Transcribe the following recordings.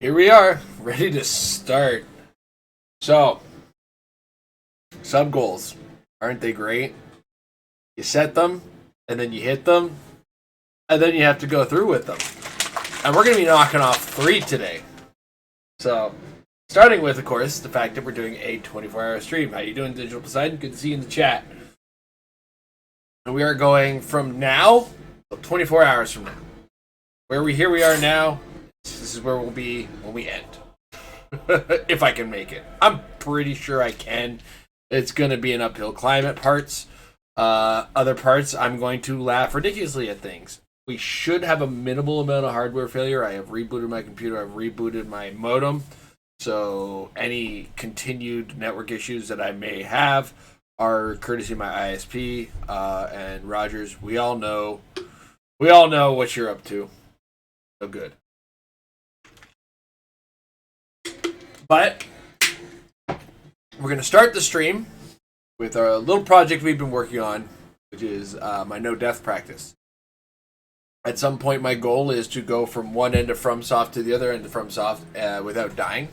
Here we are, ready to start. So, sub goals. Aren't they great? You set them, and then you hit them, and then you have to go through with them. And we're going to be knocking off 3 today. So, starting with, of course, the fact that we're doing a 24-hour stream. How you doing, Digital Poseidon? Good to see you in the chat. And we are going from now to 24 hours from now. Here we are now. This is where we'll be when we end. If I can make it. I'm pretty sure I can. It's going to be an uphill climb at parts. Other parts, I'm going to laugh ridiculously at things. We should have a minimal amount of hardware failure. I have rebooted my computer. I've rebooted my modem. So any continued network issues that I may have are courtesy of my ISP. And Rogers, we all know what you're up to. So good. But we're going to start the stream with a little project we've been working on, which is my no death practice. At some point, my goal is to go from one end of FromSoft to the other end of FromSoft without dying.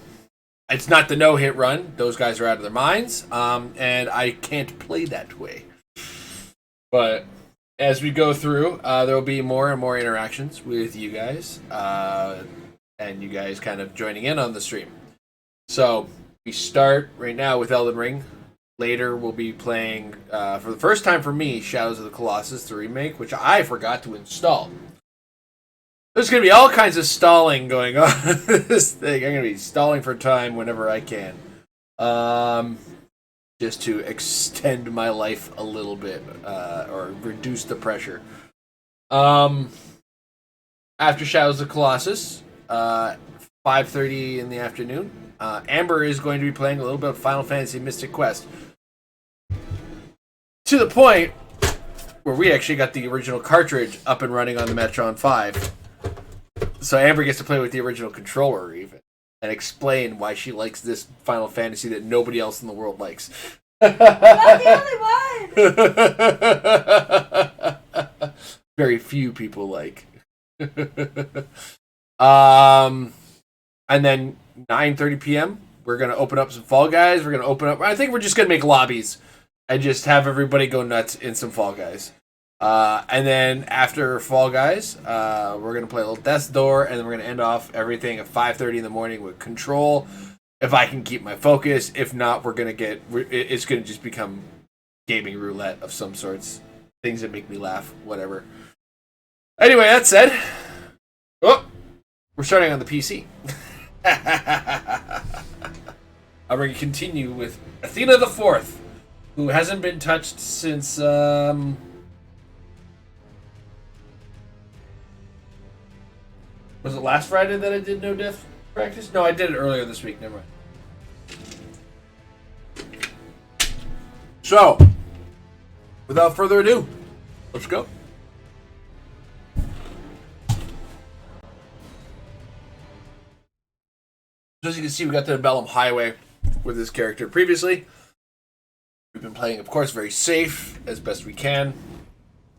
It's not the no-hit run. Those guys are out of their minds, and I can't play that way. But as we go through, there will be more and more interactions with you guys, and you guys kind of joining in on the stream. So we start right now with Elden Ring. Later we'll be playing, for the first time for me, Shadows of the Colossus, the remake, which I forgot to install. There's going to be all kinds of stalling going on with this thing. I'm going to be stalling for time whenever I can. Just to extend my life a little bit, or reduce the pressure. After Shadows of the Colossus, 5:30 in the afternoon, Amber is going to be playing a little bit of Final Fantasy Mystic Quest. To the point where we actually got the original cartridge up and running on the Metron 5. So Amber gets to play with the original controller even, and explain why she likes this Final Fantasy that nobody else in the world likes. Not the only one! Very few people like. And then 9:30 p.m. we're gonna open up some Fall Guys. We're gonna open up. I think we're just gonna make lobbies and just have everybody go nuts in some Fall Guys. And then after Fall Guys, we're gonna play a little Death's Door, and then we're gonna end off everything at 5:30 in the morning with Control. If I can keep my focus. If not, it's gonna just become gaming roulette of some sorts. Things that make me laugh. Whatever. Anyway, that said, we're starting on the PC. I'm going to continue with Athena the Fourth, who hasn't been touched since was it last Friday that I did no death practice? No, I did it earlier this week. Never mind. So, without further ado, let's go. As you can see, we got the Bellum Highway with this character previously. We've been playing, of course, very safe as best we can,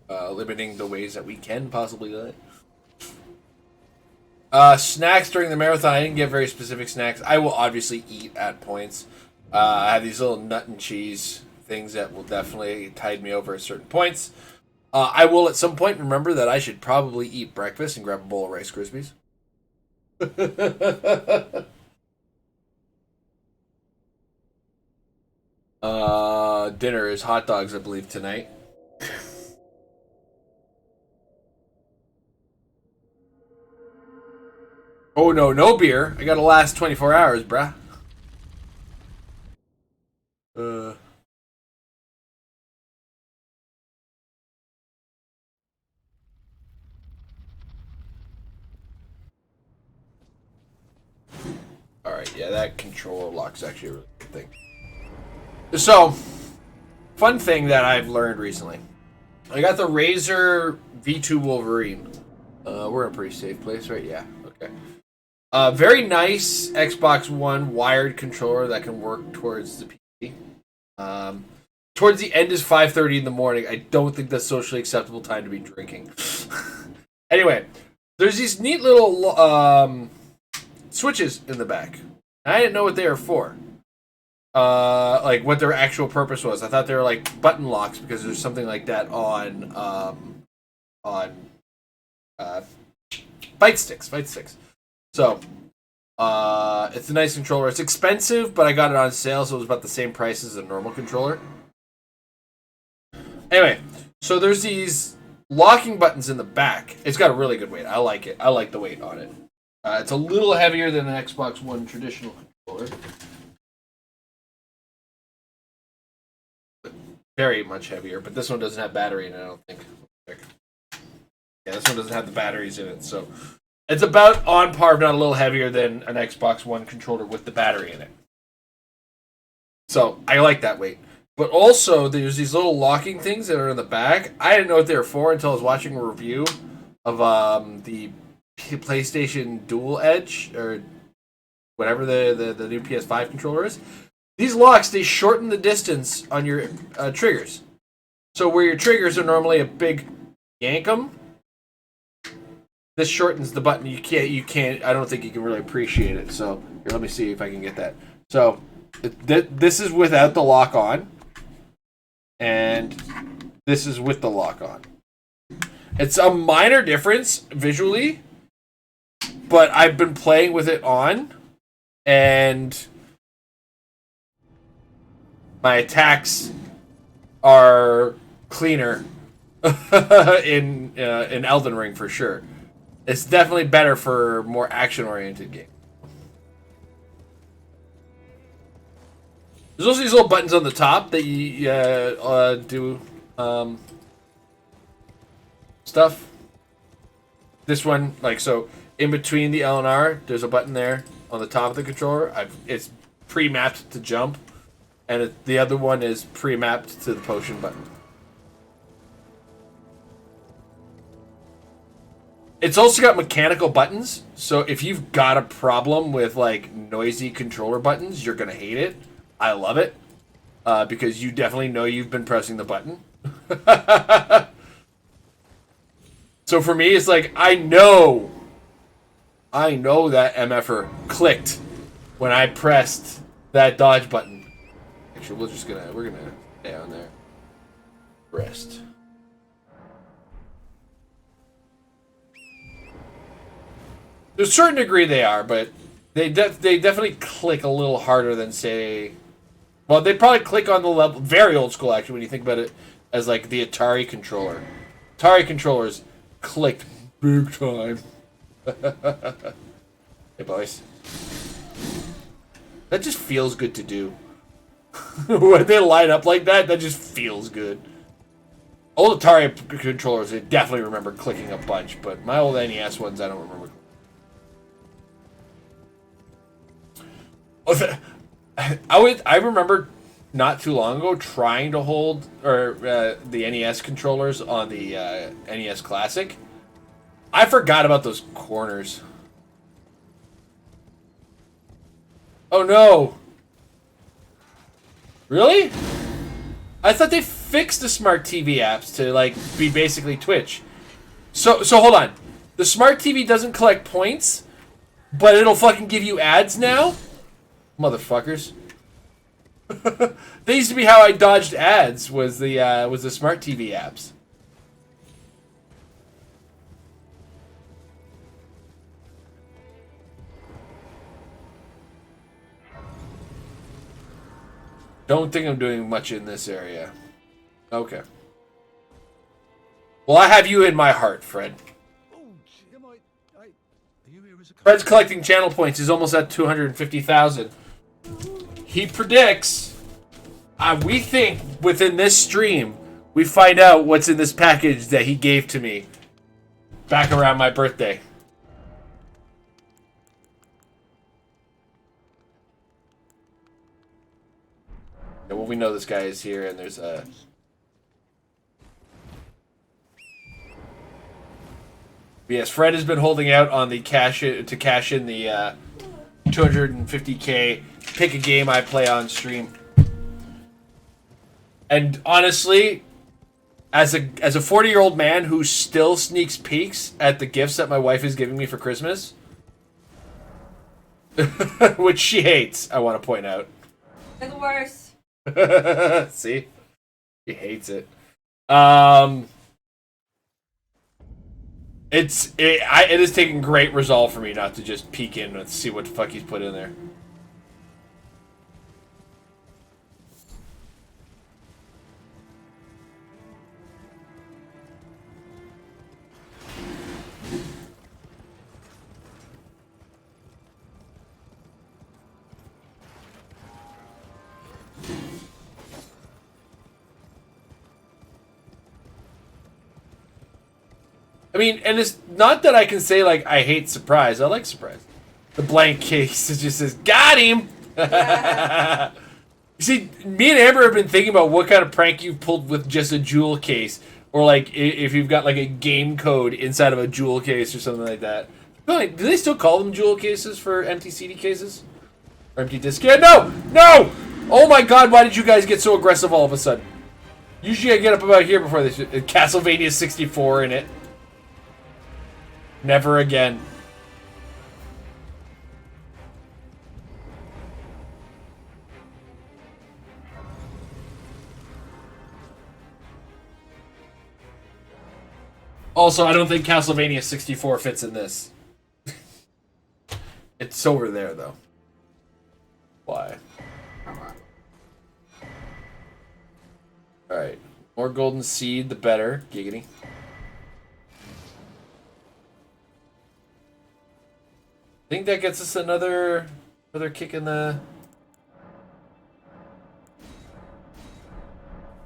limiting the ways that we can possibly die. Snacks during the marathon. I didn't get very specific snacks. I will obviously eat at points. I have these little nut and cheese things that will definitely tide me over at certain points. I will at some point remember that I should probably eat breakfast and grab a bowl of Rice Krispies. Dinner is hot dogs, I believe, tonight. Oh no beer. I gotta last 24 hours, bruh. Alright, yeah, that controller lock's actually a really good thing. So, fun thing that I've learned recently. I got the Razer V2 Wolverine. We're in a pretty safe place, right? Yeah, okay. Very nice Xbox One wired controller that can work towards the PC. Towards the end is 5:30 in the morning. I don't think that's socially acceptable time to be drinking. Anyway, there's these neat little switches in the back. I didn't know what they were for. Like what their actual purpose was. I thought they were like button locks because there's something like that on fight sticks. So it's a nice controller. It's expensive, but I got it on sale, so it was about the same price as a normal controller. Anyway, so there's these locking buttons in the back. It's got a really good weight. I like it. I like the weight on it. It's a little heavier than an Xbox One traditional controller. Very much heavier, but this one doesn't have battery in it, I don't think. Yeah, this one doesn't have the batteries in it, so it's about on par, if not a little heavier than an Xbox One controller with the battery in it. So I like that weight. But also, there's these little locking things that are in the back. I didn't know what they were for until I was watching a review of the PlayStation Dual Edge, or whatever the new PS5 controller is. These locks, they shorten the distance on your triggers. So where your triggers are normally a big yank 'em, this shortens the button. You can't. I don't think you can really appreciate it. So here, let me see if I can get that. So this is without the lock on. And this is with the lock on. It's a minor difference visually, but I've been playing with it on, and my attacks are cleaner in Elden Ring for sure. It's definitely better for more action-oriented games. There's also these little buttons on the top that you do stuff. This one, like, so in between the L and R, there's a button there on the top of the controller. It's pre-mapped to jump, and the other one is pre-mapped to the potion button. It's also got mechanical buttons, so if you've got a problem with like noisy controller buttons, you're gonna hate it. I love it, because you definitely know you've been pressing the button. So for me, it's like, I know that MFer clicked when I pressed that dodge button. Actually, we're gonna stay on there. Rest. To a certain degree they are, but they definitely click a little harder than, say... Well, they probably click on the level... Very old school, actually, when you think about it as, like, the Atari controller. Atari controllers clicked big time. Hey, boys. That just feels good to do. When they line up like that, that just feels good. Old Atari controllers, I definitely remember clicking a bunch, but my old NES ones, I don't remember. I remember not too long ago trying to hold the NES controllers on the NES Classic. I forgot about those corners. Oh no! Really? I thought they fixed the smart TV apps to like be basically Twitch. So hold on. The smart TV doesn't collect points, but it'll fucking give you ads now? Motherfuckers. That used to be how I dodged ads, was the smart TV apps. Don't think I'm doing much in this area. Okay. Well, I have you in my heart, Fred. Fred's collecting channel points. He's almost at 250,000. He predicts, we think within this stream, we find out what's in this package that he gave to me back around my birthday. Yeah, well, we know this guy is here, and there's a... Yes, Fred has been holding out on the cash in the 250k pick a game I play on stream. And honestly, as a 40-year-old man who still sneaks peeks at the gifts that my wife is giving me for Christmas, Which she hates, I want to point out. They're the worst. See? She hates it. It is taking great resolve for me not to just peek in and see what the fuck he's put in there. I mean, and it's not that I can say, like, I hate surprise. I like surprise. The blank case, it just says, got him! Yeah. You see, me and Amber have been thinking about what kind of prank you've pulled with just a jewel case. Or, like, if you've got, like, a game code inside of a jewel case or something like that. Do they still call them jewel cases for empty CD cases? Or empty disc? Yeah, no! No! Oh my god, why did you guys get so aggressive all of a sudden? Usually I get up about here before this. Castlevania 64 in it. Never again. Also, I don't think Castlevania 64 fits in this. It's over there, though. Why? Alright. More golden seed, the better. Giggity. I think that gets us another kick in the...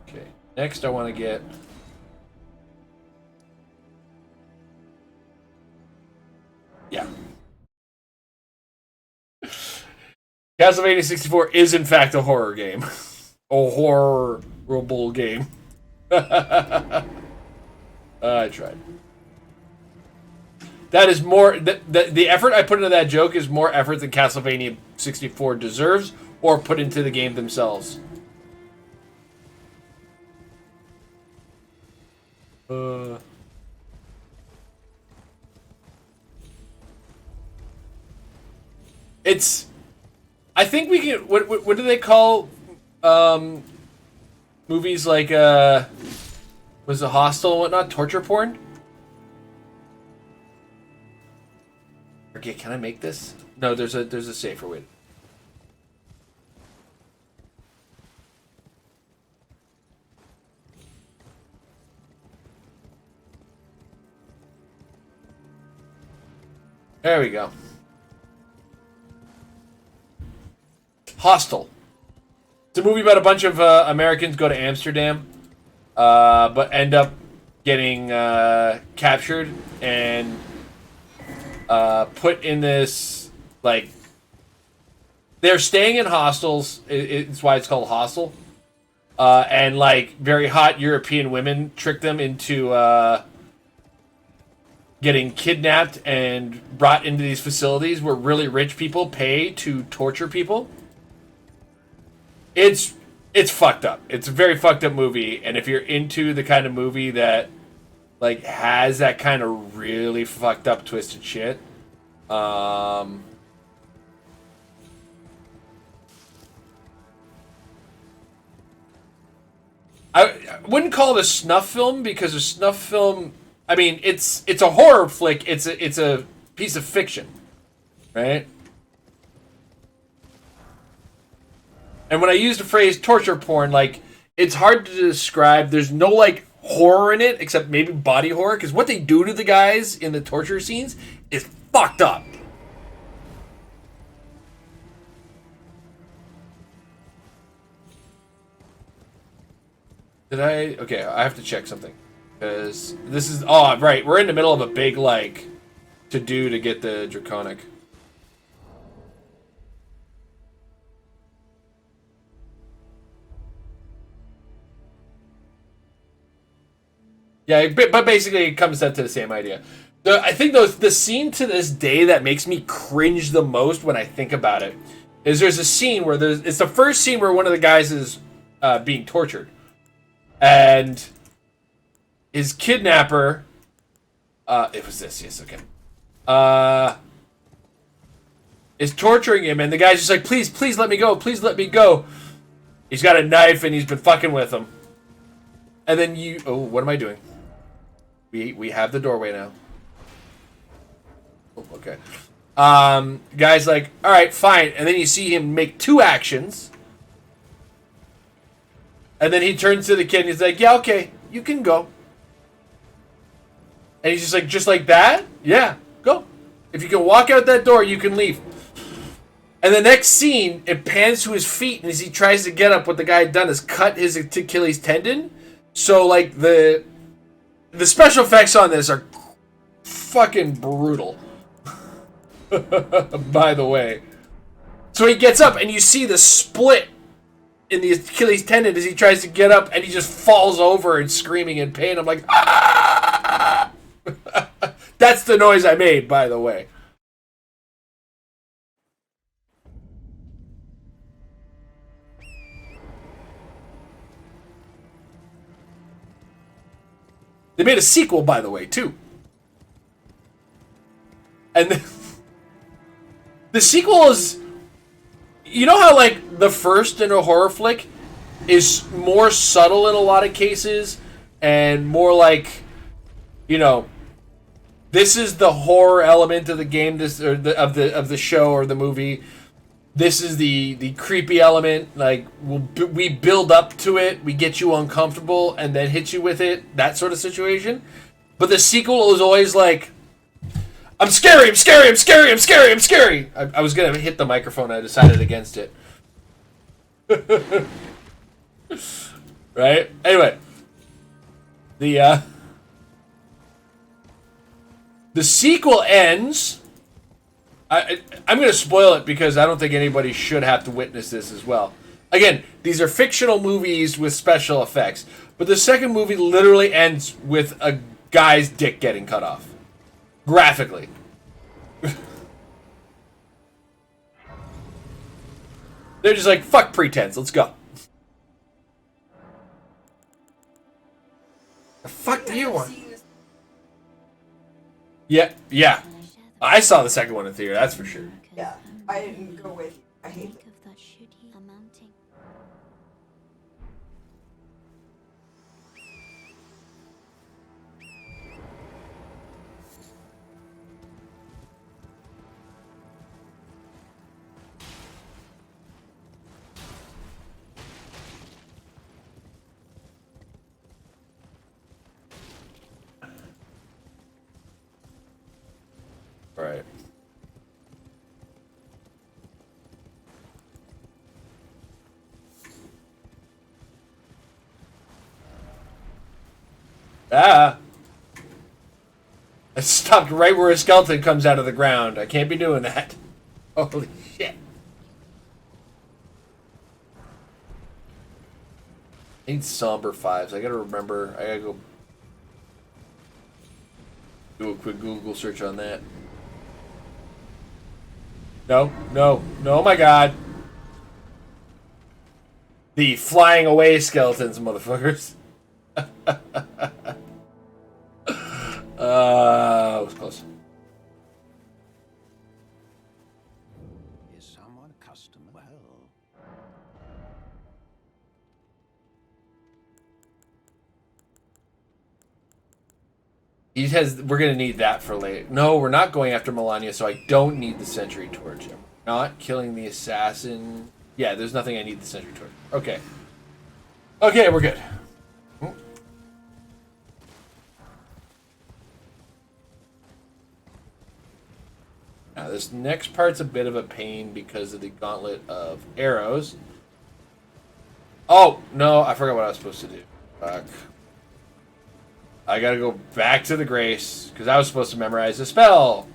Okay. Next, I want to get... Yeah. Castlevania 64 is, in fact, a horror game. A horrible game. I tried. That is more... The effort I put into that joke is more effort than Castlevania 64 deserves or put into the game themselves. It's... I think we can... What do they call movies like... was it Hostel and whatnot? Torture porn? Okay, can I make this? No, there's a safer way. There we go. Hostel. It's a movie about a bunch of Americans go to Amsterdam, but end up getting captured and put in this, like, they're staying in hostels. It's why it's called Hostel. And, like, very hot European women trick them into getting kidnapped and brought into these facilities where really rich people pay to torture people. It's fucked up. It's a very fucked up movie, and if you're into the kind of movie that, like, has that kind of really fucked up twisted shit, I wouldn't call it a snuff film, because a snuff film, I mean, it's a horror flick. It's a piece of fiction, right? And when I use the phrase torture porn, like, it's hard to describe. There's no, like, horror in it, except maybe body horror, because what they do to the guys in the torture scenes is fucked up. Did I? Okay, I have to check something. Because this is... Oh, right, we're in the middle of a big, like, to-do to get the Draconic. Yeah, but basically it comes down to the same idea. I think the scene to this day that makes me cringe the most when I think about it is there's a scene where it's the first scene where one of the guys is being tortured. And his kidnapper... it was this, yes, okay. is torturing him, and the guy's just like, please, please let me go, please let me go. He's got a knife, and he's been fucking with him. And then oh, what am I doing? We have the doorway now. Oh, okay. Guy's like, all right, fine. And then you see him make 2 actions. And then he turns to the kid and he's like, yeah, okay, you can go. And he's just like that? Yeah, go. If you can walk out that door, you can leave. And the next scene, it pans to his feet, and as he tries to get up, what the guy had done is cut his Achilles tendon. So, like, the special effects on this are fucking brutal. By the way. So he gets up, and you see the split in the Achilles tendon as he tries to get up, and he just falls over and screaming in pain. I'm like, ah! That's the noise I made, by the way. They made a sequel, by the way, too. And the sequel is... You know how, like, the first in a horror flick is more subtle in a lot of cases, and more like, you know, this is the horror element of the game, of the show or the movie. This is the creepy element. Like, we build up to it, we get you uncomfortable, and then hit you with it. That sort of situation. But the sequel is always like, I'm scary, I'm scary, I'm scary, I'm scary, I'm scary. I was gonna hit the microphone. I decided against it. Right? Anyway, the sequel ends. I'm going to spoil it because I don't think anybody should have to witness this as well. Again, these are fictional movies with special effects, but the second movie literally ends with a guy's dick getting cut off, graphically. They're just like, fuck pretense, let's go. The fuck do you want? Yeah. I saw the second one in theater, that's for sure. Yeah, I didn't go with you. I hate it. Right. Ah! I stopped right where a skeleton comes out of the ground. I can't be doing that. Holy shit. I need somber fives. I gotta remember. I gotta go do a quick Google search on that. No, oh my god. The flying away skeletons, motherfuckers. It was close. Is someone accustomed? Well. We're gonna need that for later. No, we're not going after Melania, so I don't need the sentry torch. I'm not killing the assassin. Yeah, there's nothing I need the sentry torch. Okay. Okay, we're good. Now, this next part's a bit of a pain because of the gauntlet of arrows. Oh, no, I forgot what I was supposed to do. Fuck. I gotta go back to the Grace, because I was supposed to memorize the spell.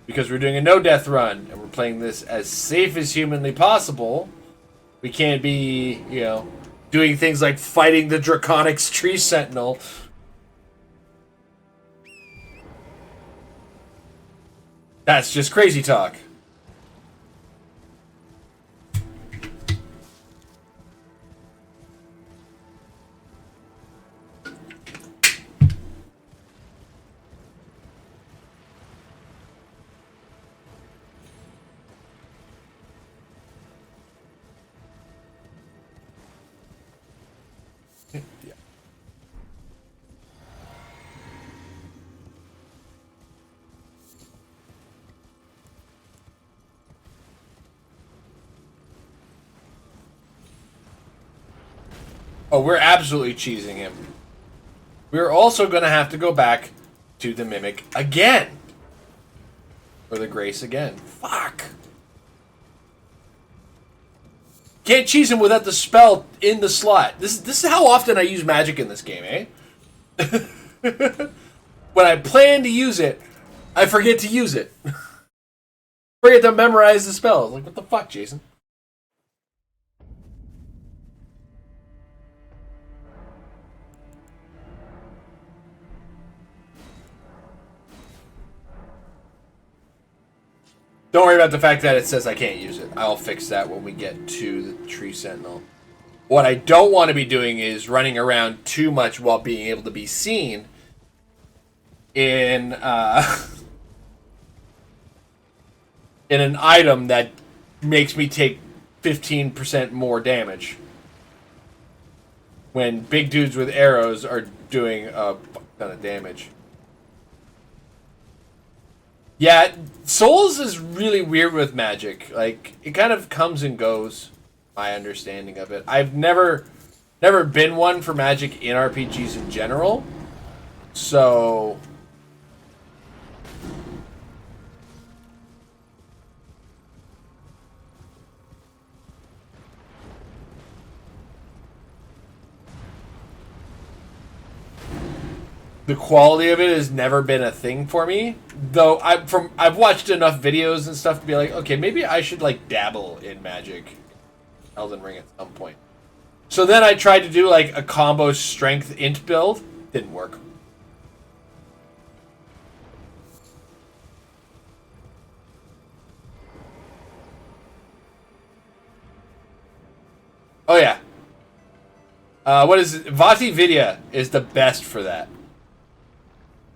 Because we're doing a no-death run, and we're playing this as safe as humanly possible. We can't be, you know, doing things like fighting the Draconic's Tree Sentinel. That's just crazy talk. Yeah. Oh, we're absolutely cheesing him. We're also going to have to go back to the Mimic again. Or the Grace again. Fuck. Can't cheese him without the spell in the slot. This is how often I use magic in this game, eh? When I plan to use it, I forget to use it. Forget to memorize the spell. Like, what the fuck, Jason? Don't worry about the fact that it says I can't use it. I'll fix that when we get to the Tree Sentinel. What I don't want to be doing is running around too much while being able to be seen in in an item that makes me take 15% more damage. When big dudes with arrows are doing a ton of damage. Yeah, Souls is really weird with magic. Like, it kind of comes and goes, my understanding of it. I've never been one for magic in RPGs in general. So the quality of it has never been a thing for me. Though I've watched enough videos and stuff to be like, okay, maybe I should like dabble in magic, Elden Ring at some point. So then I tried to do like a combo strength int build. Didn't work. Oh yeah. What is it? Vati Vidya is the best for that.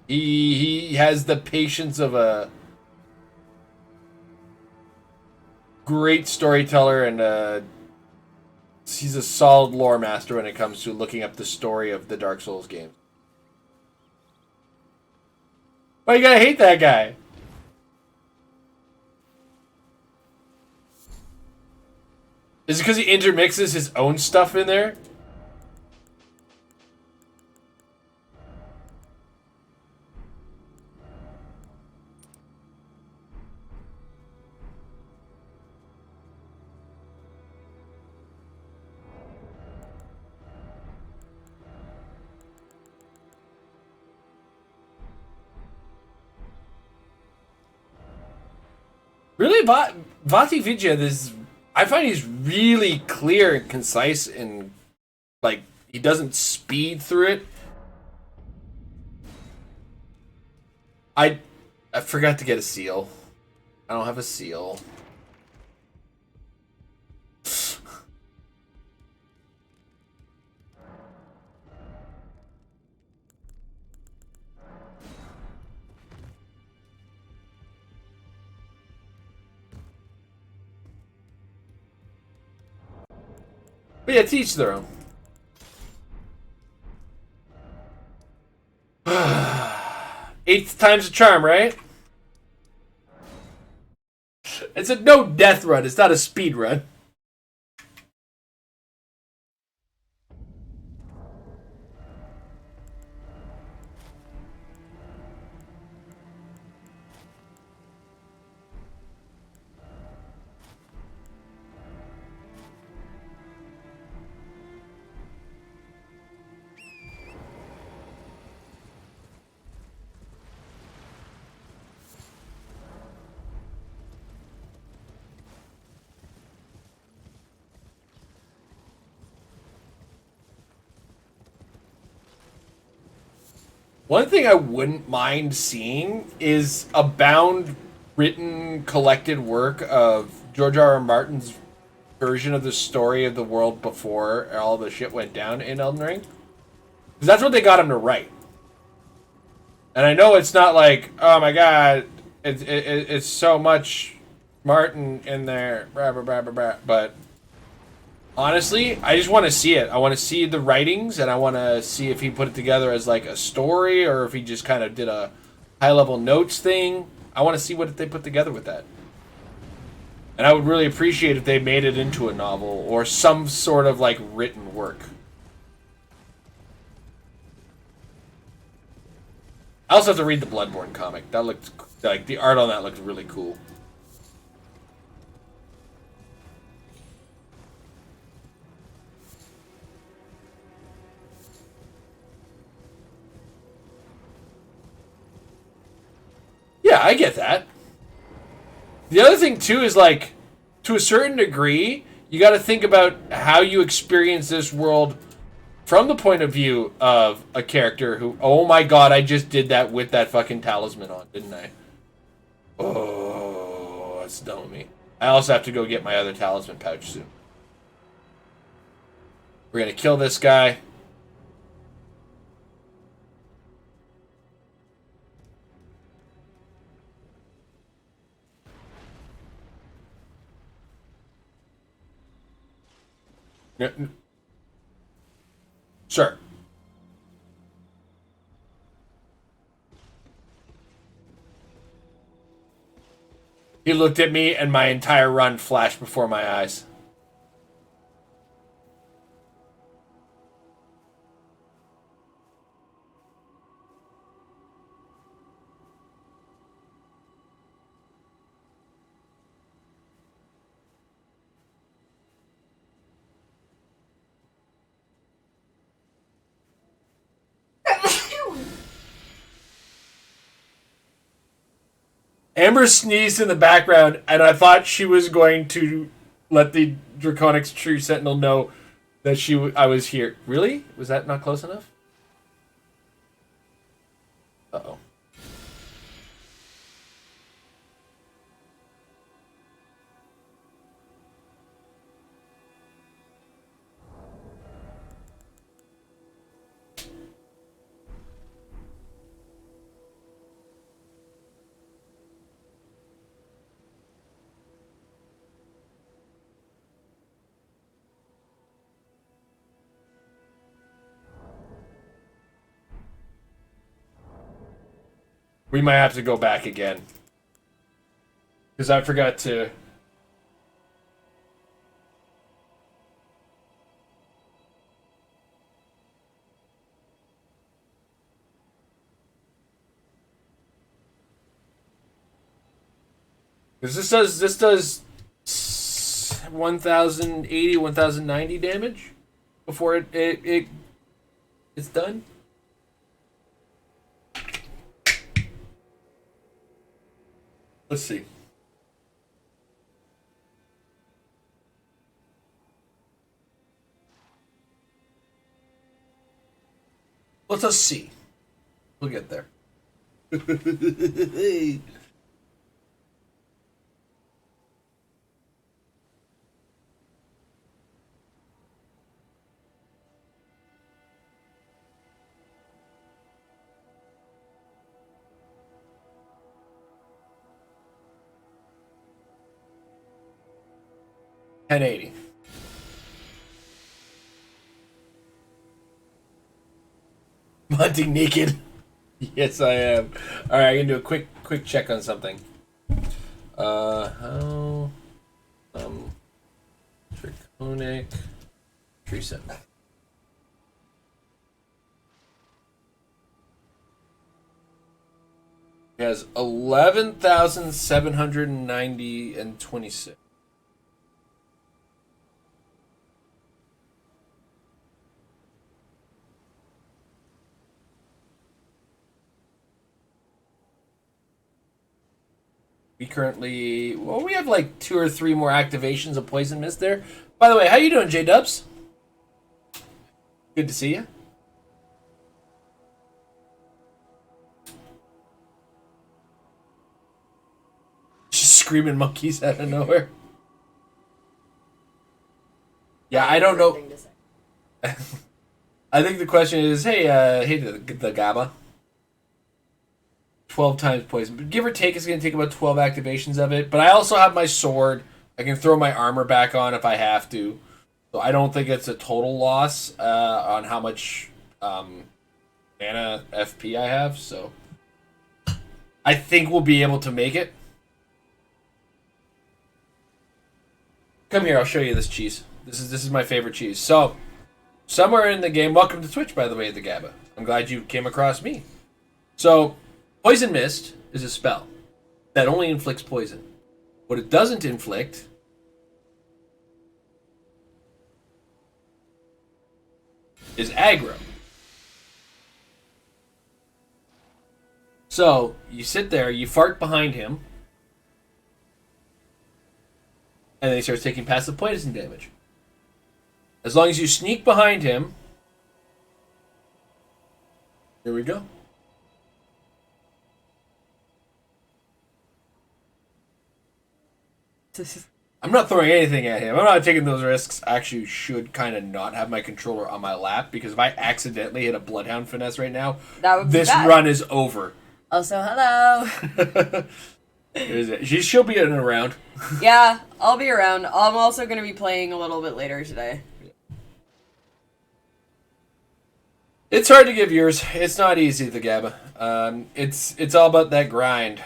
He has the patience of a great storyteller, and he's a solid lore master when it comes to looking up the story of the Dark Souls games. Why you gotta hate that guy? Is it because he intermixes his own stuff in there? Really, Vati Vidya, I find he's really clear and concise, and like he doesn't speed through it. I forgot to get a seal. I don't have a seal. But yeah, teach their own. Eighth time's a charm, right? It's a no death run. It's not a speed run. One thing I wouldn't mind seeing is a bound, written, collected work of George R. R. Martin's version of the story of the world before all the shit went down in Elden Ring. Because that's what they got him to write. And I know it's not like, oh my god, it's so much Martin in there, blah, blah, blah, blah, blah, but Honestly, I just want to see it. I want to see the writings, and I want to see if he put it together as like a story, or if he just kind of did a high-level notes thing. I want to see what they put together with that. And I would really appreciate if they made it into a novel or some sort of like written work. I also have to read the Bloodborne comic. That looked like the art on that looked really cool. Yeah, I get that. The other thing too is like, to a certain degree, you got to think about how you experience this world from the point of view of a character who, oh my god, I just did that with that fucking talisman on, didn't I? Oh, that's dumb of me. I also have to go get my other talisman pouch soon. We're gonna kill this guy. Sure. He looked at me and my entire run flashed before my eyes. Amber sneezed in the background, and I thought she was going to let the Draconic Tree Sentinel know that I was here. Really? Was that not close enough? Uh-oh. We might have to go back again. Because I forgot to... Because this does 1080, 1090 damage before it's done. Let's see. Let us see. We'll get there. 1080. Hunting naked. Yes, I am. All right, I'm gonna do a quick check on something. How Draconic Tree Sentinel. He has 11,790 and 26. We currently, well, we have like 2 or 3 more activations of Poison Mist there. By the way, how you doing, J Dubs? Good to see you. Just screaming monkeys out of nowhere. Yeah, I don't know. I think the question is, hey, the GABA. 12 times poison. But give or take, it's going to take about 12 activations of it. But I also have my sword. I can throw my armor back on if I have to. So I don't think it's a total loss on how much mana FP I have. So I think we'll be able to make it. Come here, I'll show you this cheese. This is my favorite cheese. So somewhere in the game, welcome to Twitch, by the way, the Gabba. I'm glad you came across me. So Poison Mist is a spell that only inflicts poison. What it doesn't inflict is aggro. So you sit there, you fart behind him, and then he starts taking passive poison damage. As long as you sneak behind him, here we go. I'm not throwing anything at him. I'm not taking those risks. I actually should kind of not have my controller on my lap, because if I accidentally hit a Bloodhound finesse right now, this run is over. Also, hello. She'll be in and around. Yeah, I'll be around. I'm also going to be playing a little bit later today. It's hard to give yours. It's not easy, the Gabba. It's all about that grind.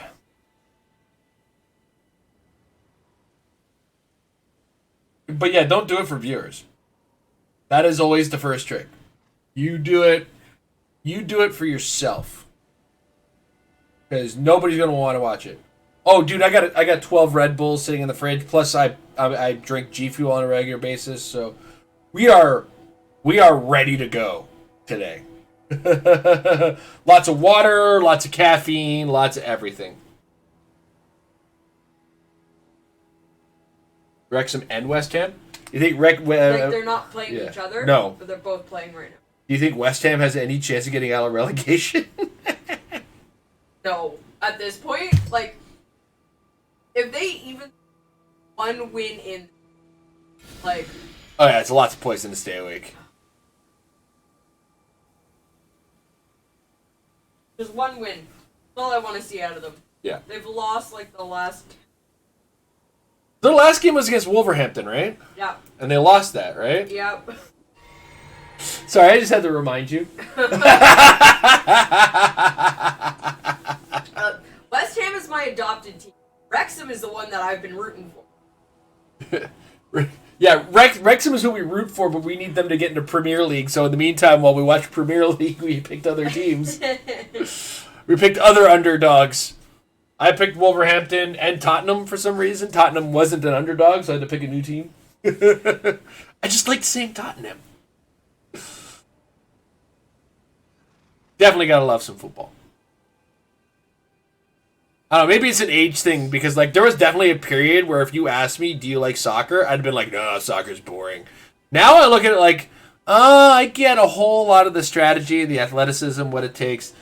But yeah, don't do it for viewers. That is always the first trick. You do it for yourself. Because nobody's gonna want to watch it. Oh, dude, I got 12 Red Bulls sitting in the fridge. Plus, I drink G Fuel on a regular basis, so we are ready to go today. Lots of water, lots of caffeine, lots of everything. Wrexham and West Ham? You think they're not playing each other? No. But they're both playing right now. Do you think West Ham has any chance of getting out of relegation? No. At this point, like, if they even one win in, like... Oh yeah, it's lots of poison to stay awake. Just one win. That's all I want to see out of them. Yeah. They've lost, like, the last... Their last game was against Wolverhampton, right? Yeah. And they lost that, right? Yep. Sorry, I just had to remind you. West Ham is my adopted team. Wrexham is the one that I've been rooting for. Yeah, Wrexham is who we root for, but we need them to get into Premier League. So in the meantime, while we watch Premier League, we picked other teams. We picked other underdogs. I picked Wolverhampton and Tottenham for some reason. Tottenham wasn't an underdog, so I had to pick a new team. I just like saying Tottenham. Definitely gotta love some football. I don't know, maybe it's an age thing, because like there was definitely a period where if you asked me, do you like soccer? I'd have been like, no, soccer's boring. Now I look at it like, I get a whole lot of the strategy, the athleticism, what it takes.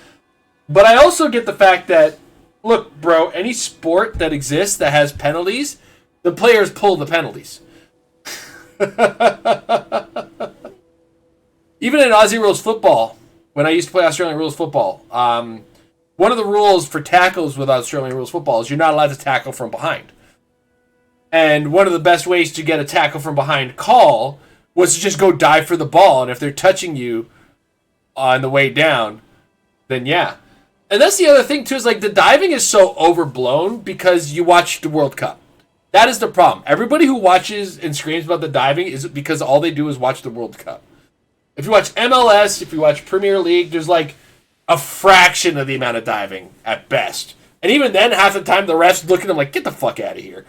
But I also get the fact that, look, bro, any sport that exists that has penalties, the players pull the penalties. Even in Aussie rules football, when I used to play Australian rules football, one of the rules for tackles with Australian rules football is you're not allowed to tackle from behind. And one of the best ways to get a tackle from behind call was to just go dive for the ball, and if they're touching you on the way down, then yeah. And that's the other thing too, is like the diving is so overblown because you watch the World Cup. That is the problem. Everybody who watches and screams about the diving is because all they do is watch the World Cup. If you watch MLS, if you watch Premier League, there's like a fraction of the amount of diving at best. And even then, half the time, the refs look at them like, get the fuck out of here.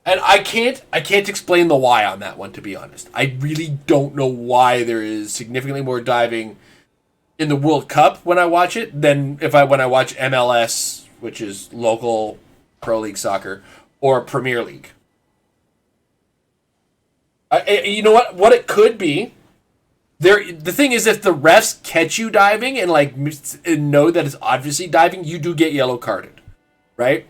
And I can't explain the why on that one, to be honest. I really don't know why there is significantly more diving in the World Cup when I watch it than when I watch MLS, which is local pro league soccer, or Premier League. You know what? What it could be, the thing is, if the refs catch you diving and know that it's obviously diving, you do get yellow carded, right?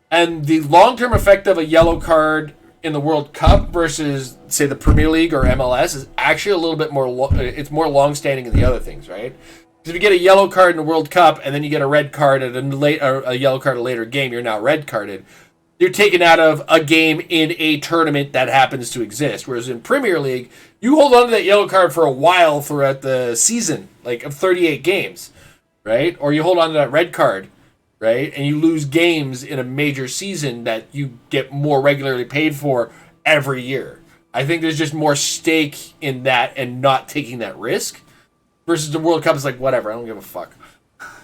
And the long-term effect of a yellow card in the World Cup versus, say, the Premier League or MLS is actually a little bit more. It's more long-standing than the other things, right? Because if you get a yellow card in the World Cup and then you get a red card at a yellow card at a later game, you're now red carded. they're taken out of a game in a tournament that happens to exist. Whereas in Premier League, you hold on to that yellow card for a while throughout the season, like of 38 games, right? Or you hold on to that red card, right? And you lose games in a major season that you get more regularly paid for every year. I think there's just more stake in that and not taking that risk. Versus the World Cup is like, whatever, I don't give a fuck.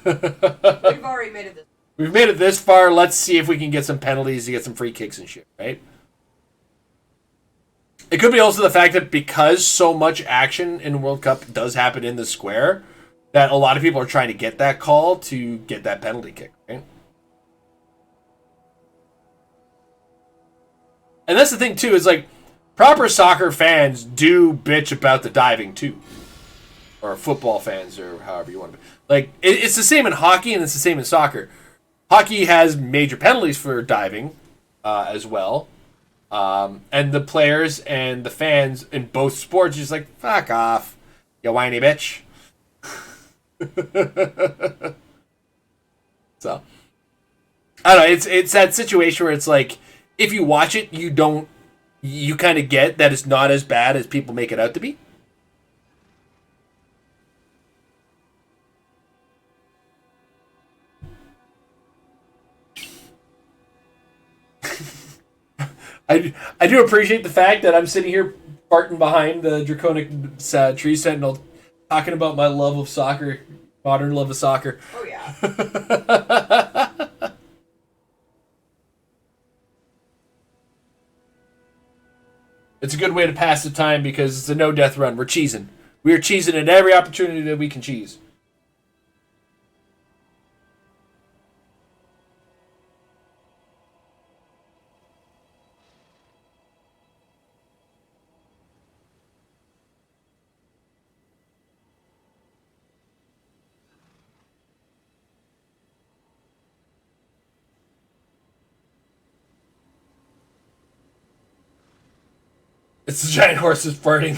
We've already made it this. We've made it this far. Let's see if we can get some penalties to get some free kicks and shit, right? It could be also the fact that because so much action in the World Cup does happen in the square, that a lot of people are trying to get that call to get that penalty kick, right? And that's the thing, too, is like, proper soccer fans do bitch about the diving, too. Or football fans, or however you want to be. Like, it's the same in hockey, and it's the same in soccer. Hockey has major penalties for diving as well. And the players and the fans in both sports are just like, fuck off, you whiny bitch. So, I don't know, it's that situation where it's like, if you watch it, you kind of get that it's not as bad as people make it out to be. I do appreciate the fact that I'm sitting here farting behind the draconic tree sentinel talking about my love of soccer, modern love of soccer. Oh, yeah. It's a good way to pass the time because it's a no-death run. We're cheesing. We are cheesing at every opportunity that we can cheese. It's the giant horses farting.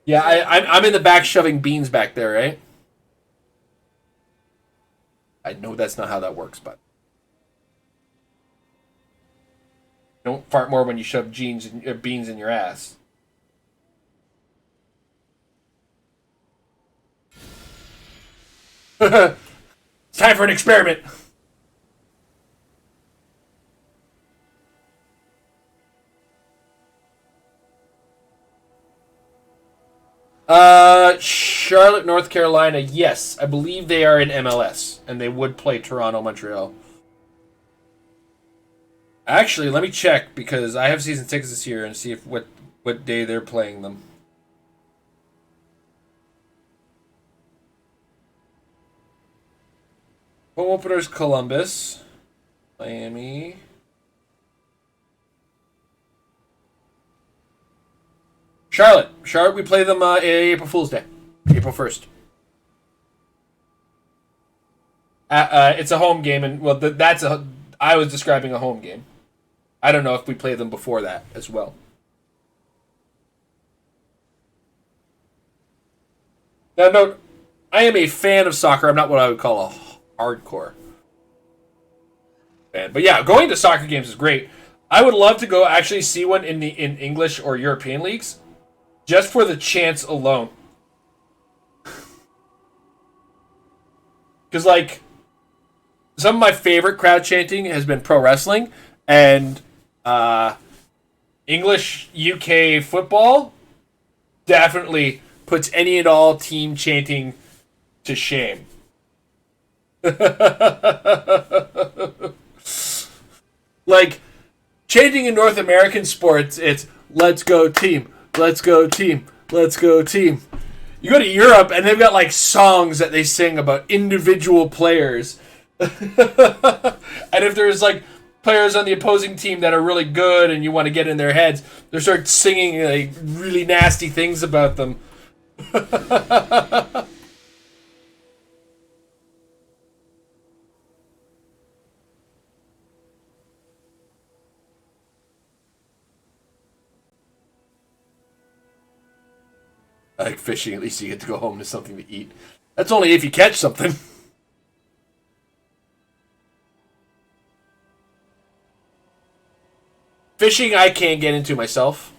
Yeah, I'm in the back shoving beans back there, right? I know that's not how that works, but don't fart more when you shove beans in your ass. It's time for an experiment. Charlotte, North Carolina, yes. I believe they are in MLS, and they would play Toronto, Montreal. Actually, let me check, because I have season tickets this year, and see if what day they're playing them. Home openers, Columbus, Miami. Charlotte, we play them April Fool's Day, April 1st. It's a home game, and well, I was describing a home game. I don't know if we play them before that as well. Now, note, I am a fan of soccer. I'm not what I would call a hardcore fan, but yeah, going to soccer games is great. I would love to go actually see one in English or European leagues. Just for the chance alone. Because, like, some of my favorite crowd chanting has been pro wrestling, and English UK football definitely puts any and all team chanting to shame. Like, chanting in North American sports, it's let's go team. Let's go team. Let's go team. You go to Europe and they've got like songs that they sing about individual players. And if there's like players on the opposing team that are really good and you want to get in their heads, they start singing like really nasty things about them. I like fishing, at least you get to go home to something to eat. That's only if you catch something. Fishing, I can't get into myself.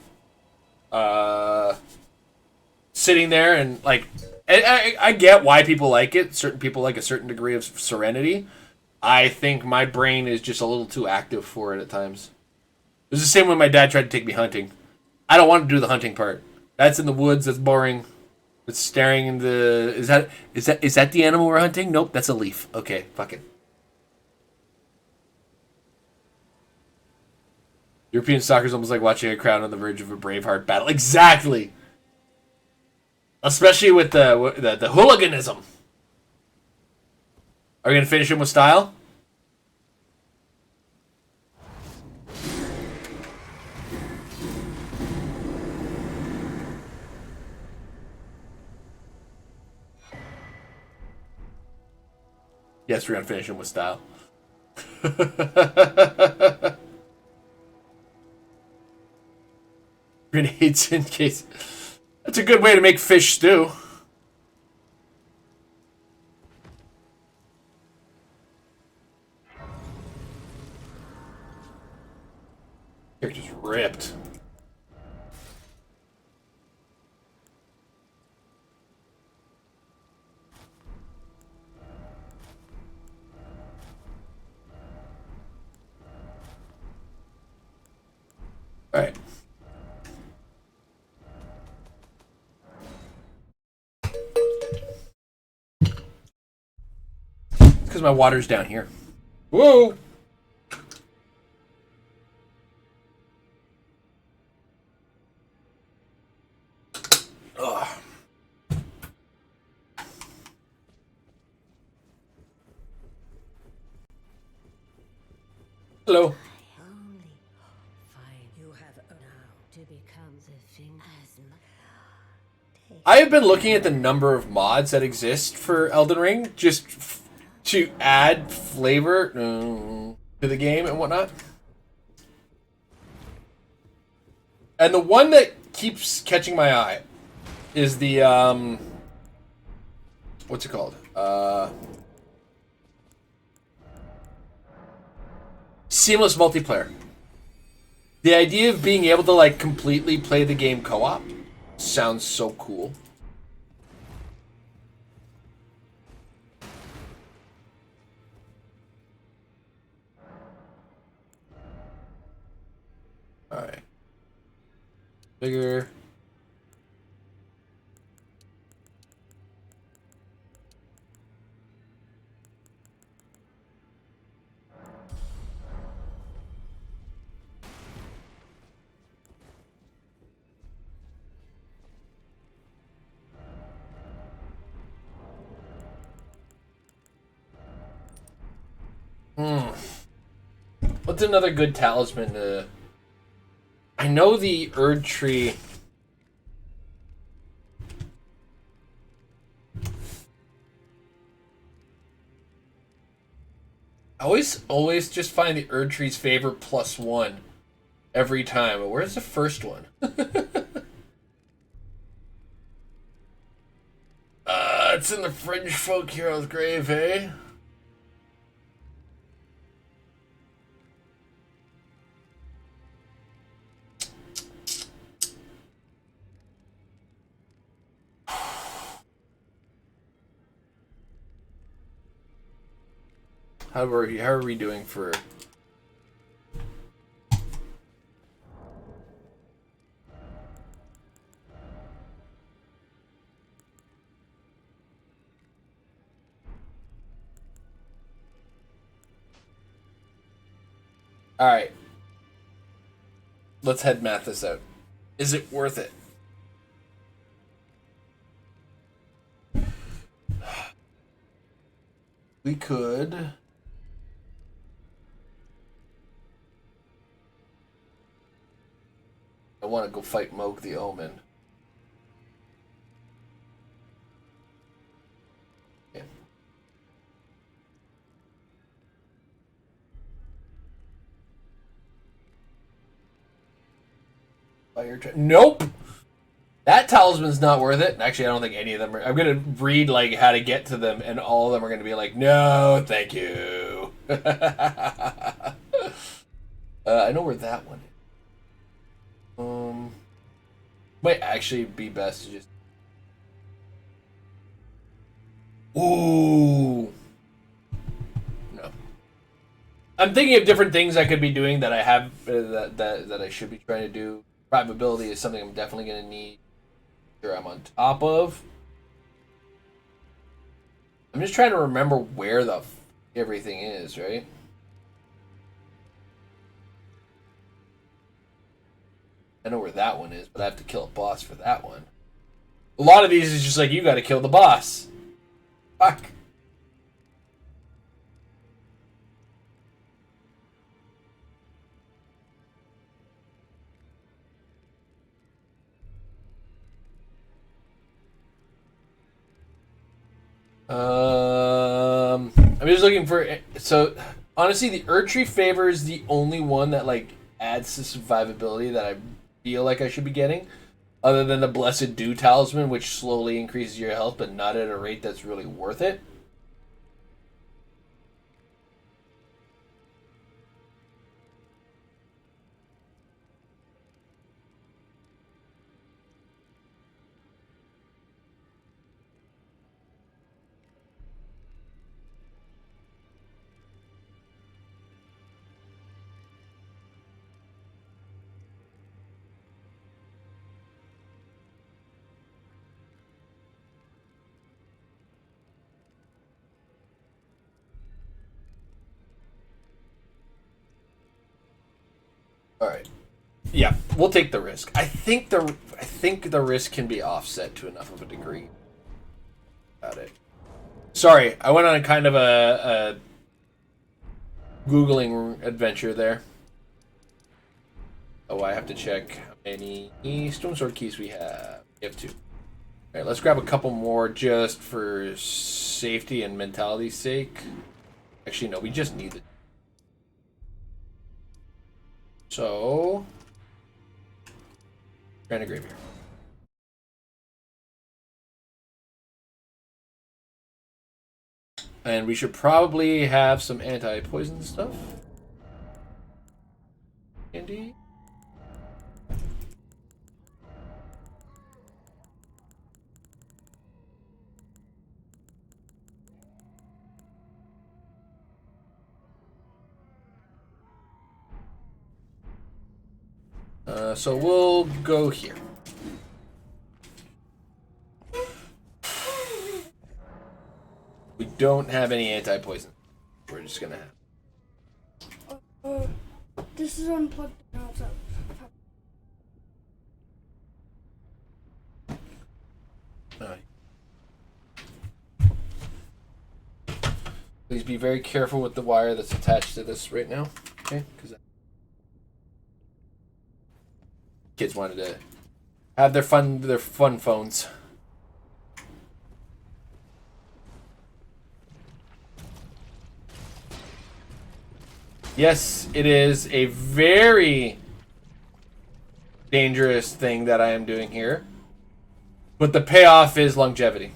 Sitting there and like, I get why people like it. Certain people like a certain degree of serenity. I think my brain is just a little too active for it at times. It was the same when my dad tried to take me hunting. I don't want to do the hunting part. That's in the woods. That's boring. It's staring in the. Is that the animal we're hunting? Nope, that's a leaf. Okay, fuck it. European soccer is almost like watching a crowd on the verge of a Braveheart battle. Exactly. Especially with the hooliganism. Are we gonna finish him with style? Yes, we're gonna finish him with style. Grenades in case. That's a good way to make fish stew. Character's ripped. Alright. Because my water's down here. Whoa! Ugh. Hello. I have been looking at the number of mods that exist for Elden Ring just to add flavor to the game and whatnot. And the one that keeps catching my eye is the what's it called? Seamless multiplayer. The idea of being able to like completely play the game co-op sounds so cool. All right. Bigger. What's another good talisman to... I know the Erd Tree... I always just find the Erd Tree's favor +1 every time. But where's the first one? It's in the Fringe Folk Hero's grave, eh? How are we doing for... Alright. Let's head math this out. Is it worth it? We could... I want to go fight Moog the Omen. Okay. Nope! That talisman's not worth it. Actually, I don't think any of them are. I'm going to read like how to get to them, and all of them are going to be like, no, thank you. I know where that one is. Might actually be best to just. Ooh. No. I'm thinking of different things I could be doing that I have that I should be trying to do. Survivability is something I'm definitely gonna need. Sure, I'm on top of. I'm just trying to remember where the everything is, right? I know where that one is, but I have to kill a boss for that one. A lot of these is just like, you gotta kill the boss. Fuck. I'm just looking for. So, honestly, the Erdtree Favor is the only one that like adds to survivability that I feel like I should be getting. Other than the Blessed Dew Talisman, which slowly increases your health, but not at a rate that's really worth it. All right. Yeah, we'll take the risk. I think the risk can be offset to enough of a degree. About it. Sorry, I went on a kind of a Googling adventure there. Oh, I have to check how many Stone Sword keys we have. We have 2. All right, let's grab a couple more just for safety and mentality's sake. Actually, no, we just need it. So, Grand Graveyard. And we should probably have some anti-poison stuff. Andy? So we'll go here. We don't have any anti-poison. We're just gonna have. This is unplugged now. It's up. Please be very careful with the wire that's attached to this right now. Okay? Because kids wanted to have their fun phones. Yes, it is a very dangerous thing that I am doing here. But the payoff is longevity.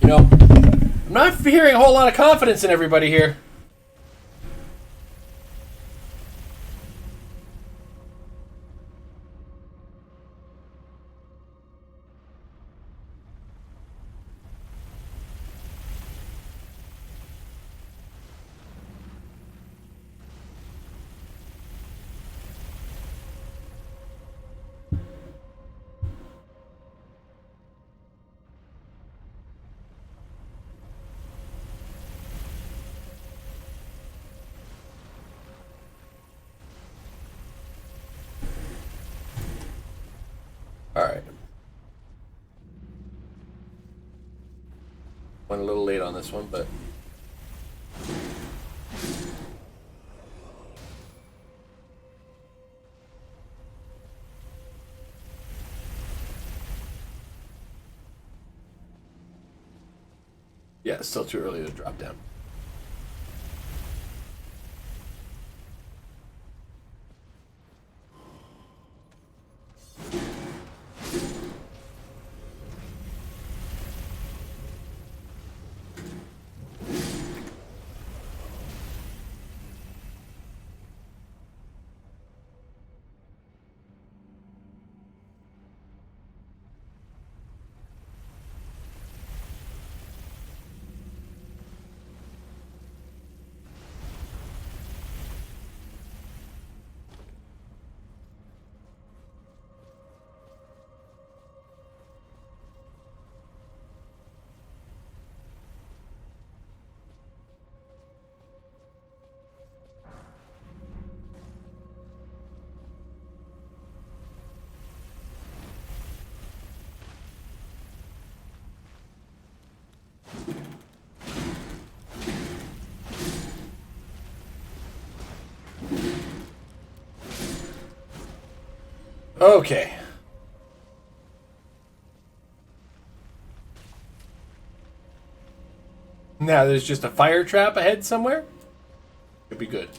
You know, I'm not hearing a whole lot of confidence in everybody here. Alright. Went a little late on this one, but... yeah, it's still too early to drop down. Okay. Now there's just a fire trap ahead somewhere. Could be good.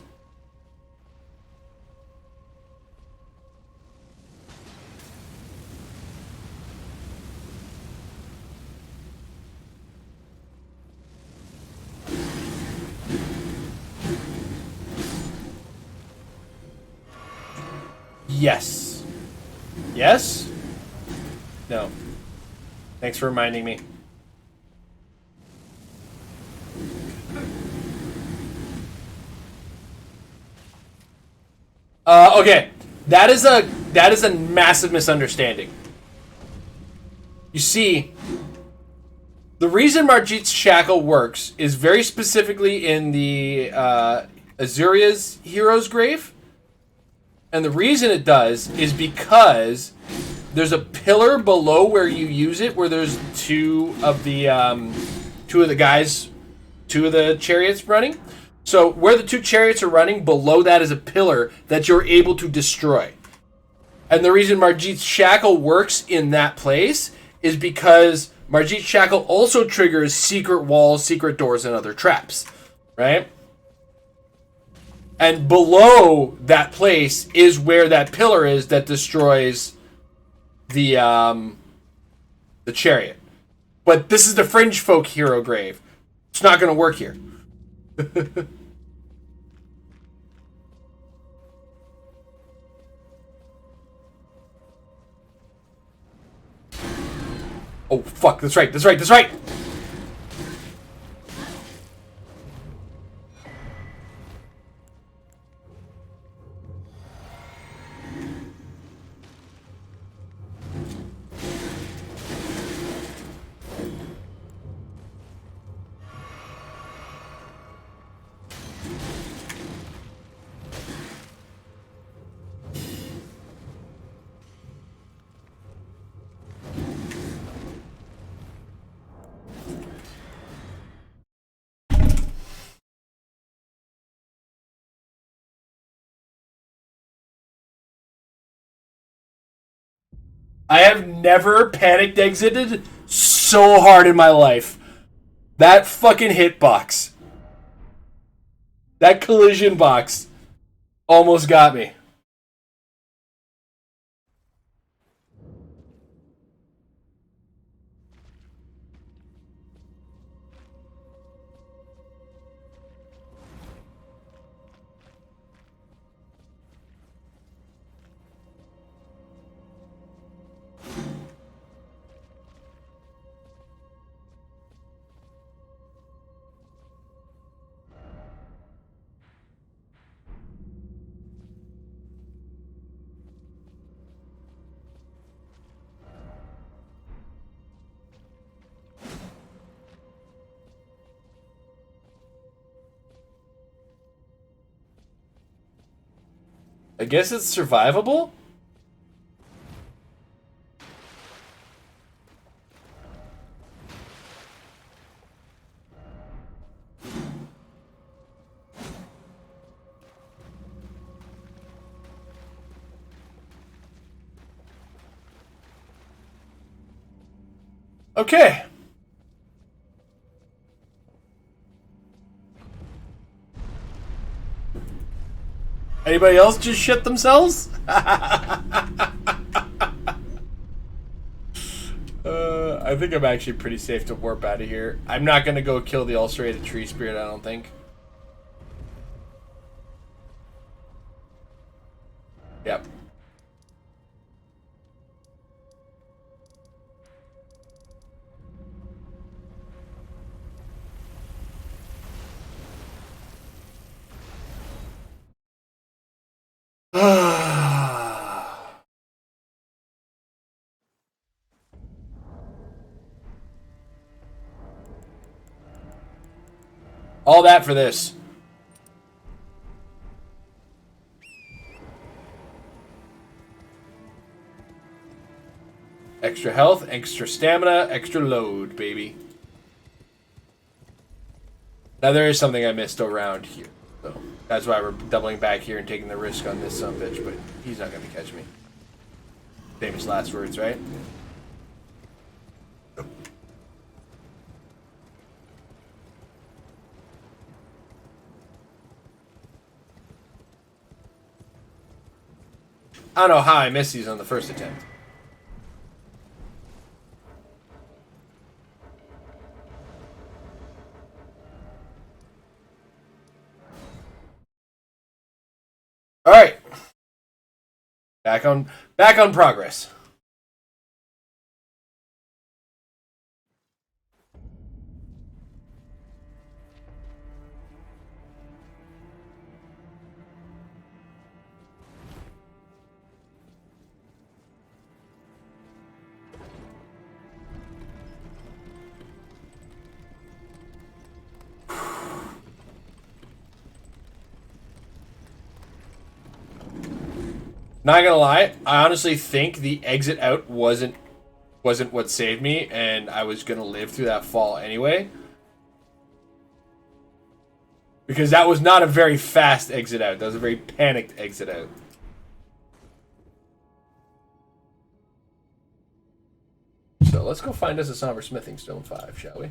Yes. Yes? No. Thanks for reminding me. Okay. That is a massive misunderstanding. You see, the reason Margit's shackle works is very specifically in the Azuria's hero's grave. And the reason it does is because there's a pillar below where you use it, where there's two of the chariots running. So where the two chariots are running, below that is a pillar that you're able to destroy. And the reason Margit's shackle works in that place is because Margit's shackle also triggers secret walls, secret doors, and other traps, right? And below that place is where that pillar is that destroys the chariot. But this is the Fringe Folk hero grave. It's not going to work here. Oh, fuck. That's right. That's right. That's right. I have never panicked exited so hard in my life. That fucking hitbox. That collision box almost got me. I guess it's survivable? Okay. Anybody else just shit themselves? I think I'm actually pretty safe to warp out of here. I'm not going to go kill the ulcerated tree spirit, I don't think. Yep. All that for this. Extra health, extra stamina, extra load, baby. Now there is something I missed around here. So that's why we're doubling back here and taking the risk on this sumbitch, but he's not going to catch me. Famous last words, right? I don't know how I missed these on the first attempt. All right. Back on progress. Not gonna lie, I honestly think the exit out wasn't what saved me, and I was gonna live through that fall anyway. Because that was not a very fast exit out. That was a very panicked exit out. So let's go find us a Somber Smithing Stone 5, shall we?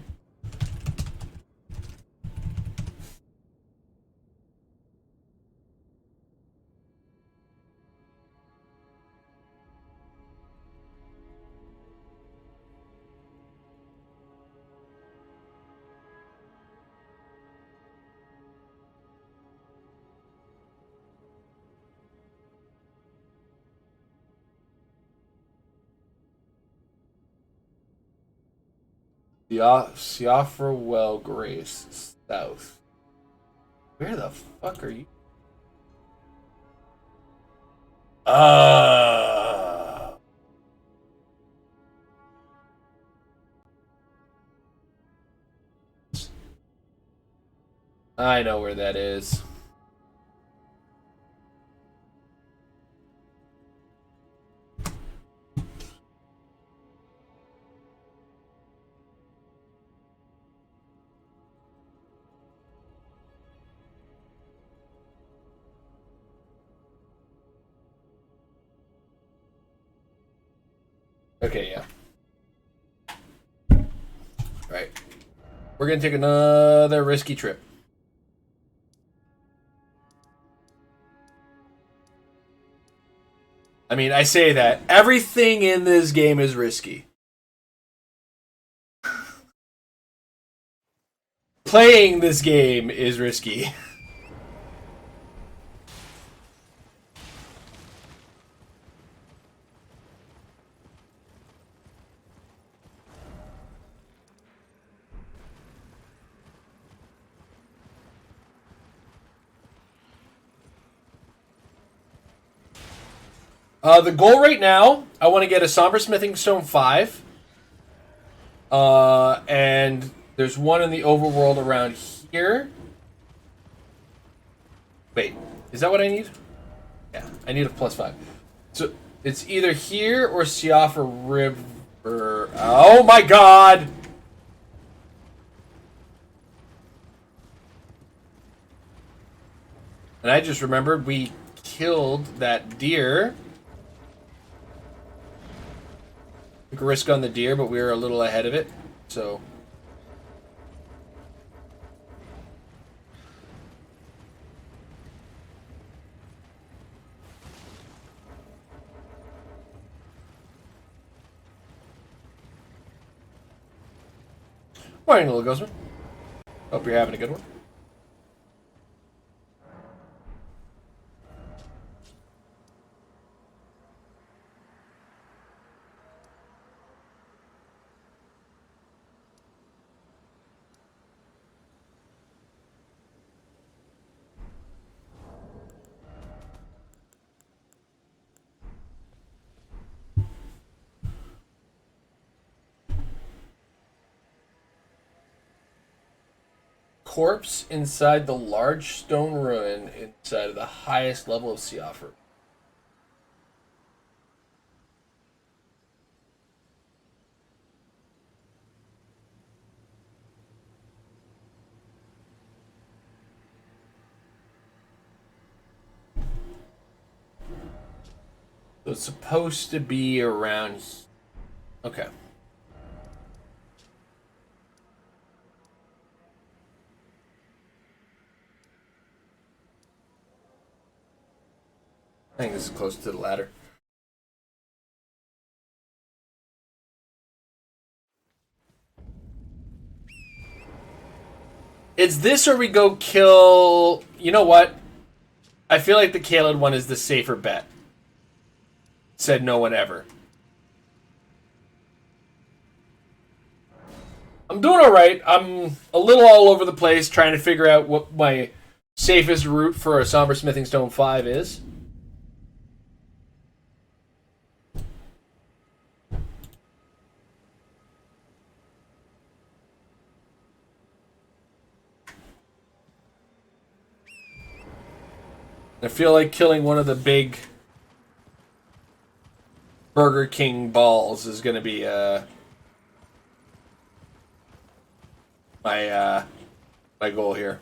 The Siofra Well Grace South. Where the fuck are you? I know where that is. Okay, yeah. Right. We're gonna take another risky trip. I mean, I say that. Everything in this game is risky. Playing this game is risky. The goal right now, I want to get a Somber Smithing Stone 5. And there's one in the overworld around here. Wait, is that what I need? Yeah, I need a +5. So it's either here or Siofra River. Oh my god! And I just remembered we killed that deer. Took a risk on the deer, but we were a little ahead of it. So. Morning, little Ghostman. Hope you're having a good one. Corpse inside the large stone ruin inside of the highest level of Siofra. So it's supposed to be around... Okay. I think this is close to the ladder. It's this or we go kill... You know what? I feel like the Kaled one is the safer bet. Said no one ever. I'm doing alright. I'm a little all over the place trying to figure out what my safest route for a Somber Smithing Stone 5 is. I feel like killing one of the big Burger King balls is going to be my goal here.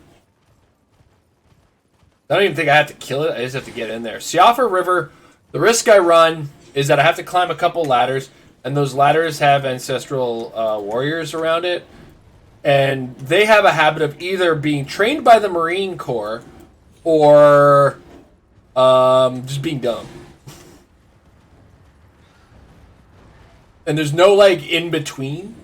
I don't even think I have to kill it. I just have to get in there. Siofra River, the risk I run is that I have to climb a couple ladders, and those ladders have ancestral warriors around it, and they have a habit of either being trained by the Marine Corps or just being dumb. And there's no, like, in between.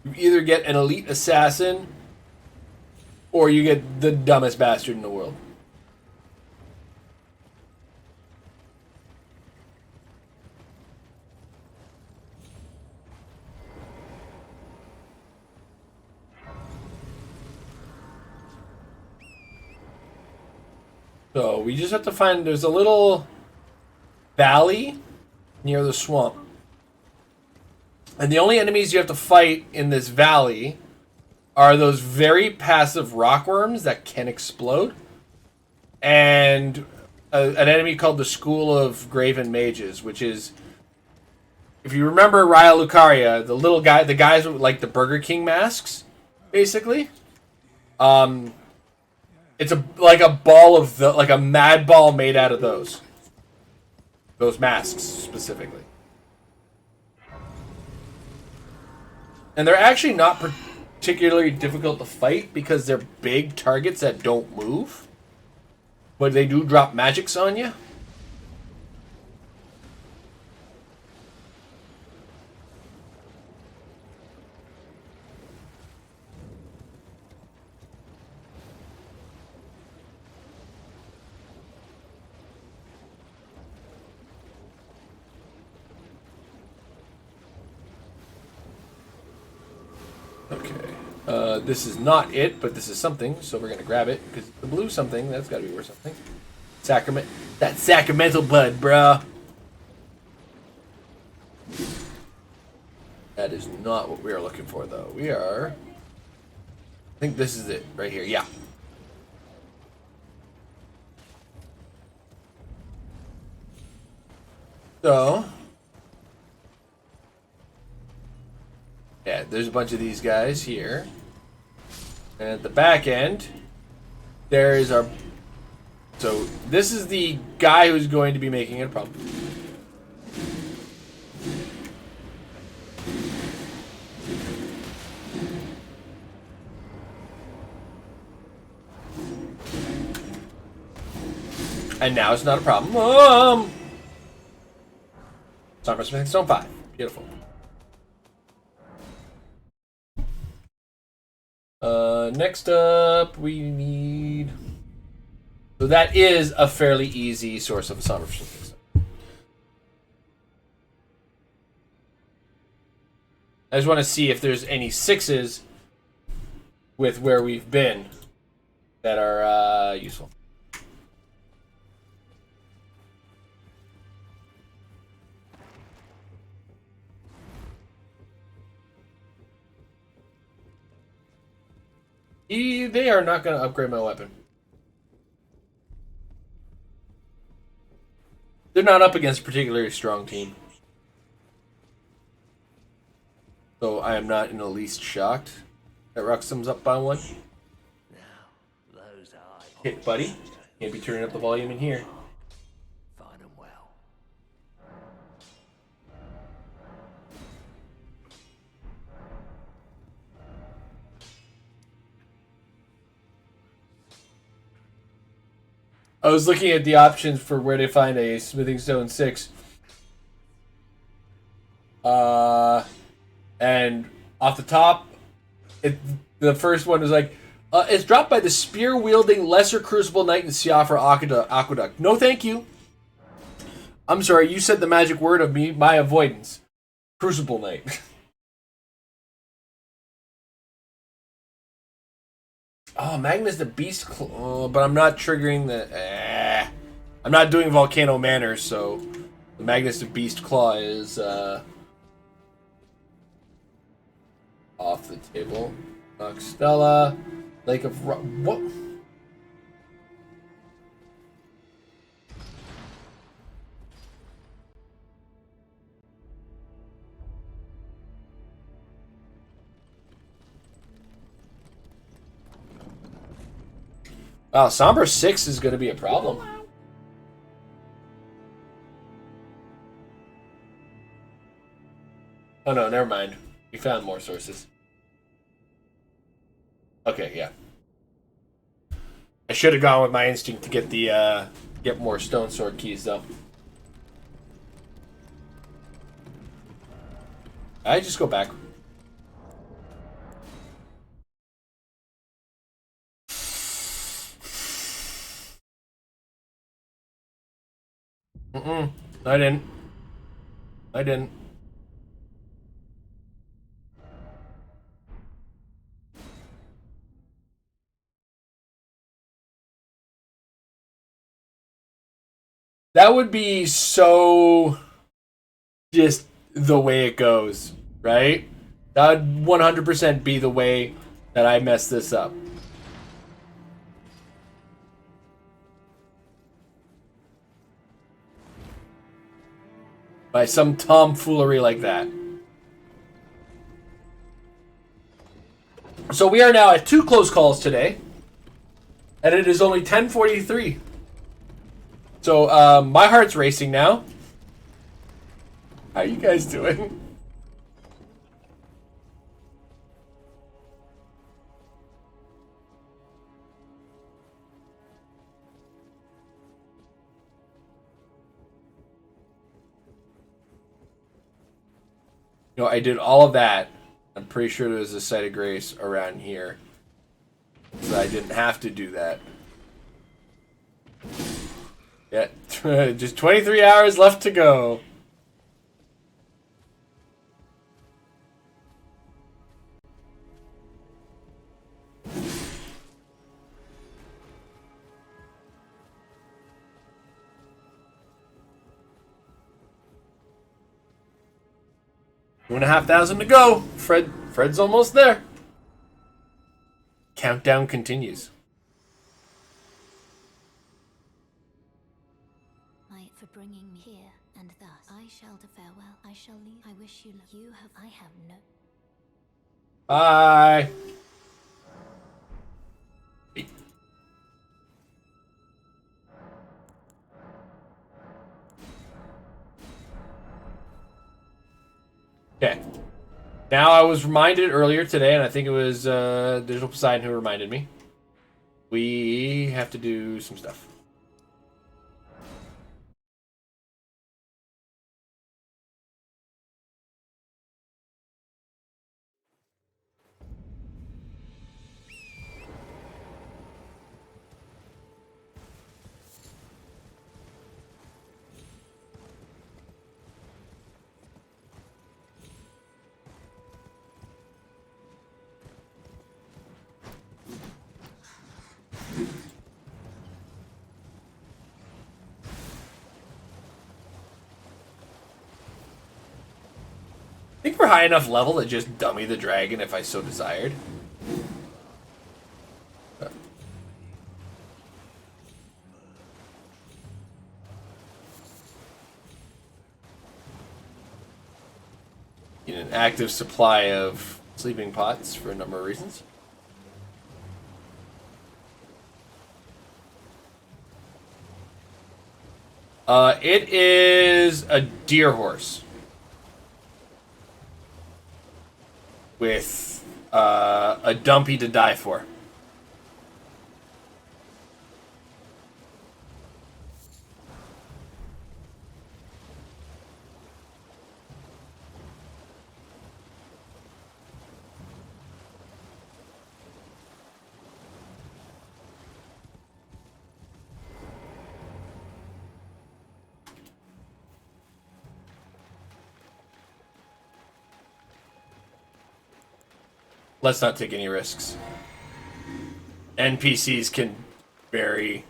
You either get an elite assassin or you get the dumbest bastard in the world. So we just have to find, there's a little valley near the swamp. And the only enemies you have to fight in this valley are those very passive rockworms that can explode. And an enemy called the School of Graven Mages, which is, if you remember Raya Lucaria, the little guy, the guys with like the Burger King masks, basically. It's like a ball of like a mad ball made out of those masks specifically. And they're actually not particularly difficult to fight because they're big targets that don't move, but they do drop magics on you. This is not it, but this is something, so we're gonna grab it because the blue something that's got to be worth something. Sacrament, that sacramental bud, bruh. That is not what we are looking for, though. We are. I think this is it right here. Yeah. So. Yeah, there's a bunch of these guys here. And at the back end, there is our... So, this is the guy who's going to be making it a problem. And now it's not a problem. Somber Smithing Stone 5. Beautiful. Next up, we need... So that is a fairly easy source of a Somber Smithing Stone. I just want to see if there's any 6s with where we've been that are useful. They are not going to upgrade my weapon. They're not up against a particularly strong team. So I am not in the least shocked. That Ruxum's up by one. Now, those are Hit, buddy. Can't be turning up the volume in here. fine and well. I was looking at the options for where to find a Smithing Stone 6. And off the top, the first one is like, it's dropped by the spear-wielding Lesser Crucible Knight in Siofra Aqueduct. No, thank you. I'm sorry, you said the magic word of me, my avoidance. Crucible Knight. Oh, Magnus the Beast, but I'm not triggering the... I'm not doing Volcano Manor, so the Magnus the Beast Claw is off the table. Stella, Lake of... What? Wow, Somber 6 is going to be a problem. Oh no, never mind. We found more sources. Okay, yeah. I should have gone with my instinct to get the get more stone sword keys though. I just go back. I didn't. I didn't. That would be so just the way it goes, right? That would 100% be the way that I mess this up. By some tomfoolery like that. So we are now at 2 close calls today. And it is only 10:43. So my heart's racing now. How are you guys doing? You know, I did all of that. I'm pretty sure there's a site of grace around here. So I didn't have to do that. Yeah, just 23 hours left to go. $2,500 to go. Fred's almost there. Countdown continues. For bringing me here, and thus I shall to farewell. I shall leave. I wish you luck. You have. I have no. Bye. Okay. Now I was reminded earlier today, and I think it was Digital Poseidon who reminded me. We have to do some stuff. I think we're high enough level to just dummy the dragon if I so desired. Get an active supply of sleeping pots for a number of reasons. It is a deer horse with a dumpy to die for. Let's not take any risks. NPCs can vary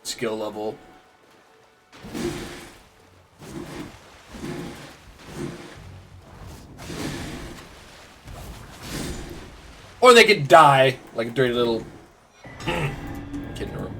skill level. Or they could die like a dirty little kid in a room.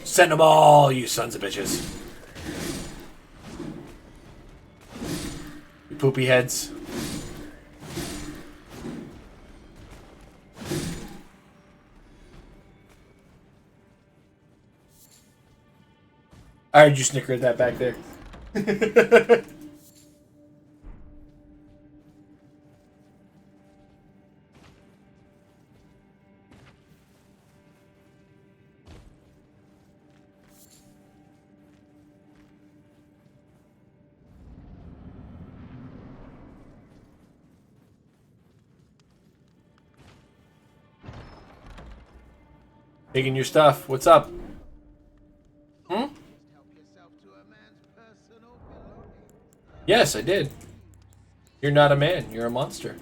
Send them all, you sons of bitches. You poopy heads. I heard you snicker at that back there. Taking your stuff. What's up? Hmm? Yes, I did. You're not a man. You're a monster.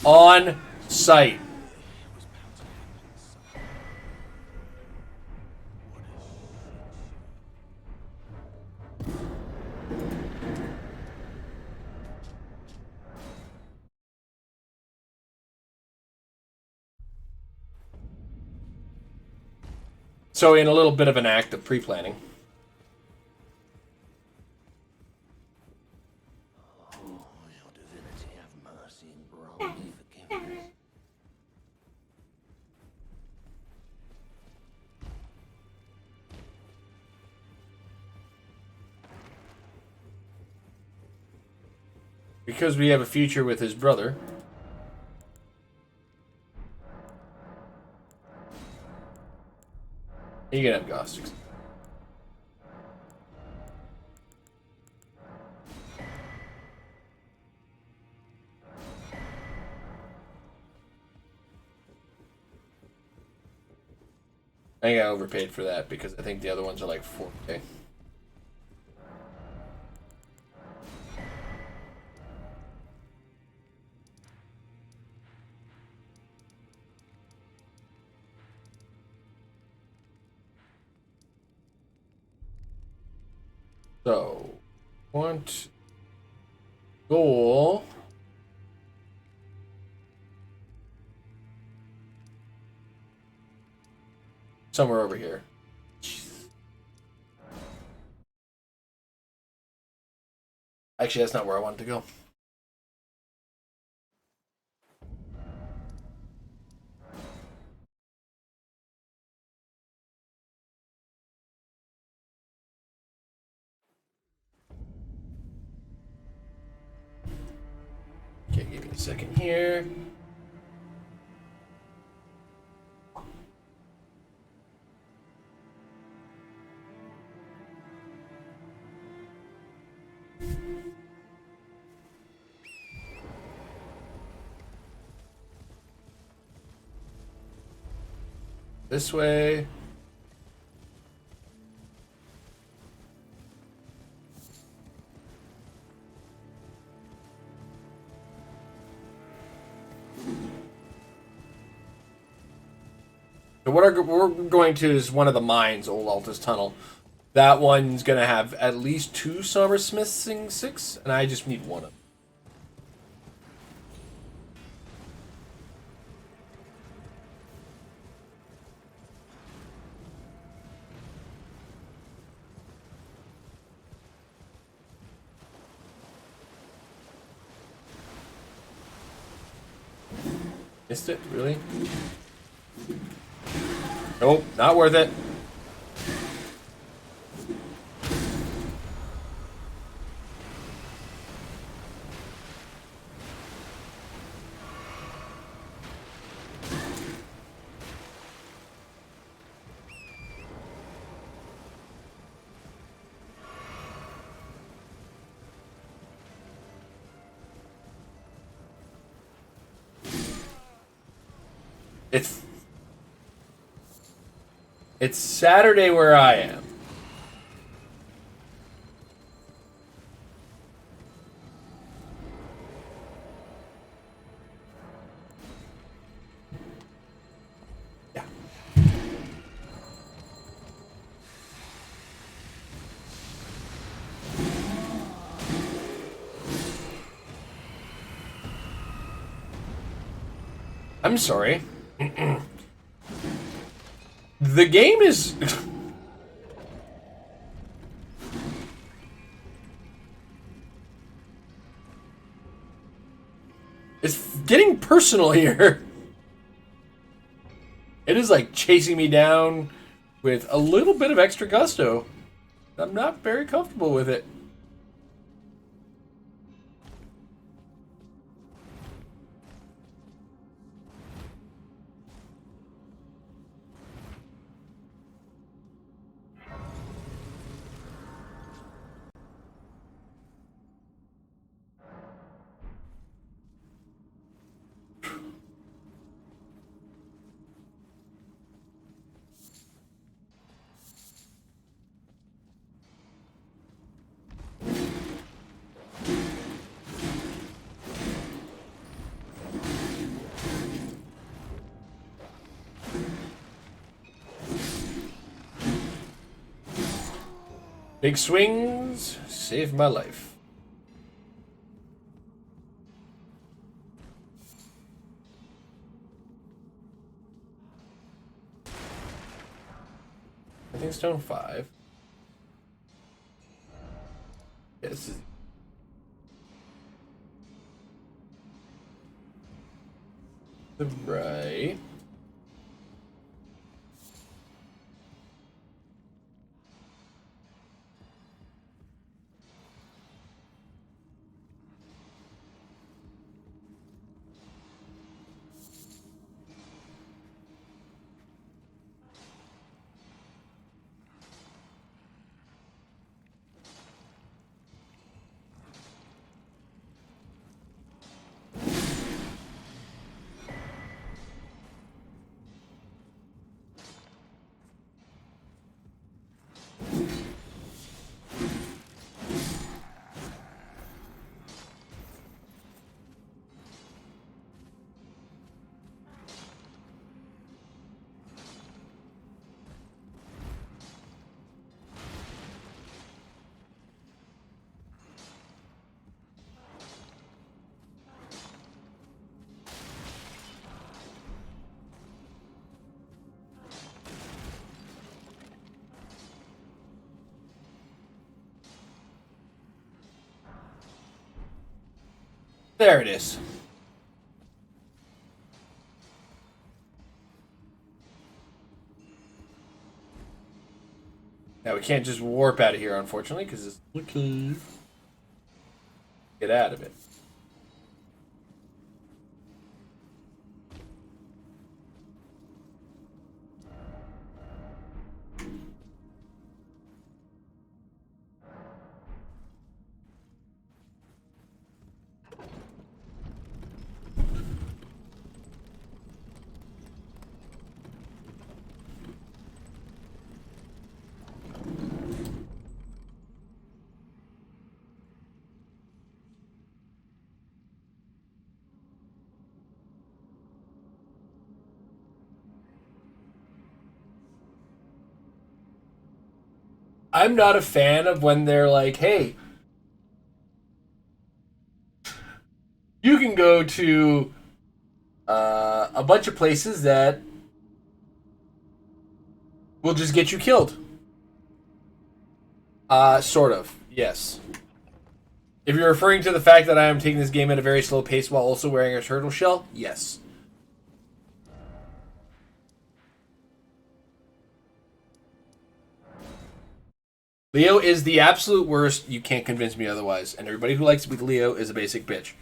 On site. So, in a little bit of an act of pre-planning. Your divinity have mercy and grant me forgiveness. Because we have a future with his brother. You can have Gnostics. I think I overpaid for that because I think the other ones are like 4K. So, want goal. Somewhere over here. Actually, that's not where I wanted to go. Okay, give me a second here. This way. So what we're going to is one of the mines, Old Altus Tunnel. That one's gonna have at least 2 Silversmithing 6, and I just need 1 of them. Missed it? Really? Nope, not worth it. It's Saturday where I am. Yeah. I'm sorry. The game is... It's getting personal here. It is like chasing me down with a little bit of extra gusto. I'm not very comfortable with it. Big swings saved my life. I think stone 5. Yeah, this is the right. There it is. Now we can't just warp out of here, unfortunately, because it's looking. Get out of it. I'm not a fan of when they're like, hey, you can go to a bunch of places that will just get you killed. Sort of, yes. If you're referring to the fact that I am taking this game at a very slow pace while also wearing a turtle shell, yes. Leo is the absolute worst. You can't convince me otherwise. And everybody who likes to be Leo is a basic bitch.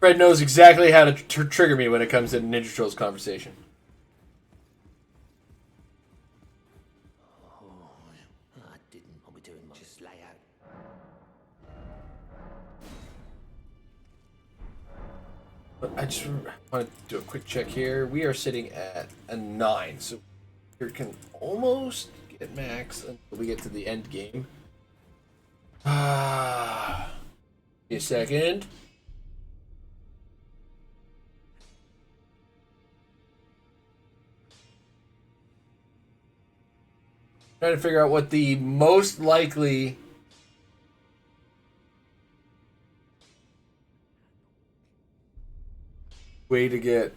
Fred knows exactly how to trigger me when it comes to Ninja Turtles conversation. Oh, I didn't. I'll be doing my just layout. But I just want to do a quick check here. We are sitting at a 9, so we can almost get max until we get to the end game. Ah, give me a second. Trying to figure out what the most likely way to get.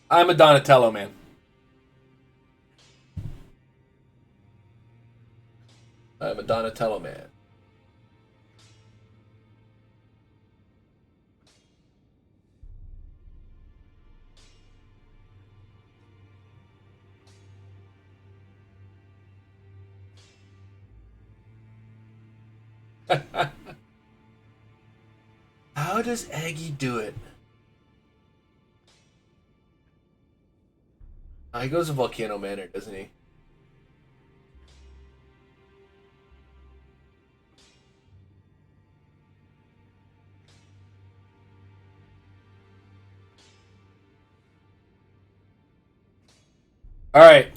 I'm a Donatello man. I'm a Donatello man. How does Aggie do it? He goes to Volcano Manor, doesn't he? All right.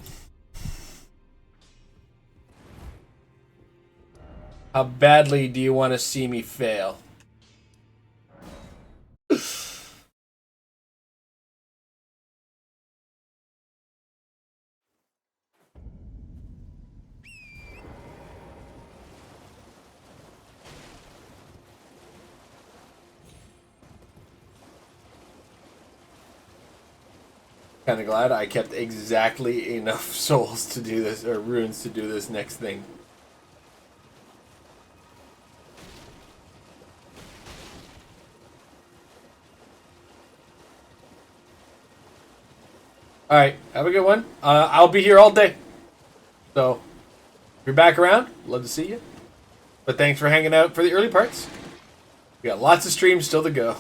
How badly do you want to see me fail? Kind of glad I kept exactly enough souls to do this, or runes to do this next thing. Alright, have a good one. I'll be here all day. So, if you're back around, love to see you. But thanks for hanging out for the early parts. We got lots of streams still to go.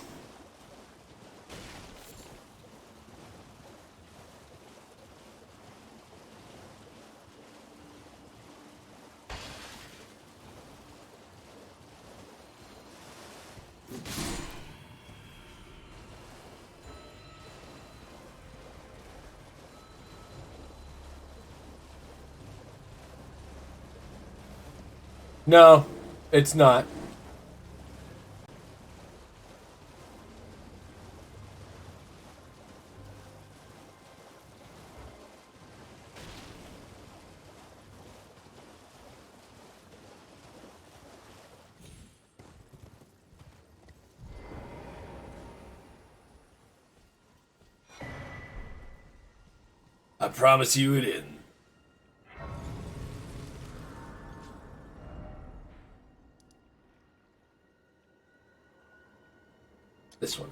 No, it's not. I promise you it isn't. This one.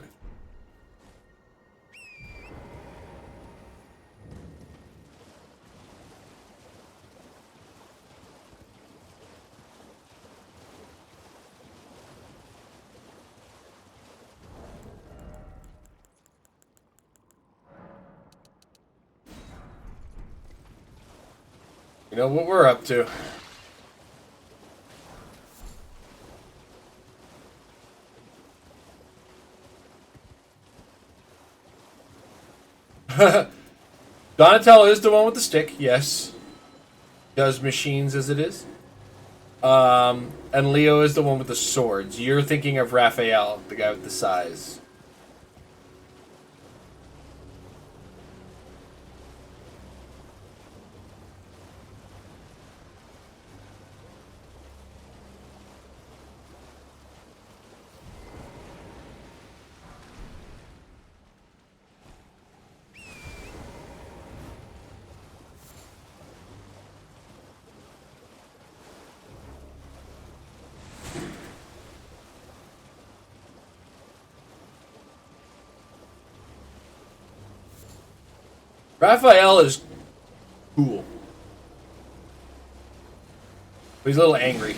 You know what we're up to. Donatello is the one with the stick, yes. Does machines as it is. And Leo is the one with the swords. You're thinking of Raphael, the guy with the size. Raphael is cool. But he's a little angry.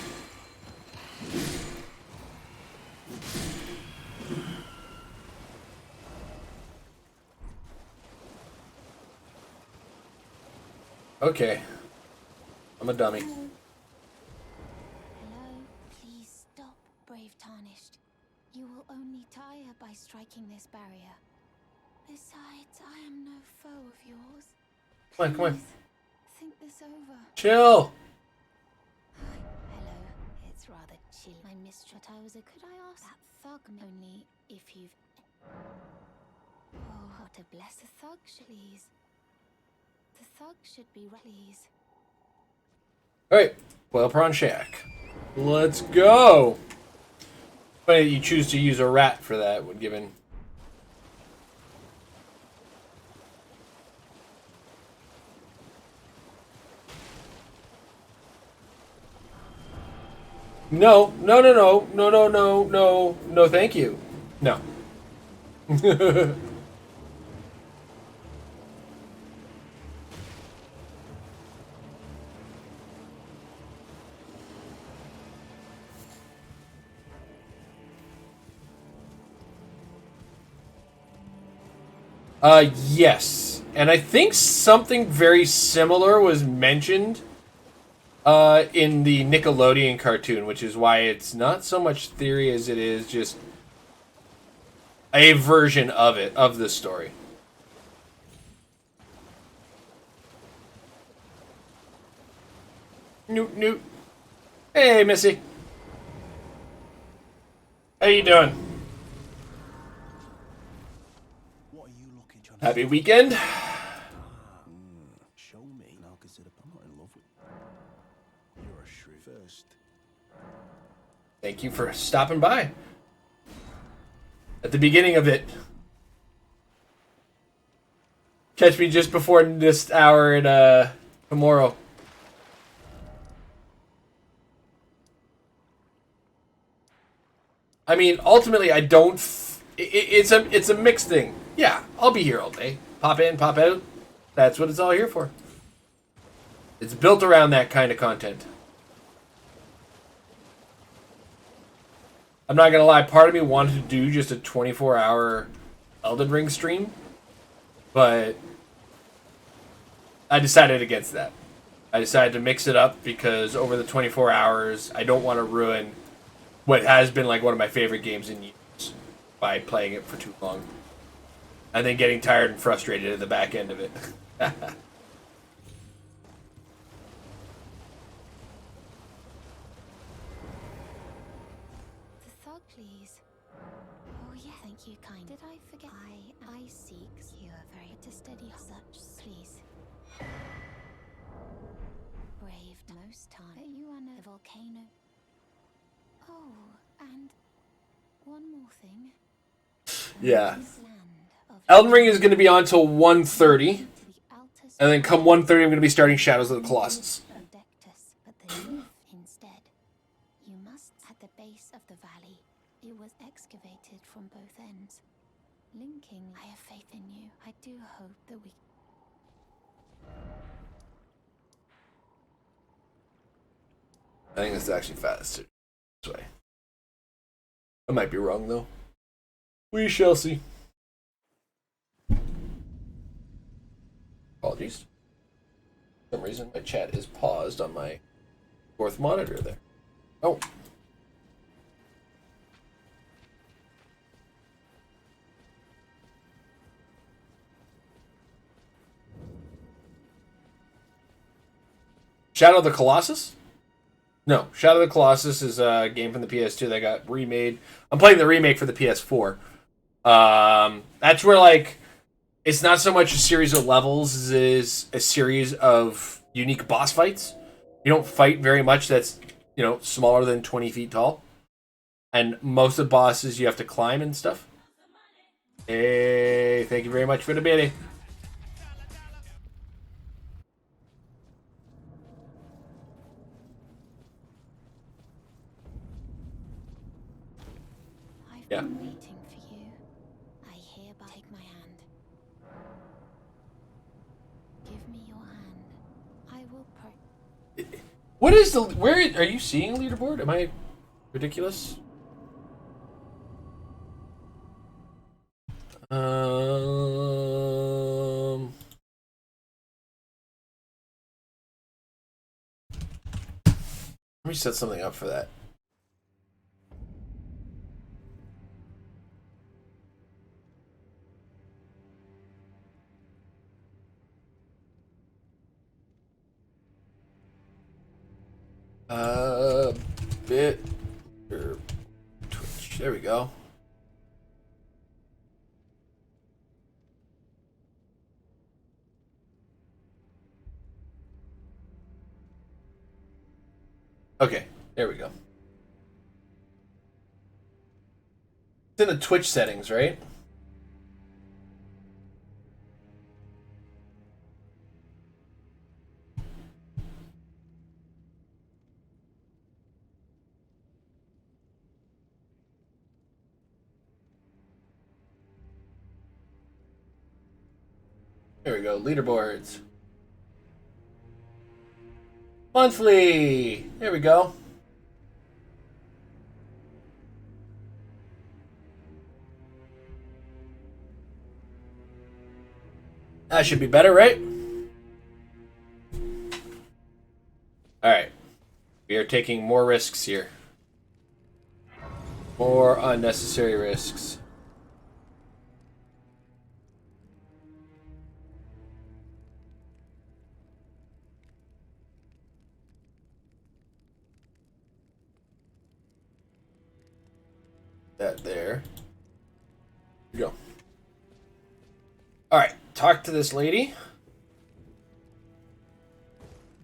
Okay. I'm a dummy. Hello? Please stop, brave Tarnished. You will only tire by striking this barrier. Besides, I am no foe of yours. Come on, come on. Please, think this over. Chill. Hello, it's rather chilly. My mistress, could I ask that thug only if you've... Oh, how to bless a thug, please. The thug should be please. Alright. Well, Prawn Shack. Let's go. Funny that you choose to use a rat for that when given... No, no, no, no, no, no, no, no, no, thank you. No. Yes. And I think something very similar was mentioned in the Nickelodeon cartoon, which is why it's not so much theory as it is just a version of it, of the story. Newt, Newt. Hey, Missy. How you doing? What are you looking to? Happy weekend? Show me. Now consider I'm not in love with. You're a shrew. First. Thank you for stopping by. At the beginning of it. Catch me just before this hour and tomorrow. I mean, ultimately, I don't. It's a mixed thing. Yeah, I'll be here all day. Pop in, pop out. That's what it's all here for. It's built around that kind of content. I'm not gonna lie. Part of me wanted to do just a 24-hour Elden Ring stream, but I decided against that. I decided to mix it up because over the 24 hours, I don't want to ruin what has been like one of my favorite games in years by playing it for too long. And then getting tired and frustrated at the back end of it. The thug, please. Oh, yeah, thank you, kind. Did I forget? I seek. You are very to steady such, please. Braved most time. But you are no volcano. Oh, and one more thing. Yeah. This land of Elden Ring is going to be on till 1:30. And then come 1:30, I'm going to be starting Shadows of the Colossus. Protectus, but the roof instead. You must at the base of the valley. It was excavated from both ends. Linking, I have faith in you. I do hope that we... I think it's actually faster this way. I might be wrong, though. We shall see. Apologies. For some reason, my chat is paused on my fourth monitor there. Oh. Shadow of the Colossus? No, Shadow of the Colossus is a game from the PS2 that got remade. I'm playing the remake for the PS4. That's where, like, it's not so much a series of levels as it is a series of unique boss fights. You don't fight very much that's, smaller than 20 feet tall. And most of the bosses you have to climb and stuff. Hey, thank you very much for the biddy. I've Yeah. been waiting for you. I hereby take my hand. Give me your hand. I will What is the... Where are you seeing a leaderboard? Am I ridiculous? Let me set something up for that. Bit or Twitch. There we go. Okay, there we go. It's in the Twitch settings, right? There we go. Leaderboards. Monthly. There we go. That should be better, right? Alright. We are taking more risks here. More unnecessary risks. That there. Here we go. Alright, talk to this lady.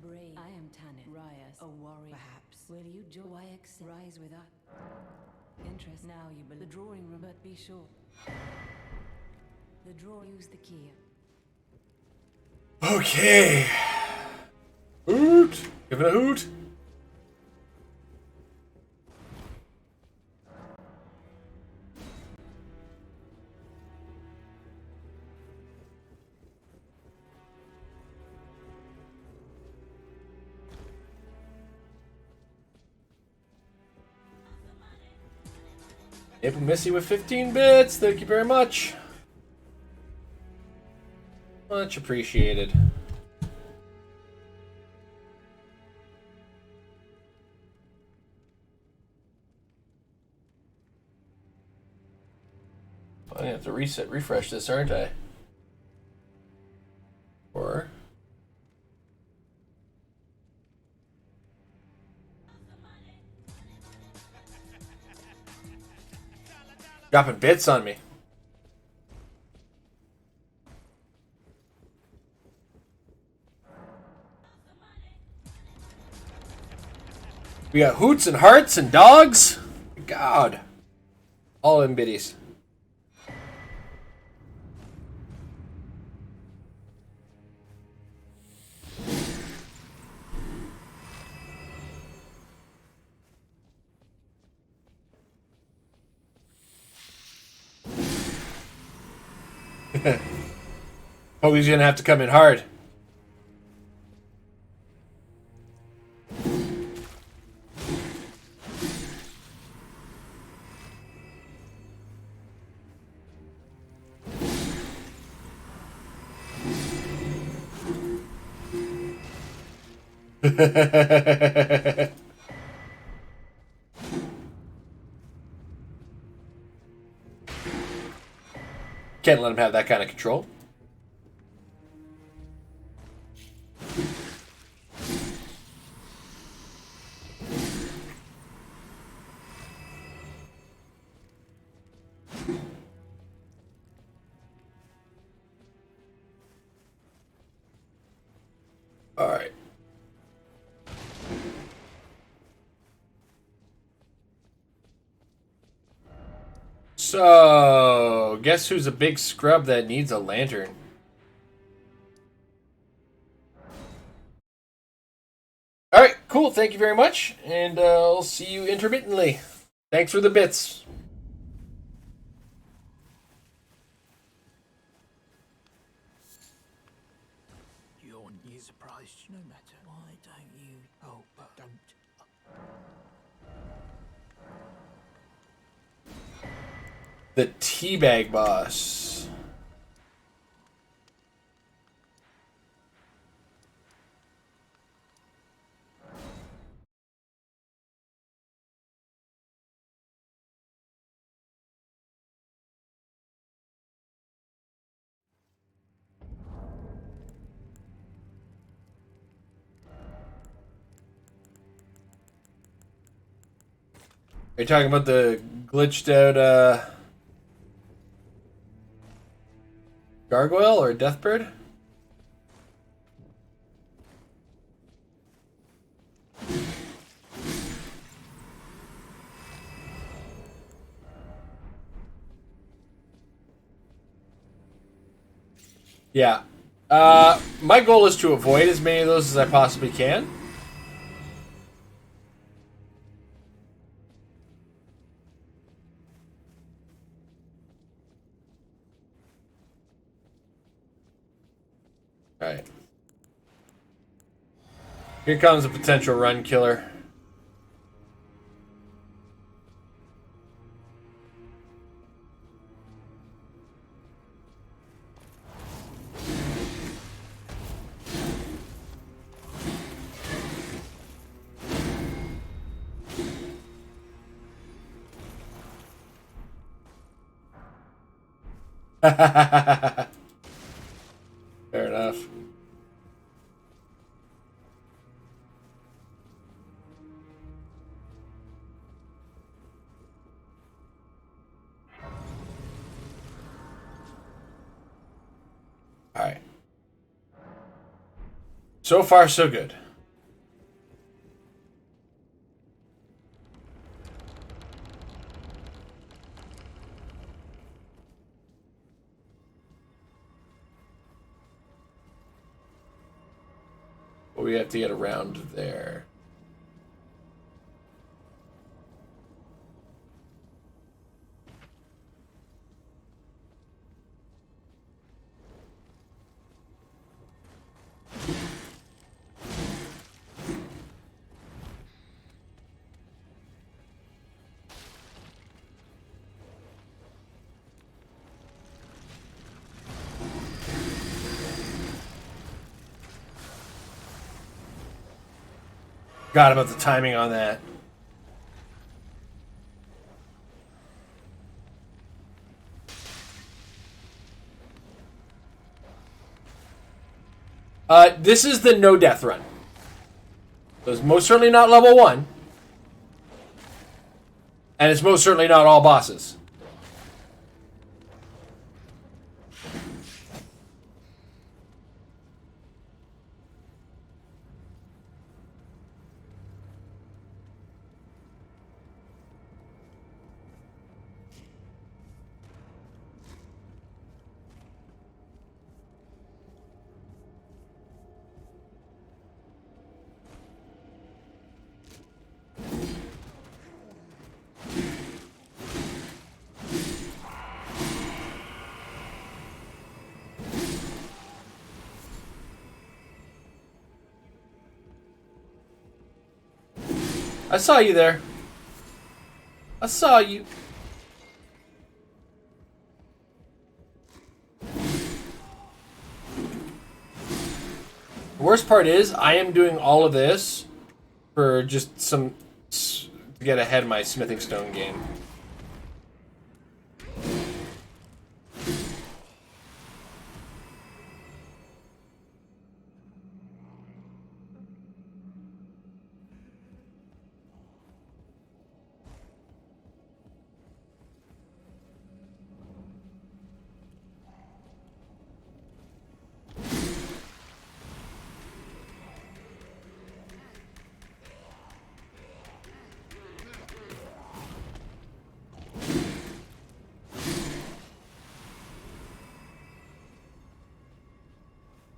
Brave. I am Tanit Rias, a warrior. Perhaps will you join rise with us? Interest now you believe the drawing room, but be sure. The drawer use the key. Okay. Hoot. Give it a hoot. April Missy with 15 bits. Thank you very much. Much appreciated. I have to refresh this, aren't I? Or... dropping bits on me. We got hoots and hearts and dogs. God. All them biddies. Oh, he's gonna have to come in hard. Can't let him have that kind of control. So, guess who's a big scrub that needs a lantern? Alright, cool. Thank you very much. And I'll see you intermittently. Thanks for the bits. You're new surprised no matter. Why don't you? Oh, don't. The Teabag Boss. Are you talking about the glitched out gargoyle or deathbird? Yeah. My goal is to avoid as many of those as I possibly can. Alright. Here comes a potential run killer. Fair enough. Alright. So far, so good. But we have to get around there. Forgot about the timing on that. This is the no death run. So it's most certainly not level 1. And it's most certainly not all bosses. I saw you there. I saw you. The worst part is, I am doing all of this for just to get ahead of my smithing stone game.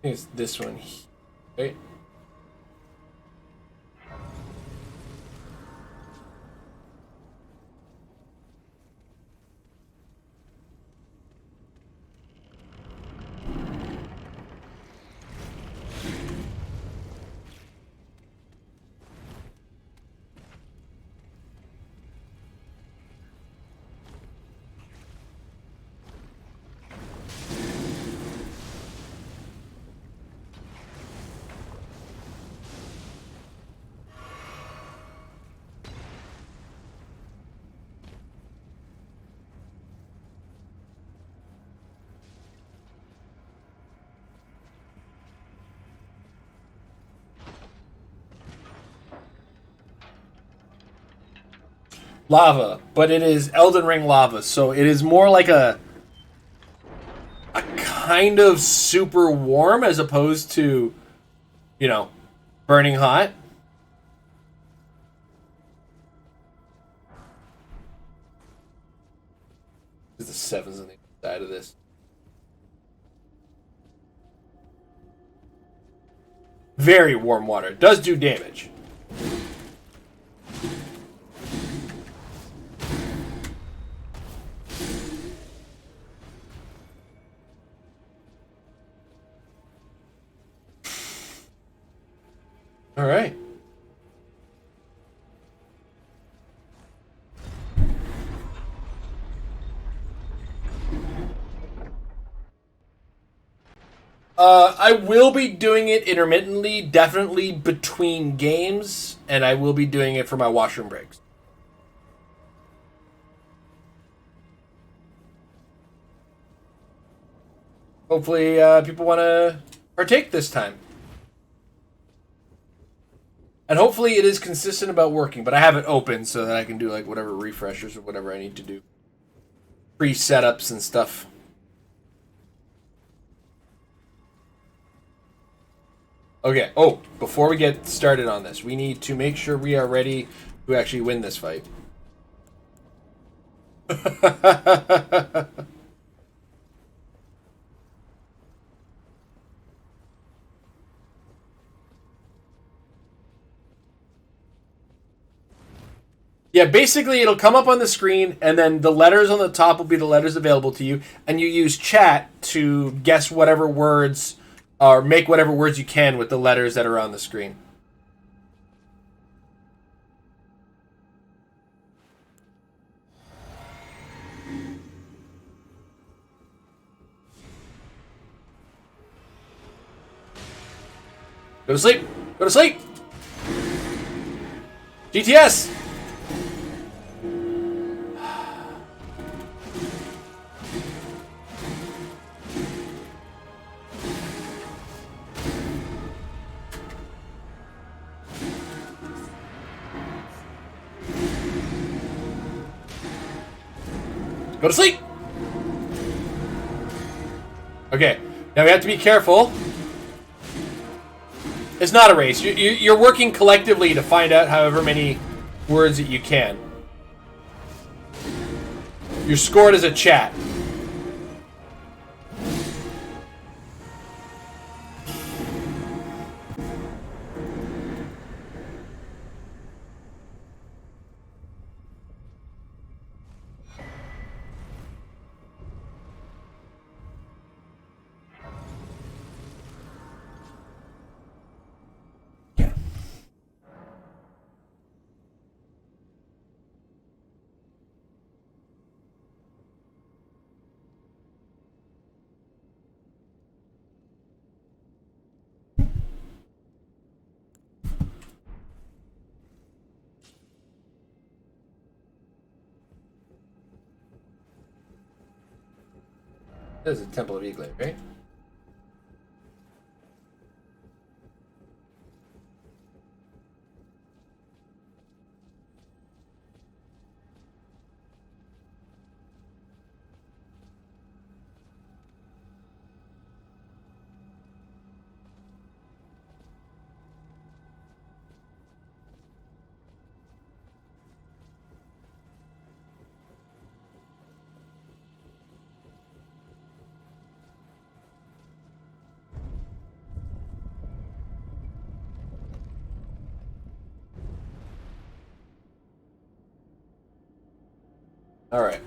think it's this one, right? Lava, but it is Elden Ring lava, so it is more like a kind of super warm as opposed to, you know, burning hot. There's the sevens on the side of this. Very warm water. It does do damage. All right. I will be doing it intermittently, definitely between games, and I will be doing it for my washroom breaks. Hopefully, people want to partake this time. And hopefully it is consistent about working, but I have it open so that I can do like whatever refreshers or whatever I need to do. Pre-setups and stuff. Okay, oh, before we get started on this, we need to make sure we are ready to actually win this fight. Yeah, basically it'll come up on the screen, and then the letters on the top will be the letters available to you, and you use chat to guess whatever words, or make whatever words you can with the letters that are on the screen. Go to sleep! Go to sleep! GTS! Go to sleep! Okay, now we have to be careful. It's not a race. You're working collectively to find out however many words that you can. You're scored as a chat. This is a Temple of Eagle, right? All right.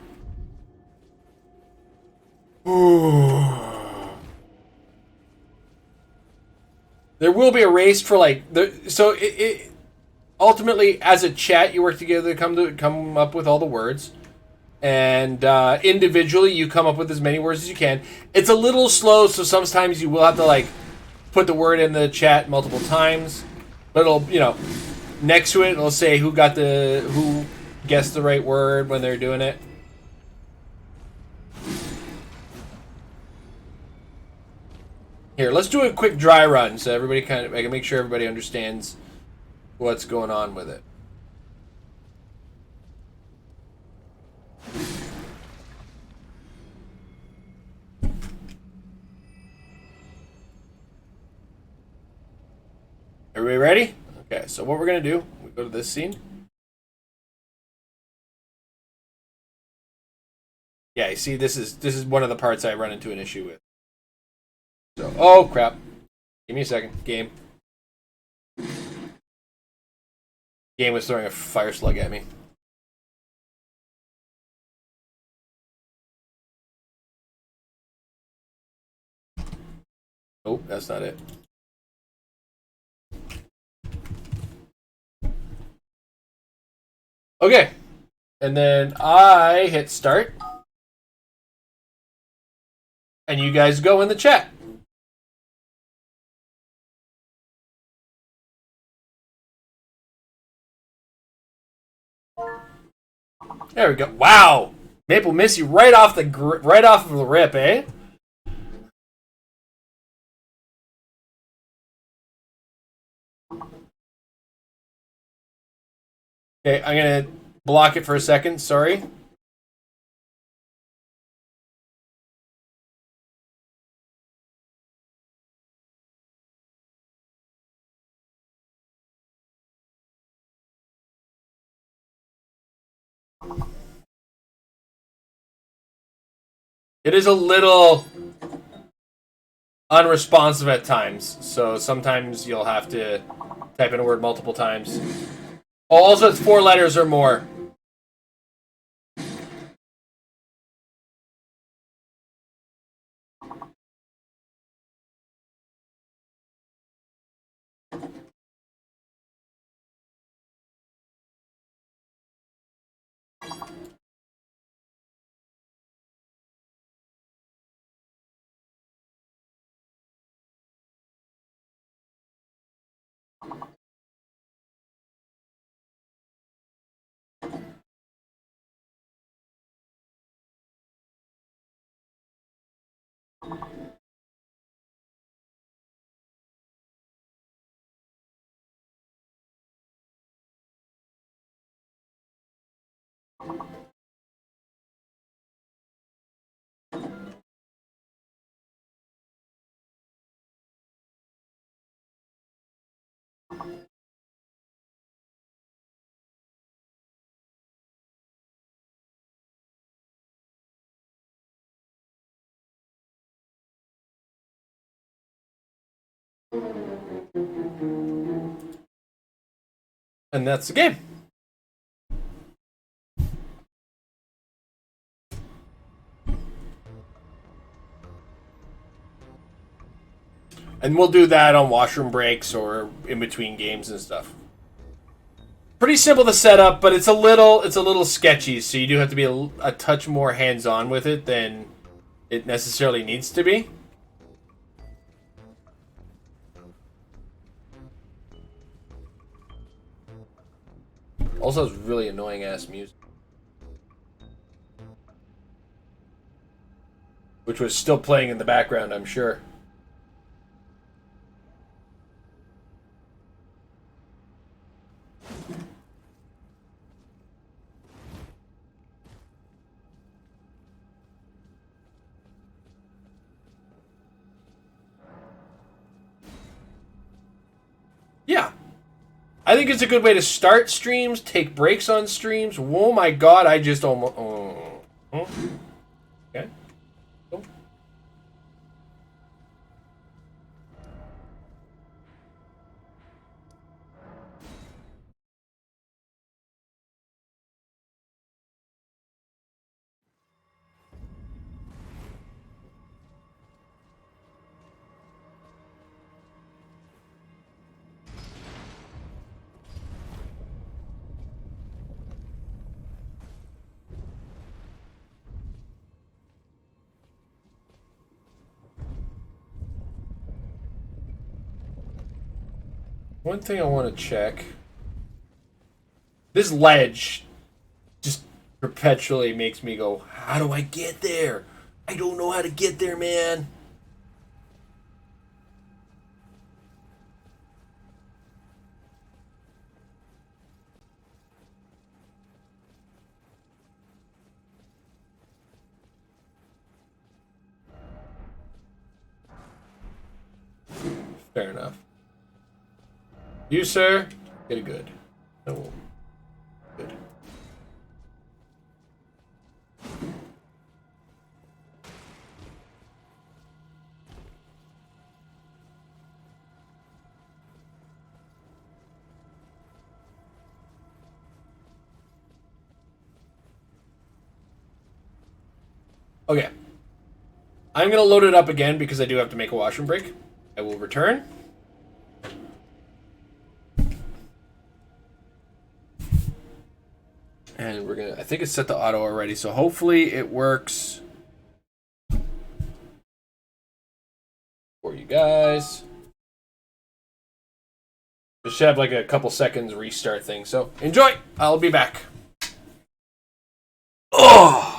There will be a race for like so it ultimately as a chat you work together to come up with all the words, and individually you come up with as many words as you can. It's a little slow, so sometimes you will have to like put the word in the chat multiple times, but it'll next to it it'll say who guessed the right word when they're doing it. Here, let's do a quick dry run so I can make sure everybody understands what's going on with it. Everybody ready? Okay, so what we're gonna do, we go to this scene. Yeah, you see, this is one of the parts I run into an issue with. So, oh crap! Give me a second. Game was throwing a fire slug at me. Oh, that's not it. Okay, and then I hit start, and you guys go in the chat. There we go. Wow, Maple Missy right off of the rip, eh? Okay, I'm gonna block it for a second. Sorry. It is a little unresponsive at times, so sometimes you'll have to type in a word multiple times. Also, it's 4 letters or more. And that's the game. And we'll do that on washroom breaks or in between games and stuff. Pretty simple to set up, but it's a little sketchy, so you do have to be a touch more hands-on with it than it necessarily needs to be. Also, it's really annoying ass music, which was still playing in the background, I'm sure. Yeah. I think it's a good way to start streams, take breaks on streams. Oh my god, I just almost... Okay. Cool. One thing I want to check. This ledge just perpetually makes me go, how do I get there? I don't know how to get there, man. Fair enough. You, sir, get it good. Oh, good. Okay. I'm going to load it up again because I do have to make a washroom break. I will return. And we're going to... I think it's set to auto already, so hopefully it works for you guys. Just have like a couple seconds restart thing. So enjoy! I'll be back. Oh!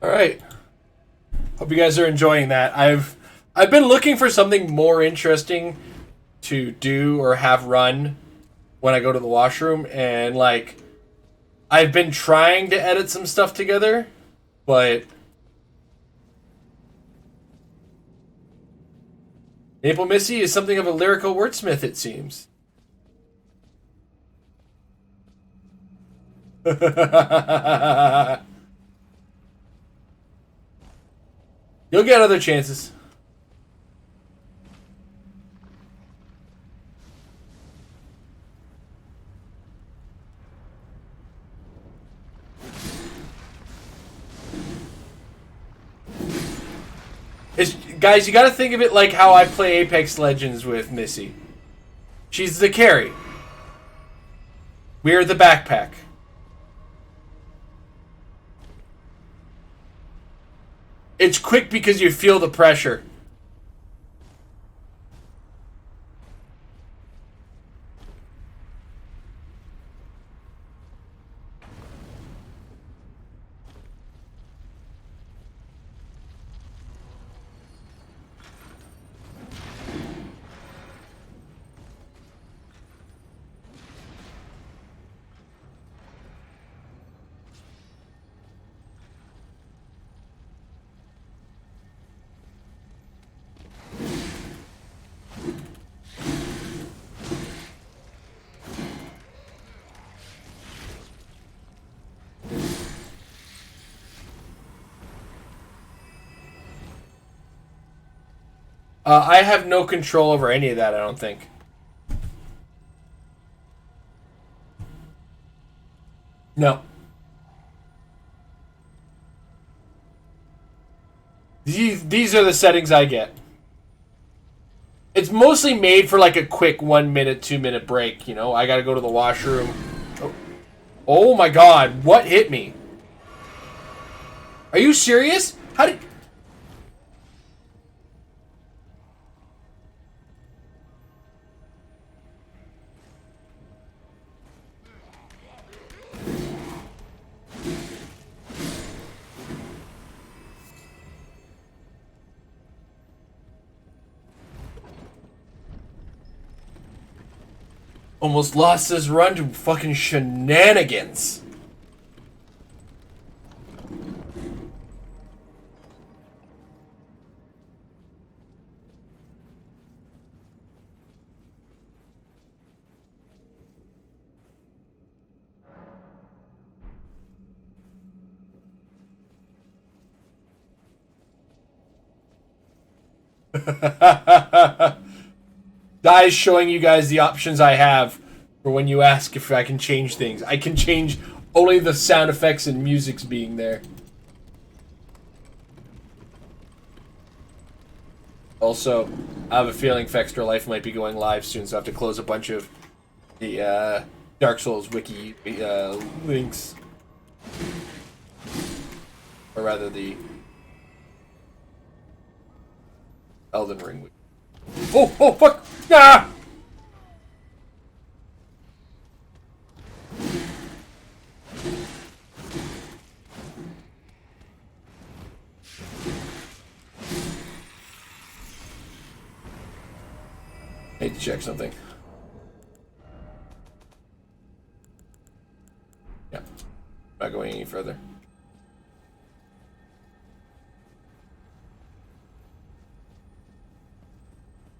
All right. Hope you guys are enjoying that. I've been looking for something more interesting to do or have run when I go to the washroom, and like I've been trying to edit some stuff together, but Maple Missy is something of a lyrical wordsmith, it seems. You'll get other chances. Guys, you gotta think of it like how I play Apex Legends with Missy. She's the carry. We're the backpack. It's quick because you feel the pressure. I have no control over any of that, I don't think. No. These are the settings I get. It's mostly made for like a quick 1 minute, 2 minute break, you know? I gotta go to the washroom. Oh my god, what hit me? Are you serious? How did... Almost lost this run to fucking shenanigans. That is showing you guys the options I have for when you ask if I can change things. I can change only the sound effects and music's being there. Also, I have a feeling Fextra Life might be going live soon, so I have to close a bunch of the Dark Souls wiki links. Or rather, the Elden Ring wiki. Oh, fuck! Ah! I need to check something. Yeah. Not going any further.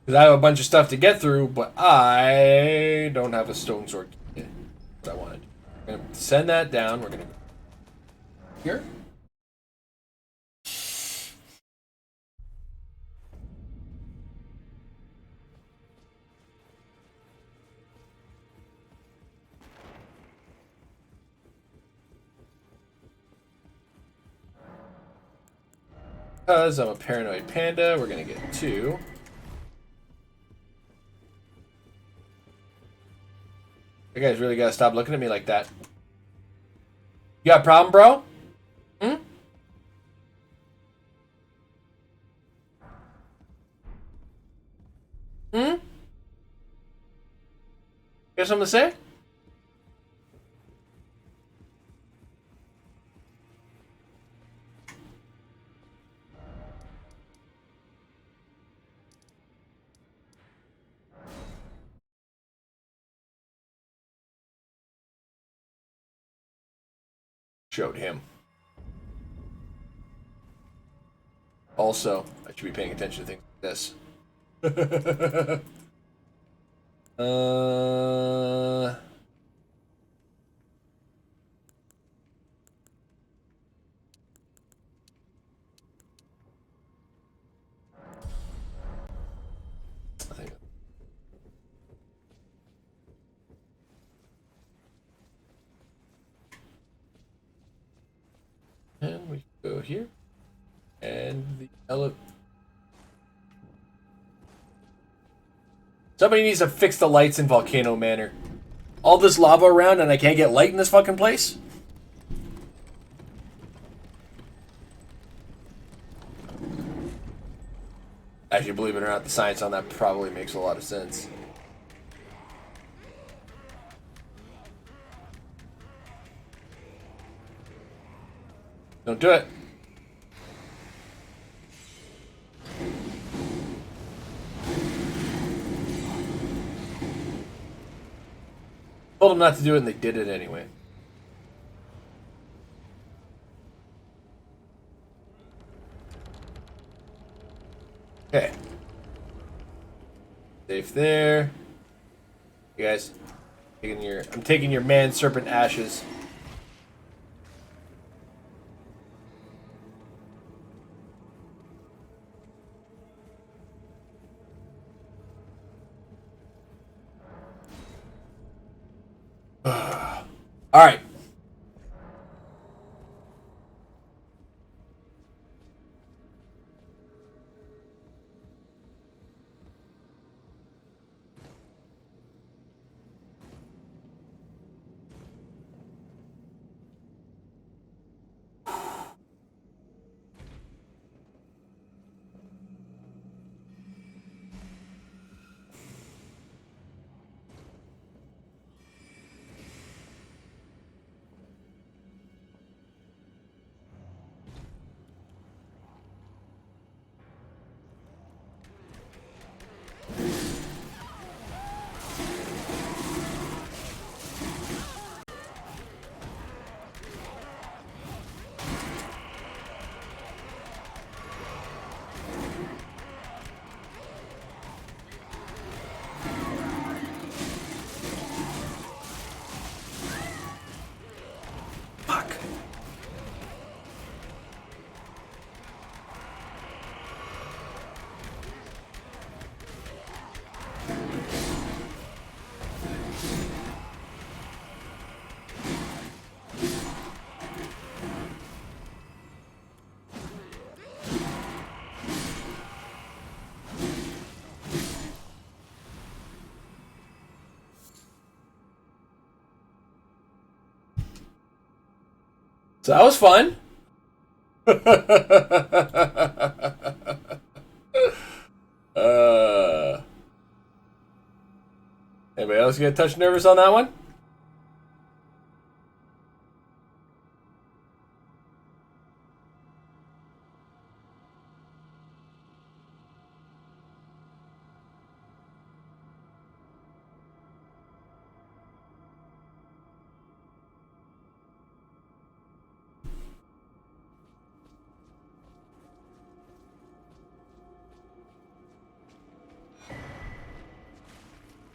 Because I have a bunch of stuff to get through, but I don't have a stone sword kit that I wanted. We're going to send that down. We're going to go here. Because I'm a paranoid panda, we're going to get 2. You guys really gotta stop looking at me like that. You got a problem, bro? Hmm? Hmm? You got something to say? Showed him. Also, I should be paying attention to things like this. I think. And we go here. And the elevator. Somebody needs to fix the lights in Volcano Manor. All this lava around and I can't get light in this fucking place? Actually, believe it or not, the science on that probably makes a lot of sense. Don't do it. Told them not to do it and they did it anyway. Okay. Safe there. You guys, I'm taking your man serpent ashes. All right. Fuck. So that was fun. Anybody else get touch nervous on that one?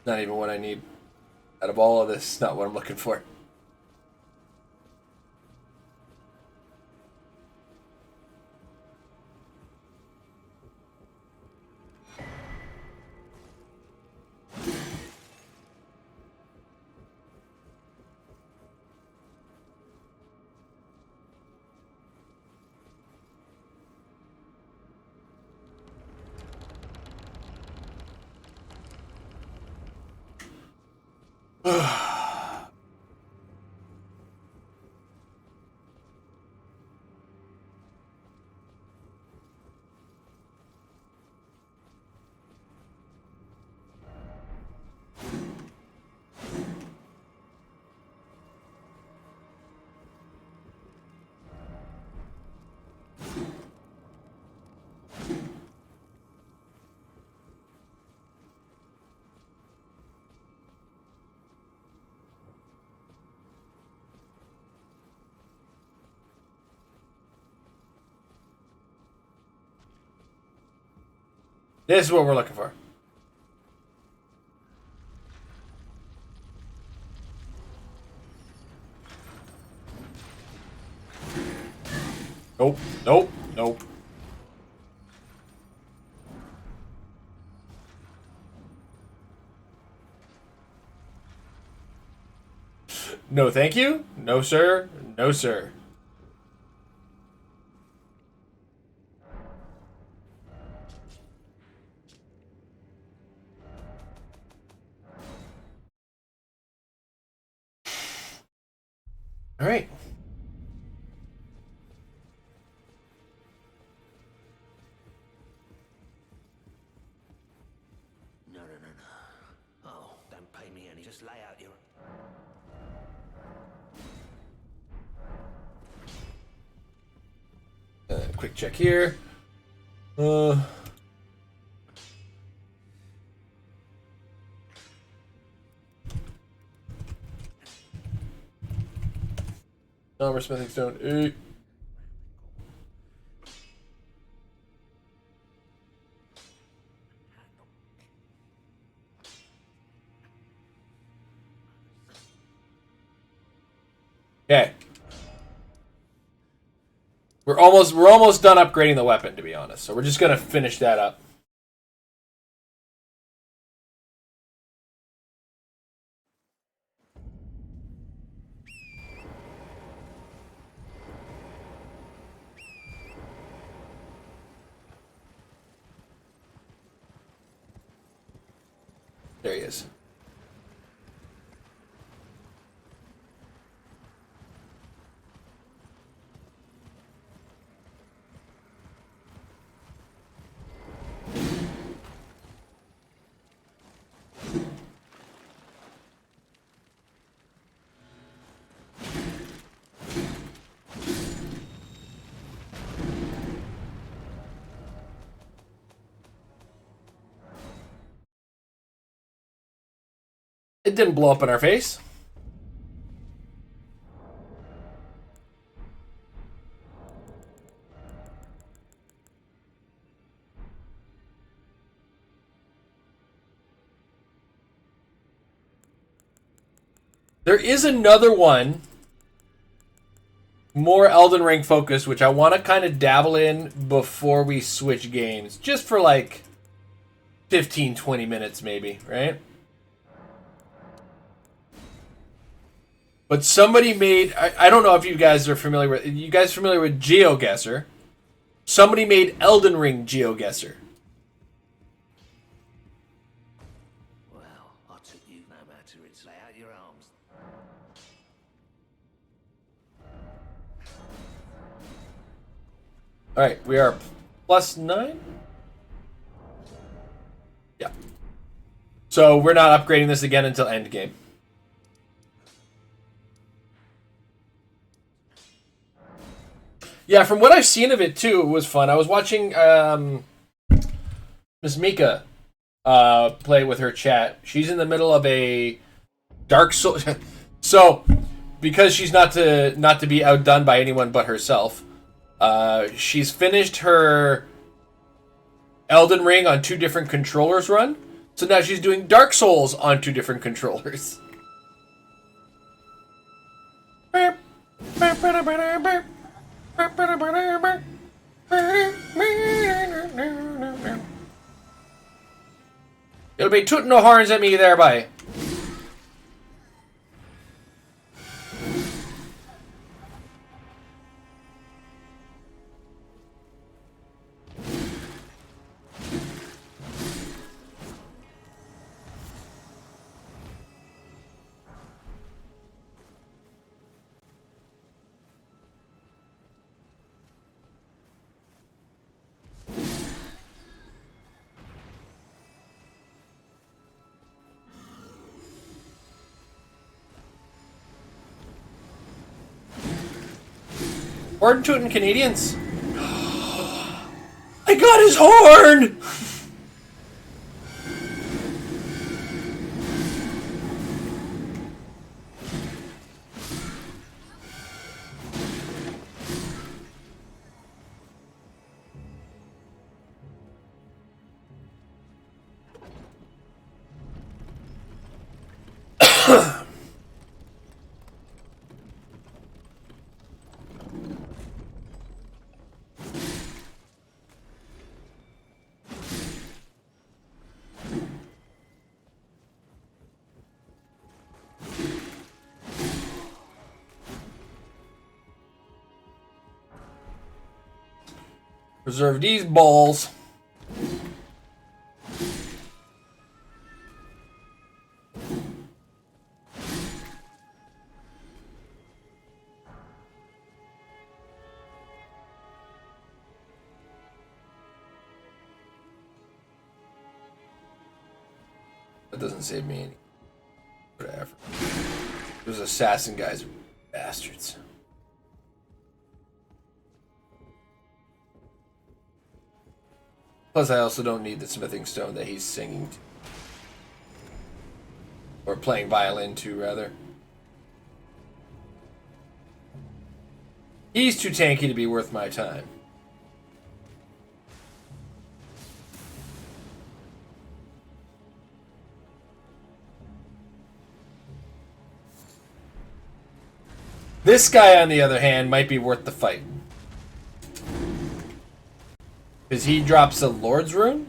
Not even what I need. Out of all of this, not what I'm looking for. This is what we're looking for. Nope, nope, nope. No, thank you. No, sir. No, sir. All right. No, no, no, no. Oh, don't pay me any. Just lay out your... Quick check here. Armor smithing stone 8. Okay. We're almost done upgrading the weapon, to be honest. So we're just gonna finish that up. There he is. It didn't blow up in our face. There is another one, more Elden Ring focused, which I want to kind of dabble in before we switch games. Just for like 15, 20 minutes maybe, right? But somebody made, I don't know if you guys are familiar with, you guys familiar with GeoGuessr? Somebody made Elden Ring GeoGuessr. Well, I took you no matter it's lay out your arms. Alright, we are +9? Yeah. So we're not upgrading this again until endgame. Yeah, from what I've seen of it too, it was fun. I was watching Miss Mika play with her chat. She's in the middle of a Dark Souls. So, because she's not to be outdone by anyone but herself, she's finished her Elden Ring on 2 different controllers run. So now she's doing Dark Souls on 2 different controllers. You'll be tooting the horns at me thereby. Horn tooting Canadians. I got his horn! Preserve these balls. That doesn't save me any. Whatever. Those assassin guys are bastards. Plus, I also don't need the smithing stone that he's singing to. Or playing violin to, rather. He's too tanky to be worth my time. This guy, on the other hand, might be worth the fight. Because he drops a Lord's Rune,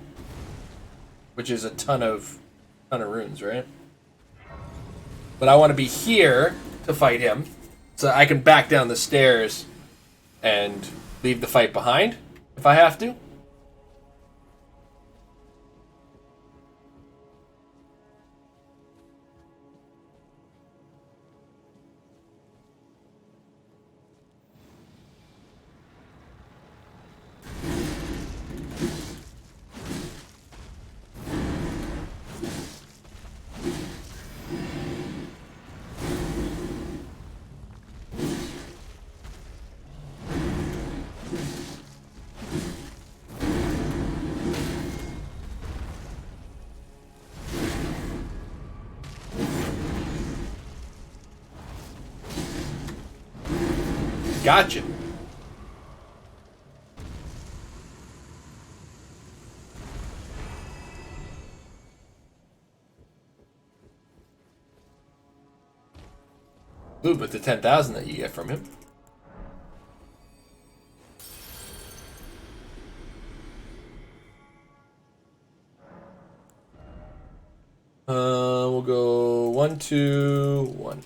which is a ton of runes, right? But I want to be here to fight him, so I can back down the stairs and leave the fight behind if I have to. Gotcha. Ooh, but the 10,000 that you get from him. We'll go 1, 2, 1.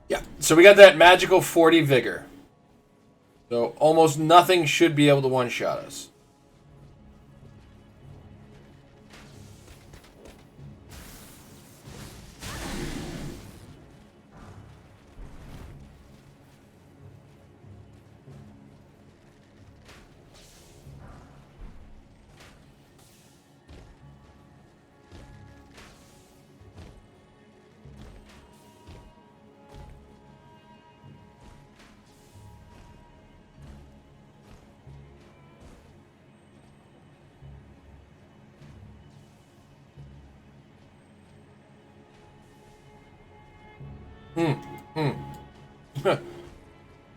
Yeah, so we got that magical 40 vigor. So almost nothing should be able to one-shot us.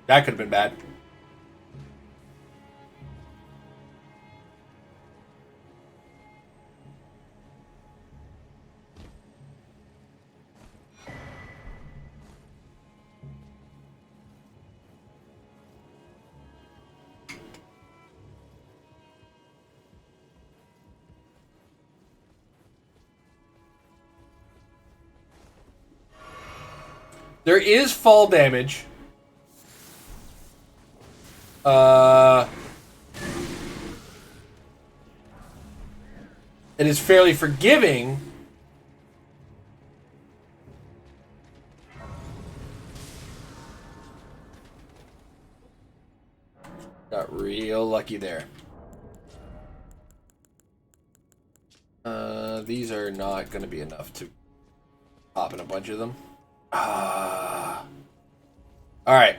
That could have been bad. There is fall damage. It is fairly forgiving. Got real lucky there. These are not going to be enough to pop in a bunch of them. All right.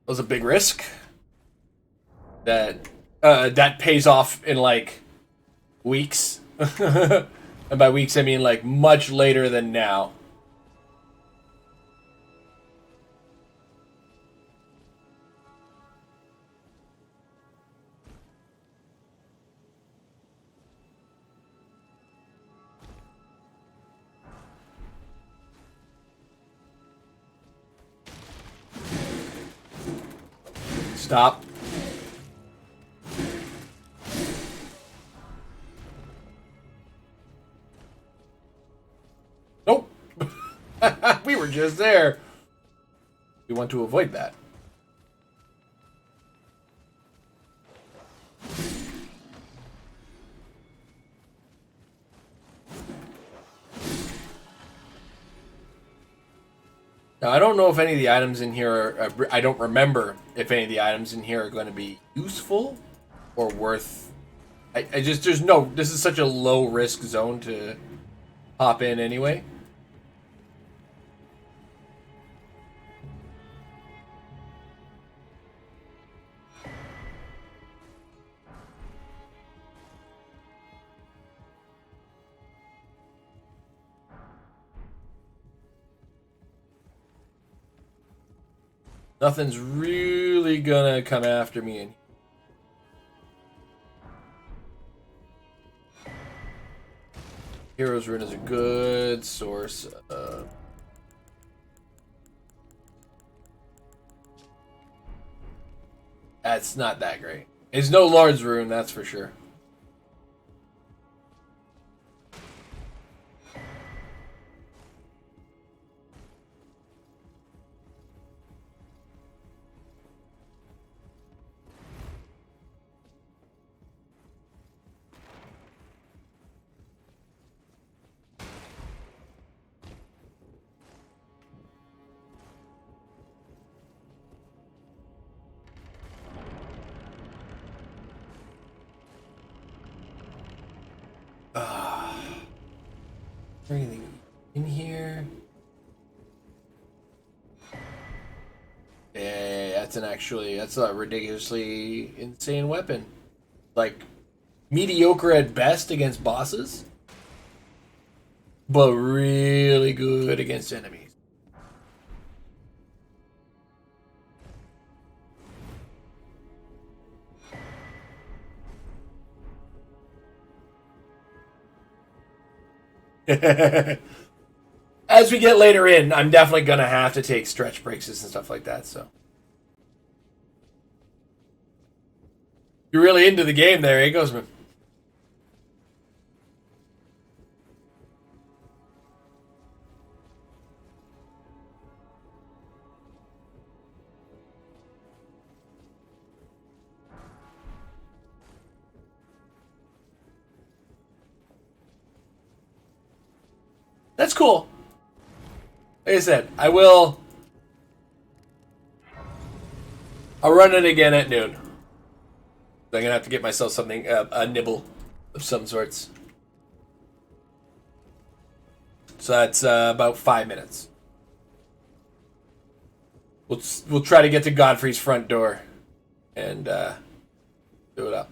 Was a big risk that pays off in like weeks. And by weeks I mean like much later than now. Stop. Nope. We were just there. We want to avoid that. Now, I don't know if any of the items in here are, I don't remember if any of the items in here are going to be useful or worth. I just, there's no, this is such a low risk zone to hop in anyway. Nothing's really gonna come after me in. Hero's Rune is a good source of... That's not that great. It's no Lord's Rune, that's for sure. Anything in here? Yeah, that's a ridiculously insane weapon. Like, mediocre at best against bosses, but really good against enemies. As we get later in, I'm definitely gonna have to take stretch breaks and stuff like that, so. You're really into the game there, eh, Gosman? That's cool. Like I said, I'll run it again at noon. I'm gonna have to get myself something, a nibble of some sorts. So that's about 5 minutes. We'll try to get to Godfrey's front door and do it up.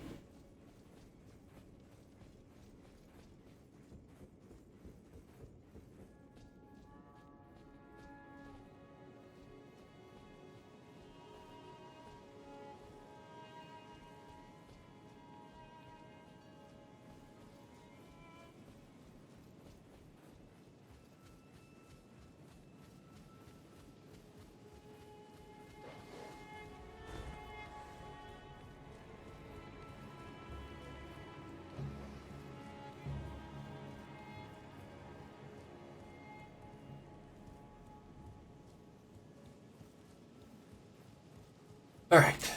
All right.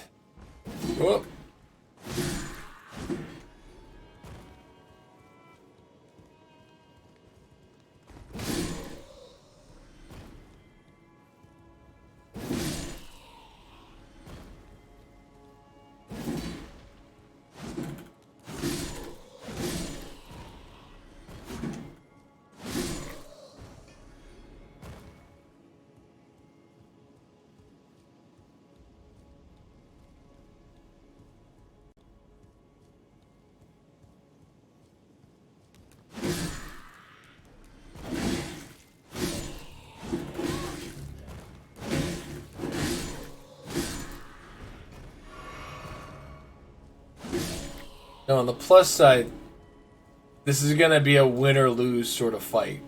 Whoop. Now, on the plus side, this is gonna be a win or lose sort of fight.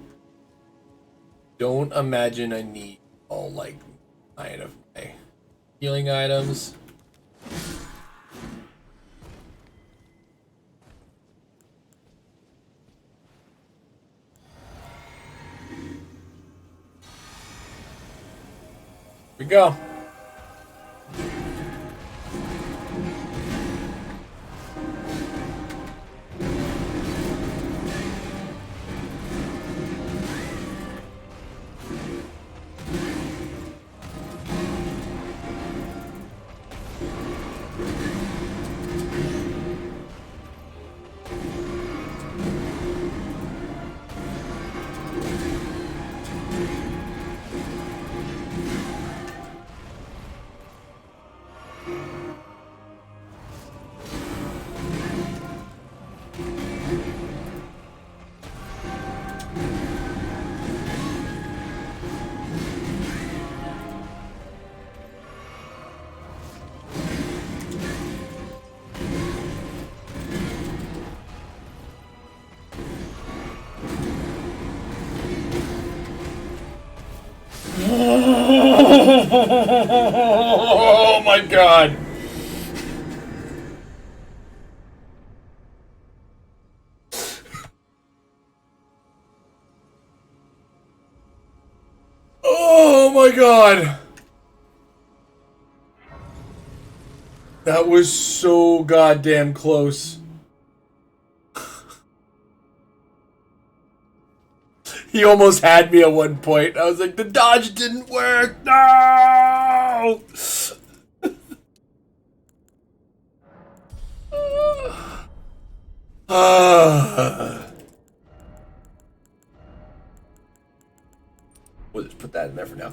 Don't imagine I need all, like, 9 of my healing items. Here we go. Oh my god. Oh my god. That was so goddamn close. He almost had me at one point. I was like, the dodge didn't work. No! We'll just put that in there for now.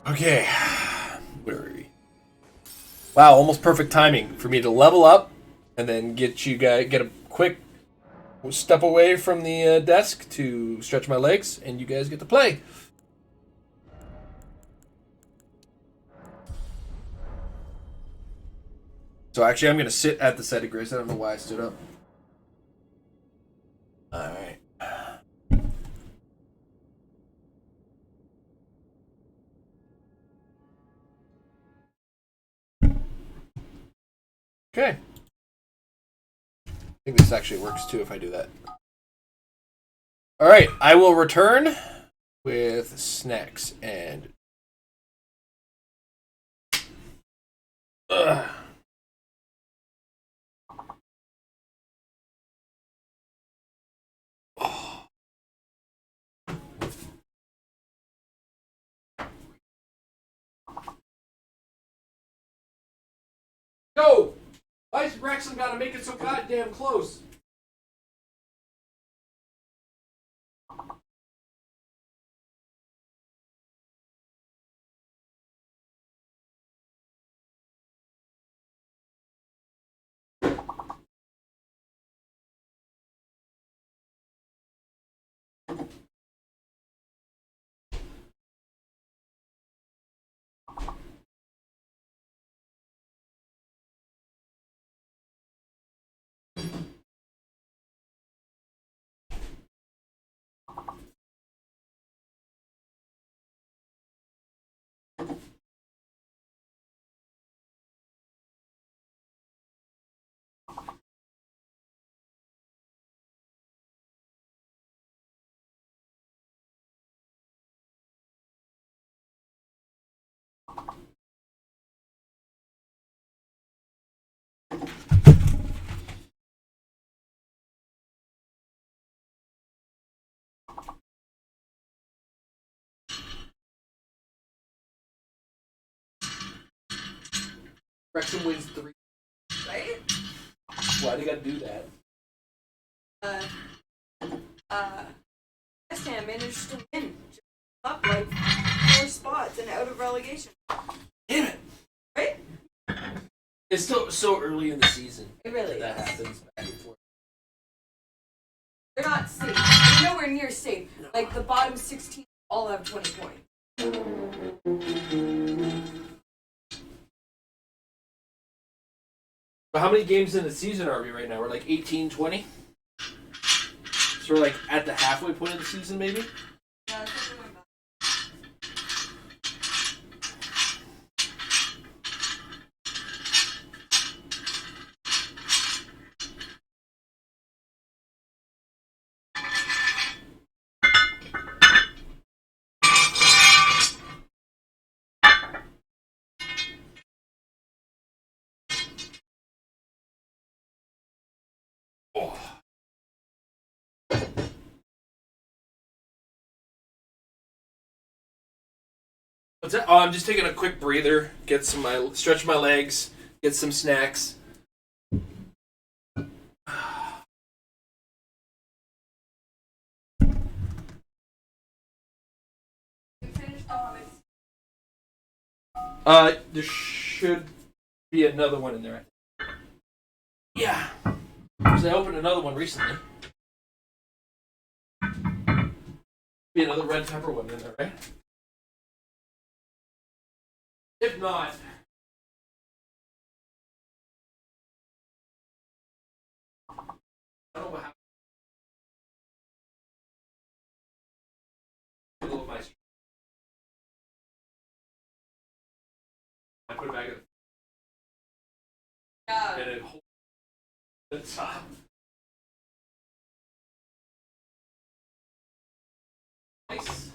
Okay. Where are we? Wow, almost perfect timing for me to level up and then get a quick step away from the desk to stretch my legs, and you guys get to play. So actually, I'm going to sit at the side of grace. I don't know why I stood up. All right. Okay. I think this actually works too if I do that. All right, I will return with snacks and. Ugh. Oh. Go! Why's Wrexham gotta make it so goddamn close? Wrexham wins 3. Right? Why do you gotta do that? West Ham managed to win. Just up like 4 spots and out of relegation. Damn it! Right? It's still so early in the season. It really that is. happens back and forth. They're not safe. They're nowhere near safe. Like the bottom 16 all have 20 points. But how many games in the season are we right now? We're like 18, 20? So we're like at the halfway point of the season, maybe? Yeah, something like that. Oh. What's that? Oh, I'm just taking a quick breather, get some stretch my legs, get some snacks. There should be another one in there. Yeah. Because I opened another one recently. Be another red pepper one in there, right? If not, I don't know what happened. Middle of my stream. I put it back in Yeah. and it holds the top. Nice.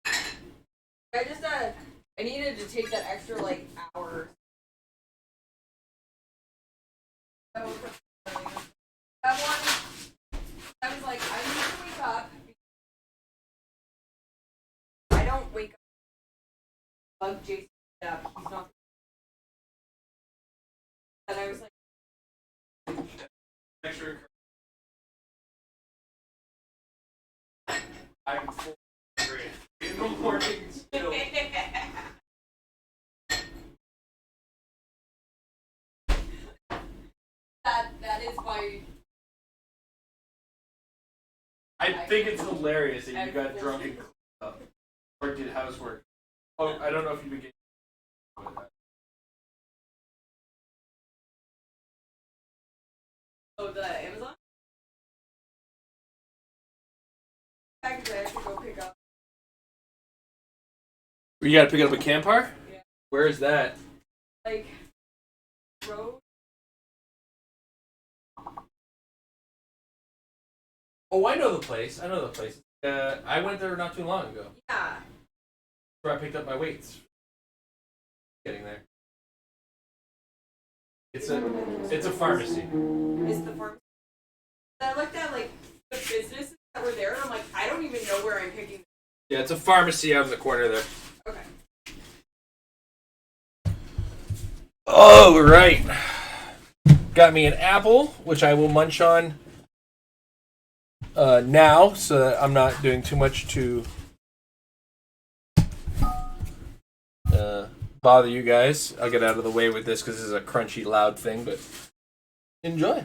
I just I needed to take that extra like hour. That one, I was like, I need to wake up. I don't wake up. Bug Jason up. He's not. And I was like, Extra. I'm full of grit in the morning still. that is my. I think it's hilarious that you got drunk and cleaned up or did housework. Oh, I don't know if you began with that. Oh, the Amazon package I have to go pick up. You gotta pick up a Campar? Yeah. Where is that? Like road. Oh, I know the place. I know the place. I went there not too long ago. Yeah. Where I picked up my weights. Getting there. It's a pharmacy. Is the farm. I looked at like the businesses that were there, and I'm like, I don't even know where I'm picking. Yeah, it's a pharmacy out in the corner there. Okay. Oh, right. Got me an apple, which I will munch on now, so that I'm not doing too much to bother you guys. I'll get out of the way with this because this is a crunchy, loud thing, but enjoy.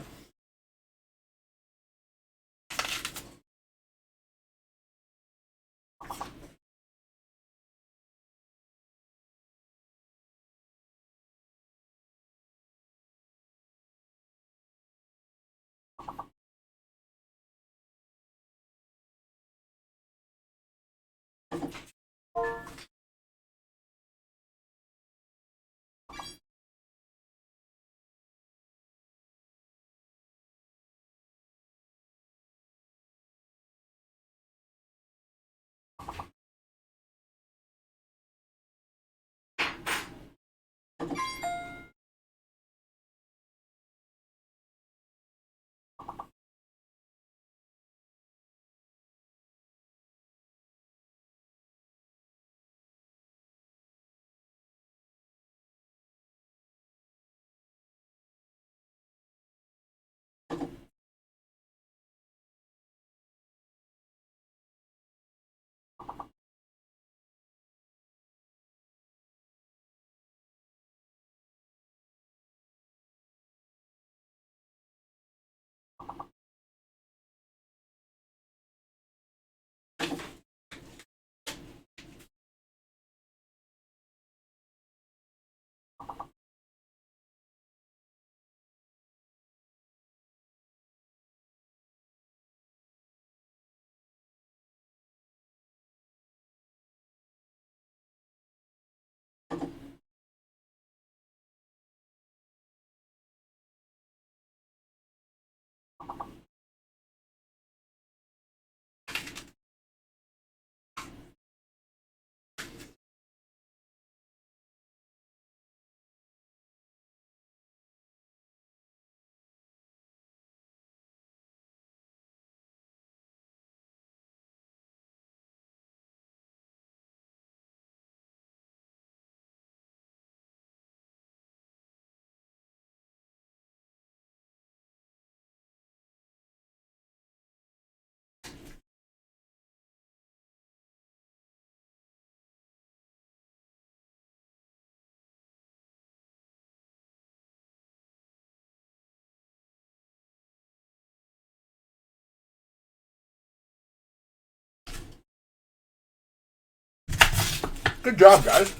Good job, guys.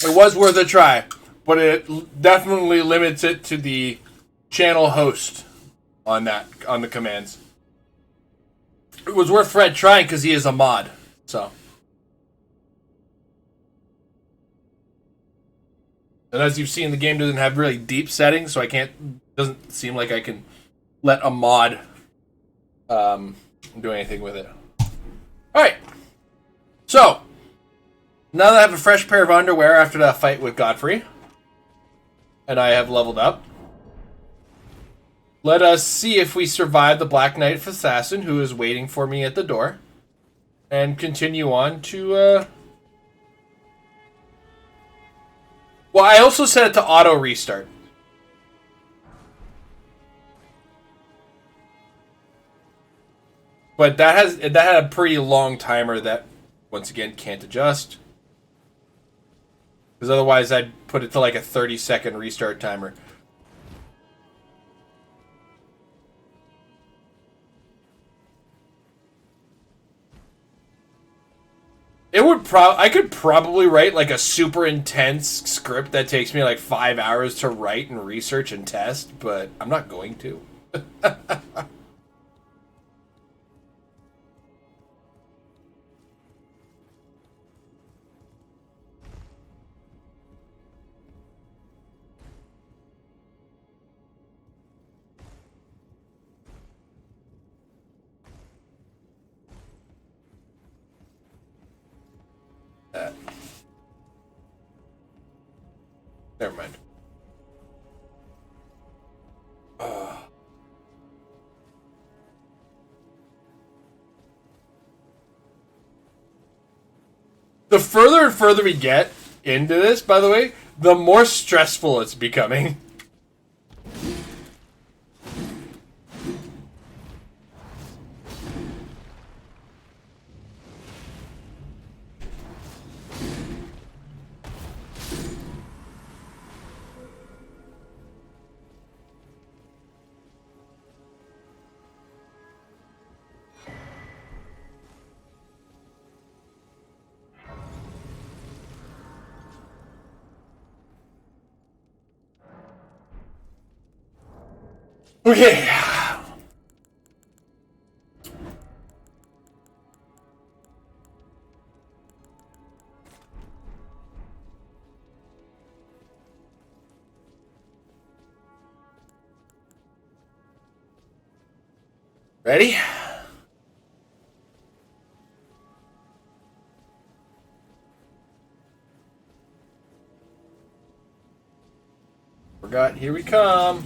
It was worth a try, but it definitely limits it to the channel host on the commands. It was worth Fred trying because he is a mod. So, and as you've seen, the game doesn't have really deep settings, so I can't. Doesn't seem like I can let a mod do anything with it. All right. So now that I have a fresh pair of underwear after that fight with Godfrey, and I have leveled up, let us see if we survive the Black Knight assassin who is waiting for me at the door, and continue on to. Well, I also set it to auto restart. But that had a pretty long timer that, once again, can't adjust. Because otherwise I'd put it to like a 30-second restart timer. I could probably write like a super intense script that takes me like 5 hours to write and research and test, but I'm not going to. Never mind. The further and further we get into this, by the way, the more stressful it's becoming. Okay. Ready? Forgot, here we come.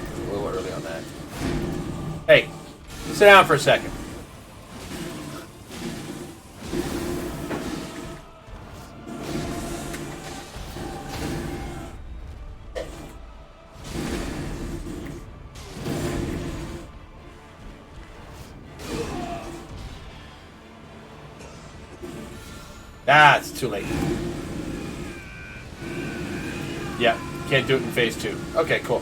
A little early on that. Hey, sit down for a second. Ah, it's too late. Yeah, can't do it in phase 2. Okay, cool.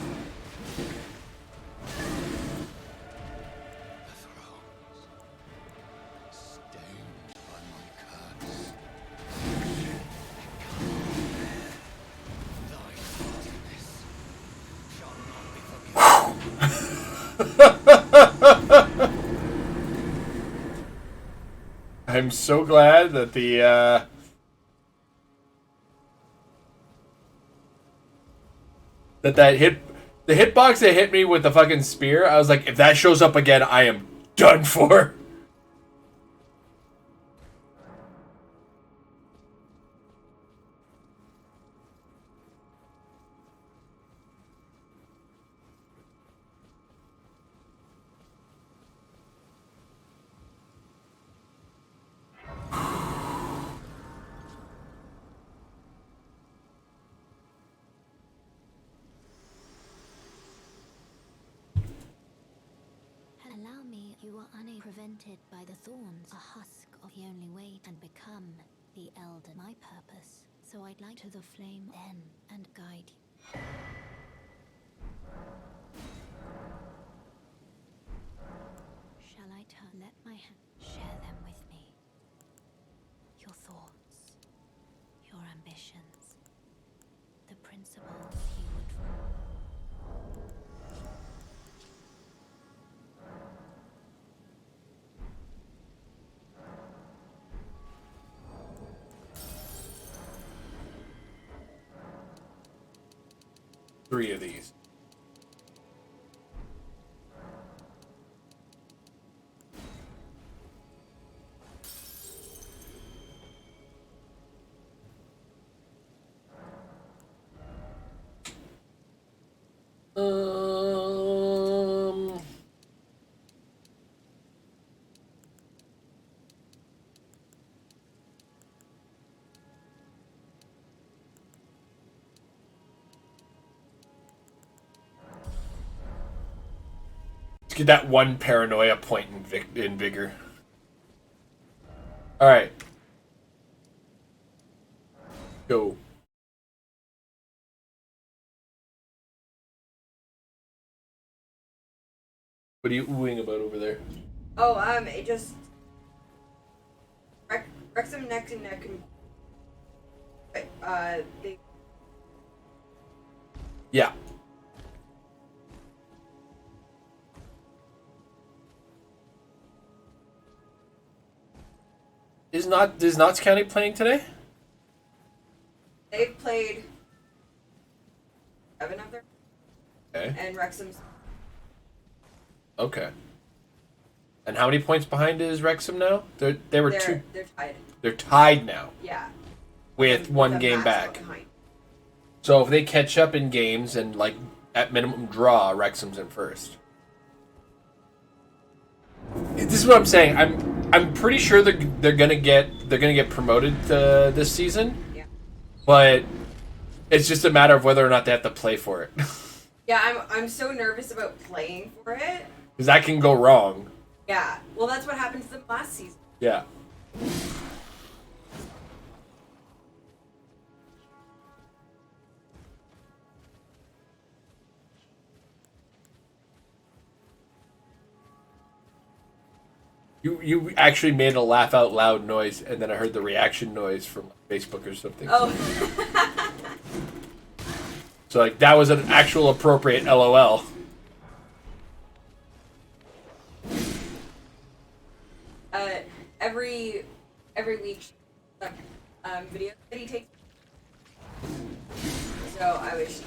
I'm so glad that the hitbox that hit me with the fucking spear, I was like, if that shows up again, I am done for. Allow me, you You are prevented by the thorns, a husk of the only way and become the Elden. My purpose, so I'd like to the flame then and guide you. Shall I turn? Let my hand share them with me. Your thoughts, your ambitions, the principles you would. Three of these. Um. Let's get that one paranoia point in vigor. All right. Go. What are you oohing about over there? Oh, it just Wrexham neck and neck and they. Yeah. Is Notts County playing today? They've played 7 of them. Okay. And Wrexham's. Okay. And how many points behind is Wrexham now? They're two. They're tied. They're tied now Yeah. with one game back. So if they catch up in games and like at minimum draw, Wrexham's in first. This is what I'm saying. I'm pretty sure they're gonna get promoted this season. Yeah. But it's just a matter of whether or not they have to play for it. Yeah, I'm so nervous about playing for it. Because that can go wrong. Yeah. Well, that's what happened to them last season. Yeah. You actually made a laugh out loud noise, and then I heard the reaction noise from Facebook or something. Oh. So like that was an actual appropriate LOL. Every week, video that he takes. So I was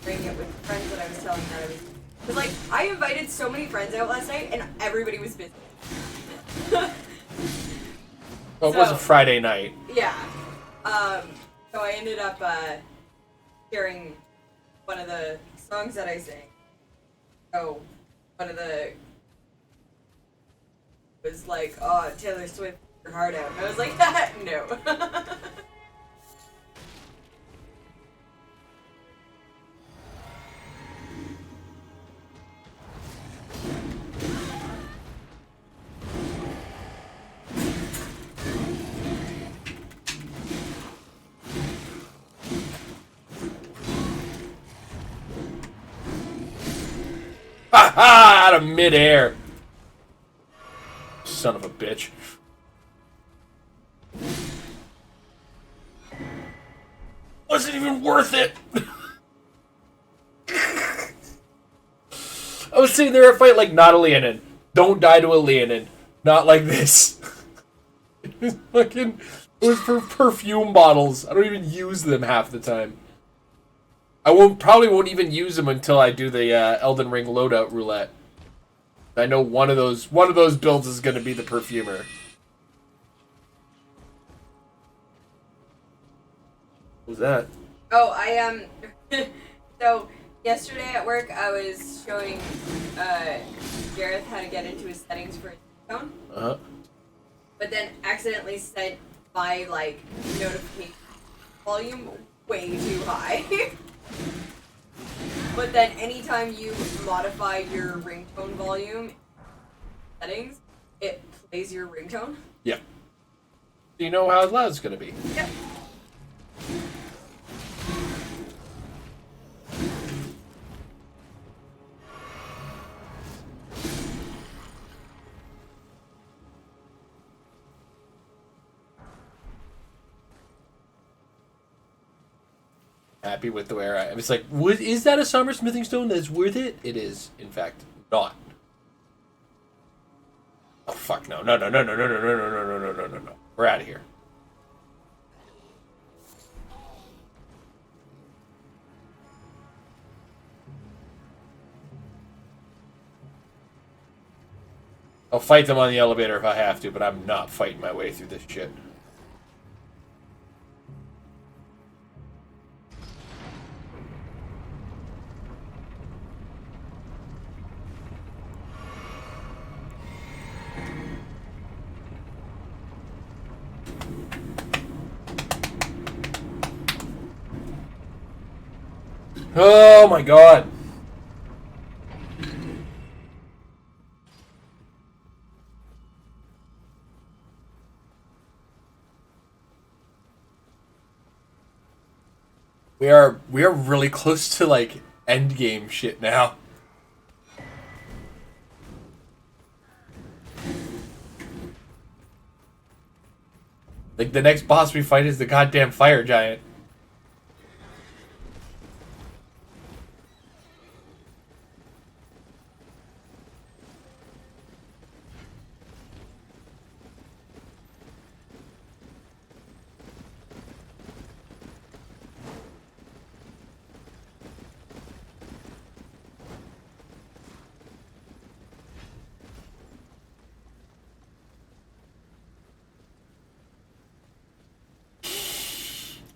sharing it with friends that I was telling that I was. Cause like I invited so many friends out last night, and everybody was busy. Well, it was a Friday night. Yeah. So I ended up sharing one of the songs that I sang. So one of the was like, "Oh, Taylor Swift, your heart out." And I was like, "No." Ha ha! Out of midair. Son of a bitch. Wasn't even worth it. I was sitting there a fight like not a Leonin. Don't die to a Leonin. Not like this. It was for perfume bottles. I don't even use them half the time. I probably won't even use them until I do the Elden Ring loadout roulette. I know one of those builds is going to be the perfumer. What was that? Oh, so yesterday at work I was showing Gareth how to get into his settings for his phone. Uh-huh. But then accidentally set my like notification volume way too high. But then anytime you modify your ringtone volume, settings, it plays your ringtone. Yeah. You know how loud it's gonna be. Yep. Happy with the way I am. It's like, is that a summer smithing stone that's worth it? It is, in fact, not. Oh fuck no. No. We're out of here. I'll fight them on the elevator if I have to, but I'm not fighting my way through this shit. Oh my god. We are really close to like end game shit now. Like the next boss we fight is the goddamn fire giant.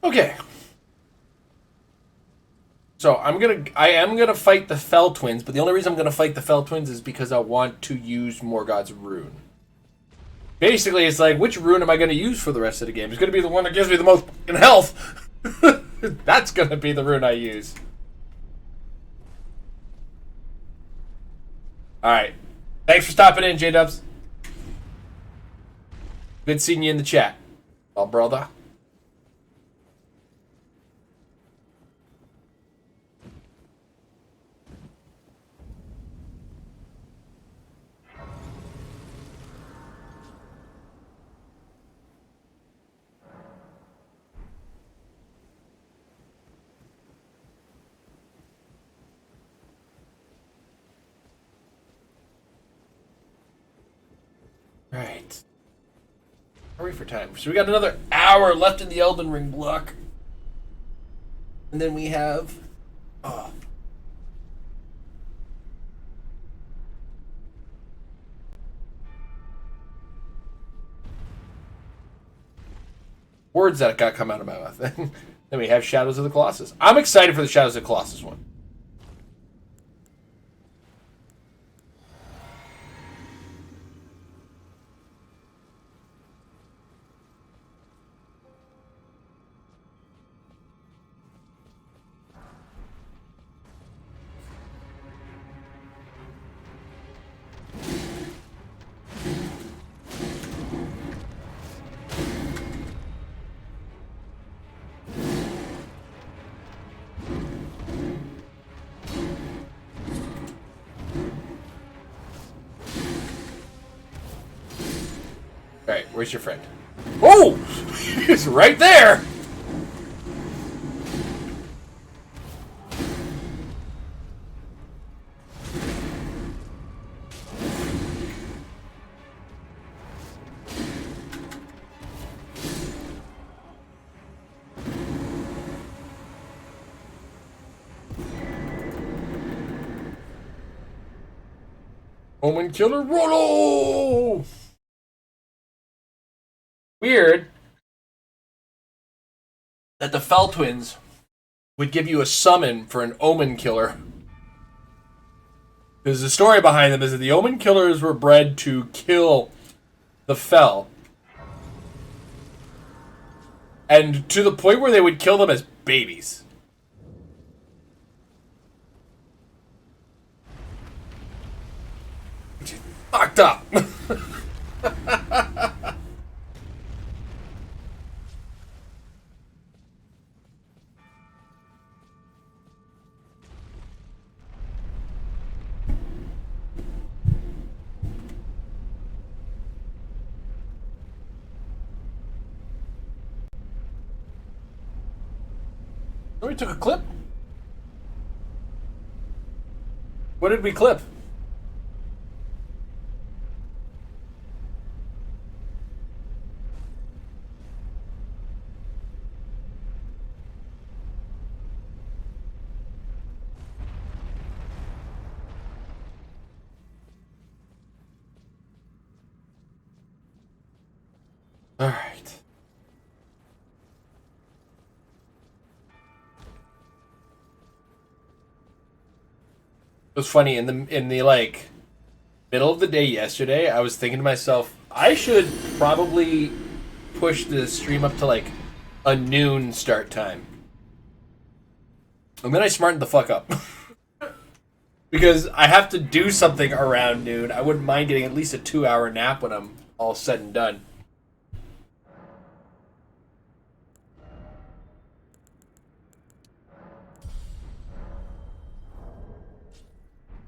Okay. So I am gonna fight the Fell Twins, but the only reason I'm gonna fight the Fell Twins is because I want to use Morgoth's rune. Basically, it's like, which rune am I gonna use for the rest of the game? It's gonna be the one that gives me the most fucking health. That's gonna be the rune I use. Alright. Thanks for stopping in, J-Dubs. Good seeing you in the chat. Well, brother. Right. Hurry for time. So we got another hour left in the Elden Ring block. And then we have... Oh. Words that got come out of my mouth. Then we have Shadows of the Colossus. I'm excited for the Shadows of the Colossus one. Alright, where's your friend? Oh! He's right there! Omen Killer Rollo! Weird that the Fell Twins would give you a summon for an Omen Killer. Because the story behind them is that the Omen Killers were bred to kill the Fell. And to the point where they would kill them as babies. fucked up. Oh, we took a clip. What did we clip? All right. It was funny in the like middle of the day yesterday. I was thinking to myself, I should probably push the stream up to like a noon start time. And then I smartened the fuck up. Because I have to do something around noon. I wouldn't mind getting at least a 2-hour nap when I'm all said and done.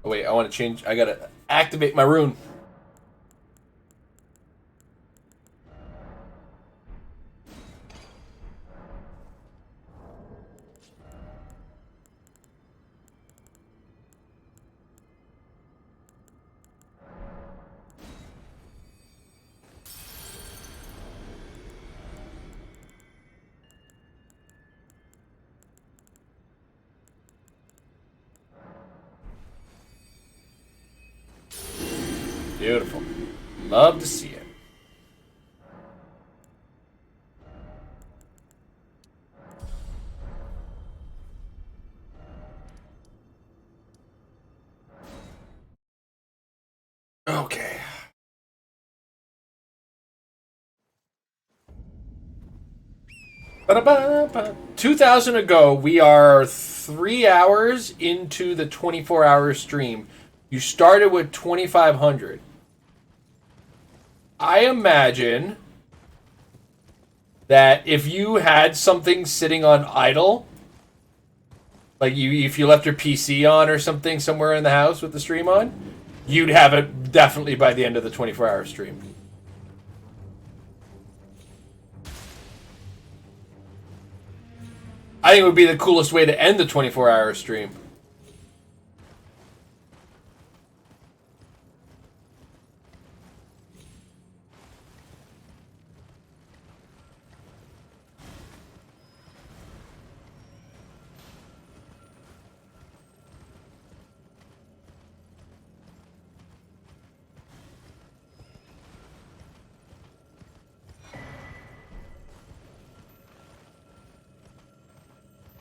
Oh wait, I want to change. I gotta activate my rune. Beautiful. Love to see it. Okay. Ba-da-ba-ba. 2,000 ago, we are 3 hours into the 24-hour stream. You started with 2,500. I imagine that if you had something sitting on idle, like if you left your PC on or something somewhere in the house with the stream on, you'd have it definitely by the end of the 24-hour stream. I think it would be the coolest way to end the 24-hour stream.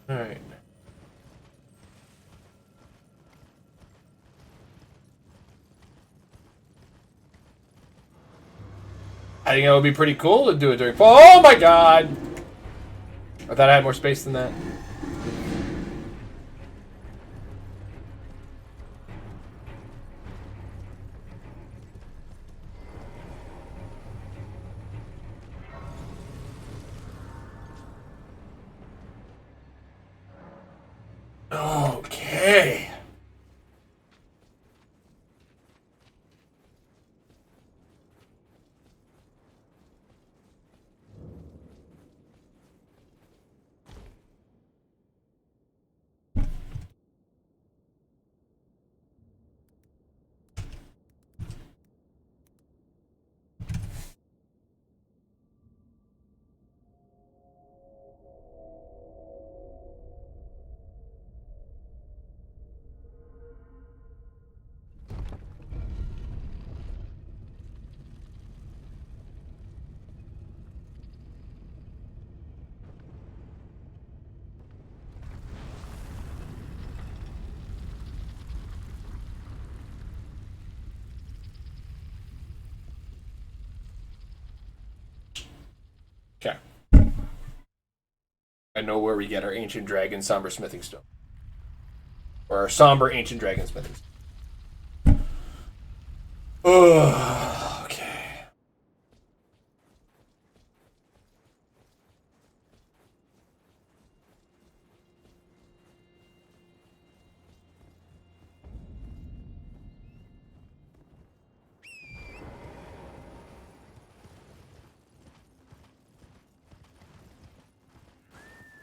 All right. I think it would be pretty cool to do it during fall. Oh my god! I thought I had more space than that. Okay. Okay. I know where we get our ancient dragon somber smithing stone. Or our somber ancient dragon smithing stone. Ugh, okay.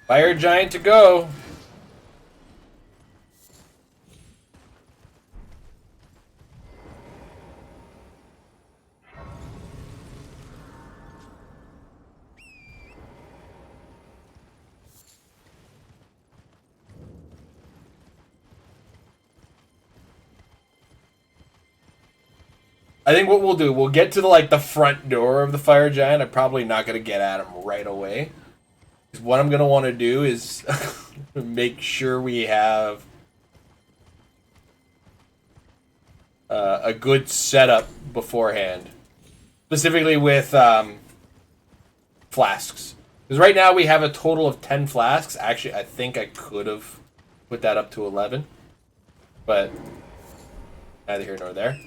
Fire giant to go. I think what we'll do, we'll get to the front door of the fire giant. I'm probably not gonna get at him right away. What I'm gonna want to do is make sure we have a good setup beforehand, specifically with flasks. Because right now we have a total of 10 flasks. Actually, I think I could have put that up to 11, but neither here nor there.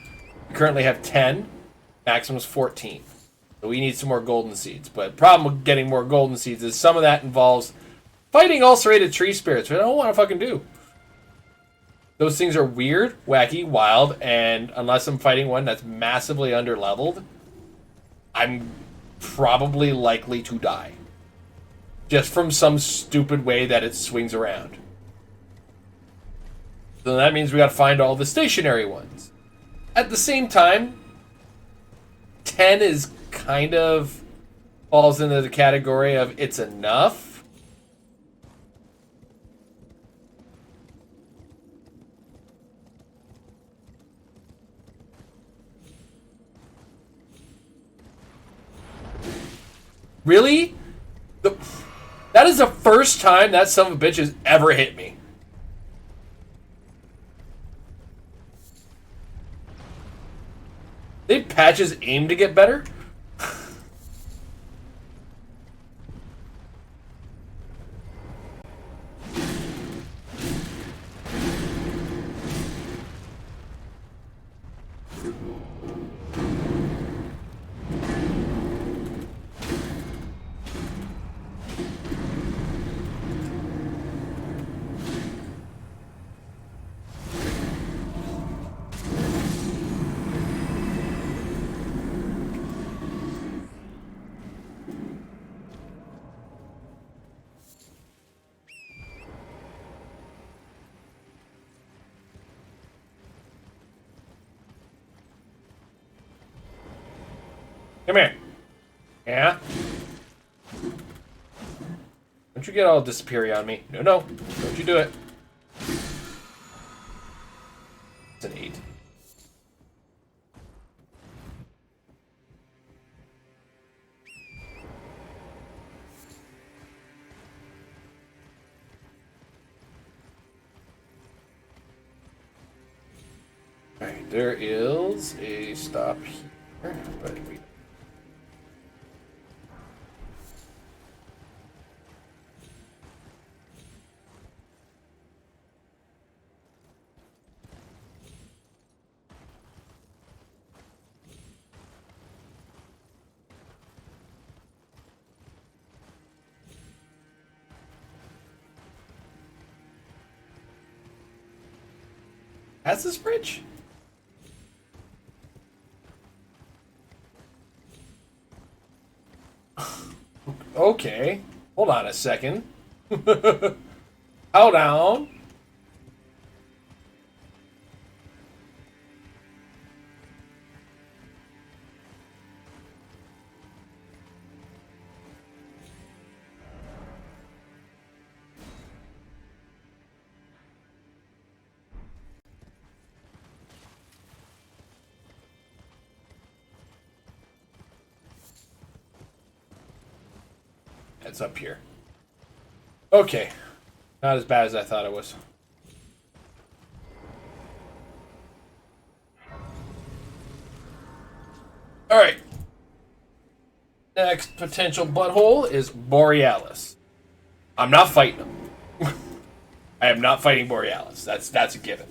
We currently have 10. Maximum is 14. So we need some more golden seeds. But problem with getting more golden seeds is some of that involves fighting ulcerated tree spirits, which I don't want to fucking do. Those things are weird, wacky, wild, and unless I'm fighting one that's massively underleveled, I'm probably likely to die. Just from some stupid way that it swings around. So that means we gotta find all the stationary ones. At the same time, 10 is kind of falls into the category of it's enough. Really? That is the first time that son of a bitch has ever hit me. They patch his aim to get better? Come here. Yeah? Don't you get all disappear on me. No, no. Don't you do it. It's an 8. Alright, there is a stop here. But we Has this bridge? Okay. Hold on a second. Hold on. It's up here. Okay. Not as bad as I thought it was. Alright. Next potential butthole is Borealis. I'm not fighting him. I am not fighting Borealis. That's a given.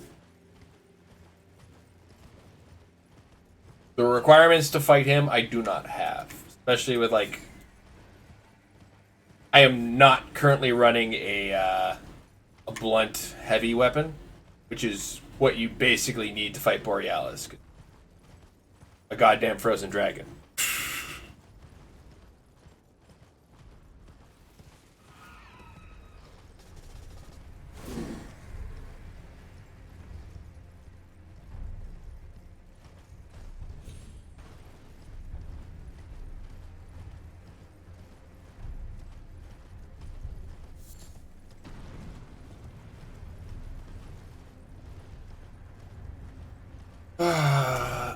The requirements to fight him, I do not have. Especially with, like... I am not currently running a blunt heavy weapon, which is what you basically need to fight Borealis. A goddamn frozen dragon.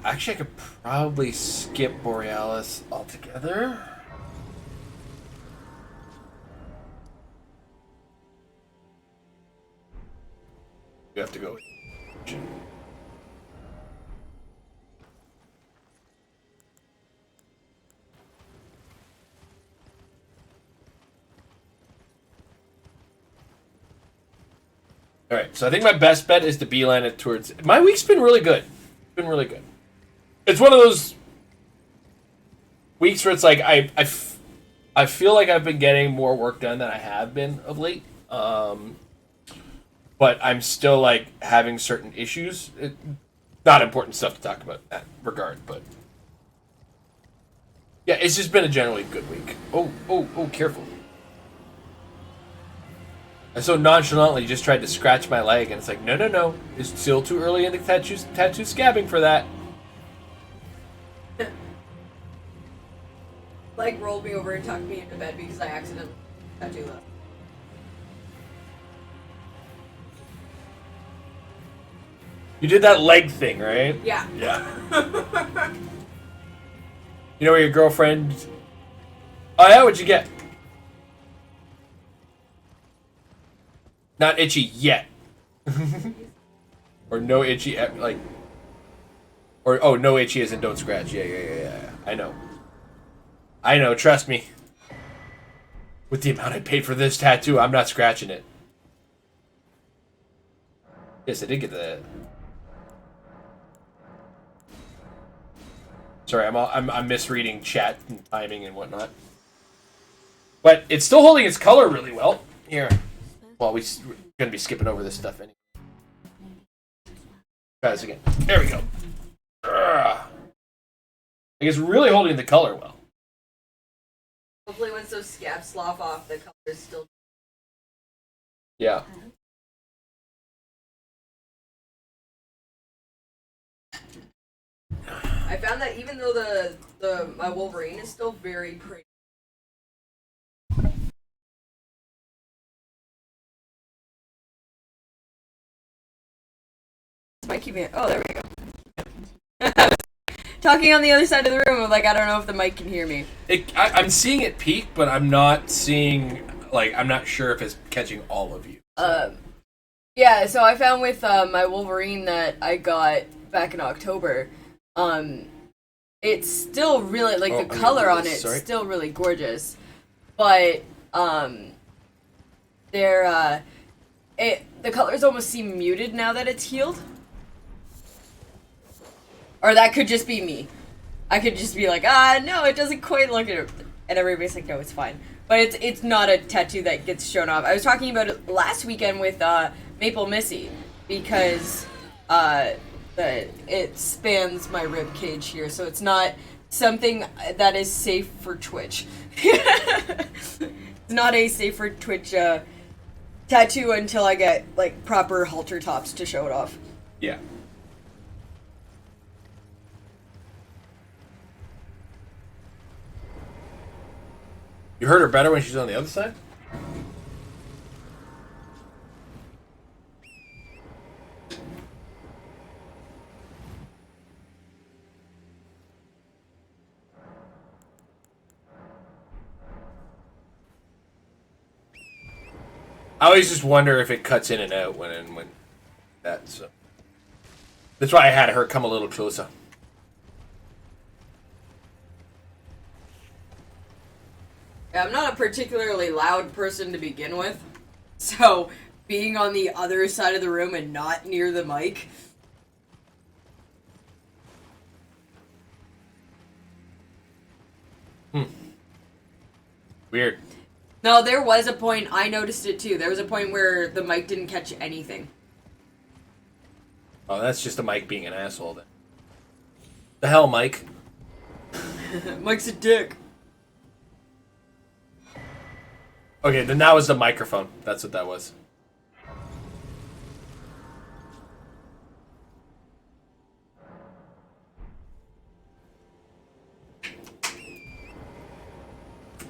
Actually, I could probably skip Borealis altogether. You have to go. Alright, so I think my best bet is to beeline it towards... My week's been really good. It's been really good. It's one of those weeks where it's like I feel like I've been getting more work done than I have been of late. But I'm still like having certain issues. Not important stuff to talk about in that regard, but yeah, it's just been a generally good week. Oh, careful. I so nonchalantly just tried to scratch my leg, and it's like, no. It's still too early in the tattoo scabbing for that. Like rolled me over and tucked me into bed because I accidentally tattooed that. You did that leg thing, right? Yeah. Yeah. You know where your girlfriend... Oh yeah, what'd you get? Not itchy yet. Or no itchy, like... Or, oh, no itchy as in don't scratch. Yeah. I know, trust me. With the amount I paid for this tattoo, I'm not scratching it. Yes, I did get that. Sorry, I'm misreading chat and timing and whatnot. But it's still holding its color really well. Here. Well, we're going to be skipping over this stuff anyway. Try this again. There we go. Like it's really holding the color well. Hopefully once those scabs slough off, the color is still... Yeah. I found that even though my Wolverine is still very pretty. Might keep it. Oh, there we go. Talking on the other side of the room, I'm like, I don't know if the mic can hear me. I'm seeing it peak, but I'm not seeing, like, I'm not sure if it's catching all of you. Yeah, so I found with my Wolverine that I got back in October, it's still really, like, the color on it's still really gorgeous, but, the colors almost seem muted now that it's healed. Or that could just be me. I could just be like, no, it doesn't quite look at it. And everybody's like, no, it's fine. But it's not a tattoo that gets shown off. I was talking about it last weekend with Maple Missy because it spans my rib cage here, so it's not something that is safe for Twitch. It's not a safe for Twitch tattoo until I get like proper halter tops to show it off. Yeah. You heard her better when she's on the other side? I always just wonder if it cuts in and out when that, so. That's why I had her come a little closer. I'm not a particularly loud person to begin with, so being on the other side of the room and not near the mic. Weird. No, there was a point, I noticed it too. There was a point where the mic didn't catch anything. Oh, that's just a Mike being an asshole then. The hell, Mike? Mike's a dick. Okay, then that was the microphone. That's what that was.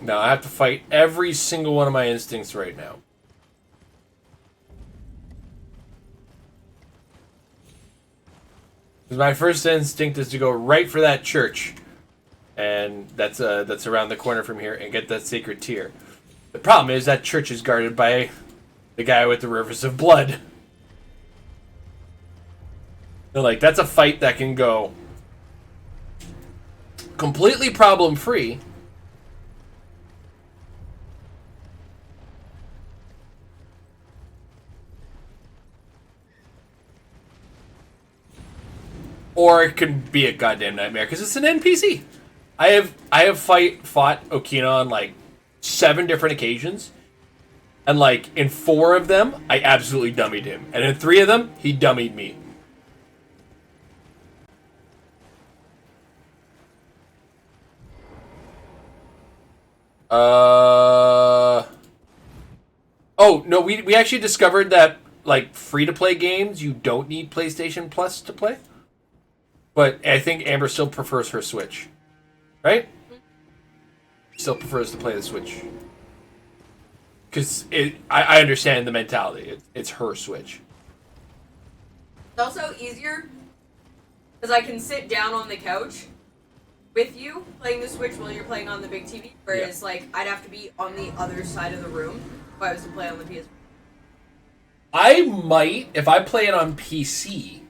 Now I have to fight every single one of my instincts right now. Because my first instinct is to go right for that church. And that's around the corner from here and get that sacred tear. The problem is that church is guarded by the guy with the rivers of blood. So, like, that's a fight that can go completely problem-free. Or it can be a goddamn nightmare because it's an NPC. I have fought Okina on like 7 different occasions, and like in 4 of them I absolutely dummied him, and in 3 of them he dummied me. Oh no, we actually discovered that like free to play games you don't need PlayStation Plus to play. But I think Amber still prefers her Switch. Right? Still prefers to play the Switch. Because I understand the mentality. It's her Switch. It's also easier because I can sit down on the couch with you playing the Switch while you're playing on the big TV. Whereas, like, I'd have to be on the other side of the room if I was to play on the PS. I might, if I play it on PC,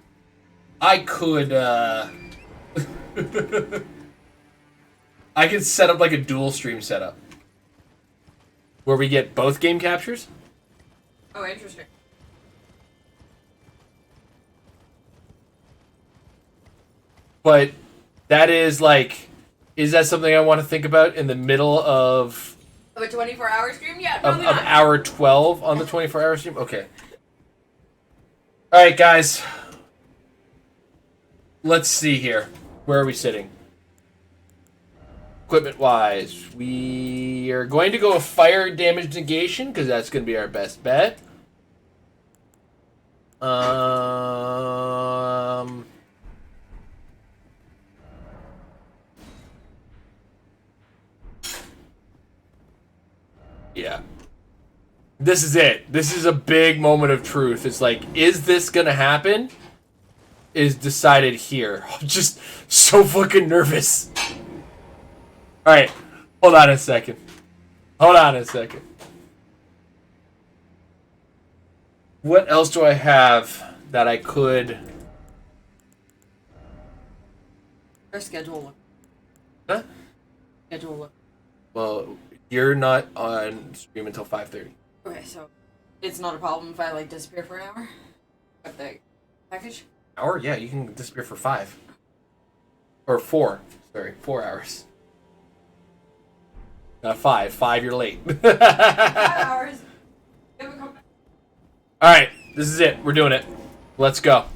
I could, I could set up like a dual stream setup. Where we get both game captures. Oh, interesting. But that is like, is that something I want to think about in the middle of Of a 24-hour stream? Yeah, of probably not. hour 12 on the 24-hour stream? Okay. Alright, guys. Let's see here. Where are we sitting? Equipment-wise, we are going to go with fire damage negation, because that's going to be our best bet. Yeah. This is it. This is a big moment of truth. It's like, is this gonna happen? Is decided here. I'm just so fucking nervous. Alright. Hold on a second. Hold on a second. What else do I have that I could... Our schedule look. Huh? Schedule look. Well, you're not on stream until 5:30. Okay, so it's not a problem if I like disappear for an hour? Got the package? Hour? Yeah, you can disappear for 5. Or 4. Sorry, 4 hours. Not 5. 5, you're late. 5 hours. Alright, this is it. We're doing it. Let's go.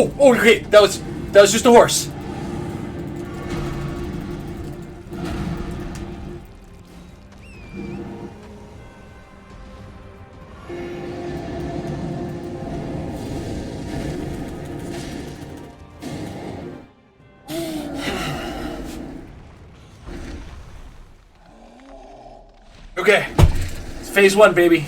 Oh, okay. That was just a horse. Okay. It's phase 1, baby.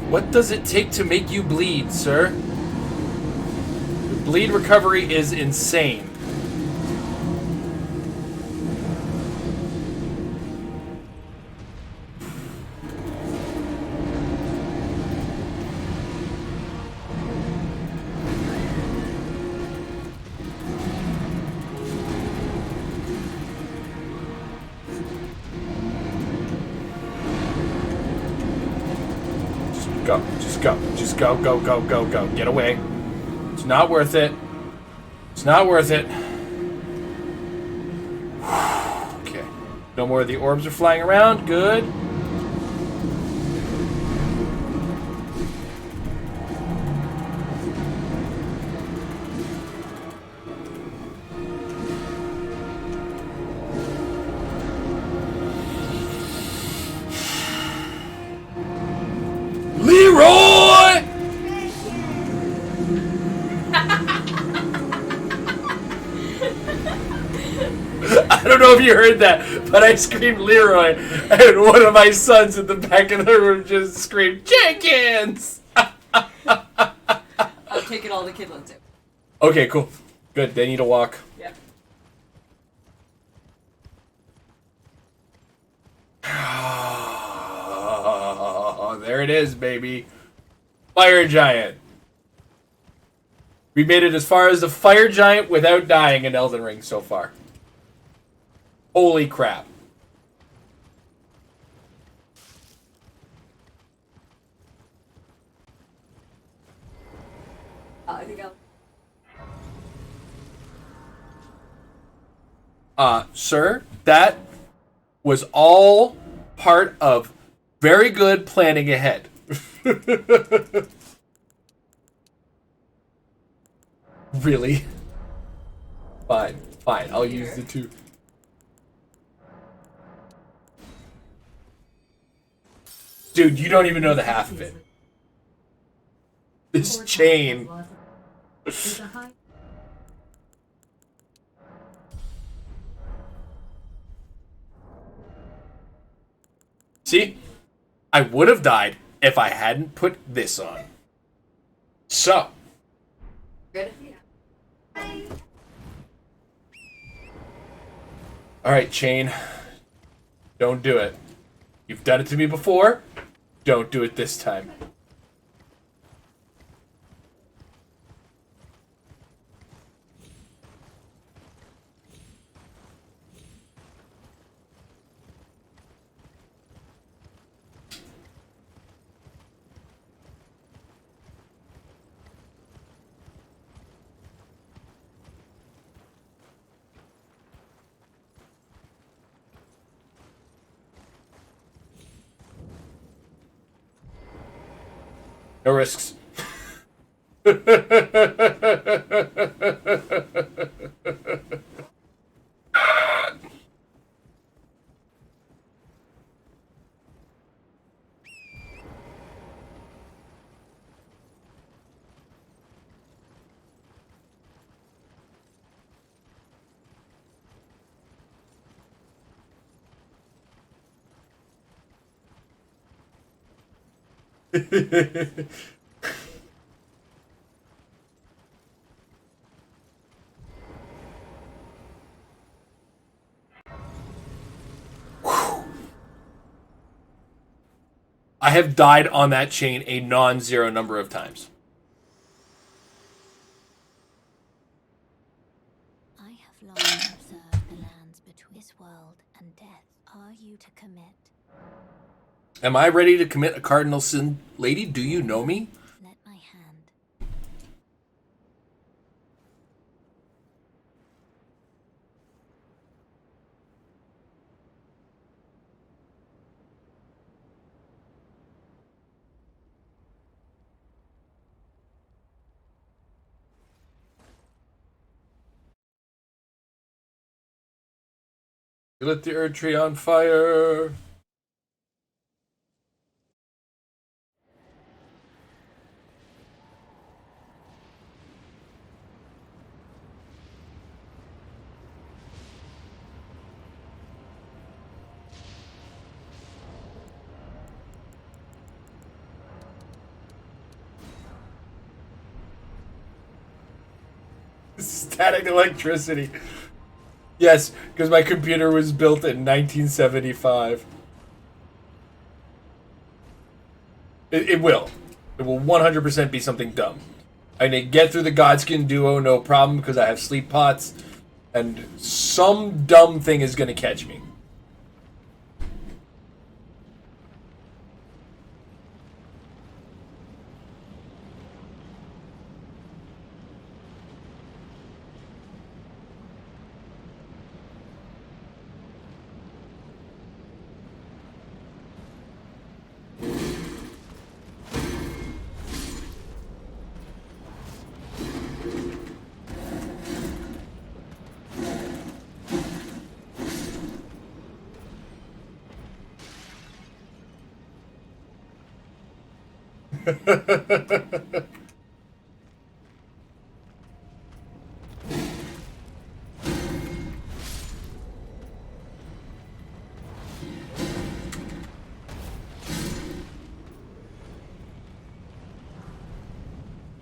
What does it take to make you bleed, sir? The bleed recovery is insane. Go. Just go. Just go, go, go, go, go. Get away. It's not worth it. It's not worth it. Okay. No more of the orbs are flying around. Good. Leroy! I don't know if you heard that, but I screamed Leroy, and one of my sons in the back of the room just screamed, Jenkins! I'll take it all the kidlets in. Okay, cool. Good, they need to walk. Yeah. Oh, there it is, baby. Fire giant. We made it as far as the fire giant without dying in Elden Ring so far. Holy crap. I think Sir, that was all part of very good planning ahead. Really? Fine, fine. I'll use the two. Dude, you don't even know the half of it. This chain. See? I would have died if I hadn't put this on. So. good. Alright, chain. Don't do it. You've done it to me before. Don't do it this time. No risks. I have died on that chain a non-zero number of times. I have long observed the lands between this world and death. Are you to commit? Am I ready to commit a cardinal sin? Lady, do you know me? Let my hand. You lit the Erd Tree on fire. Static electricity. Yes, because my computer was built in 1975. It will. It will 100% be something dumb. I can get through the Godskin duo no problem because I have sleep pots, and some dumb thing is going to catch me.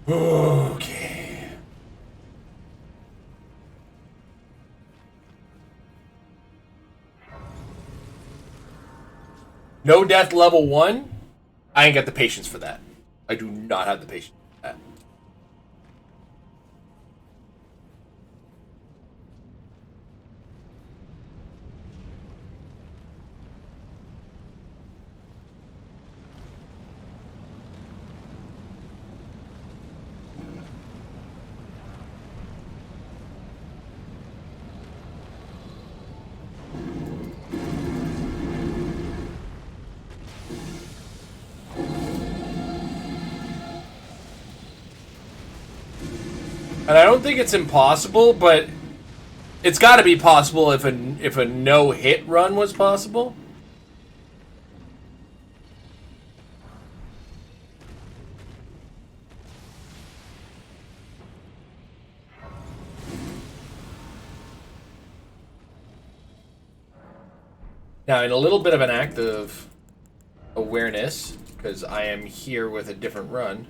Okay. No death level 1, I ain't got the patience for that. I do not have the patience for that. And I don't think it's impossible, but it's got to be possible if a no-hit run was possible. Now, in a little bit of an act of awareness, because I am here with a different run.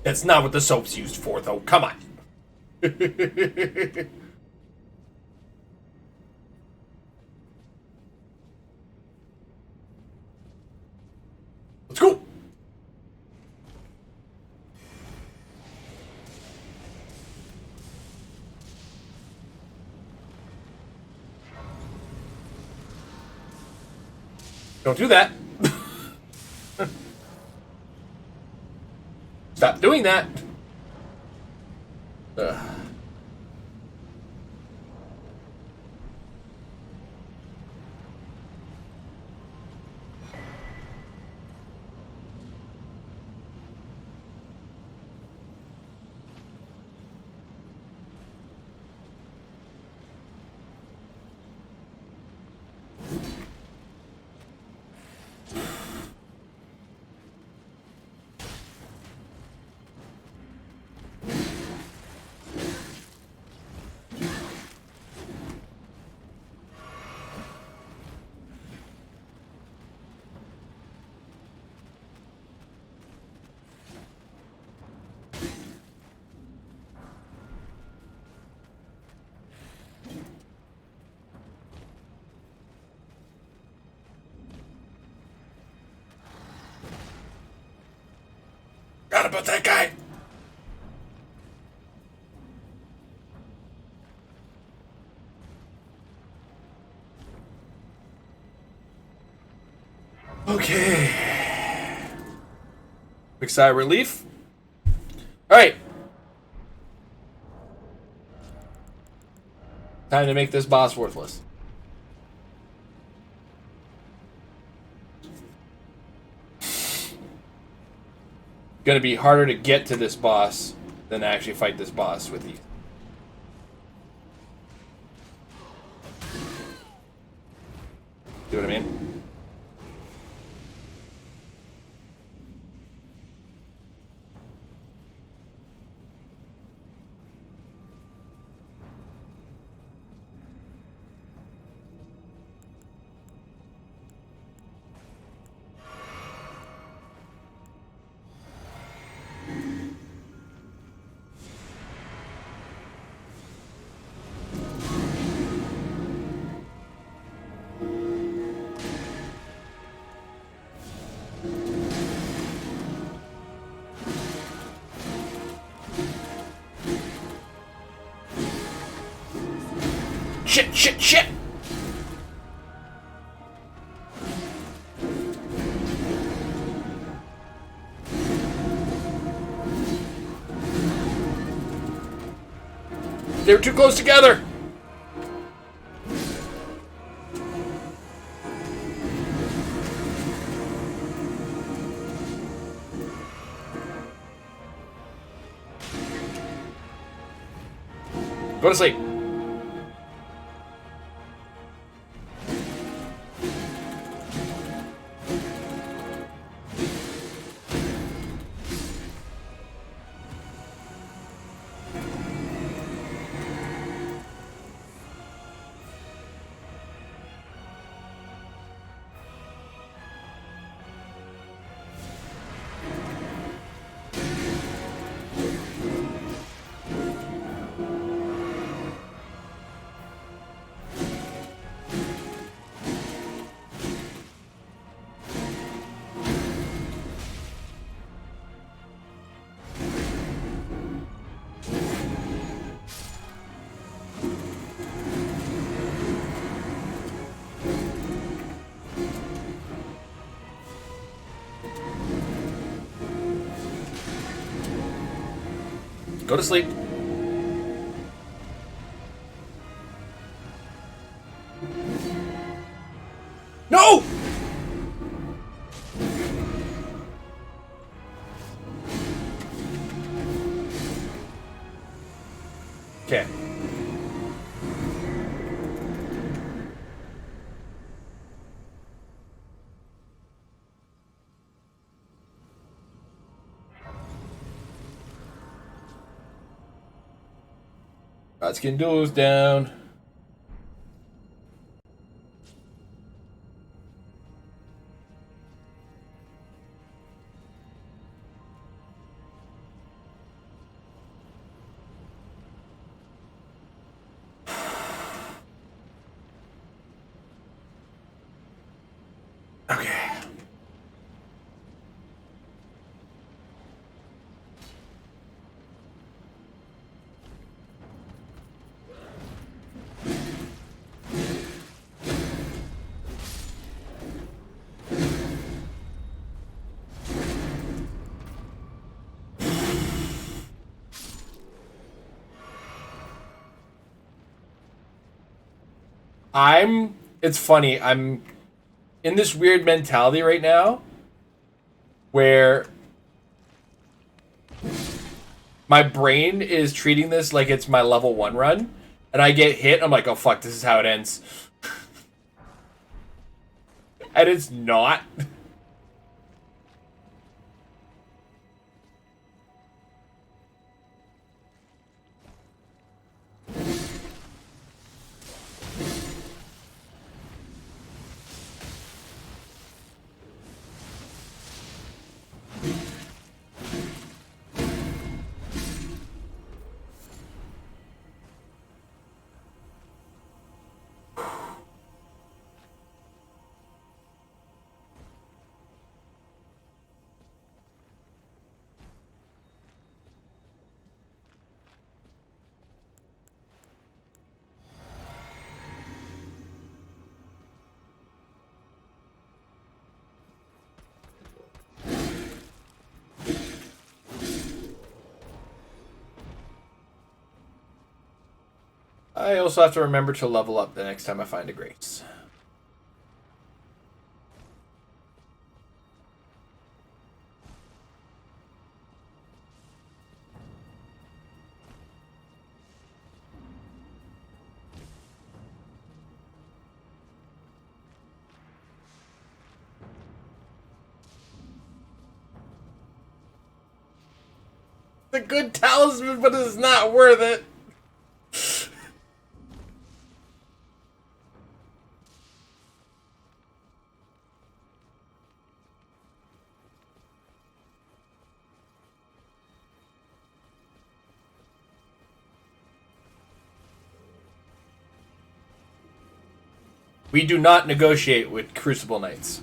That's not what the soap's used for, though. Come on. Let's go. Don't do that. Stop doing that. Ugh. Forgot about that guy. Okay. Quick sigh of relief. Alright. Time to make this boss worthless. Gonna be harder to get to this boss than actually fight this boss with you. See what I mean? Shit, shit, shit! They were too close together! Go to sleep. Go to sleep. No! Okay. Let's get those down. Okay. It's funny, I'm in this weird mentality right now where my brain is treating this like it's my level 1 run, and I get hit, I'm like, oh fuck, this is how it ends. And it's not. I also have to remember to level up the next time I find a grace. It's a good talisman, but it's not worth it. We do not negotiate with Crucible Knights.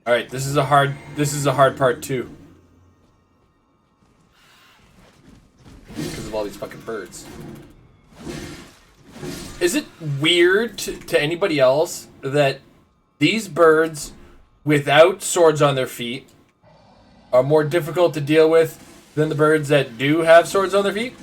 All right, this is a hard part too. Because of all these fucking birds. Is it weird to anybody else that these birds without swords on their feet are more difficult to deal with than the birds that do have swords on their feet?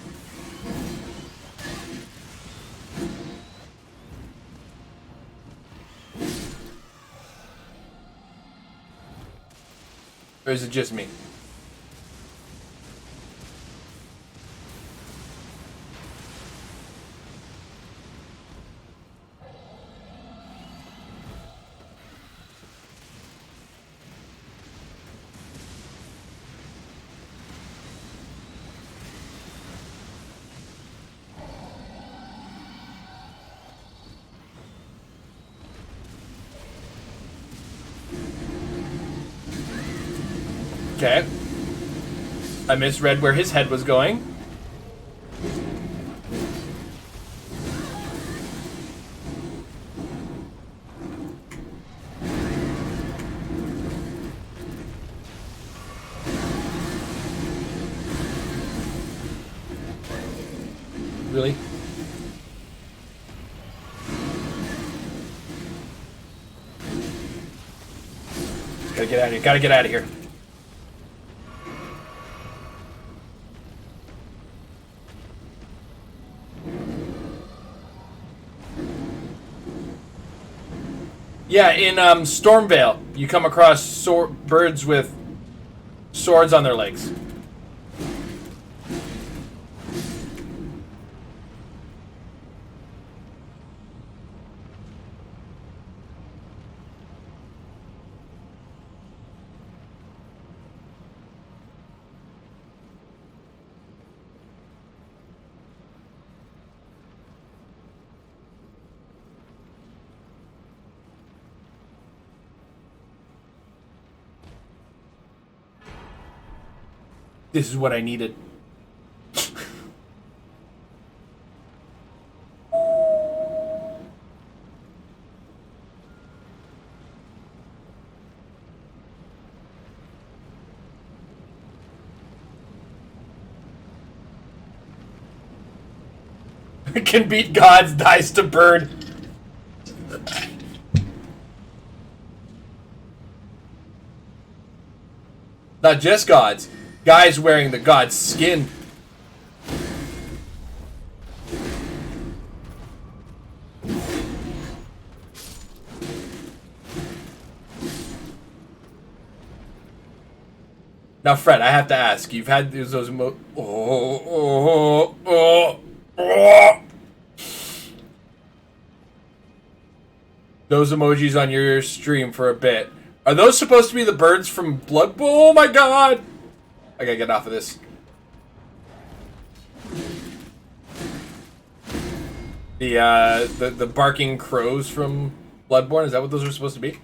Or is it just me? Okay. I misread where his head was going. really. Gotta get out of here. Gotta get out of here. Yeah, in Stormvale, you come across birds with swords on their legs. This is what I needed. Can beat gods, dies to bird. Not just gods. Guys wearing the god's skin. Now, Fred, I have to ask. You've had those those emojis on your stream for a bit. Are those supposed to be the birds from Blood Bowl? Oh my god! I gotta get off of this. The barking crows from Bloodborne, is that what those are supposed to be?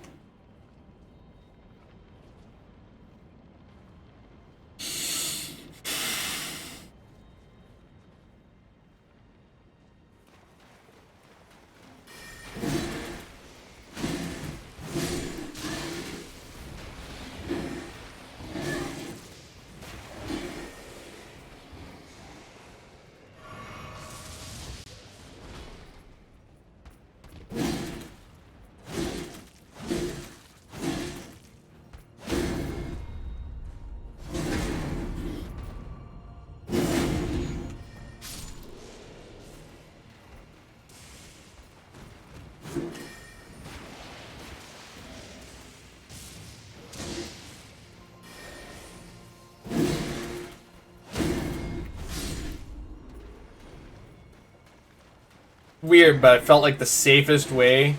Weird, but I felt like the safest way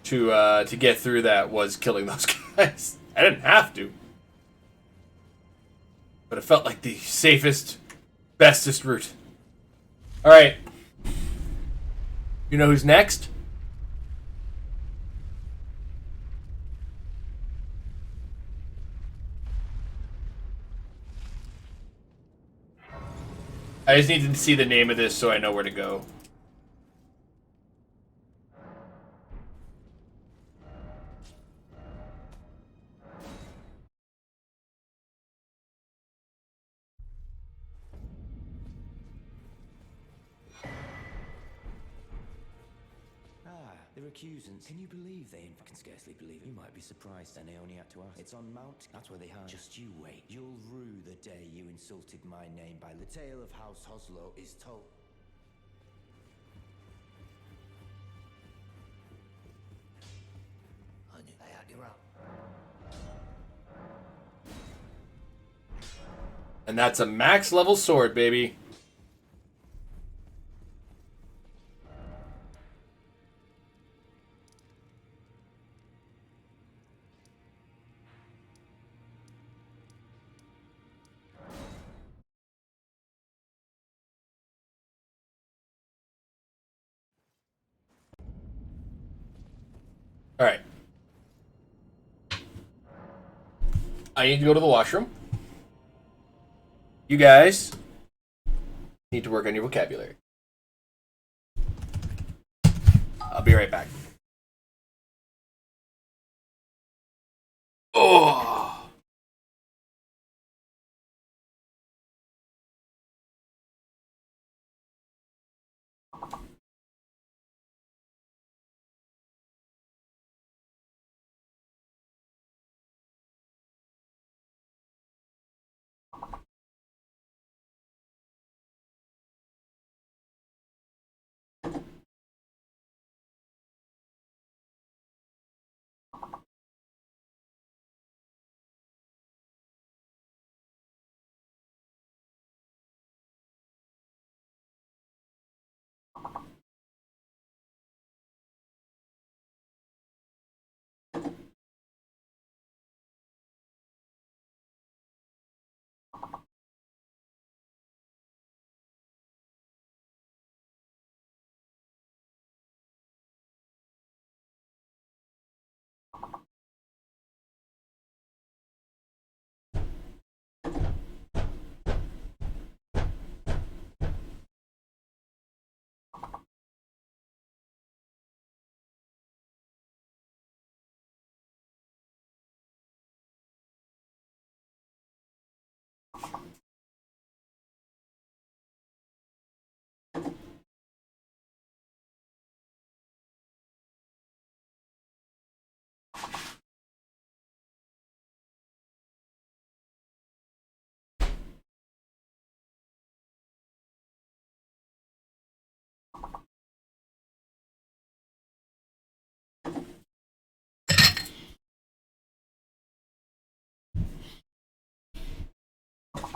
to get through that was killing those guys. I didn't have to, but it felt like the safest, bestest route. All right, you know who's next? I just need to see the name of this so I know where to go. The recusants. Can you believe they can scarcely believe it? You might be surprised, and they only had to ask. It's on Mount. That's where they hide. Just you wait. You'll rue the day you insulted my name by the tale of House Hoslow is told. I knew they had you out. And that's a max level sword, baby. All right. I need to go to the washroom. You guys need to work on your vocabulary. I'll be right back. Oh.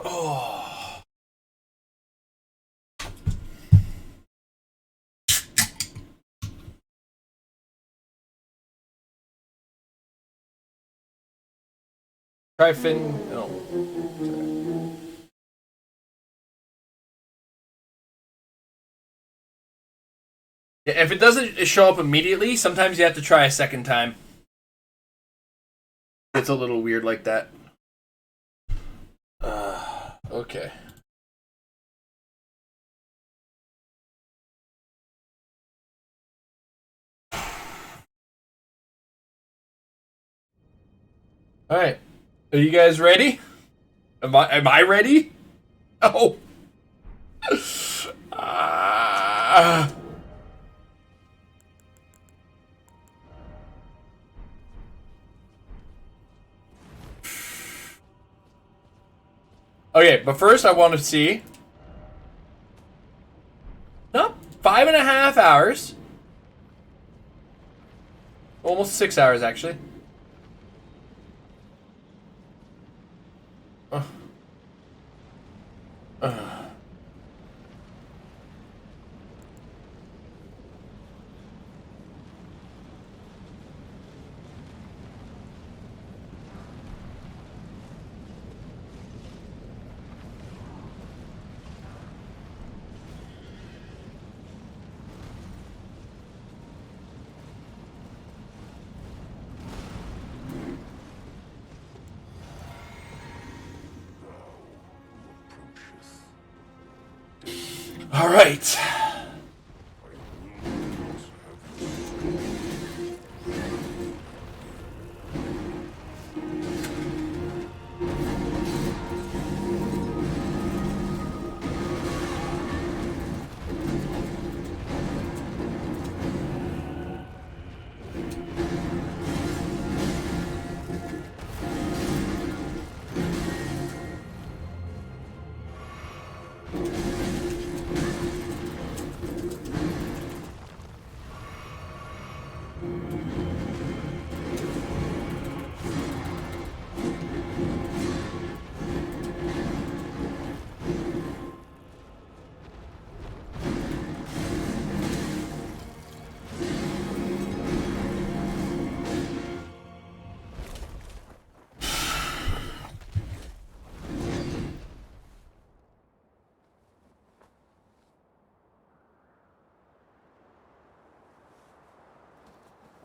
Oh. Try fin. No. Yeah, if it doesn't show up immediately, sometimes you have to try a second time. It's a little weird like that. Okay. All right. Are you guys ready? Am I ready? Oh. Okay, but first I want to see. Nope, 5.5 hours. Almost 6 hours, actually. All right.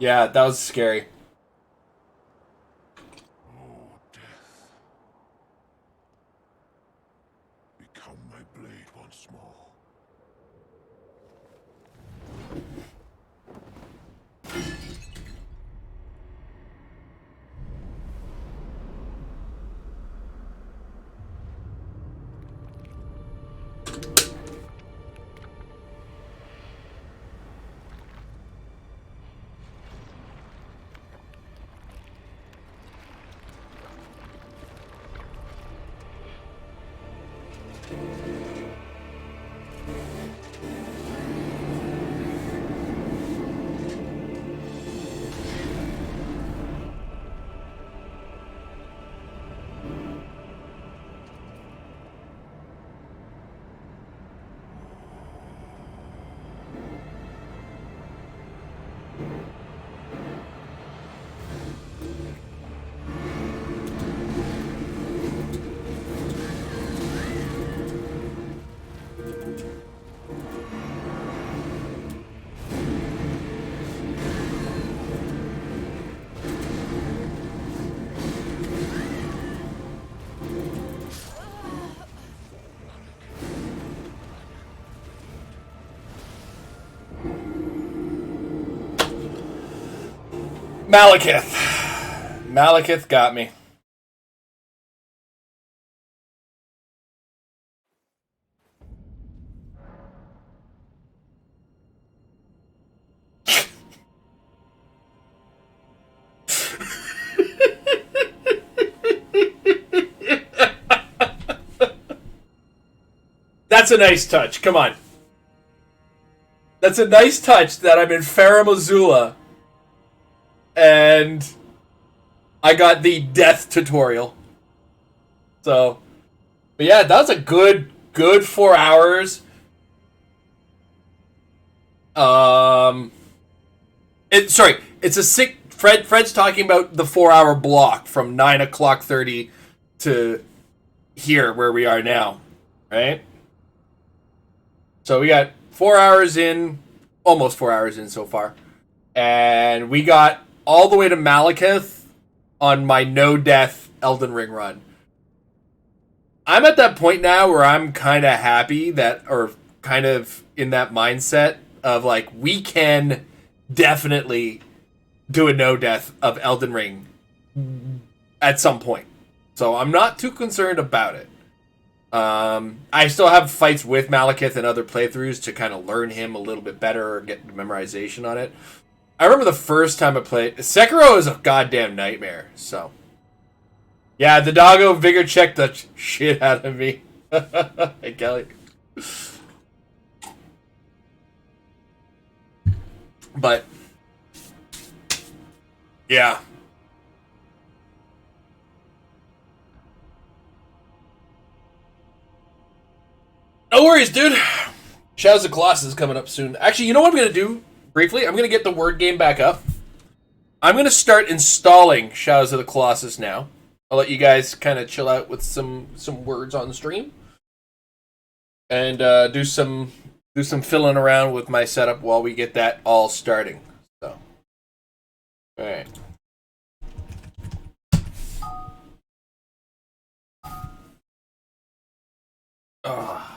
Yeah, that was scary. Oh, death. Become my blade once more. Malekith. Malekith got me. That's a nice touch. Come on. That's a nice touch that I'm in Farum Azula and I got the death tutorial. So, But yeah, that was a good 4 hours. It's a sick. Fred's talking about the 4 hour block from 9:30 to here where we are now, right? So we got 4 hours in, almost 4 hours in so far, and we got all the way to Malekith on my no death Elden Ring run. I'm at that point now where I'm kind of happy that, or kind of in that mindset of like, we can definitely do a no death of Elden Ring at some point. So I'm not too concerned about it. I still have fights with Malekith and other playthroughs to kind of learn him a little bit better or get memorization on it. I remember the first time I played Sekiro is a goddamn nightmare. So yeah, the doggo vigor checked the shit out of me. Hey, Kelly. But yeah. No worries, dude. Shadows of Colossus is coming up soon. Actually, you know what I'm gonna do briefly? I'm gonna get the word game back up. I'm gonna start installing Shadows of the Colossus now. I'll let you guys kind of chill out with some words on the stream, and do some filling around with my setup while we get that all starting. So, all right. Oh.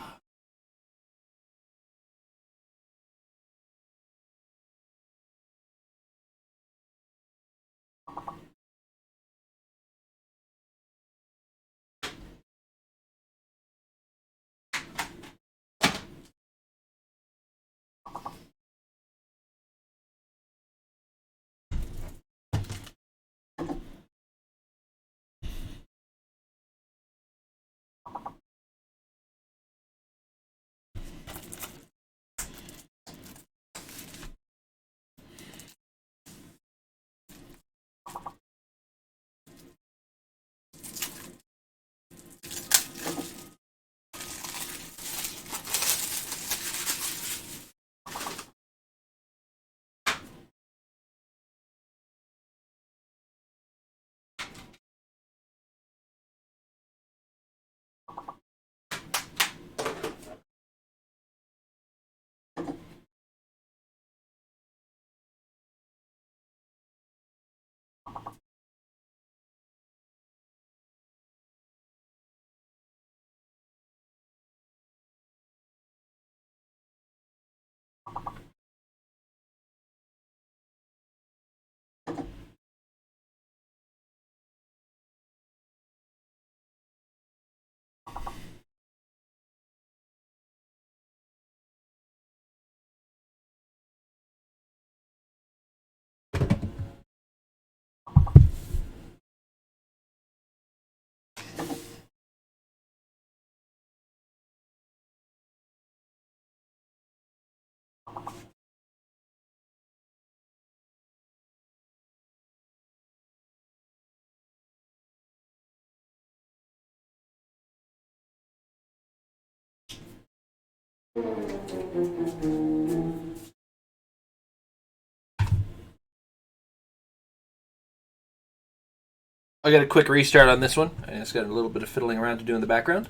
I got a quick restart on this one. I just got a little bit of fiddling around to do in the background.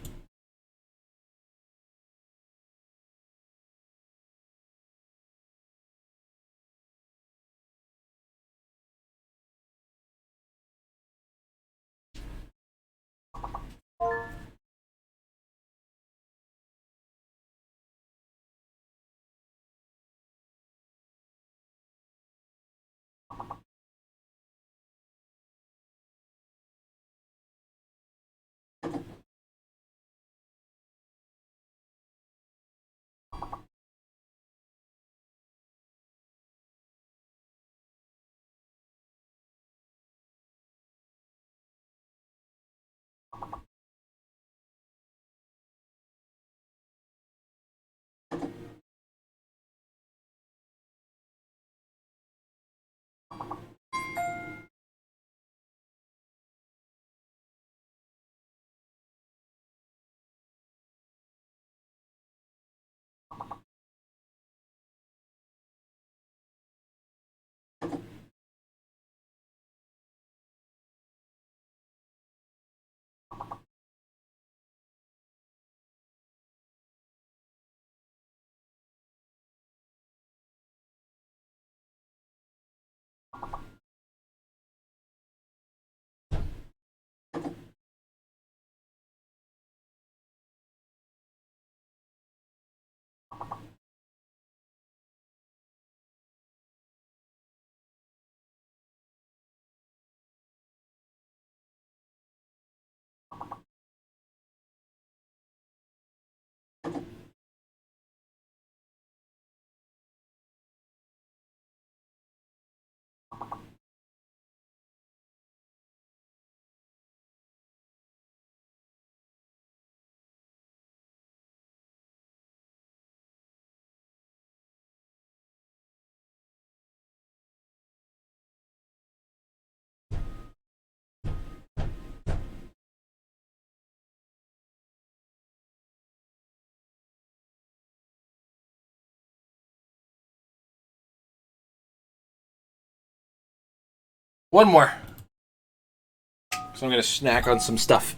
One more. So I'm gonna snack on some stuff.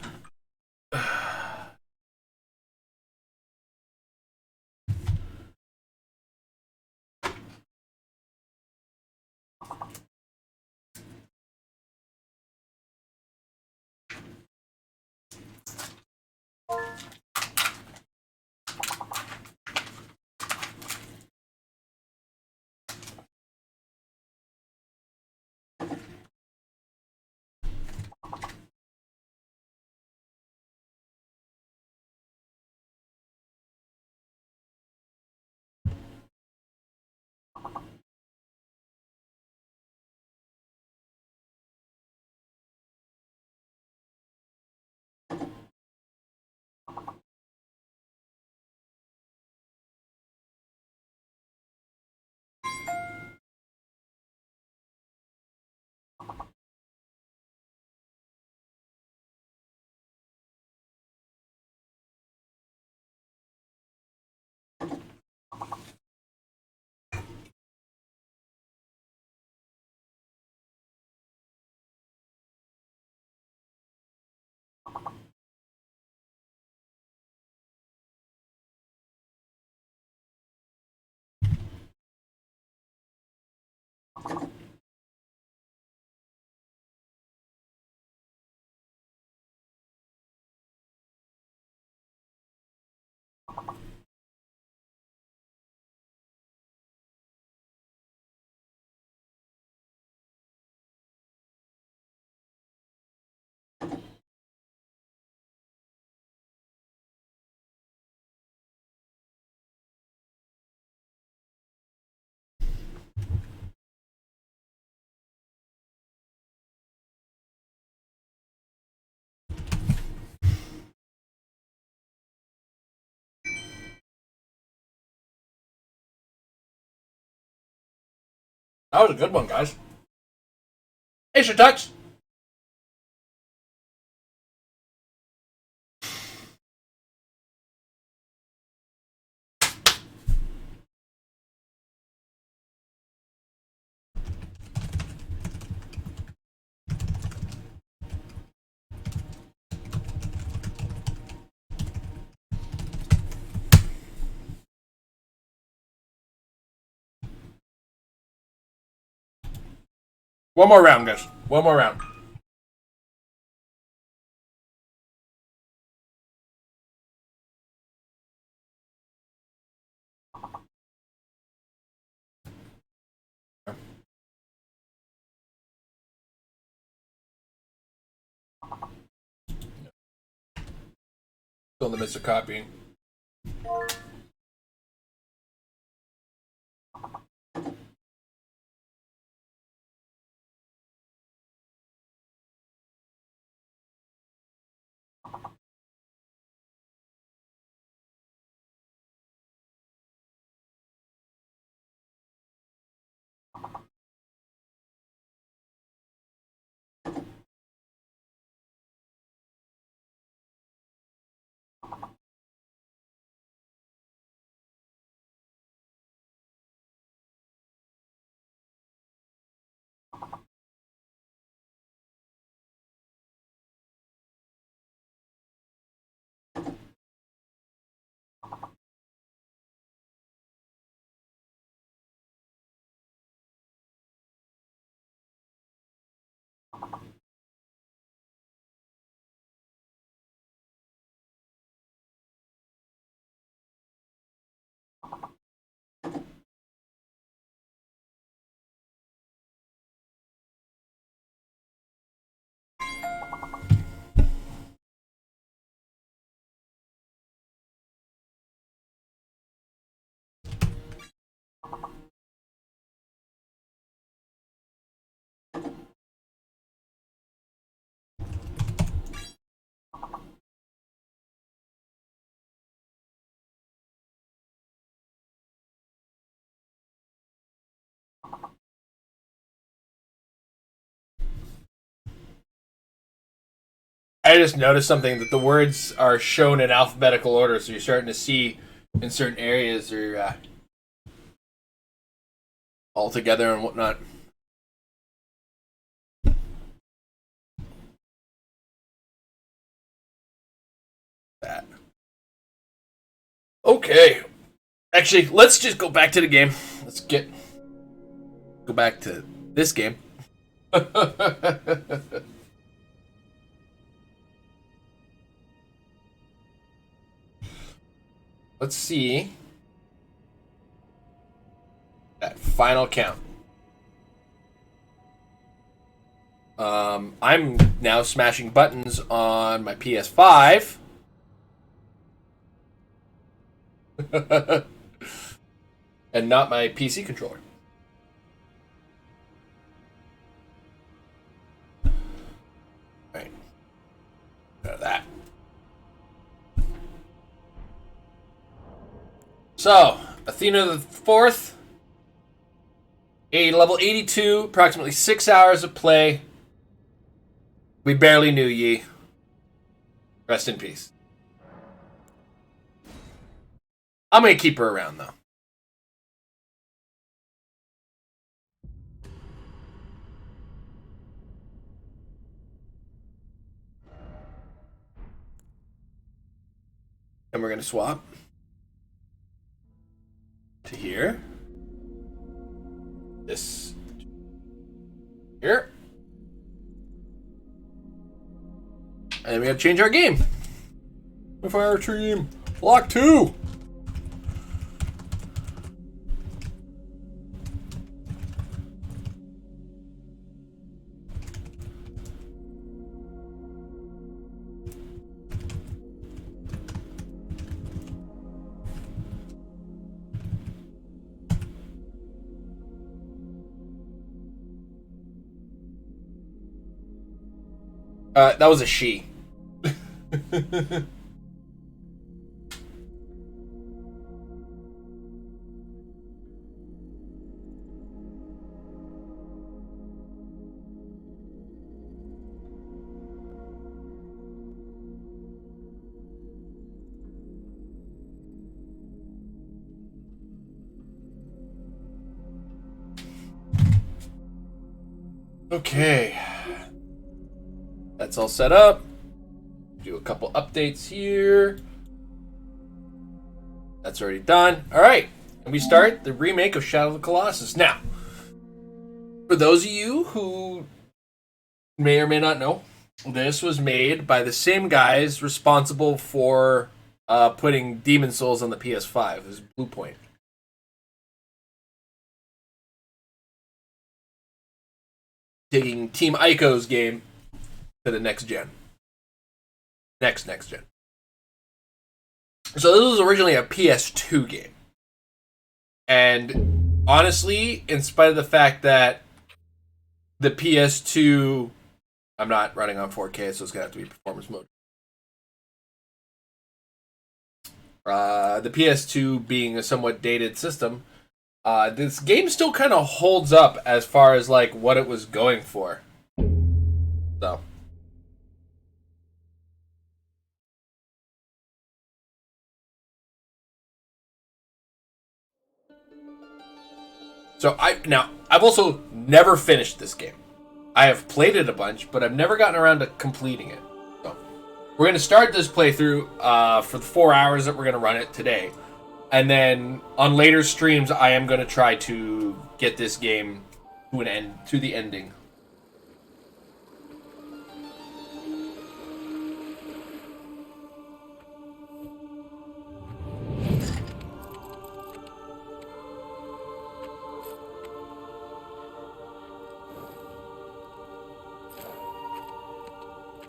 That was a good one, guys. Hey, Shatux. One more round, guys. One more round. Still in the midst of copying. I just noticed something that the words are shown in alphabetical order, so you're starting to see in certain areas they're all together and whatnot. that. Okay. Actually, let's just go back to the game. Go back to this game. Let's see that final count. I'm now smashing buttons on my PS5. And not my PC controller. Right. That. So, Athena the Fourth, a level 82, approximately 6 hours of play. We barely knew ye. Rest in peace. I'm gonna keep her around though. And we're gonna swap to here. This here. And we gotta change our game. Fire team. Block 2. That was a she. Okay. That's all set up. Do a couple updates here. That's already done. Alright. And we start the remake of Shadow of the Colossus. Now, for those of you who may or may not know, this was made by the same guys responsible for putting Demon Souls on the PS5. It was Blue Point. Taking Team Ico's game to the next gen. Next gen. So this was originally a PS2 game. And honestly, in spite of the fact that the PS2, I'm not running on 4K, so it's going to have to be performance mode. The PS2 being a somewhat dated system, this game still kind of holds up as far as like what it was going for. So. I've also never finished this game. I have played it a bunch, but I've never gotten around to completing it. So we're going to start this playthrough for the 4 hours that we're going to run it today. And then on later streams, I am going to try to get this game to an end, to the ending.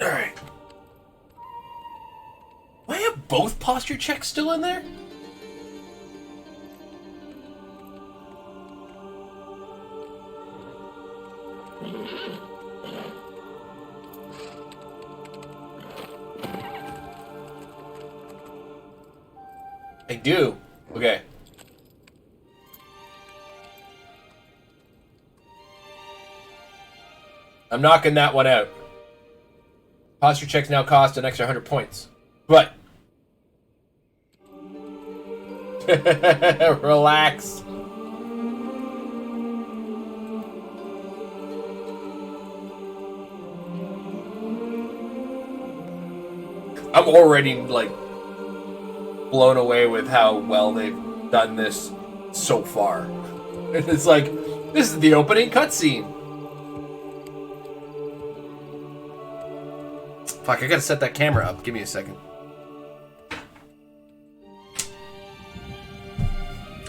Alright. Why have both posture checks still in there? I do. Okay. I'm knocking that one out. Posture checks now cost an extra 100 points. But relax. I'm already like blown away with how well they've done this so far. And it's like, this is the opening cutscene. Fuck, I gotta set that camera up. Give me a second.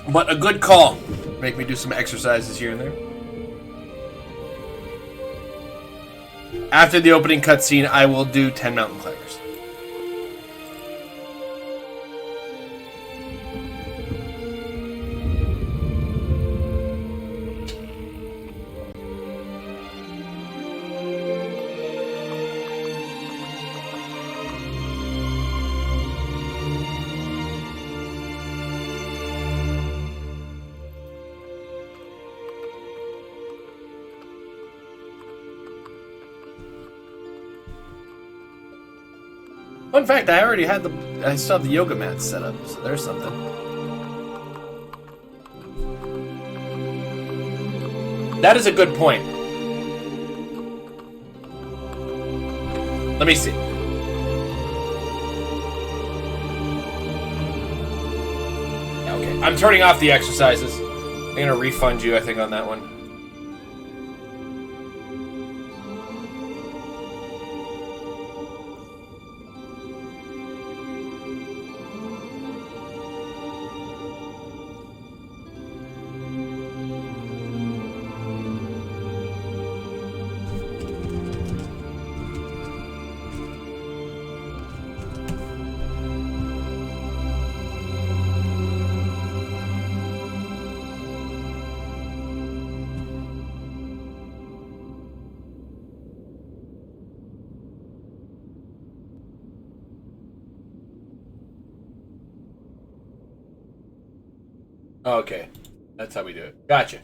But a good call. Make me do some exercises here and there. After the opening cutscene, I will do 10 mountain climbers. Fun fact, I already had I still have the yoga mats set up, so there's something. That is a good point. Let me see. Yeah, okay, I'm turning off the exercises. I'm gonna refund you, I think, on that one. Okay, that's how we do it. Gotcha.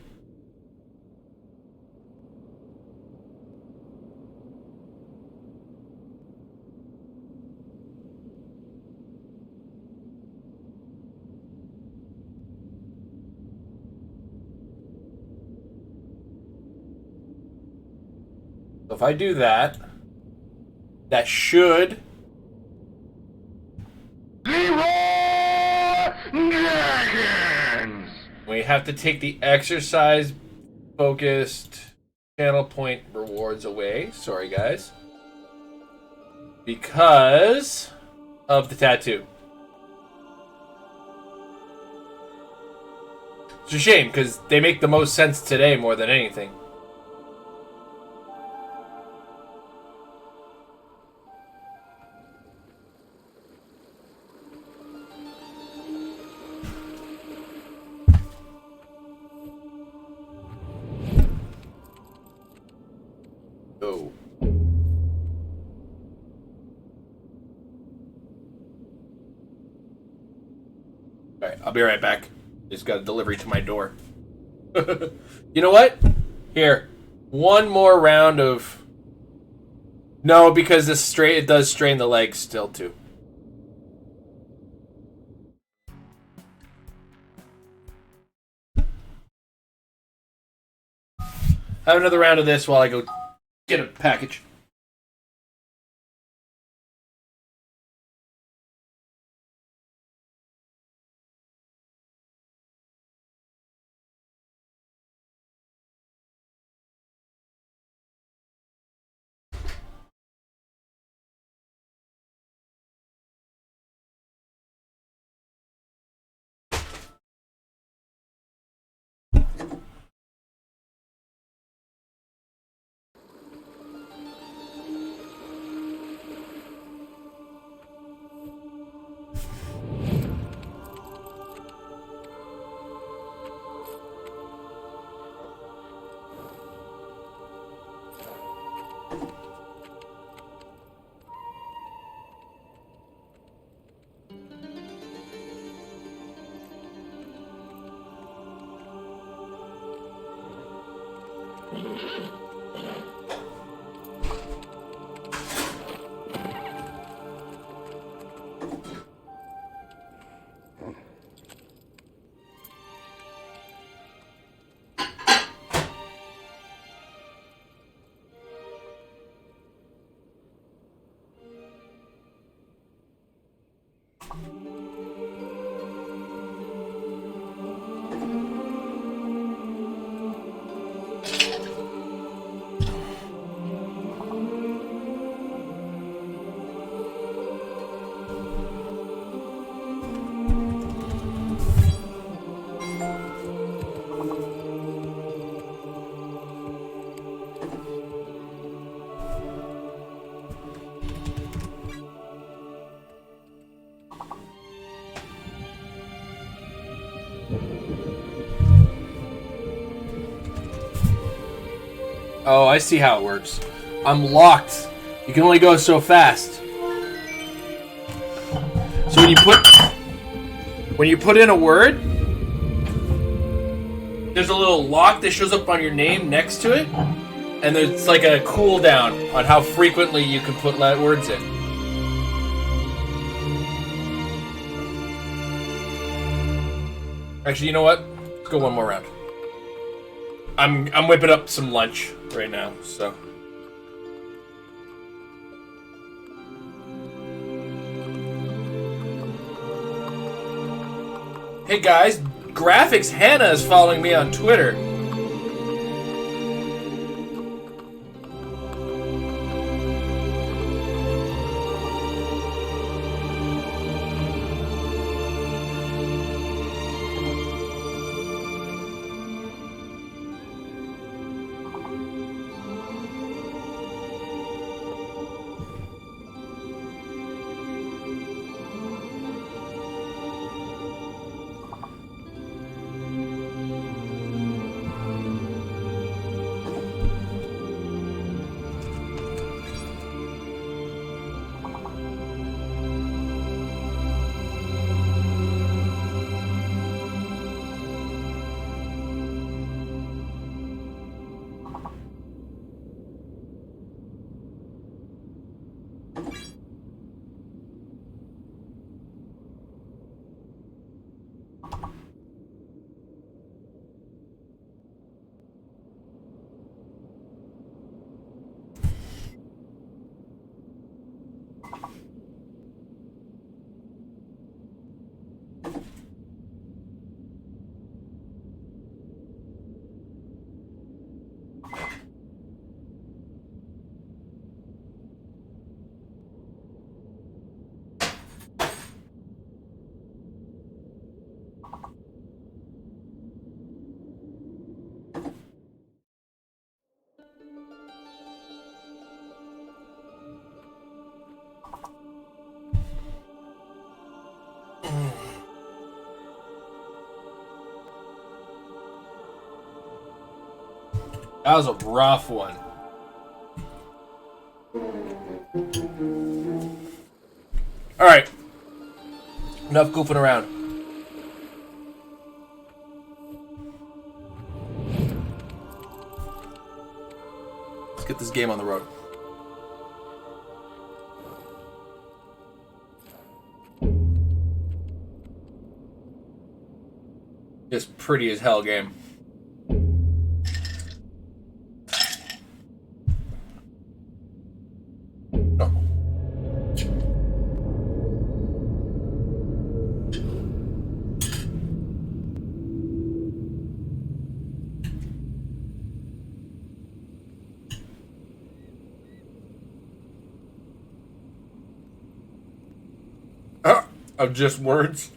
So if I do that, that should... We have to take the exercise focused channel point rewards away. Sorry, guys. Because of the tattoo. It's a shame, because they make the most sense today more than anything. Oh. Alright, I'll be right back. Just got a delivery to my door. You know what? Here. One more round of... No, because it does strain the legs still, too. Have another round of this while I go get a package. Oh, I see how it works. I'm locked. You can only go so fast. So when you put in a word, there's a little lock that shows up on your name next to it, and there's like a cooldown on how frequently you can put words in. Actually, you know what? Let's go one more round. I'm whipping up some lunch right now, so. Hey guys, Graphics Hannah is following me on Twitter. That was a rough one. Alright. Enough goofing around. Let's get this game on the road. This pretty as hell game. Of just words.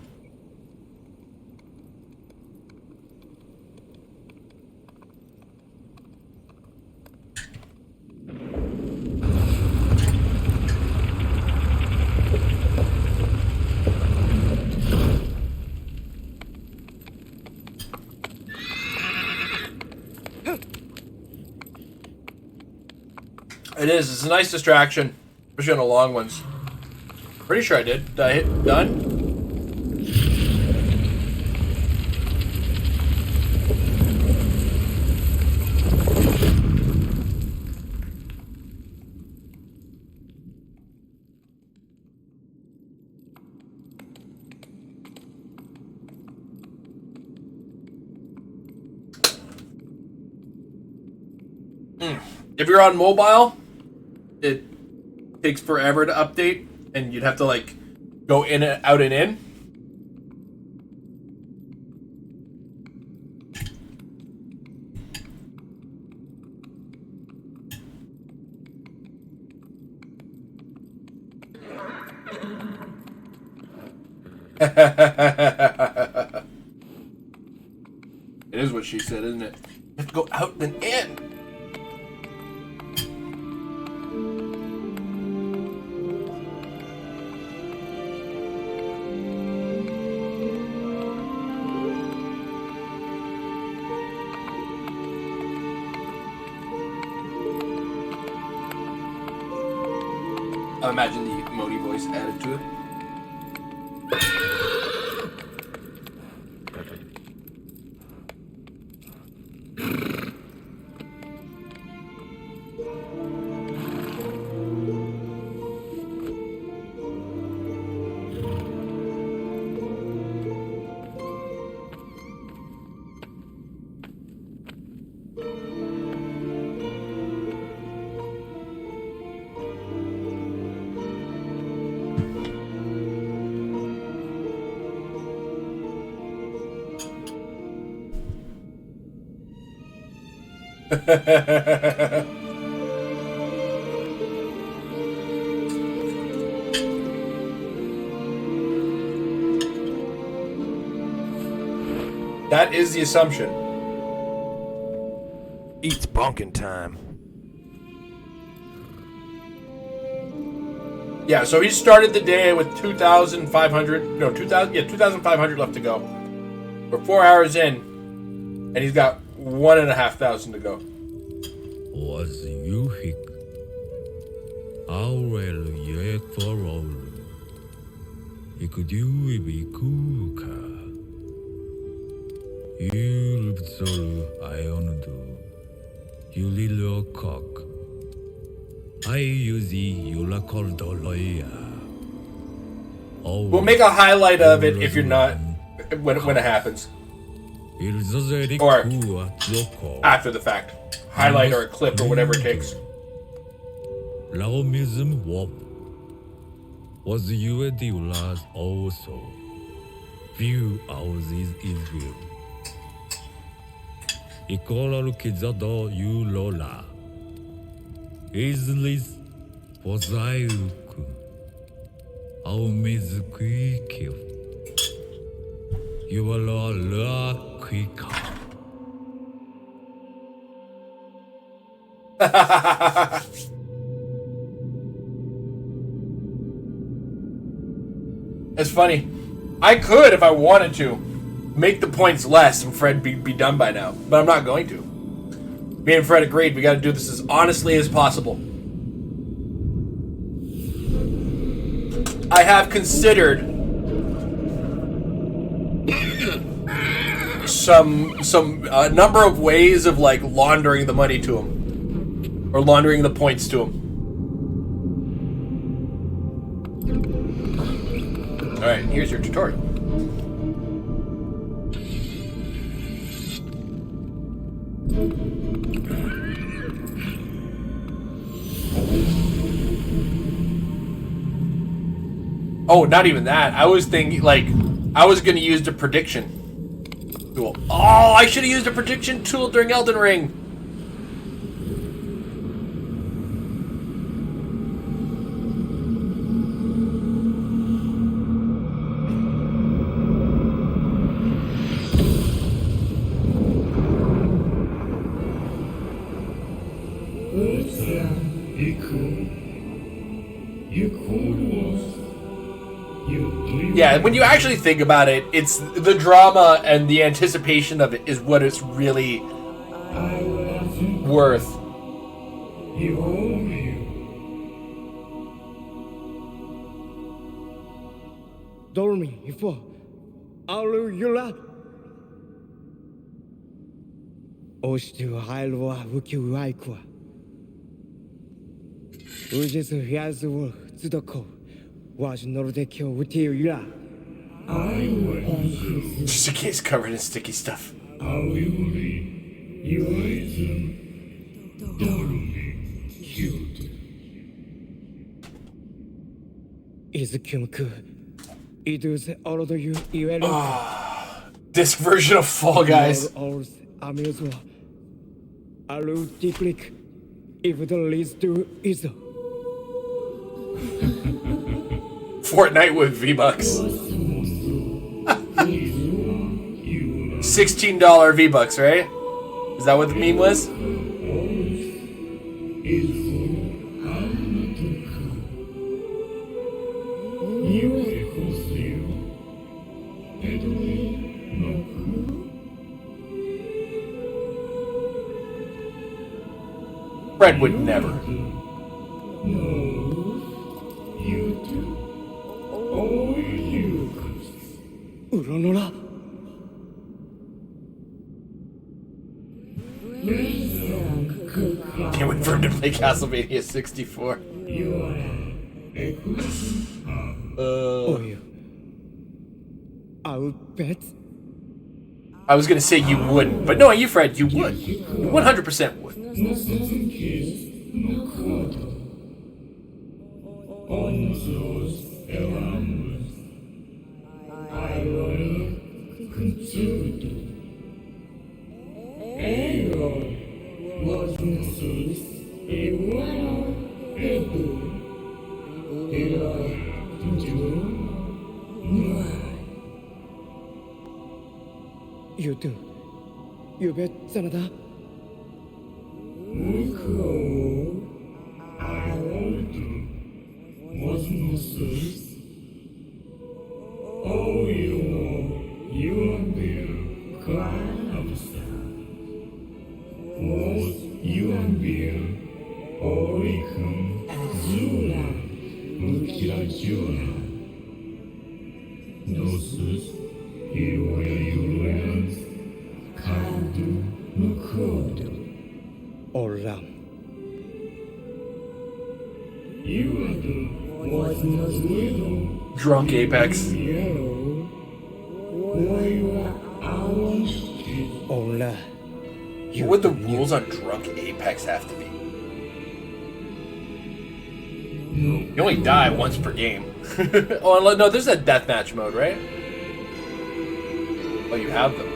It is. It's a nice distraction, especially on the long ones. Pretty sure I did. Did I hit done? If you're on mobile, it takes forever to update, and you'd have to like go in and out and in. It is what she said, isn't it? You have to go out and in. I imagine the Modi voice added to it. That is the assumption. It's bonking time. Yeah, so he started the day with 2,500 left to go. We're 4 hours in, and he's got 1,500 to go. Was you hick? Aurel yet for all. Ikudu be kuka. You lupsol iondu. You little cock. I use you la cordoloya. We'll make a highlight of it if you're not when it happens. Or after the fact. Highlight or a clip or whatever it takes. Laomism wop. Was you a dealers also? View ours is Israel. Ikola kizado you lola. Islis pozaiuku. Aumizukikil. You are la quicker. It's funny. I could, if I wanted to, make the points less and Fred be done by now, but I'm not going to. Me and Fred agreed we got to do this as honestly as possible. I have considered some number of ways of like laundering the money to him, or laundering the points to him. All right, here's your tutorial. Oh, not even that. I was thinking, like, I was going to use the prediction tool. Oh, I should have used a prediction tool during Elden Ring. Yeah, when you actually think about it, it's the drama and the anticipation of it is what it's really worth. Dormi, ifo, alu yula. Oshtu hailwa wuki waikwa. Ujisu hiazu tsudoko. Was Nordekyo with you, Just in case covered in sticky stuff. This version of Fall Guys. Fortnite with V-Bucks. $16 V-Bucks, right? Is that what the meme was? Fred would never. 黒野良 Can't wait for him to play Castlevania 64. Oh, you. I'll bet. I was gonna say you wouldn't, but no, you Fred, you would. You 100% would. You do. You bet, Sanada. Oram. Drunk Apex. Ola. What would the rules on Drunk Apex have to be? You only die once per game. Oh, no, there's a deathmatch mode, right? Oh, you have them.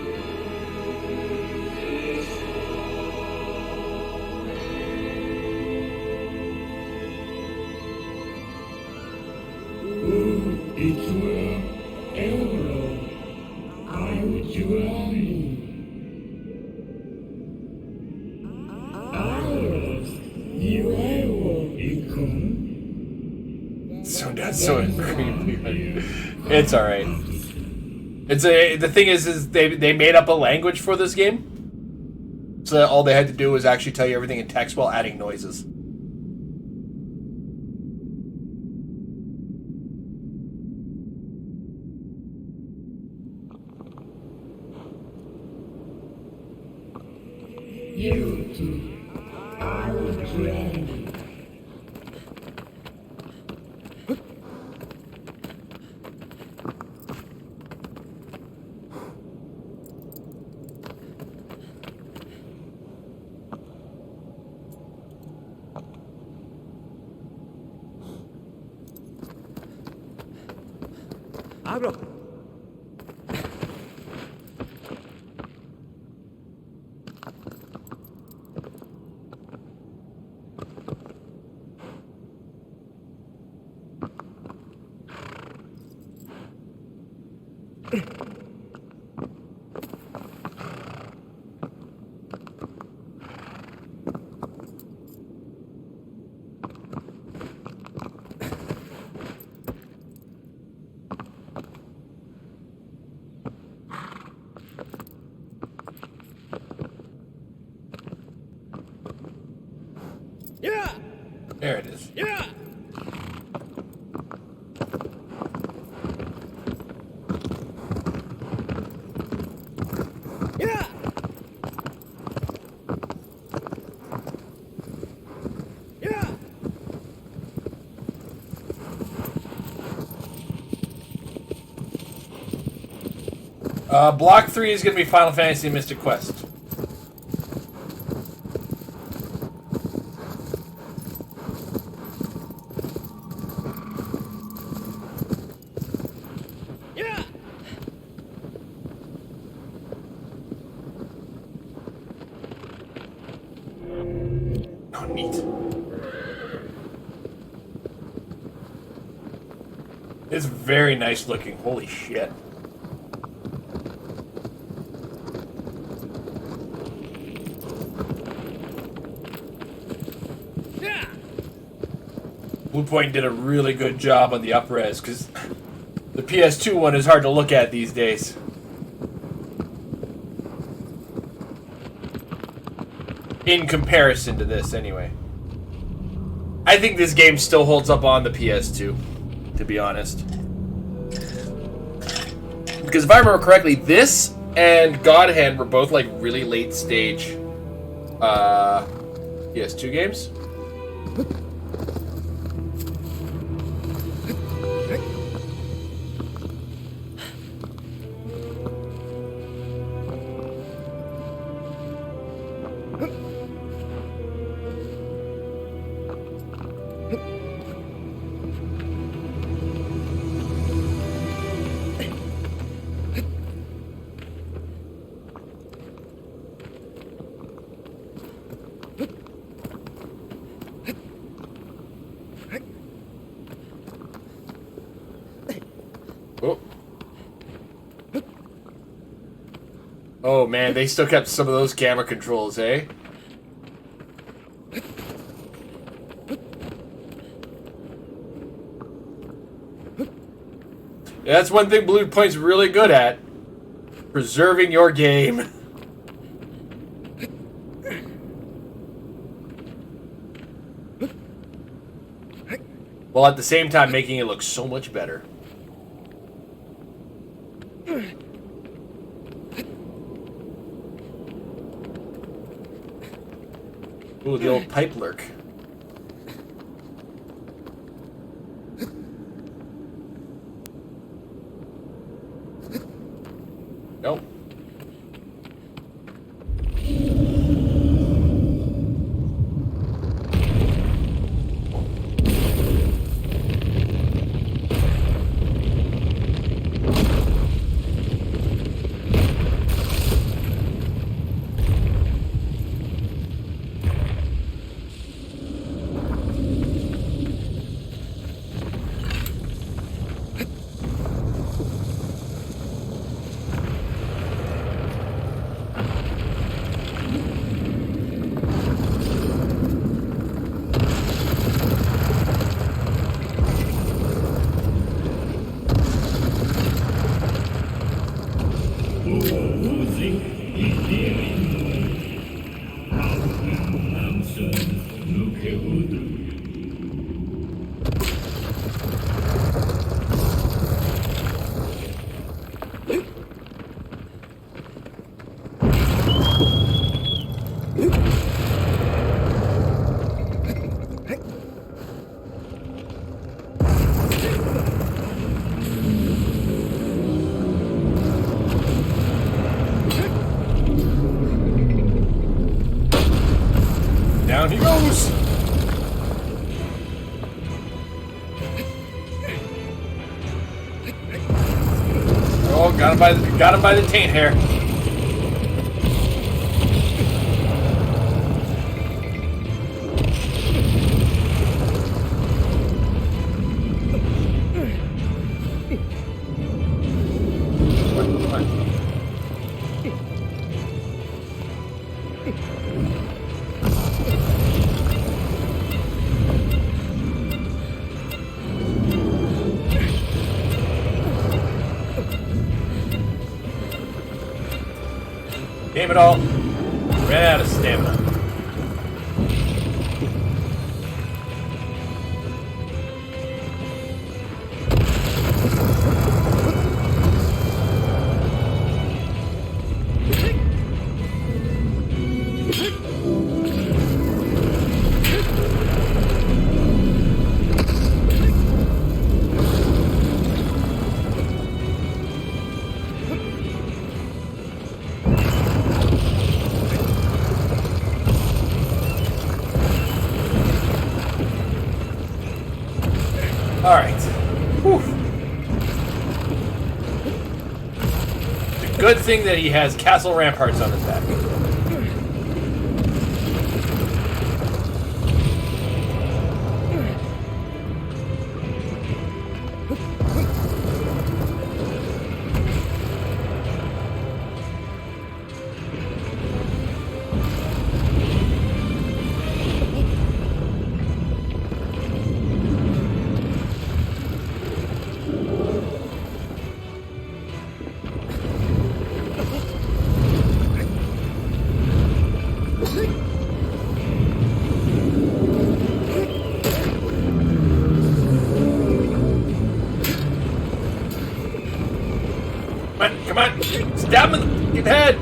So creepy. It's alright. The thing is they made up a language for this game, so that all they had to do was actually tell you everything in text while adding noises. You two, I was ready. Abro. Yeah! There it is. Yeah! Yeah! Yeah! Block 3 is going to be Final Fantasy Mystic Quest. Yeah! Oh, neat. It's very nice looking. Holy shit. Bluepoint did a really good job on the up-res, because the PS2 one is hard to look at these days. In comparison to this, anyway. I think this game still holds up on the PS2, to be honest. Because if I remember correctly, this and God Hand were both like really late stage PS2 games. Oh. Oh man, they still kept some of those camera controls, eh? Yeah, that's one thing Blue Point's really good at. Preserving your game. While at the same time making it look so much better. Ooh, the old pipe lurk. Nope. Down he goes. Oh, got him by the taint hair. Game it all. Ran out of stamina. Alright. The good thing that he has castle ramparts on his back. Stab him in the head!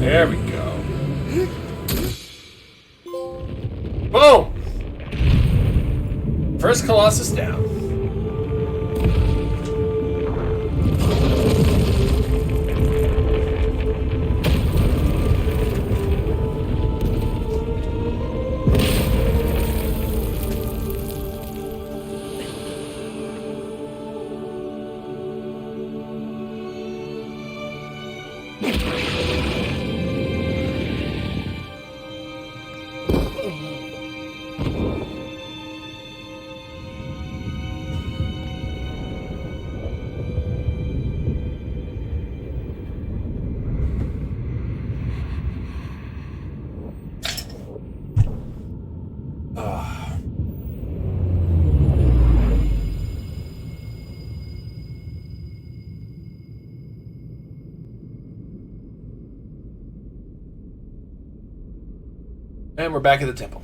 There we go. Boom! First Colossus down. And we're back at the temple.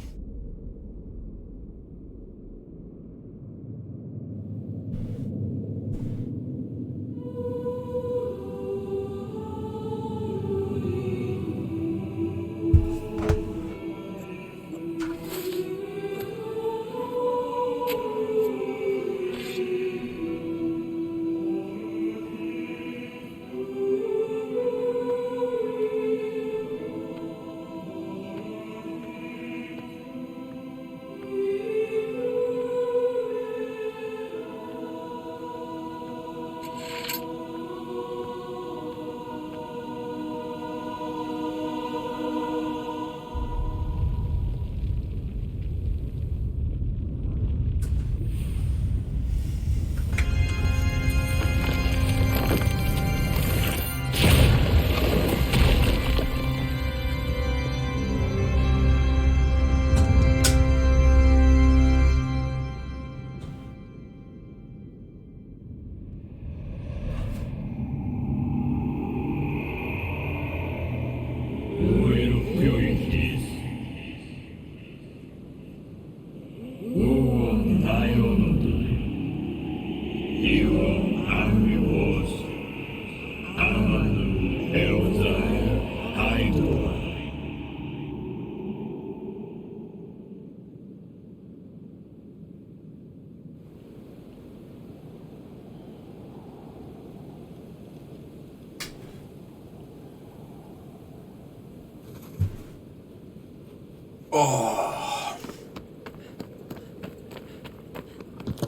Oh.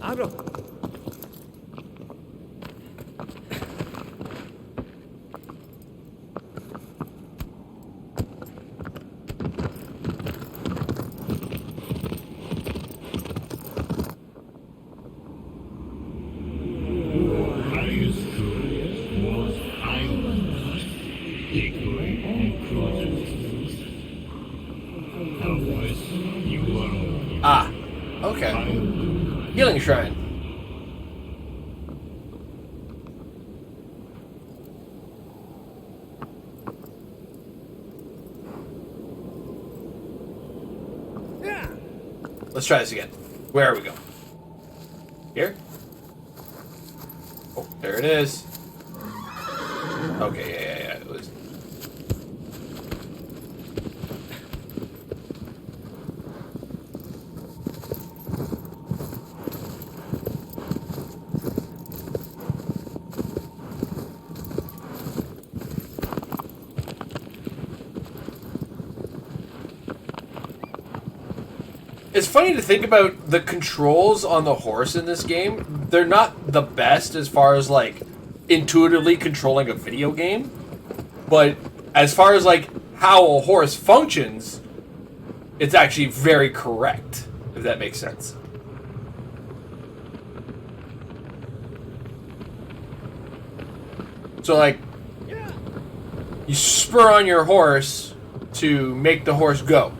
Abro. Ah, okay. Healing Shrine. Let's try this again. Where are we going? Here? Oh, there it is. Okay, yeah. It was... It's funny to think about the controls on the horse in this game. They're not the best as far as like intuitively controlling a video game, but as far as like how a horse functions, it's actually very correct, if that makes sense. So like, you spur on your horse to make the horse go.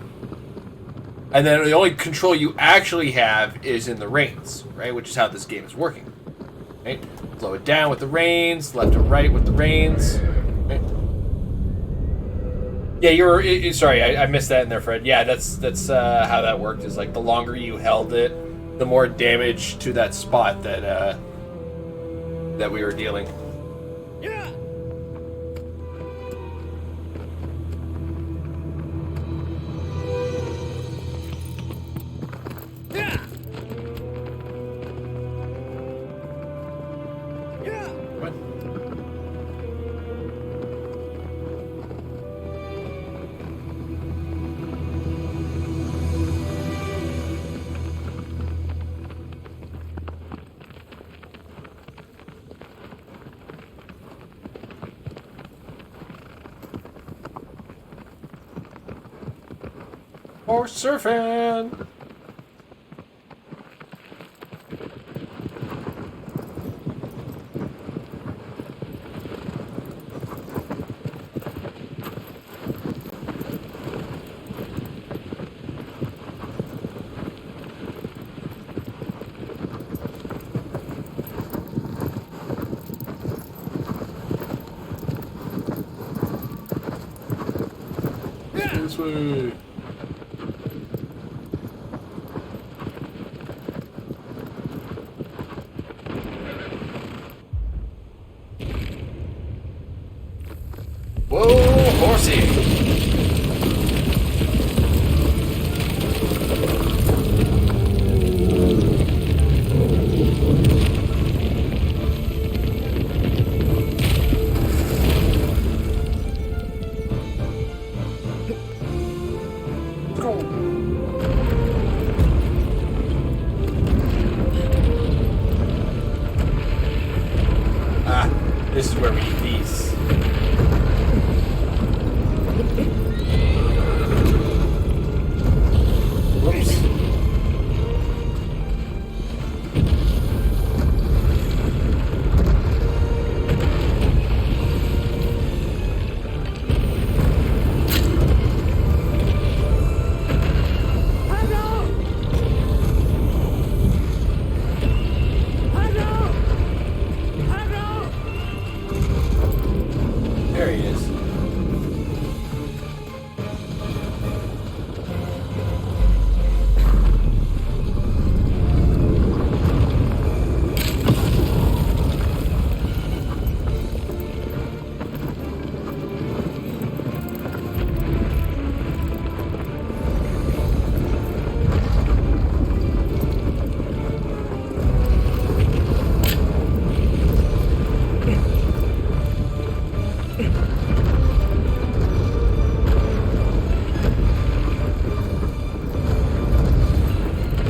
And then the only control you actually have is in the reins, right? Which is how this game is working. Right? Slow it down with the reins, left and right with the reins. Right? Yeah, sorry, I missed that in there, Fred. Yeah, that's how that worked. Is like the longer you held it, the more damage to that spot that we were dealing. Or surfing. This way. Whoa, horsey! This is where we eat these. Whoops. There he is.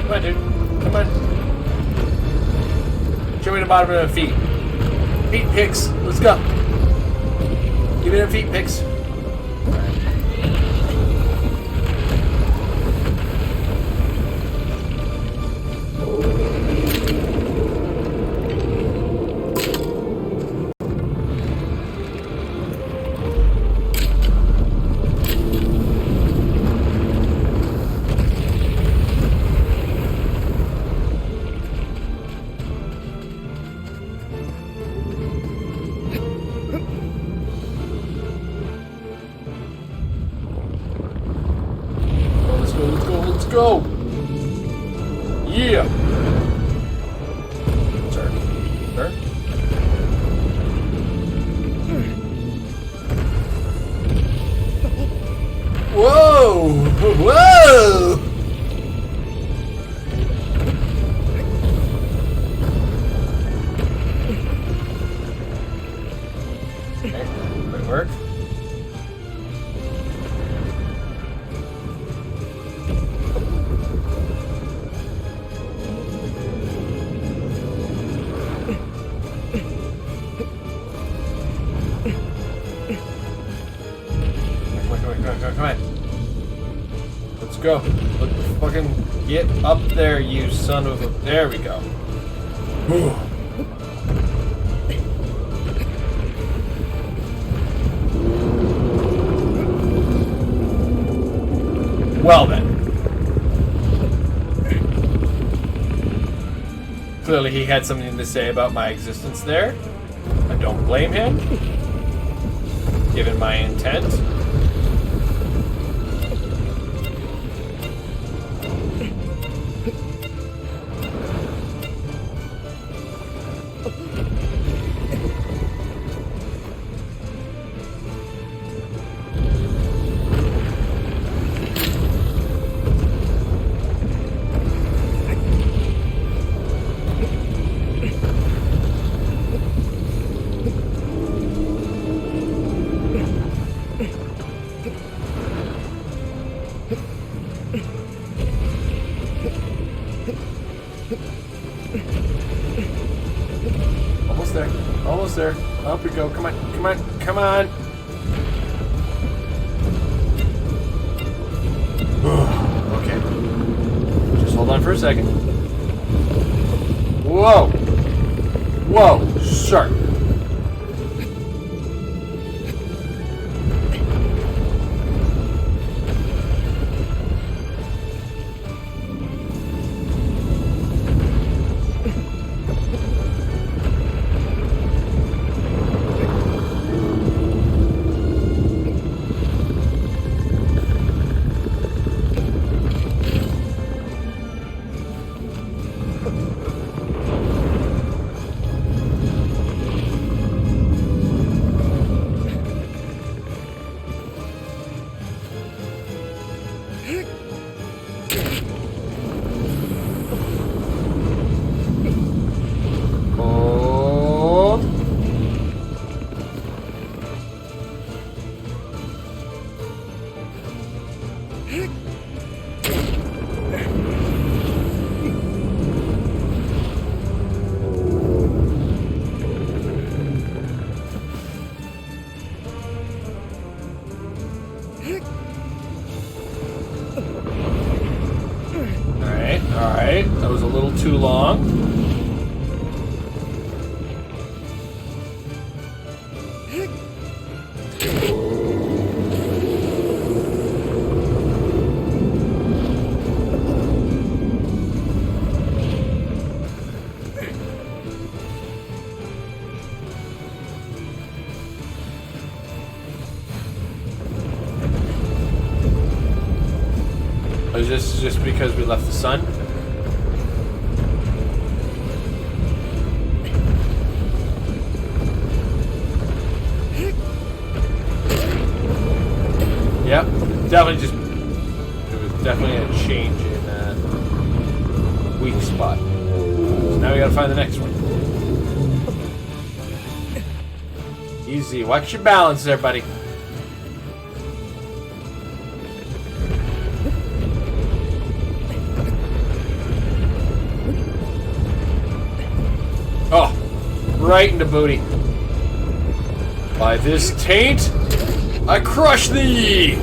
Come on, dude. Come on. Show me the bottom of the feet. Feet pics. Let's go. Give me them feet pics. Let's go. Yeah. Turn. Turn. Whoa! Whoa! Okay, that work. Come on. Let's go. Let's fucking get up there, you son of a... There we go. Well then. Clearly he had something to say about my existence there. I don't blame him, given my intent. Almost there. Almost there. Up we go. Come on. Come on. Come on. Okay. Just hold on for a second. Whoa. Whoa. Sharp. Alright, that was a little too long. Is this just because we left the sun? Yep, definitely just... It was definitely a change in weak spot. So now we gotta find the next one. Easy, watch your balance there, buddy. Oh, right in the booty. By this taint, I crush thee!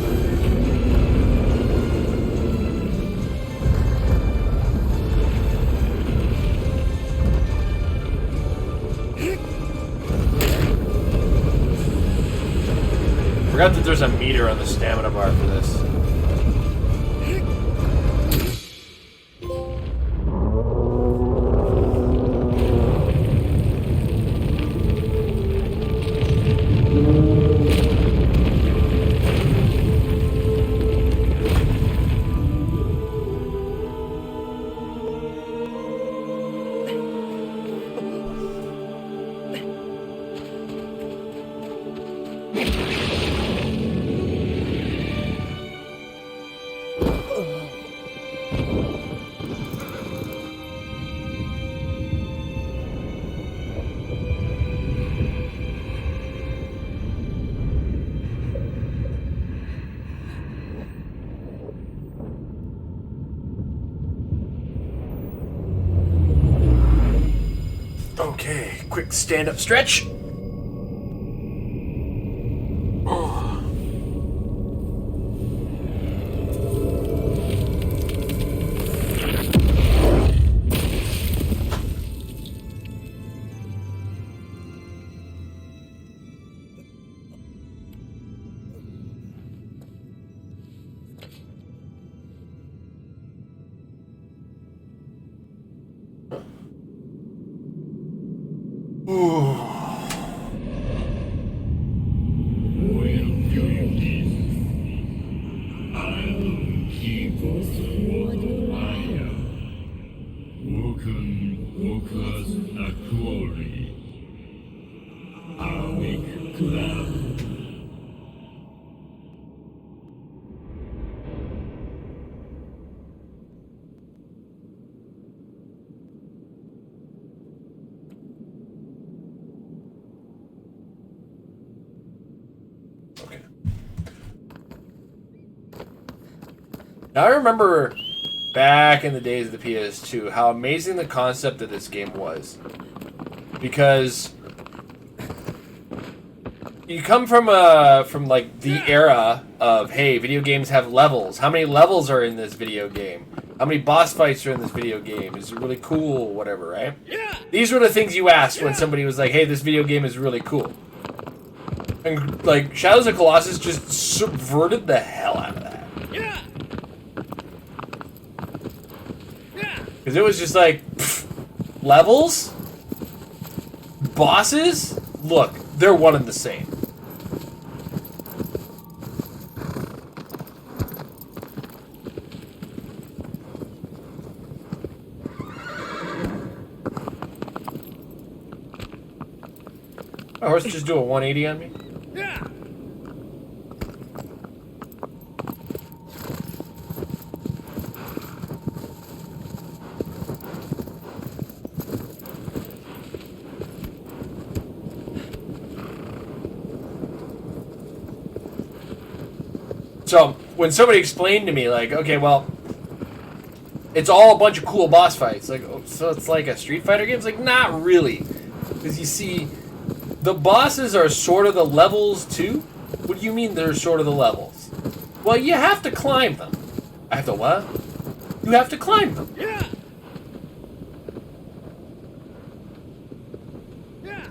Forgot that there's a meter on the stamina bar for this. Okay, quick stand-up stretch. Oh. Okay. Now I remember back in the days of the PS2 how amazing the concept of this game was. Because you come from like the era of, hey, video games have levels. How many levels are in this video game? How many boss fights are in this video game? Is it really cool? Whatever, right? Yeah. These were the things you asked when somebody was like, hey, this video game is really cool. And like Shadows of Colossus just subverted the hell out of that. Yeah. Yeah. Because it was just like, pfft, levels? Bosses? Look, they're one and the same. My horse just do a 180 on me? Yeah. So, when somebody explained to me, like, okay, well, it's all a bunch of cool boss fights. Like, oh, so it's like a Street Fighter game? It's like, not really. Because you see, the bosses are sort of the levels, too? What do you mean they're sort of the levels? Well, you have to climb them. I have to what? You have to climb them. Yeah. Yeah.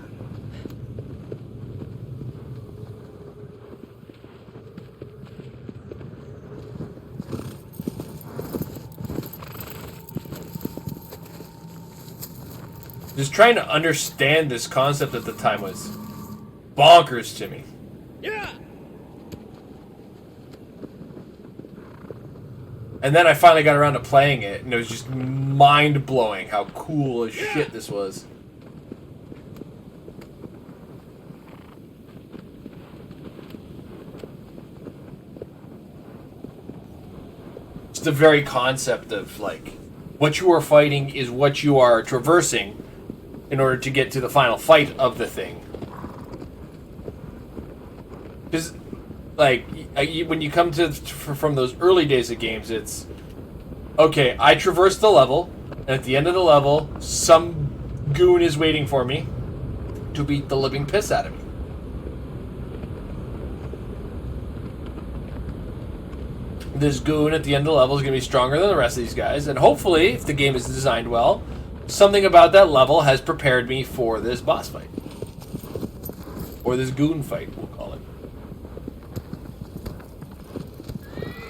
Just trying to understand this concept at the time was bonkers to me. Yeah. And then I finally got around to playing it, and it was just mind-blowing how cool as shit this was. Just the very concept of, like, what you are fighting is what you are traversing in order to get to the final fight of the thing. Because, like, when you come to from those early days of games, it's, okay, I traverse the level, and at the end of the level, some goon is waiting for me to beat the living piss out of me. This goon at the end of the level is going to be stronger than the rest of these guys, and hopefully, if the game is designed well, something about that level has prepared me for this boss fight. Or this goon fight, we'll call it.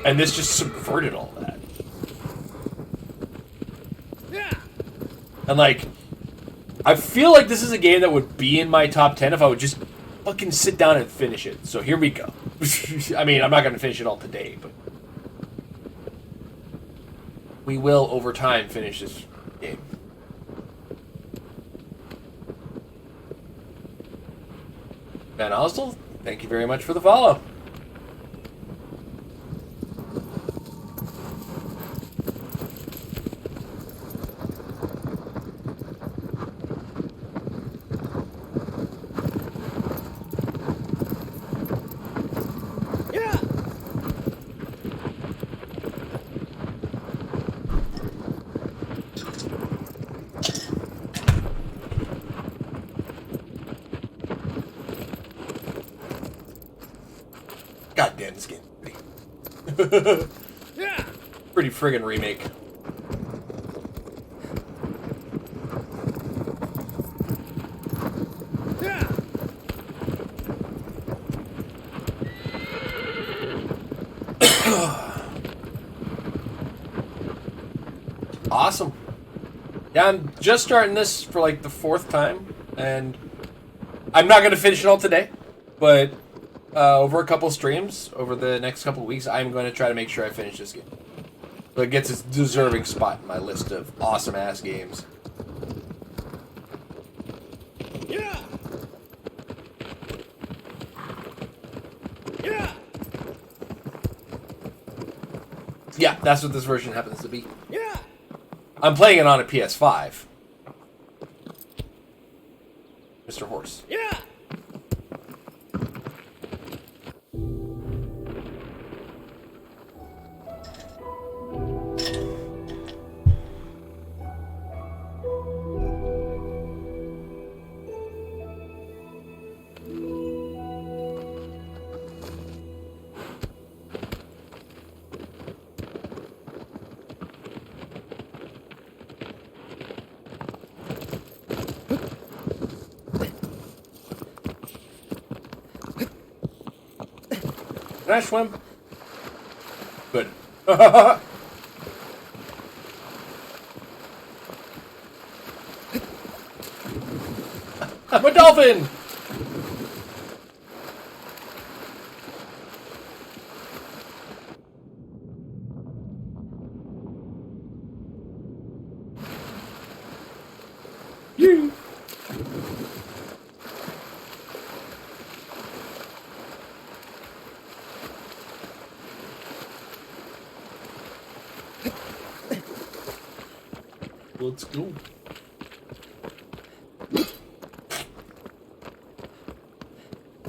And this just subverted all that. Yeah. And like, I feel like this is a game that would be in my top 10 if I would just fucking sit down and finish it. So here we go. I mean, I'm not going to finish it all today, but we will, over time, finish this game. Van Osdell, thank you very much for the follow. God damn, this game. Yeah. Pretty friggin' remake. Yeah. Awesome. Yeah, I'm just starting this for like the 4th time. And I'm not going to finish it all today, but over a couple streams, over the next couple weeks, I'm going to try to make sure I finish this game. So it gets its deserving spot in my list of awesome-ass games. Yeah! Yeah! Yeah, that's what this version happens to be. Yeah! I'm playing it on a PS5. Mr. Horse. Yeah! Can I swim? Good. I'm a dolphin! Yee! Let's go.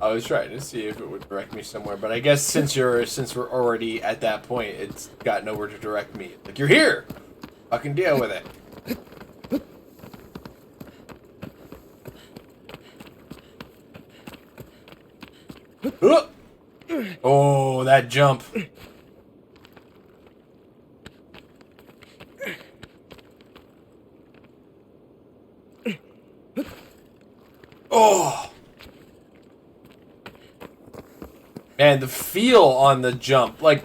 I was trying to see if it would direct me somewhere, but I guess since we're already at that point, it's got nowhere to direct me. Like, you're here! Fucking deal with it. Oh, that jump. Oh! Man, the feel on the jump. Like,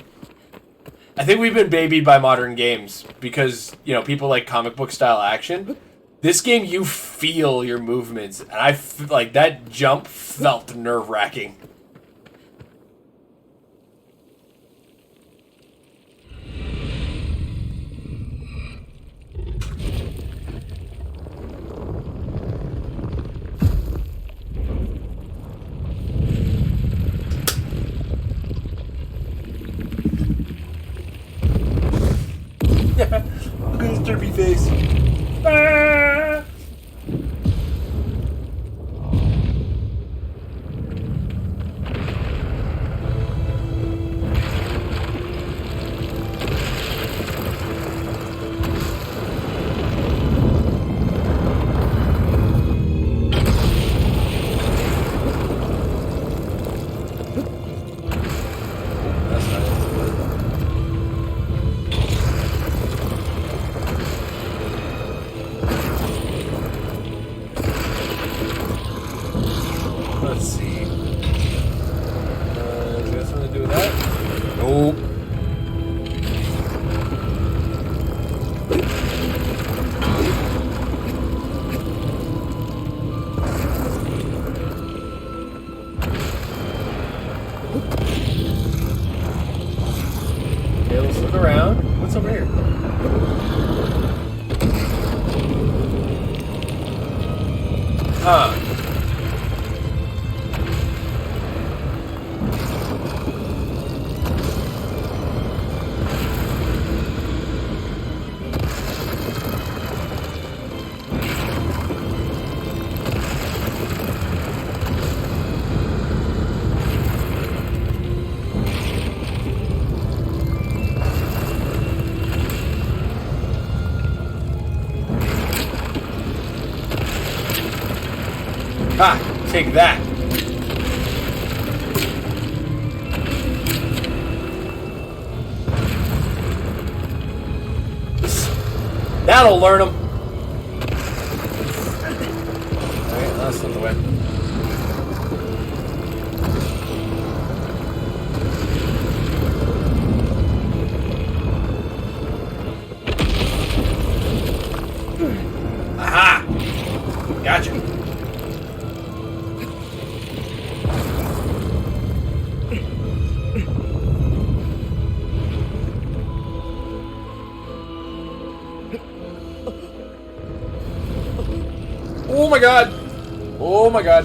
I think we've been babied by modern games because, you know, people like comic book style action. This game, you feel your movements. And like, that jump felt nerve-wracking. Look at his derpy face. Ah! That's nice. Let's see. Has it got something to do with that? Nope. Okay, let's look around. What's over here? Huh. Ha! Take that! That'll learn him! Alright, that's not the way. Aha! Gotcha. god! Oh my god.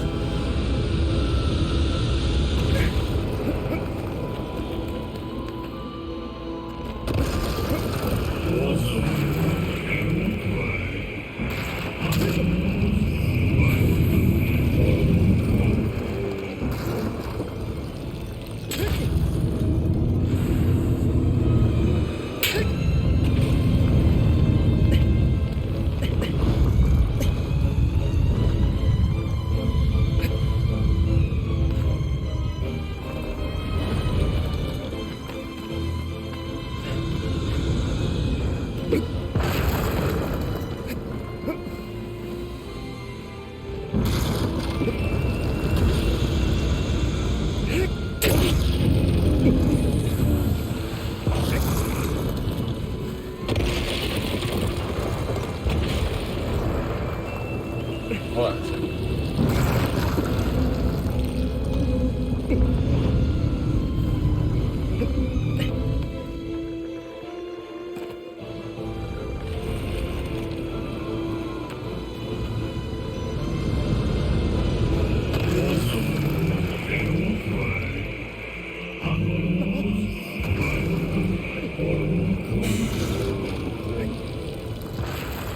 Hold on a second.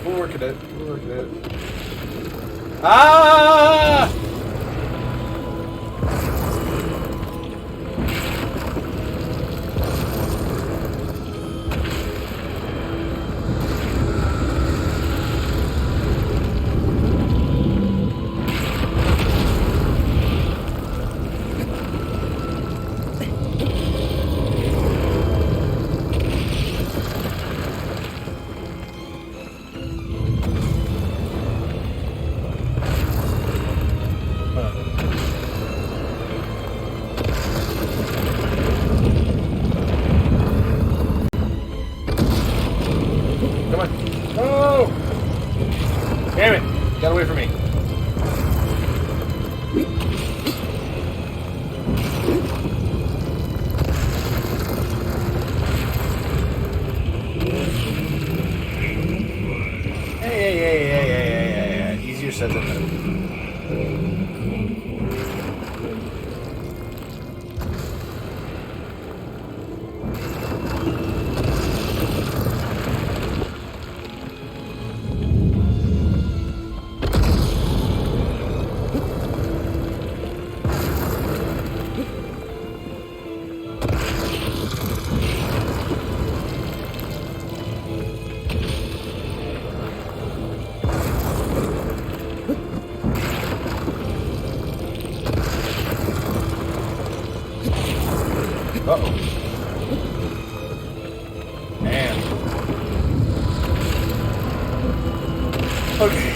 We're working it. We're working it. Ah! Come on. Oh! Damn it! Get away from me. Hey. Easier said than done. Uh-oh. Man. Okay.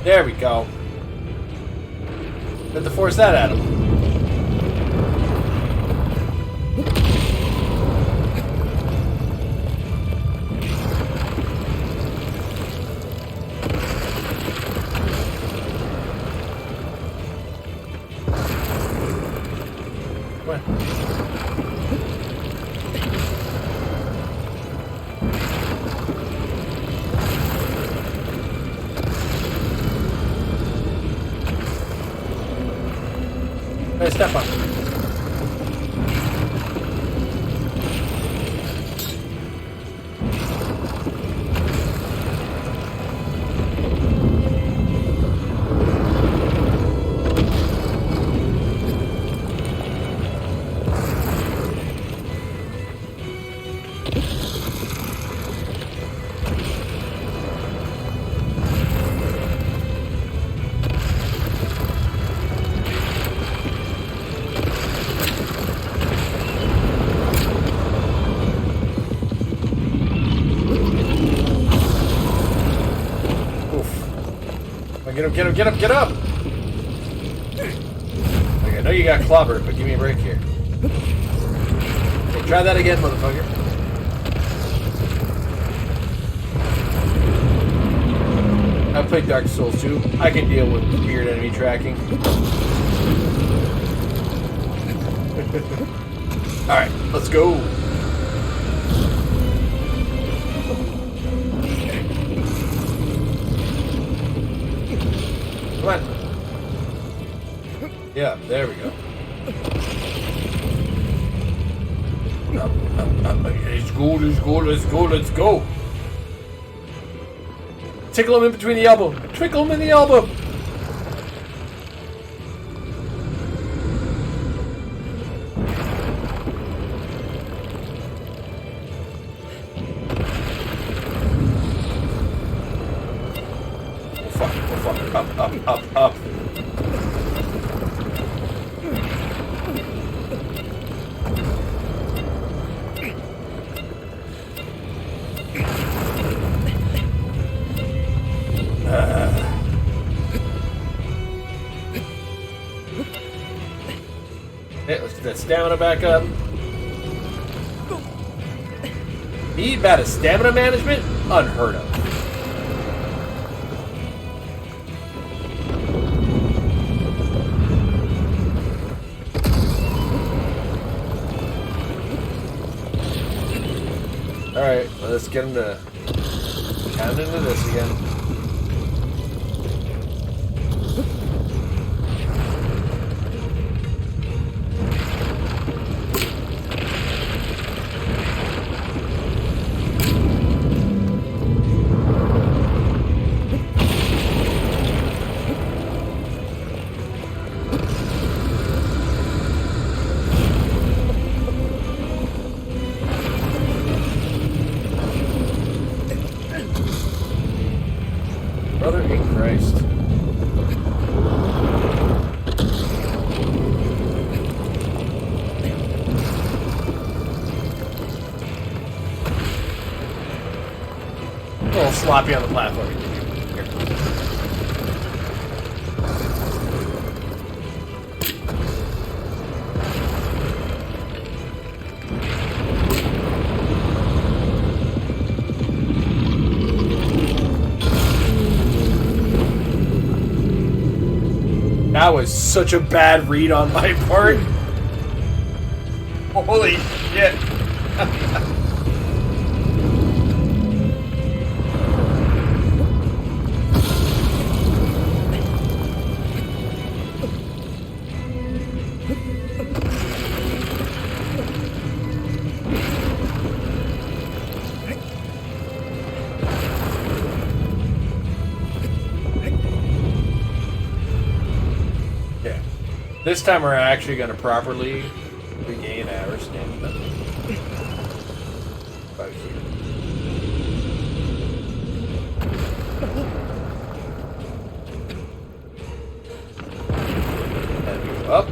There we go. Had to force that at him. What? Hey, step on. Get up, get up, get up, get up! know you got clobbered, but give me a break here. Okay, try that again, motherfucker. I played Dark Souls 2. I can deal with weird enemy tracking. Alright, let's go. Come on. Yeah, there we go. Let's go, let's go, let's go, let's go. Tickle him in between the elbow. Twinkle him in the elbow. Oh fuck, oh fuck. Up, up, up, up. Okay, let's get that stamina back up. Need bad at stamina management? Unheard of. Alright, let's get him to pound into this again. Brother in Christ. A little sloppy on the platform. Here. That was such a bad read on my part. Holy shit. Yeah. This time we're actually going to properly regain our stamina. Right here. And move up.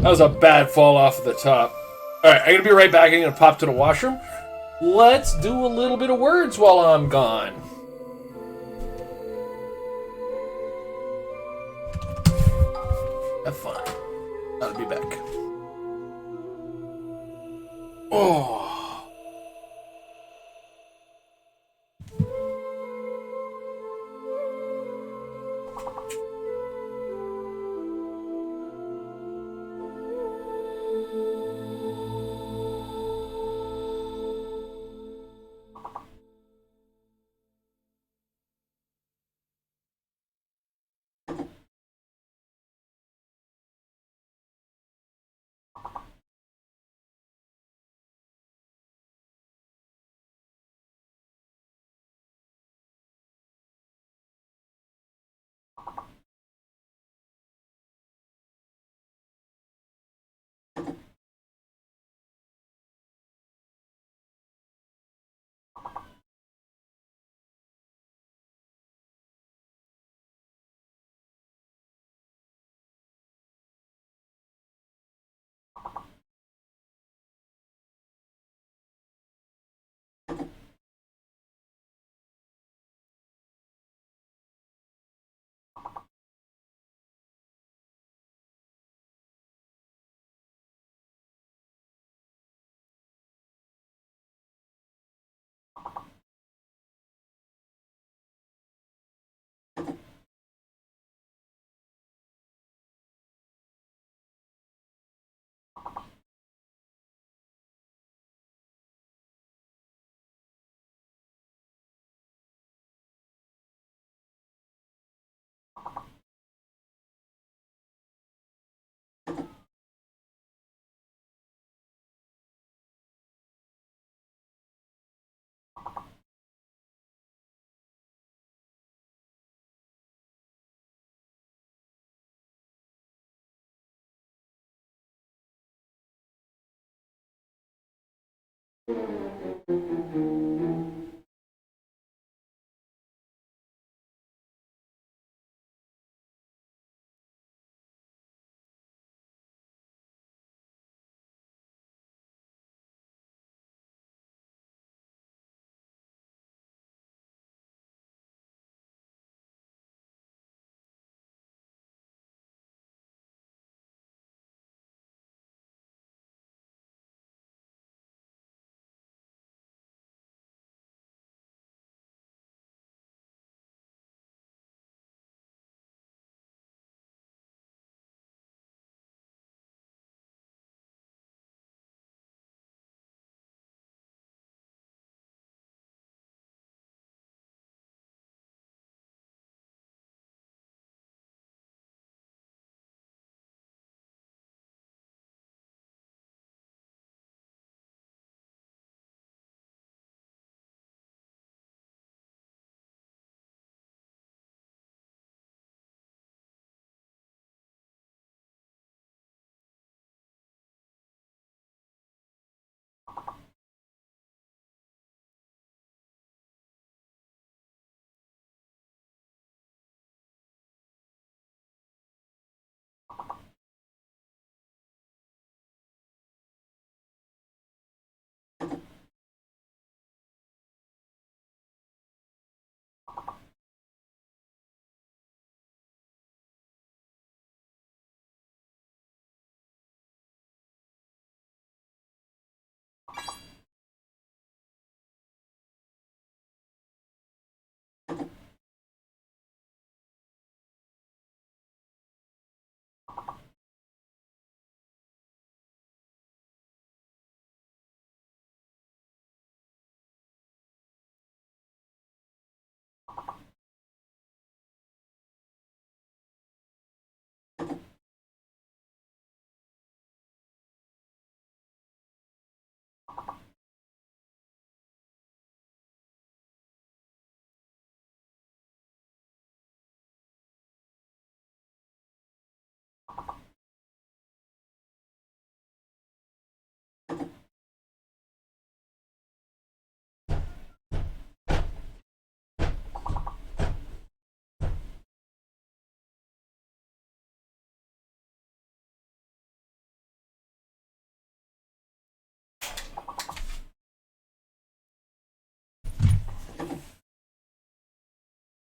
That was a bad fall off of the top. Alright, I'm gonna be right back. I'm gonna pop to the washroom. Let's do a little bit of words while I'm gone. Have fun. I'll be back. Oh.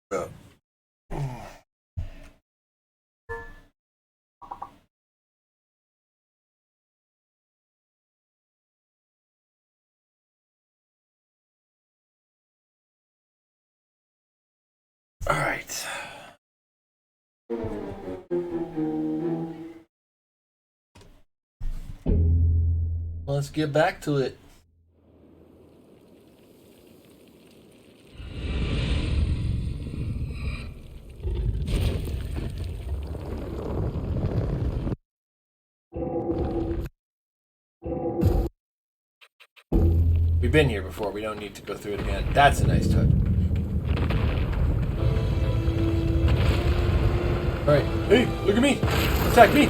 Yeah. All right. Let's get back to it. We've been here before. We don't need to go through it again. That's a nice touch. Alright. Hey, look at me! Attack me!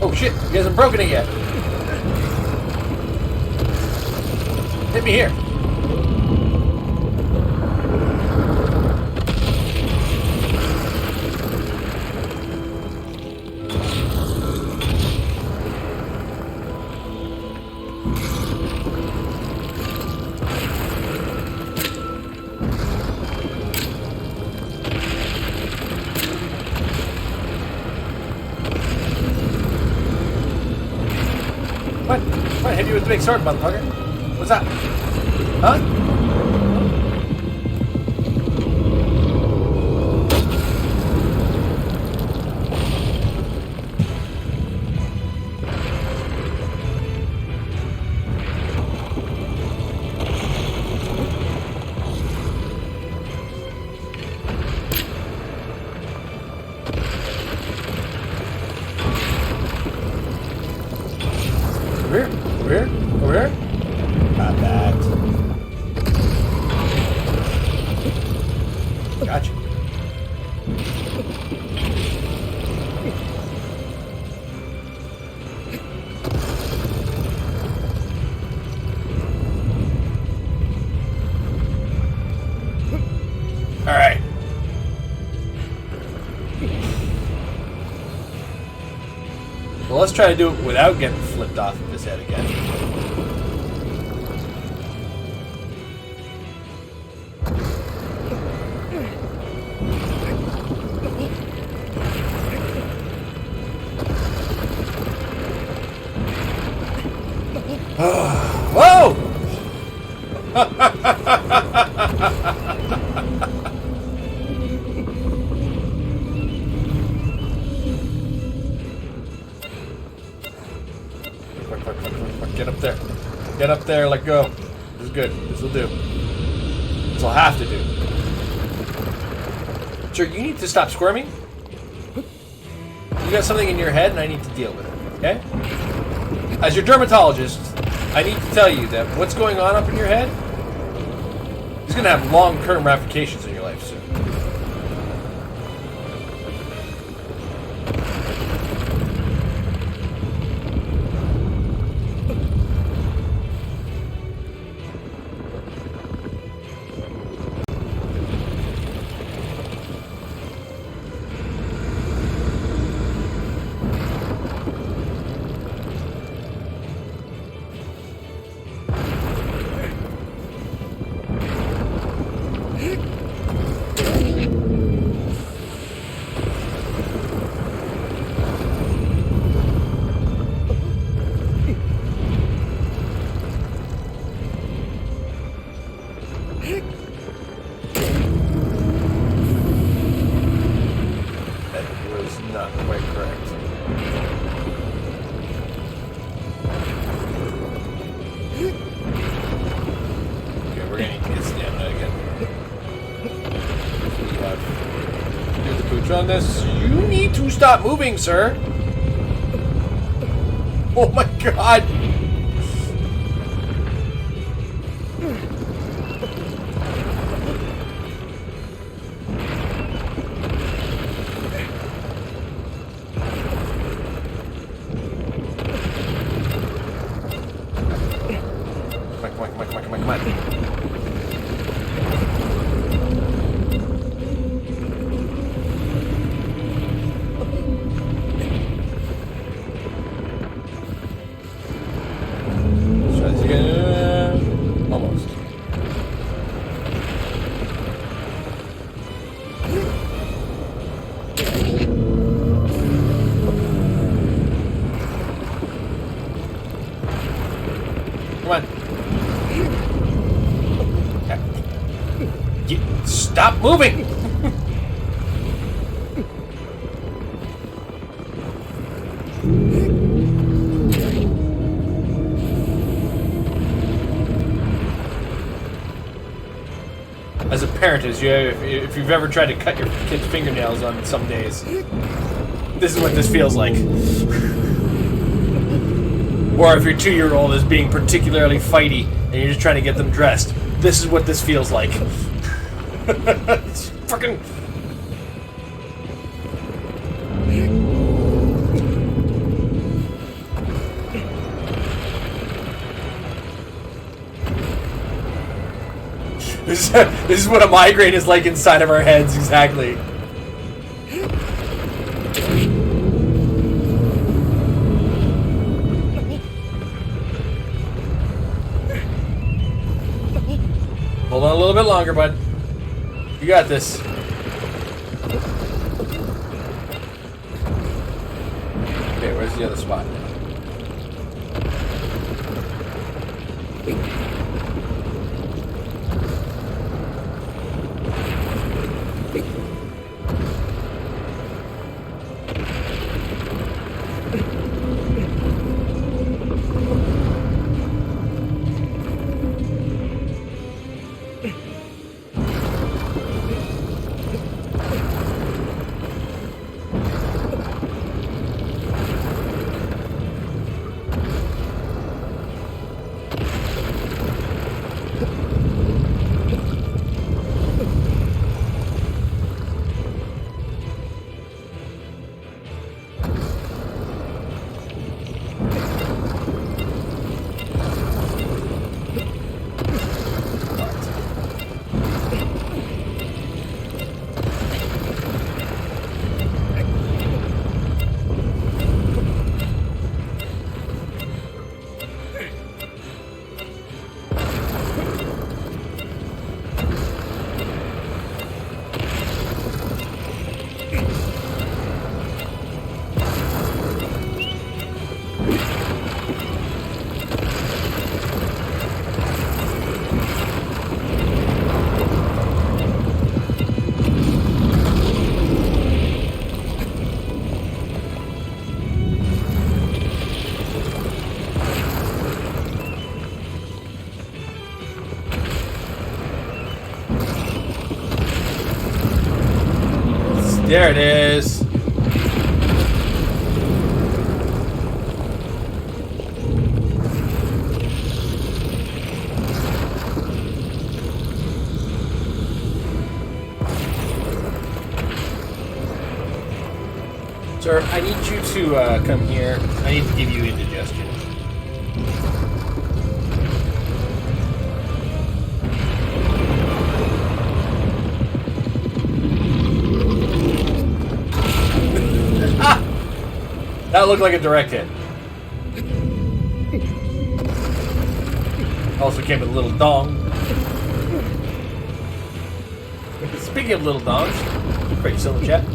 Oh shit, he hasn't broken it yet. Hit me here. What? Hit you with the big sword, motherfucker. What's that? Huh? Over here? Over here? Over here? Not that. Gotcha. All right. Well, let's try to do it without getting flipped off of his head again. Whoa! Get up there. Get up there, let go. This is good. This will do. This will have to do. Sure, you need to stop squirming. You got something in your head and I need to deal with it, okay? As your dermatologist, I need to tell you that what's going on up in your head is going to have long-term ramifications in your life soon. On this, you need to stop moving, sir. Oh my god. Come on. Stop moving! As a parent, if you've ever tried to cut your kid's fingernails on some days, this is what this feels like. Or if your 2-year-old is being particularly fighty and you're just trying to get them dressed, this is what this feels like. It's fucking... This is what a migraine is like inside of our heads, exactly. Hold on a little bit longer, bud. You got this. Okay, where's the other spot? There it is. Sir, I need you to come here. I need to give you indigestion. That looked like a direct hit. Also came with a little dong. Speaking of little dongs, great still in the chat.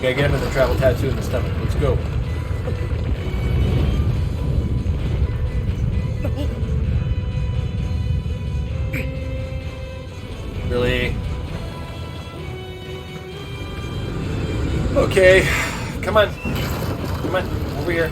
Gotta get him in the travel tattoo in the stomach. Let's go. Really? Okay. Come on. Come on. Over here.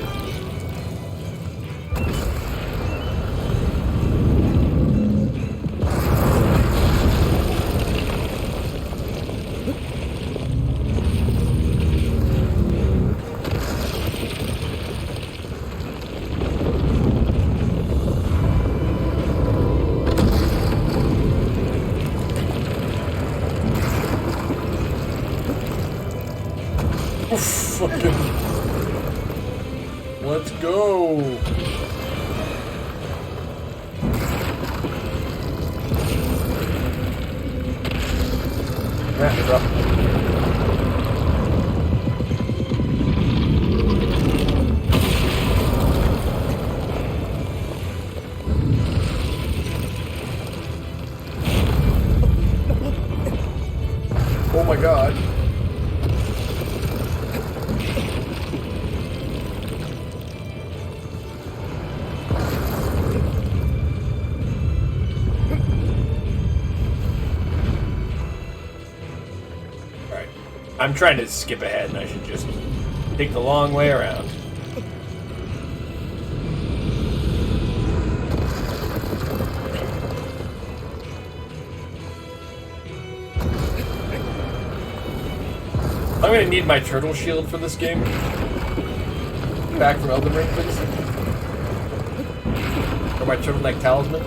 Let's go. Yeah, bro. Oh my god. Alright. I'm trying to skip ahead and I should just take the long way around. I'm gonna need my turtle shield for this game. Back from Elden Ring, please. Or my turtleneck talisman.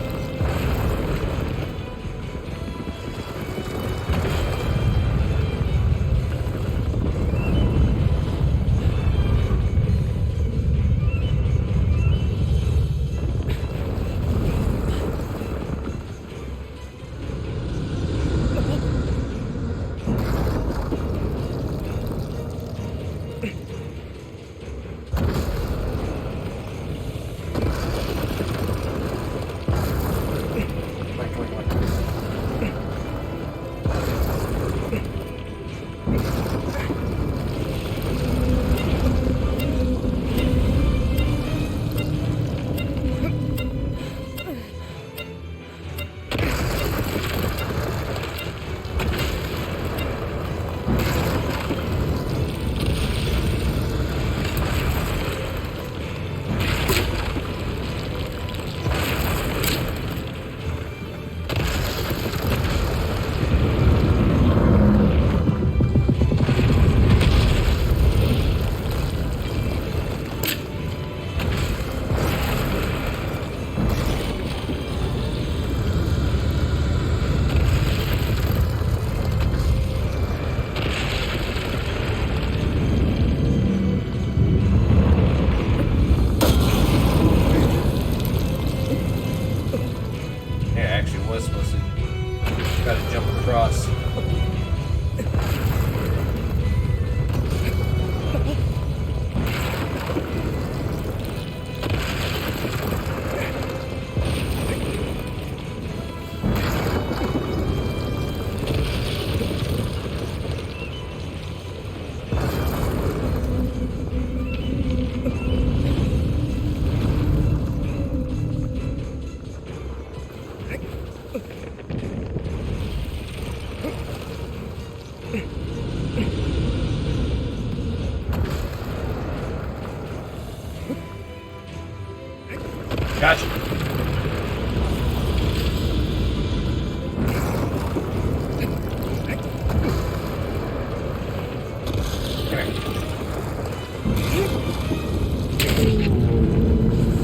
Gotcha.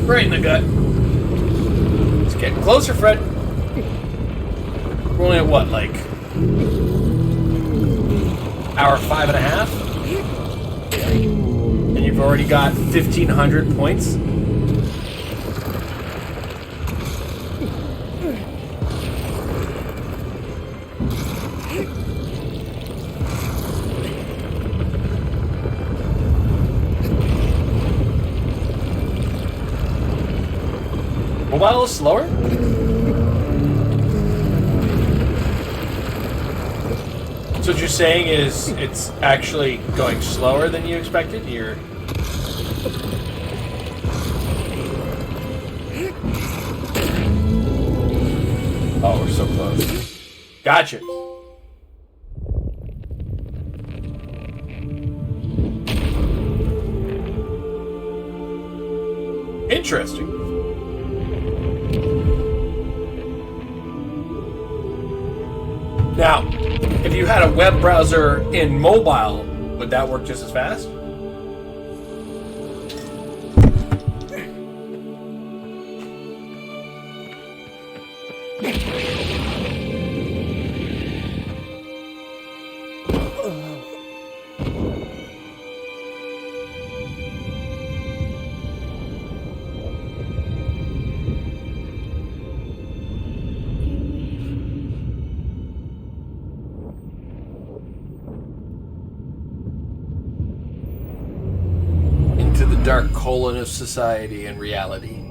Right in the gut. It's getting closer, Fred. We're only at what, like hour 5.5? And you've already got 1,500 points? A little slower? So what you're saying is it's actually going slower than you expected? You're... Oh, we're so close. Gotcha. Interesting. Now, if you had a web browser in mobile, would that work just as fast? dark colon of society and reality.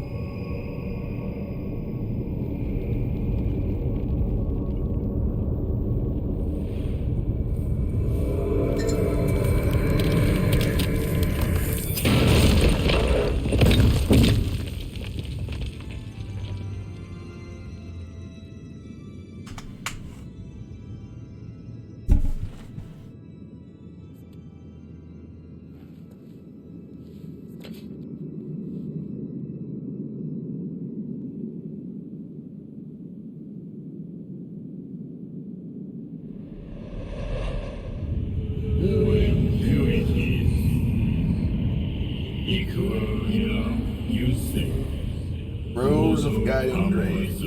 Rows of guiding drains.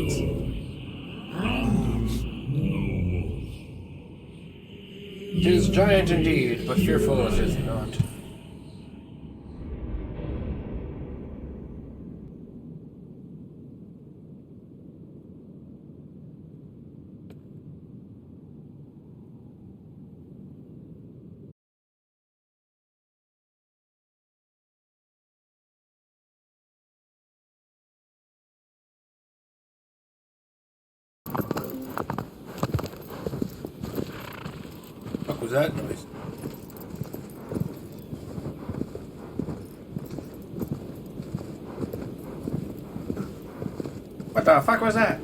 It is giant indeed, but fearful it is not. What was that noise? What the fuck was that?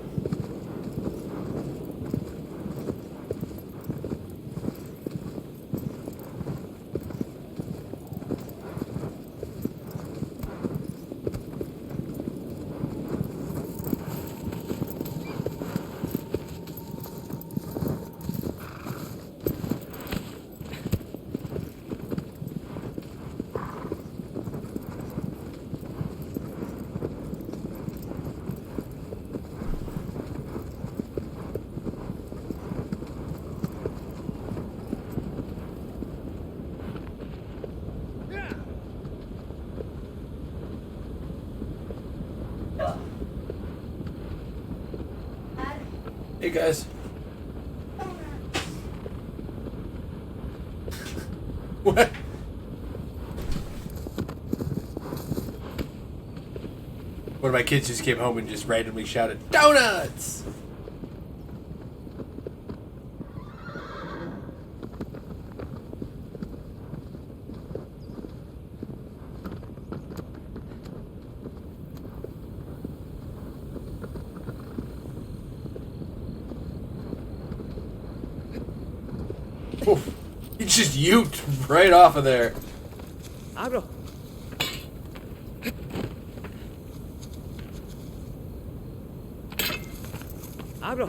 Hey guys. What? One of my kids just came home and just randomly shouted, "Donuts!" Oof. He just yooped right off of there. Abro. Abro.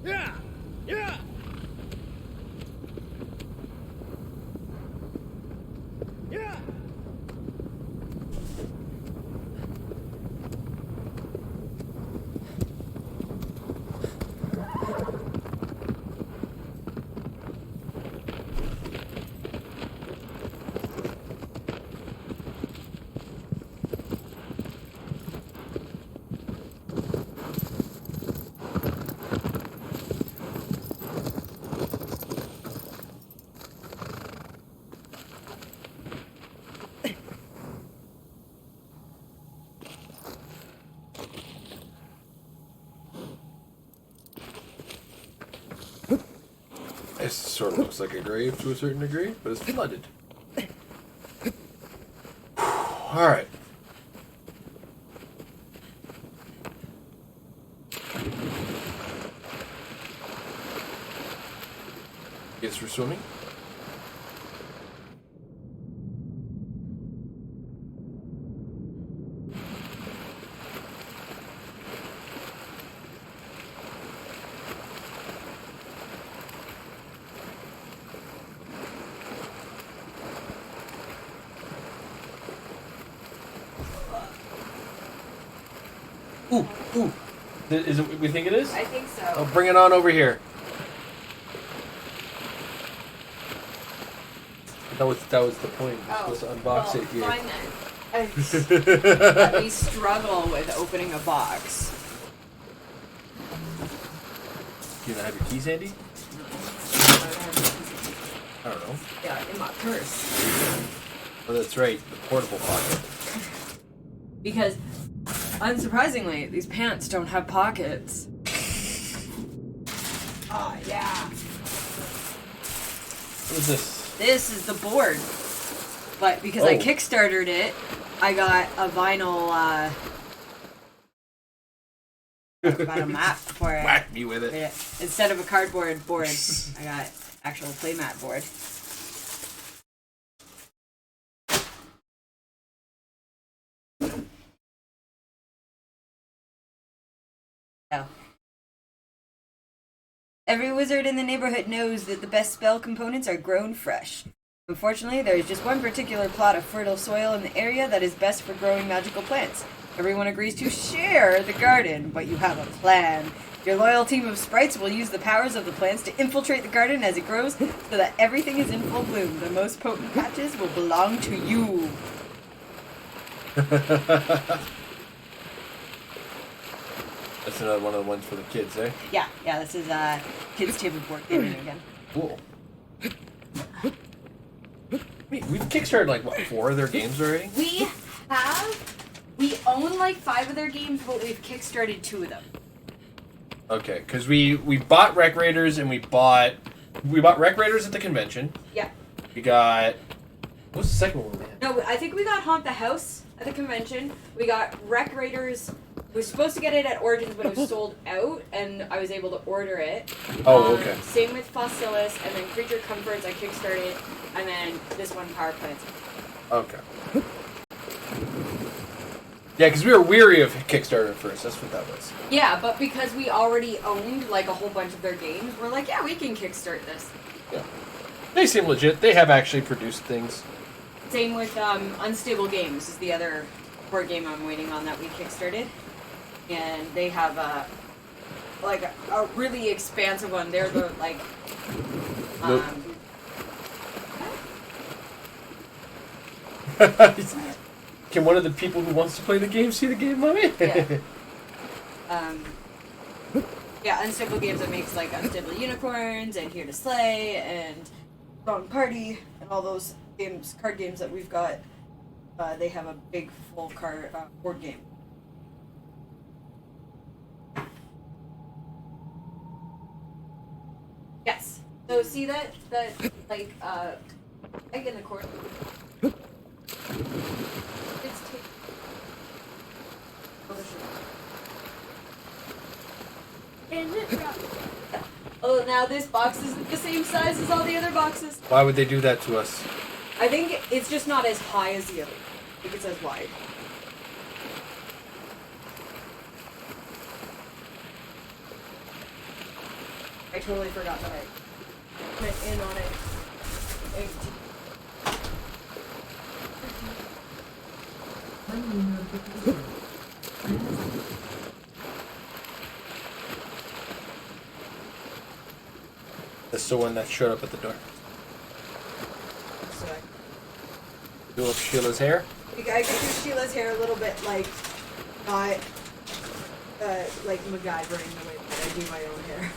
Yeah! Yeah! Yeah! This sort of looks like a grave to a certain degree, but it's flooded. Alright. Guess for swimming? Ooh, ooh. Is it what we think it is? I think so. Oh, bring it on over here. That was the point. You're supposed to unbox it here. Fine then. Let me struggle with opening a box. Do you not have your keys handy? I don't know. Yeah, in my purse. Oh, that's right. The portable pocket. Because, unsurprisingly, these pants don't have pockets. Oh, yeah. What is this? This is the board. But because I kickstarted it, I got a vinyl map for it. Whack me with it. Yeah. Instead of a cardboard board, I got actual playmat board. Oh. Every wizard in the neighborhood knows that the best spell components are grown fresh. Unfortunately, there is just one particular plot of fertile soil in the area that is best for growing magical plants. Everyone agrees to share the garden, but you have a plan. Your loyal team of sprites will use the powers of the plants to infiltrate the garden as it grows so that everything is in full bloom. The most potent patches will belong to you. That's another one of the ones for the kids, eh? Yeah, this is kids' table board gaming again. Cool. We've kickstarted like what, 4 of their games already? We own like 5 of their games, but we've kickstarted 2 of them. Okay, because we bought Rec Raiders and we bought Rec Raiders at the convention. Yeah. We got what's the second one we had? No, I think we got Haunt the House at the convention. We got Rec Raiders. We were supposed to get it at Origins, but it was sold out, and I was able to order it. Oh, okay. Same with Fossilis, and then Creature Comforts I kickstarted, and then this one, Power Plants. Okay. Yeah, because we were weary of Kickstarter at first. That's what that was. Yeah, but because we already owned like a whole bunch of their games, we're like, yeah, we can kickstart this. Yeah. They seem legit. They have actually produced things. Same with Unstable Games is the other board game I'm waiting on that we kickstarted. And they have a really expansive one. They're the like Can one of the people who wants to play the game see the game, mommy? Yeah, Unstable Games that makes like Unstable Unicorns and Here to Slay and Gone Party and all those games, card games that we've got. They have a big full card board game. Yes. So see that like egg in the corner. It's Is it? Oh, now this box is the same size as all the other boxes. Why would they do that to us? I think it's just not as high as the other. I think it's as wide. I totally forgot that I went in on it. That's the one that showed up at the door. So Do up Sheila's hair? I could do Sheila's hair a little bit like, not like MacGyvering the way that I do my own hair.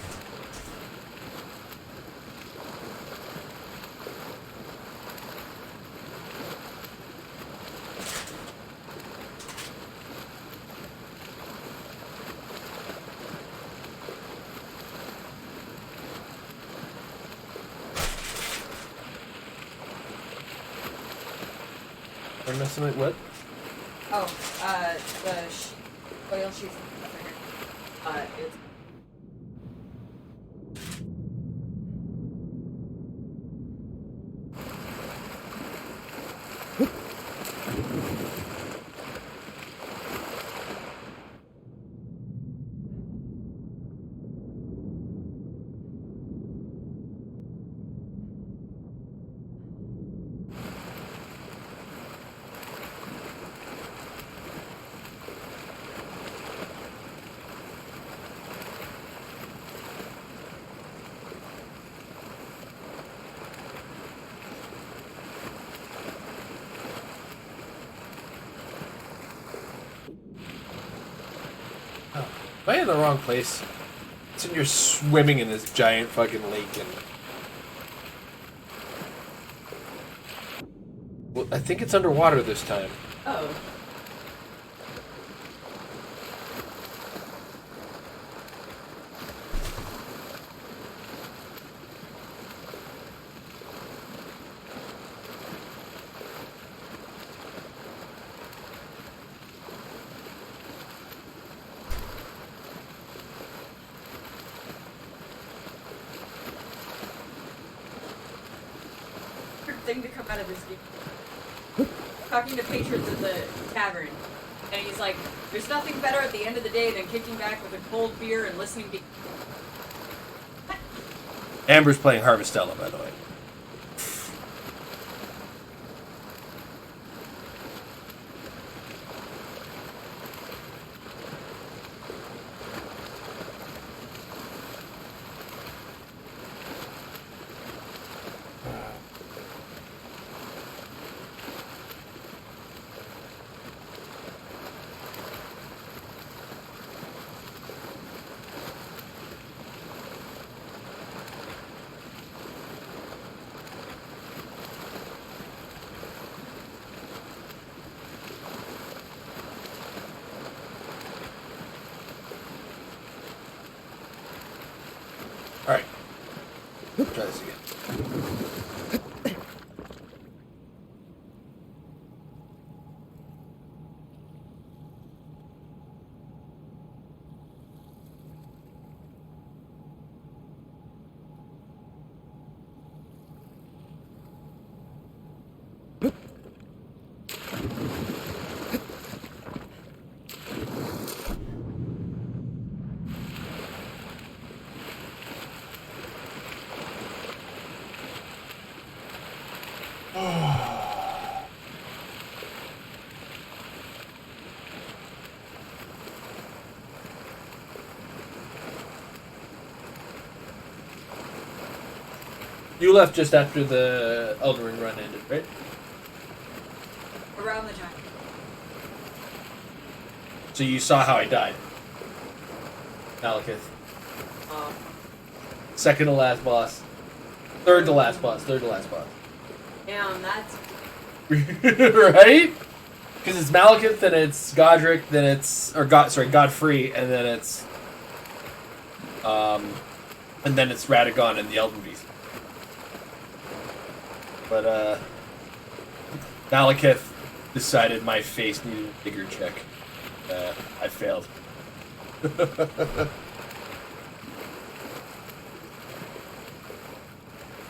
Or messing with what? Oh, the oil sheets. It's Am I in the wrong place? So you're swimming in this giant fucking lake and... Well, I think it's underwater this time. Oh. Thing to come out of this game. Talking to patrons at the tavern, and he's like, "There's nothing better at the end of the day than kicking back with a cold beer and listening to." Amber's playing Harvestella, by the way. Alright. Try this again. You left just after the Elden Ring run ended, right? Around the time. So you saw how I died. Malekith. Second to last boss. Third to last boss. Damn, that's... Right? Because it's Malekith, then it's Godric, then it's... Or Godfrey, and then it's... And then it's Radagon and the Elden Beast. But, Malekith decided my face needed a bigger check. I failed.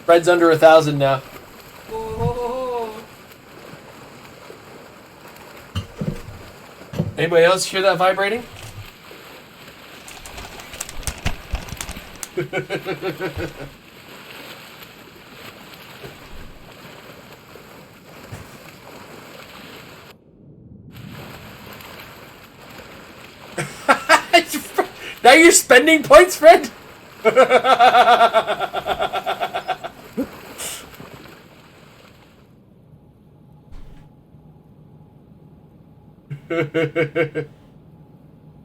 Fred's under 1,000 now. Oh. Anybody else hear that vibrating? Now you're spending points, Fred? I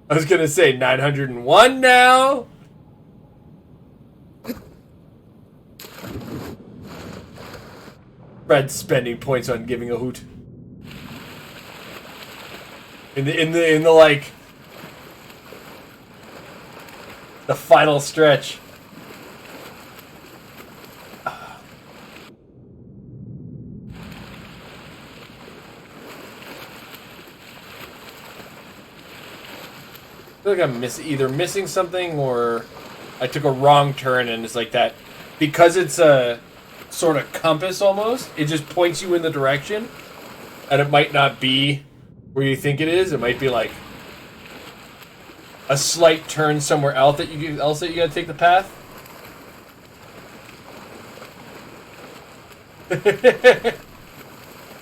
was gonna say 901 now. Fred's spending points on giving a hoot. In the like the final stretch. I feel like I'm either missing something or I took a wrong turn and it's like that. Because it's a sort of compass almost, it just points you in the direction and it might not be where you think it is. It might be like a slight turn somewhere else that you gotta take the path.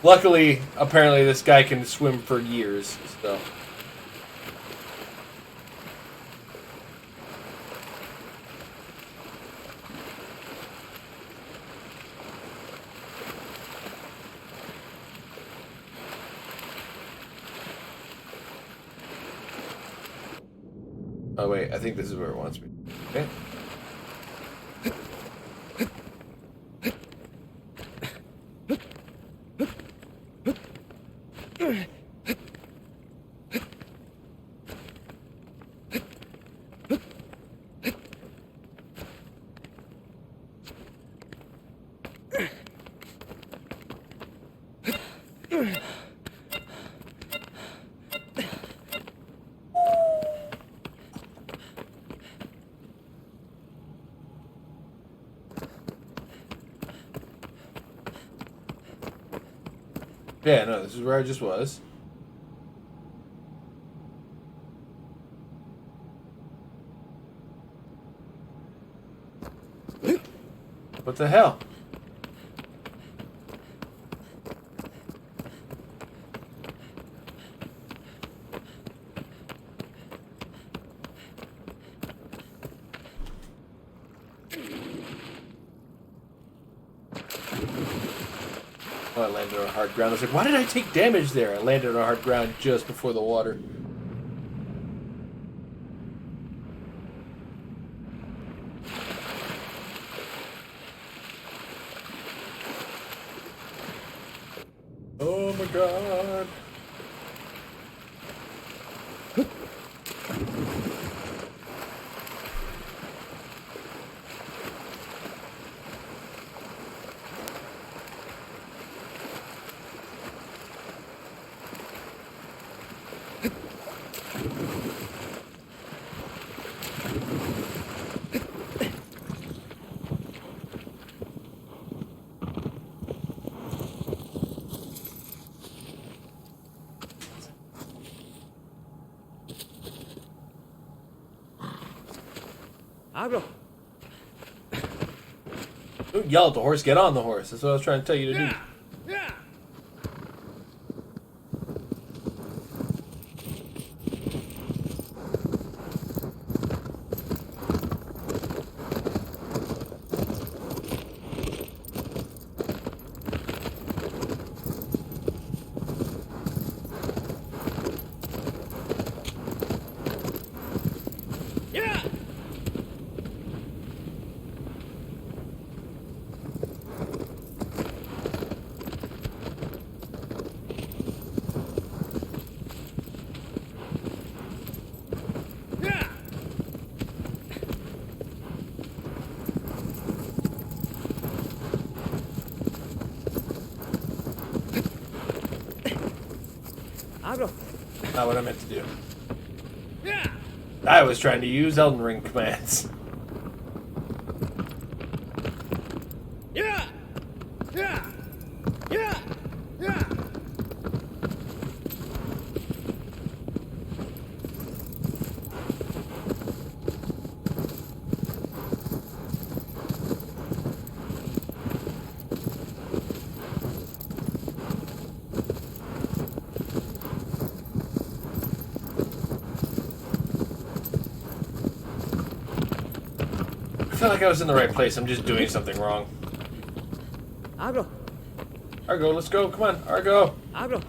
Luckily, apparently this guy can swim for years, so... Oh wait, I think this is where it wants me. Okay. Yeah, no, this is where I just was. What the hell? Oh, I landed on hard ground. I was like, why did I take damage there? I landed on hard ground just before the water. Oh my god. Abro. Don't yell at the horse, get on the horse. That's what I was trying to tell you to do. Abro. Not what I meant to do. I was trying to use Elden Ring commands. I feel like I was in the right place. I'm just doing something wrong. Abro. Argo, let's go. Come on, Argo. Abro.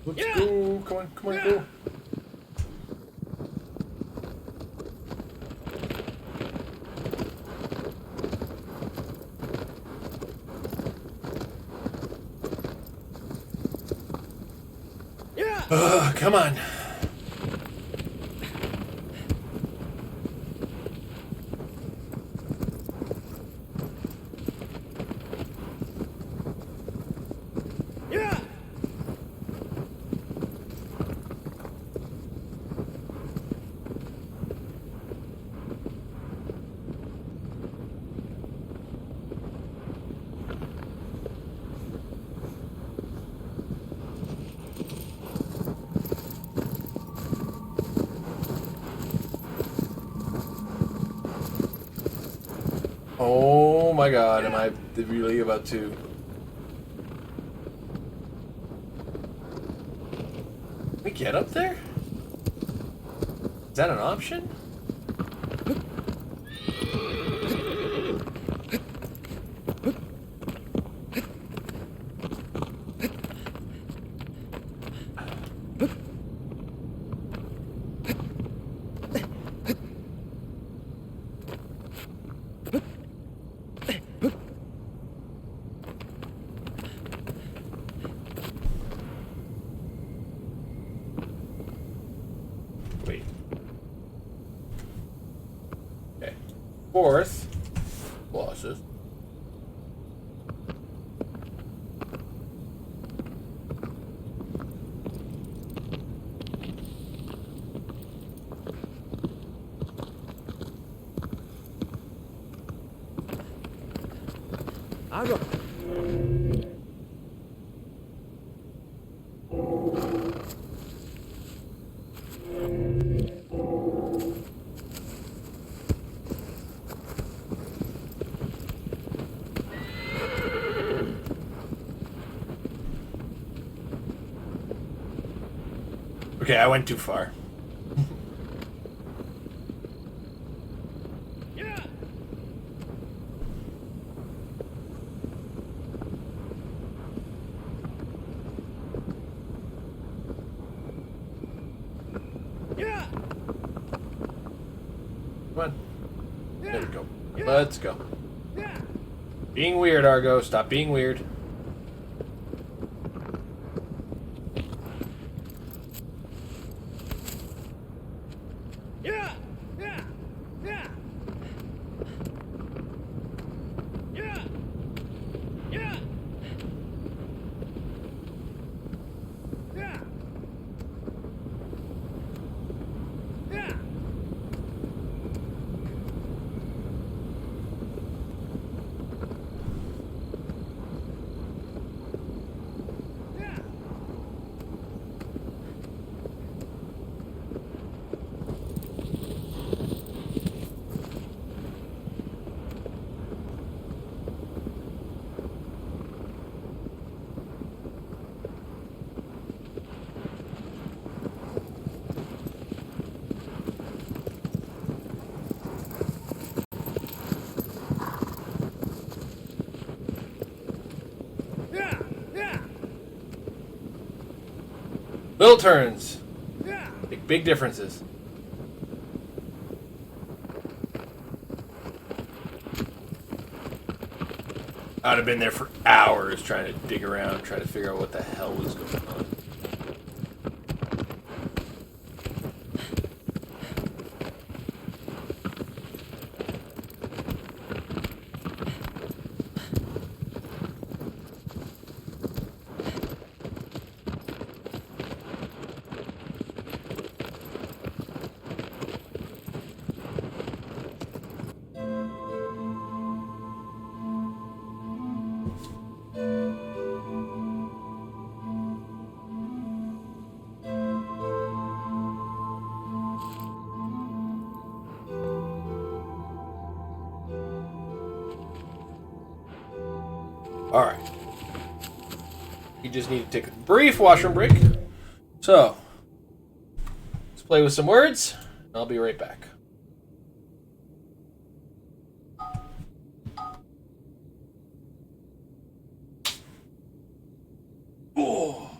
Let's go. Come on, come on, go. Come on. Oh my god, am I really about to... Can we get up there? Is that an option? Wait. Okay. Fourth. Losses. I go. Okay, I went too far. Come on. There we go. Let's go. Being weird, Argo. Stop being weird. Little turns. Make big differences. I'd have been there for hours trying to dig around, trying to figure out what the hell was going on. Alright. You just need to take a brief washroom break. So, let's play with some words. I'll be right back. Oh.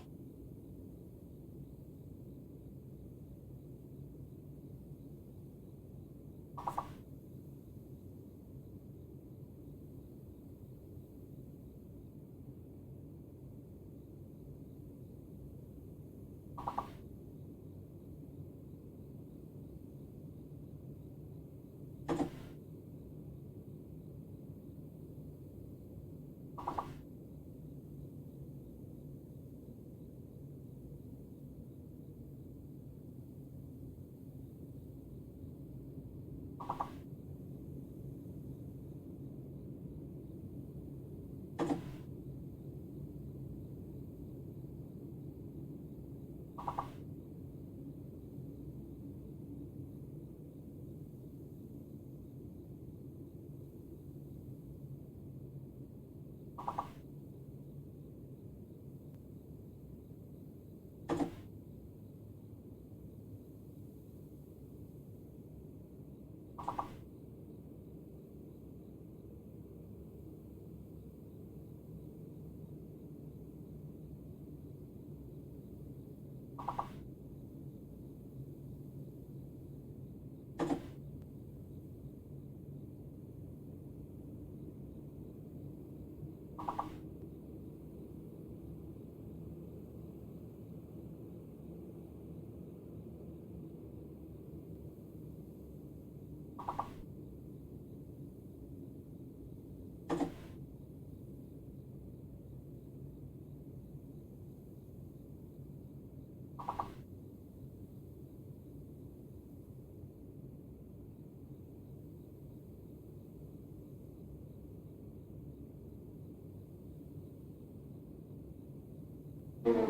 Alright.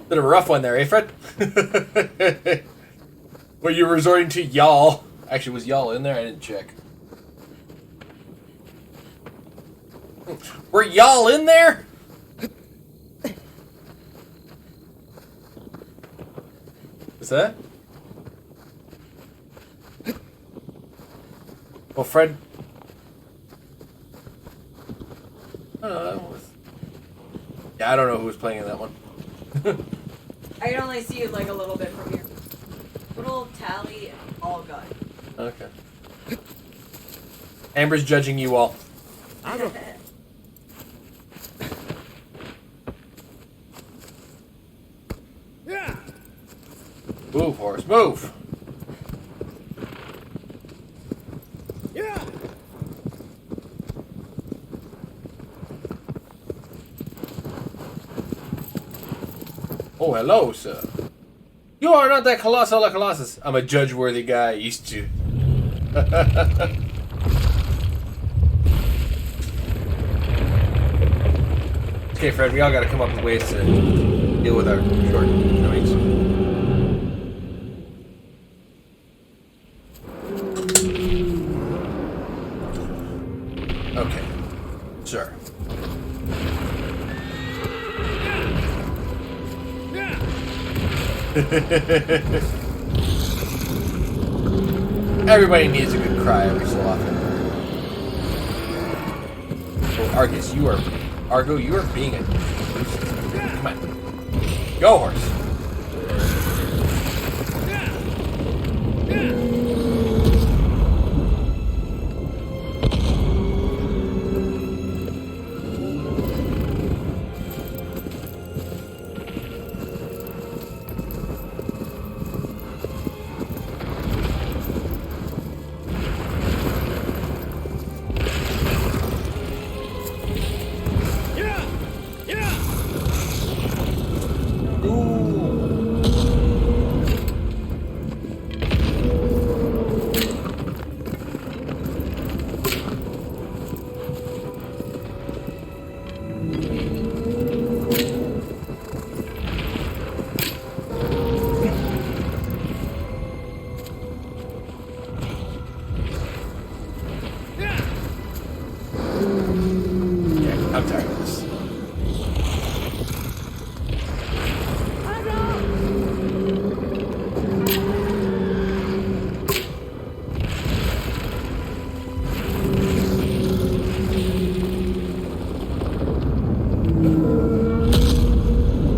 Bit of a rough one there, eh, Fred? Were you resorting to y'all? Actually, was y'all in there? I didn't check. Were y'all in there? What's that? Well, Fred. Yeah, I don't know who was playing in that one. I can only see like a little bit from here. Little tally, all gone. Okay. Amber's judging you all. Move, horse, move! Oh, hello, sir. You are not that colossal a colossus. I'm a judge-worthy guy. Used to. Okay, Fred, we all gotta come up with ways to deal with our shortcomings. Okay. Sir. Everybody needs a good cry every so often. Oh, Argus, Argo, you are being a... Come on. Go, horse. I'm tired of this.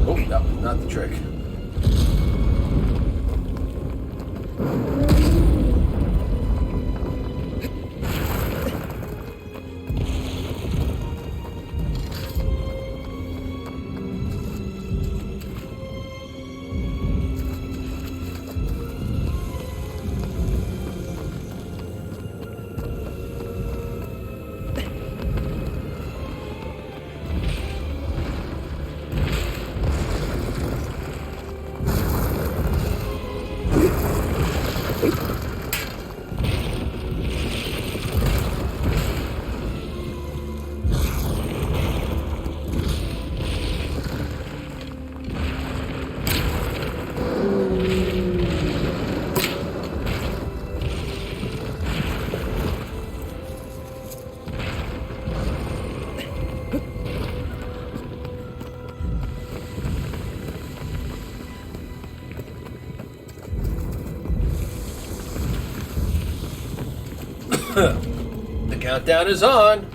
Oh, no, not the trick. The countdown is on.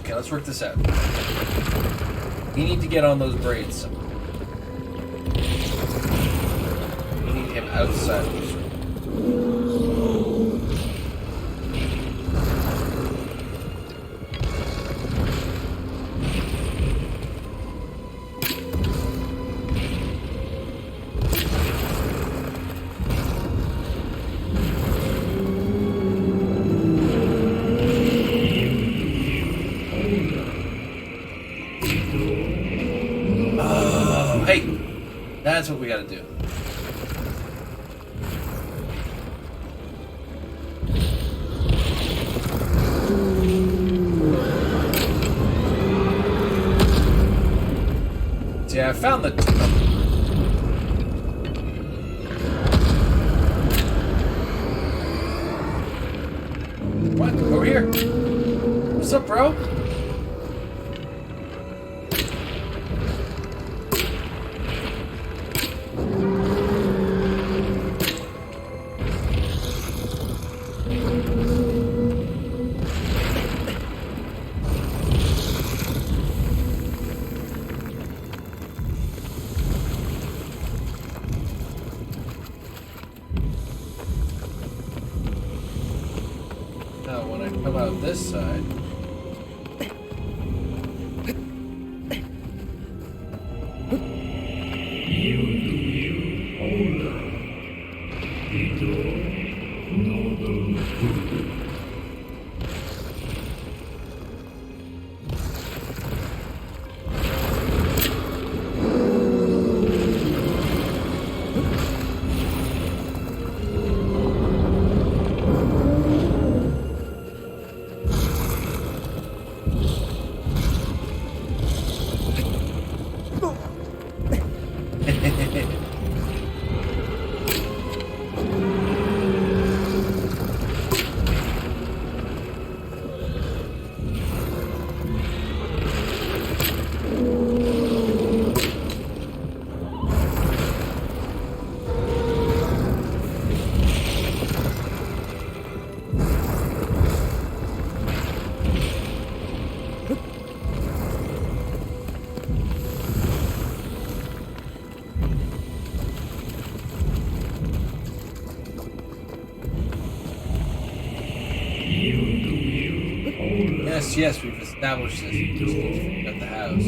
Okay, let's work this out. We need to get on those braids. We need him outside of this room. Oh, hey! That's what we gotta do. See, I found the... What? Over here. What's up, bro? Now, when I come out this side... Yes, we've established this. We just need to figure out the house.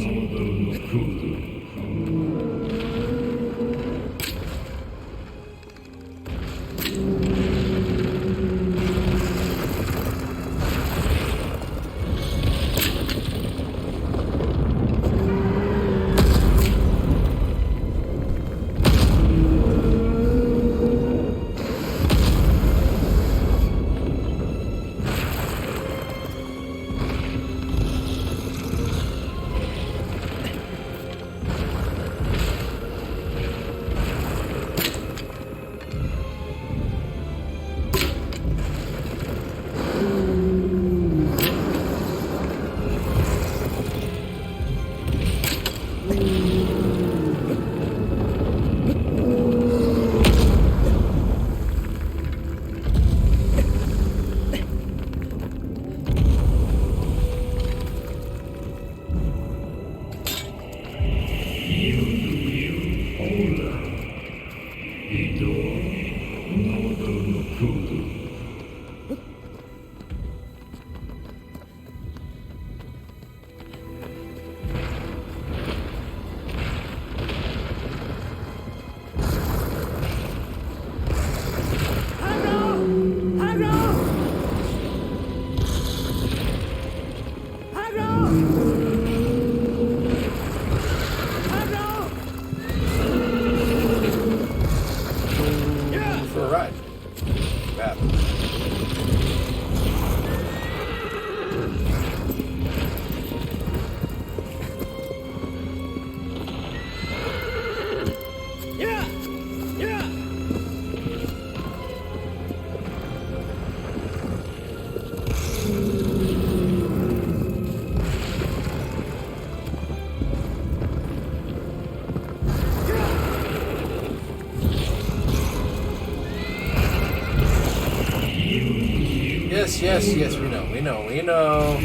Yes, we know.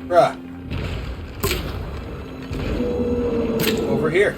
Bruh. Over here.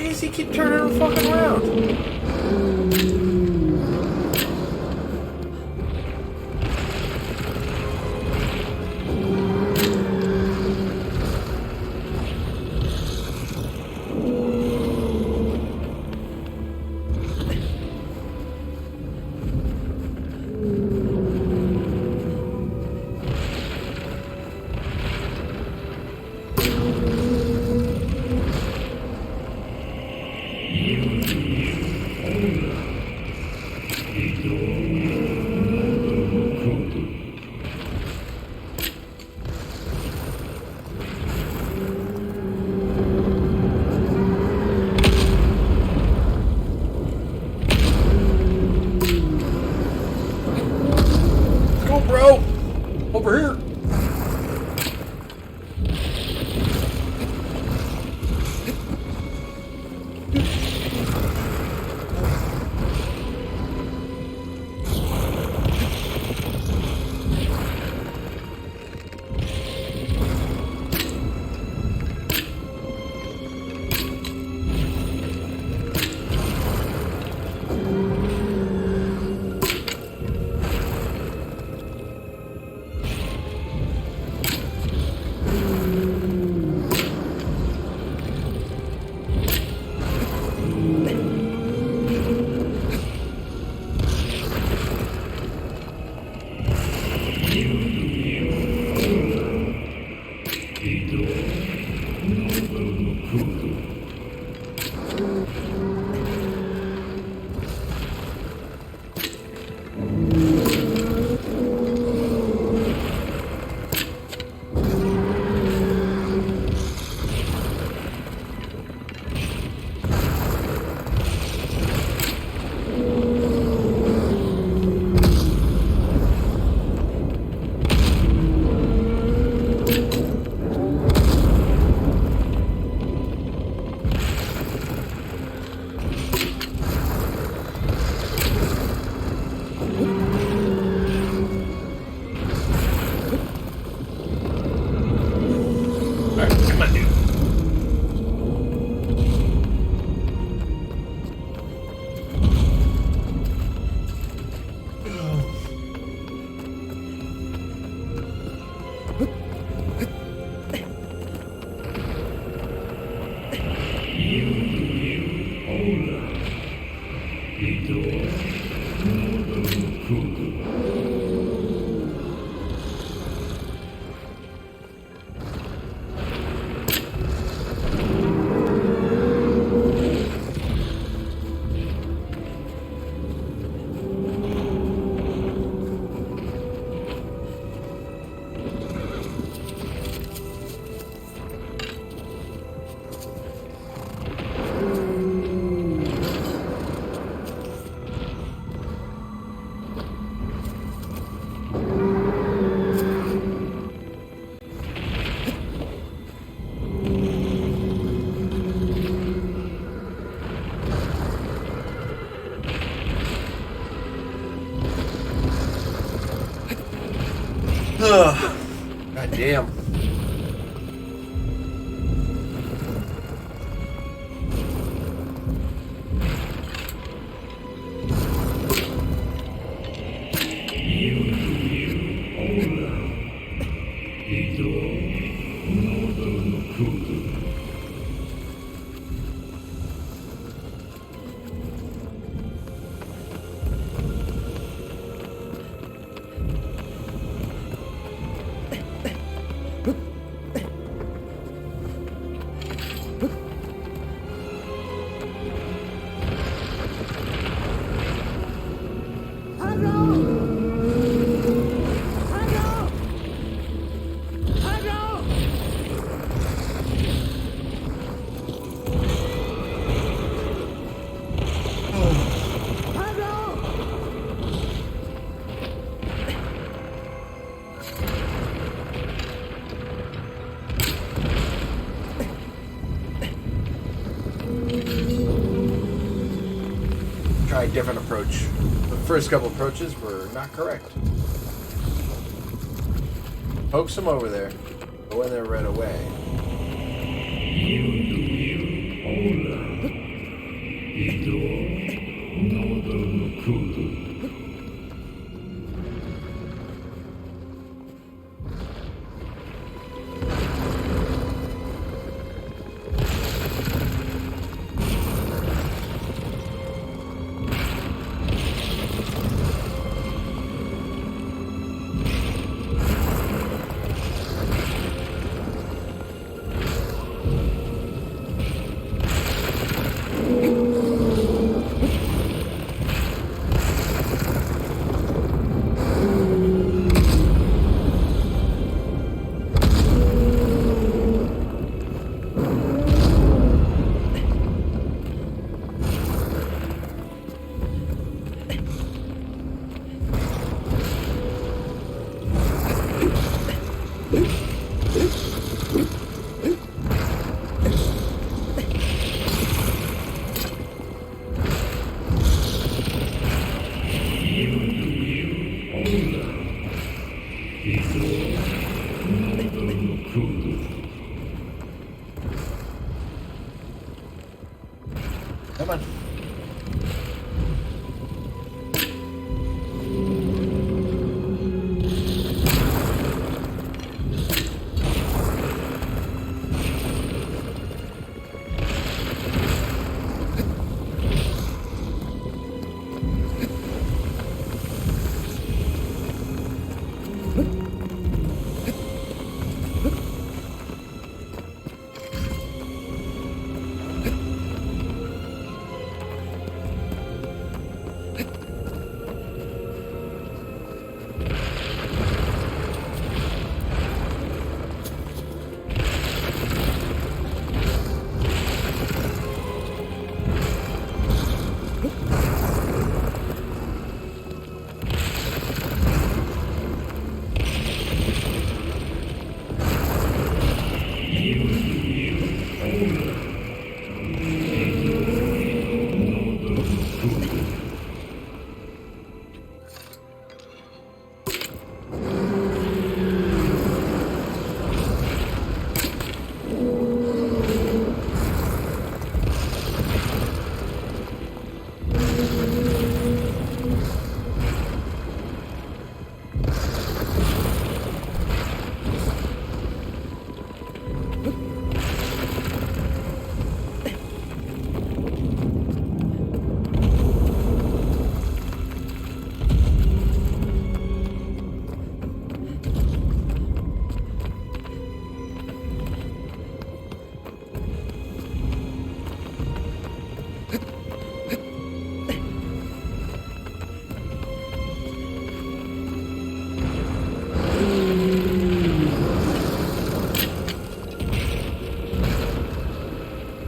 Why does he keep turning fucking around? Let's go, bro! Over here! God damn. Try a different approach. The first couple approaches were not correct. Poke some over there. Go in there right away. Come on.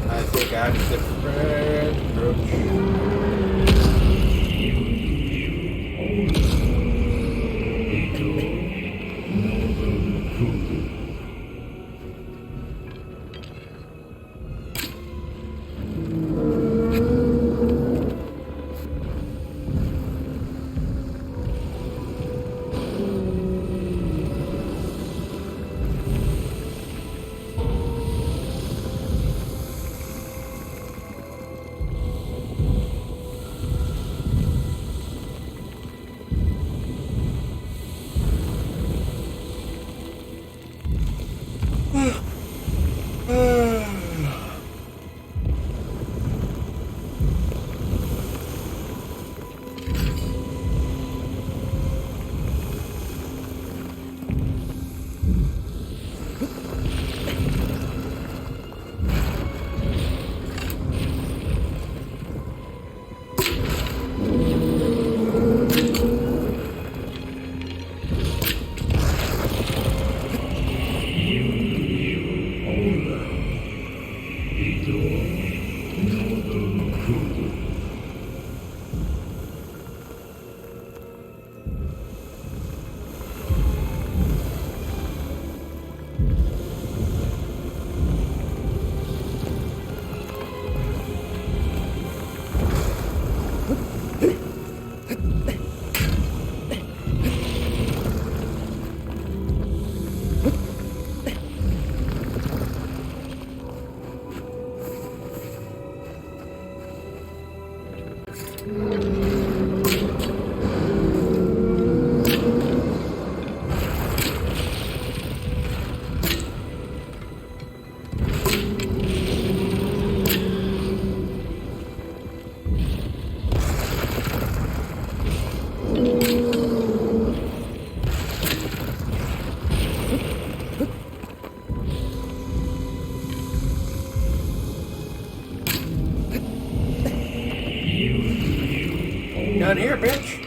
I think I'm different approach. Down here, bitch.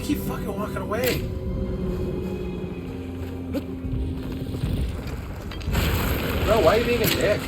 keep fucking walking away? Bro, why are you being a dick?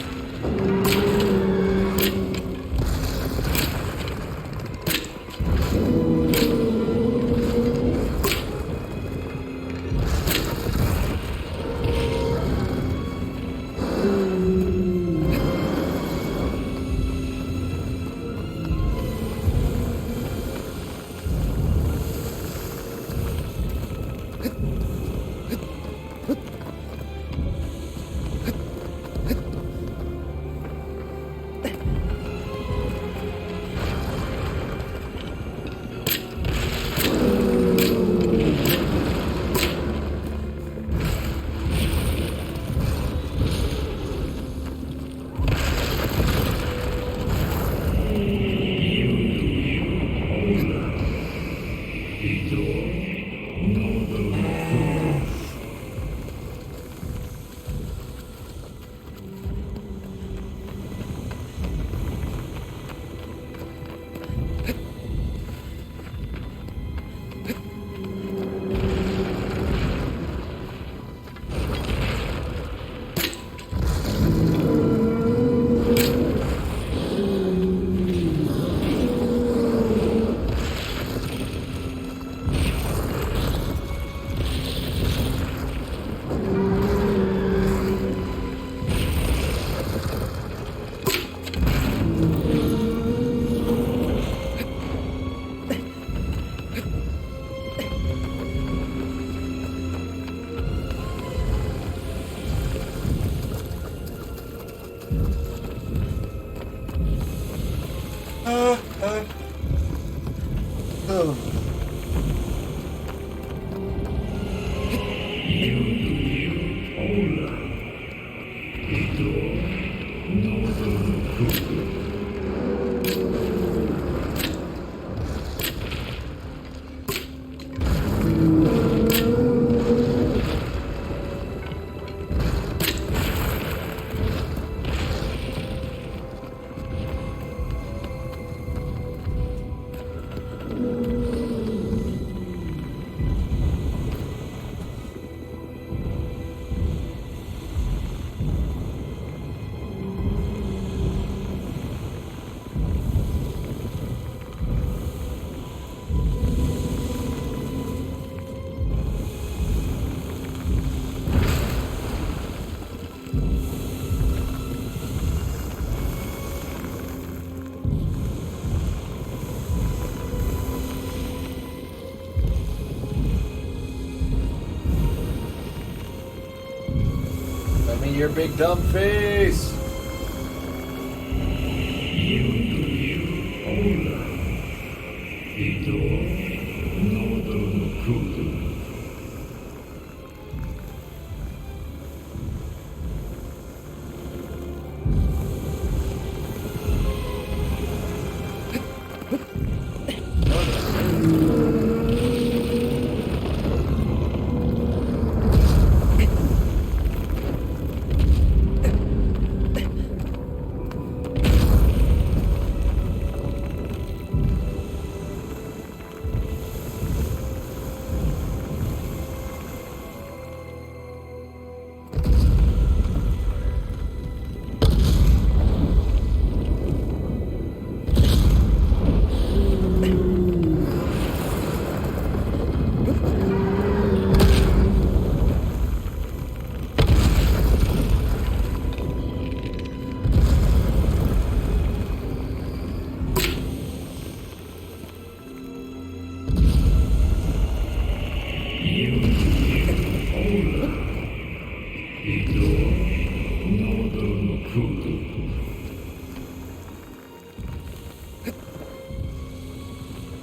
Show me your big dumb face.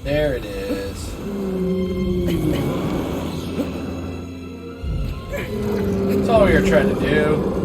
There it is. That's all we were trying to do.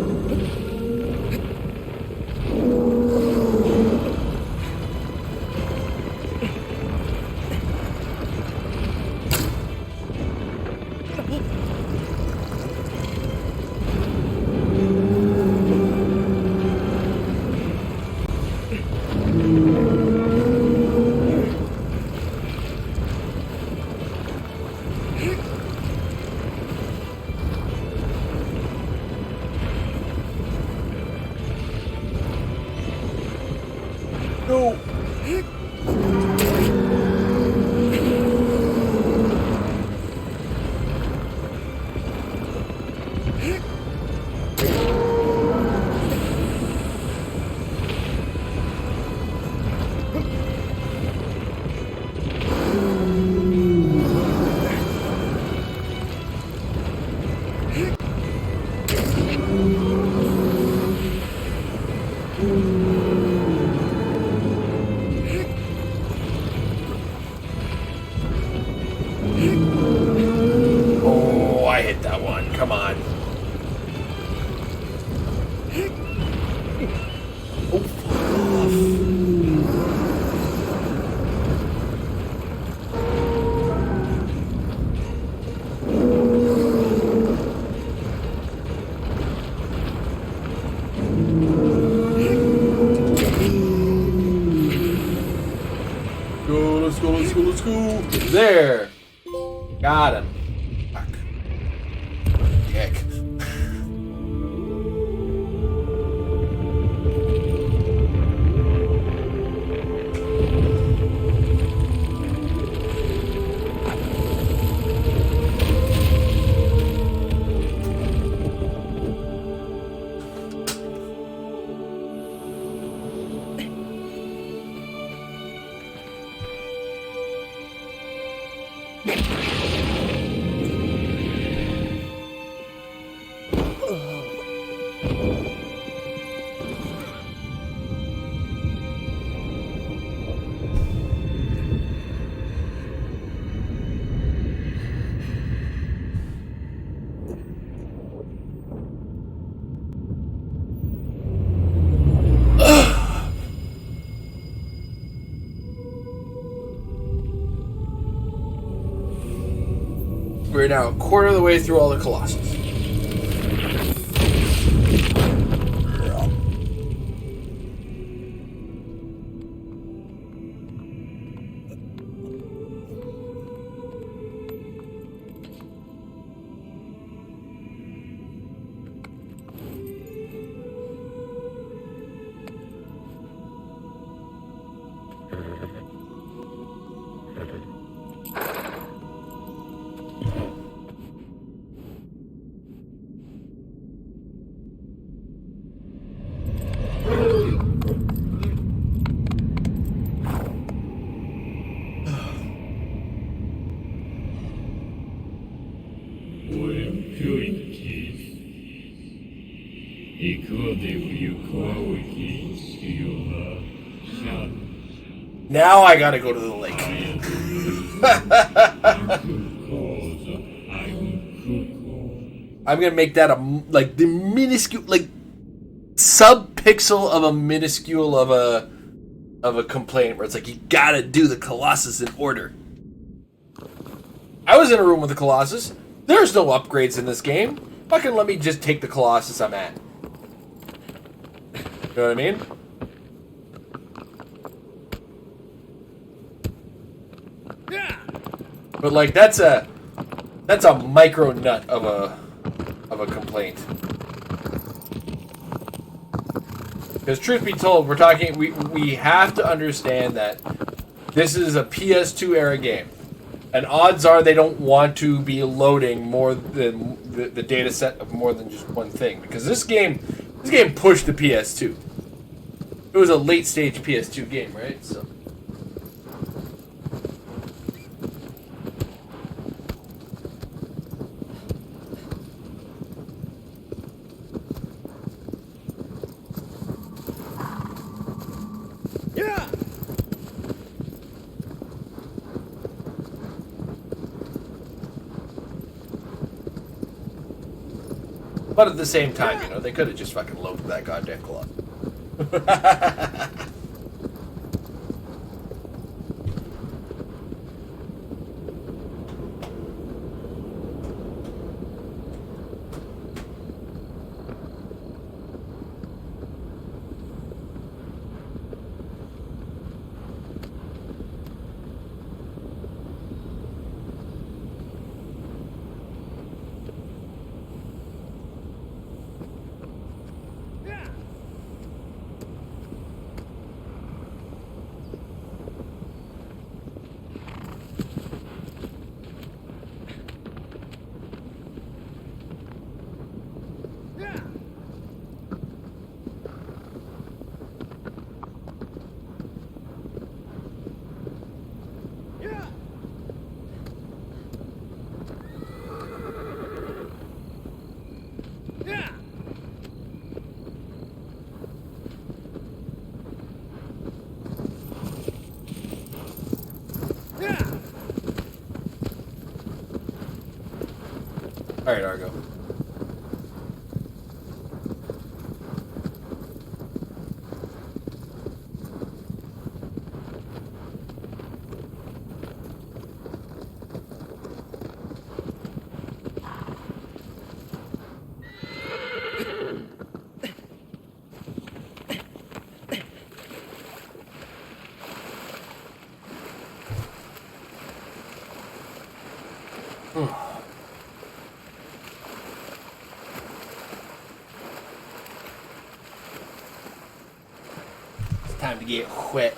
I hit that one. Come on. Oh, fuck off. Let's go. There. Got him. Fuck. Dick. We're now a quarter of the way through all the Colossus. Now I gotta go to the lake. I'm gonna make that like the minuscule, like sub-pixel of a minuscule of a complaint where it's like you gotta do the Colossus in order. I was in a room with the Colossus. There's no upgrades in this game. Fucking let me just take the Colossus I'm at. You know what I mean? But like that's a micro nut of a complaint. Because truth be told, we have to understand that this is a PS2 era game. And odds are they don't want to be loading more than the data set of more than just one thing. Because this game pushed the PS2. It was a late stage PS2 game, right? So. Yeah. But at the same time, you know, they could have just fucking loaded that goddamn clock. Alright, Argo. It's time to get wet.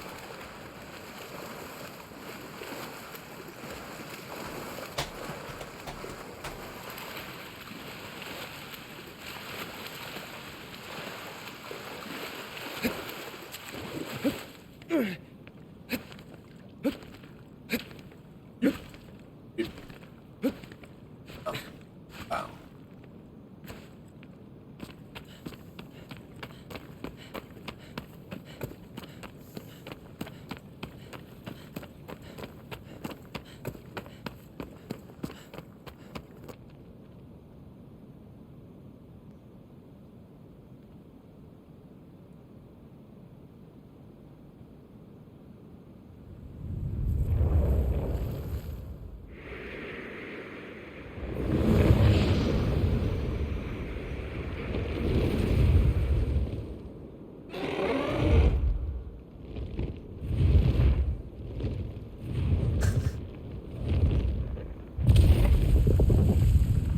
Wow.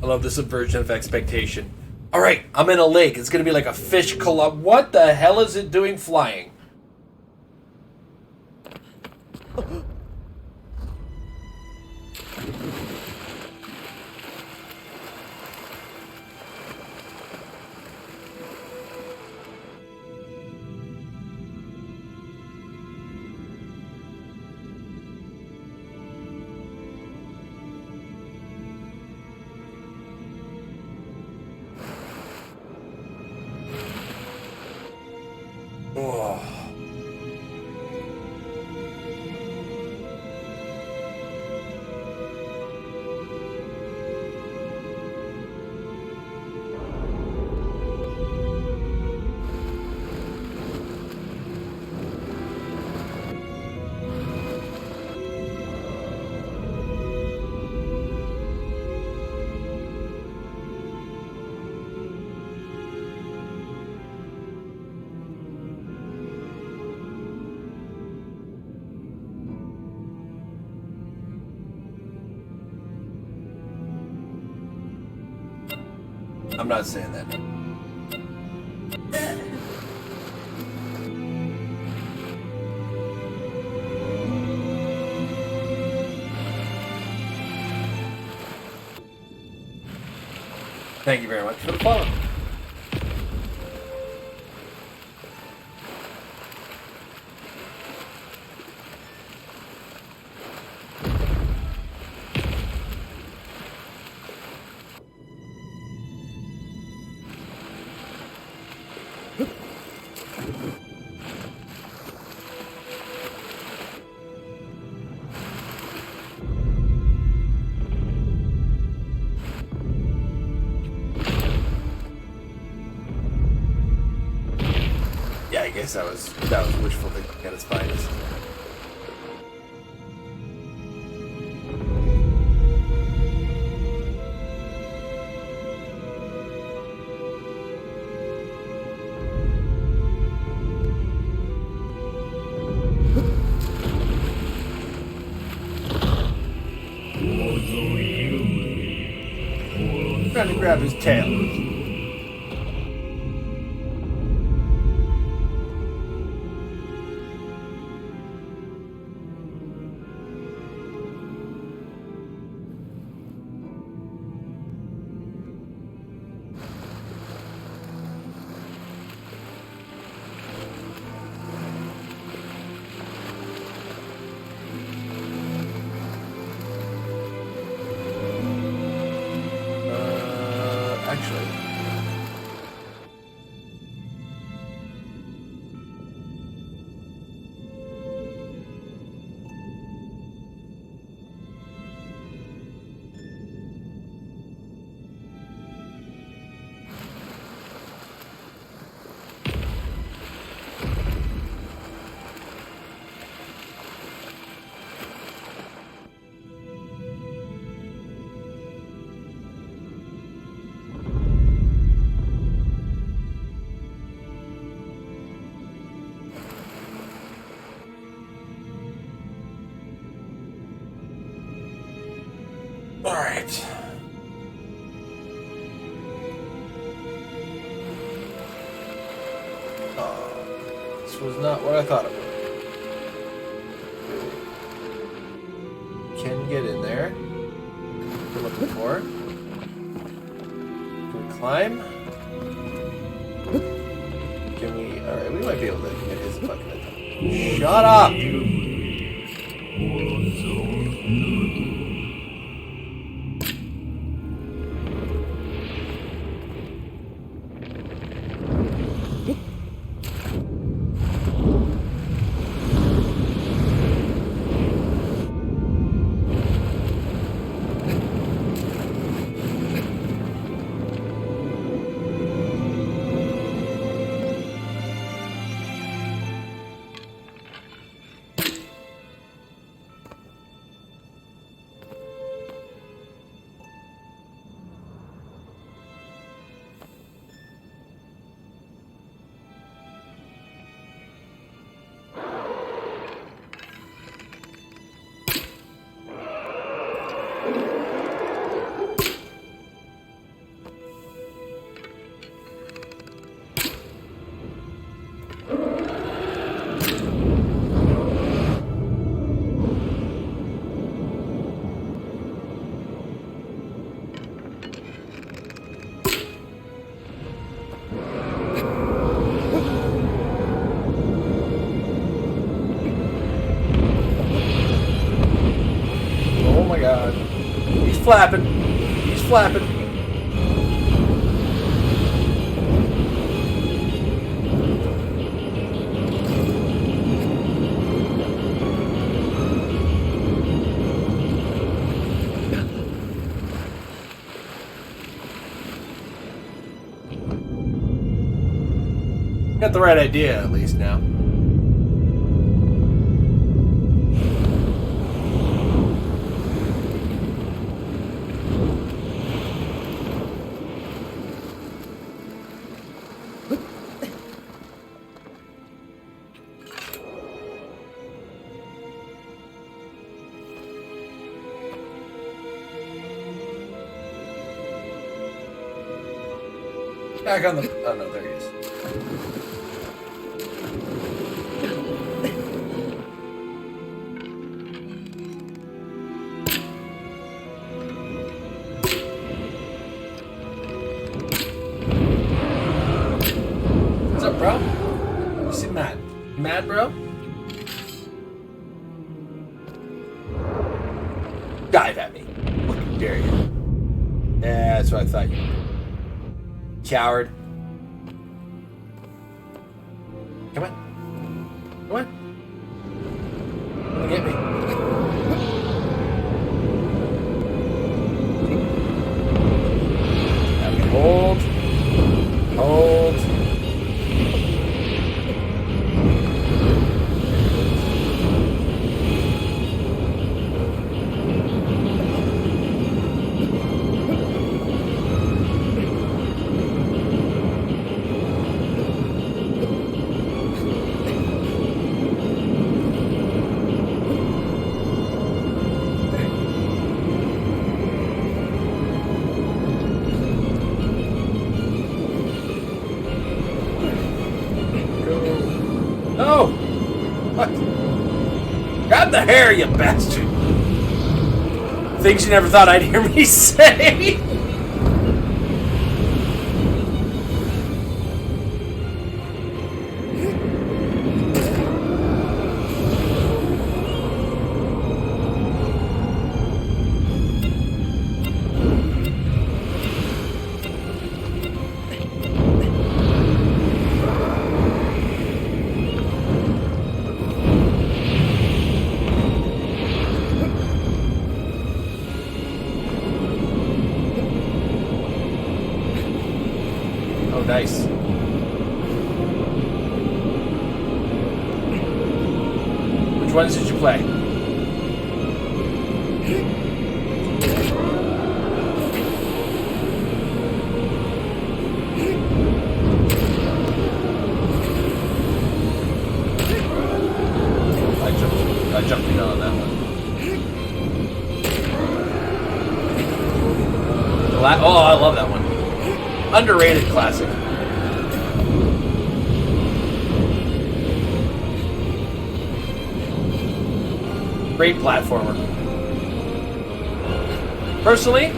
I love the subversion of expectation. Alright, I'm in a lake. It's gonna be like a fish club. What the hell is it doing flying? Oh. I'm not saying that. Thank you very much for the follow. Yeah, I guess that was wishful thinking at its finest. Trying to grab his tail. Actually, Alright. Oh, this was not what I thought it was. Can get in there. We're looking for. Can we climb? Can we? Alright, we might be able to. It is a fucking attempt. Shut up! Flapping. He's flapping. Got the right idea at least now. Back on the... Oh, no, there he is. What's up, bro? You seem mad. You mad, bro? Dive at me. Fucking dare you. Yeah, that's what I thought you would. Coward. Come on. Come on. Come and get me. Now we hold. Hold. No! What? Grab the hair, you bastard! Things you never thought I'd hear me say! Nice. Which ones did you play? I jumped in on that one. Oh, I love that one. Underrated classic. Great platformer. Personally,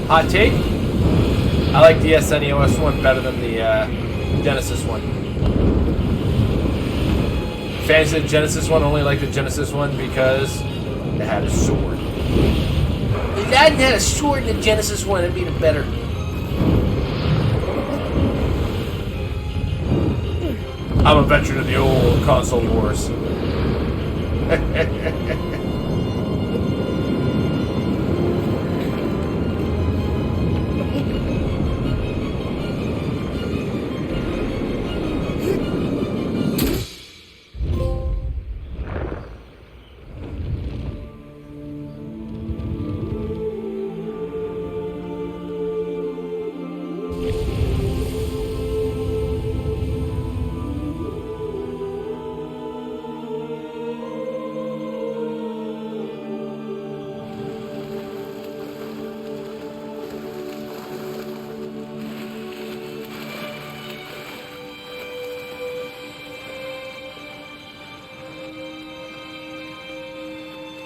hot take, I like the SNES one better than the Genesis one. Fans of the Genesis one only like the Genesis one because it had a sword. If it hadn't had a sword in the Genesis one, it'd be better. I'm a veteran of the old console wars.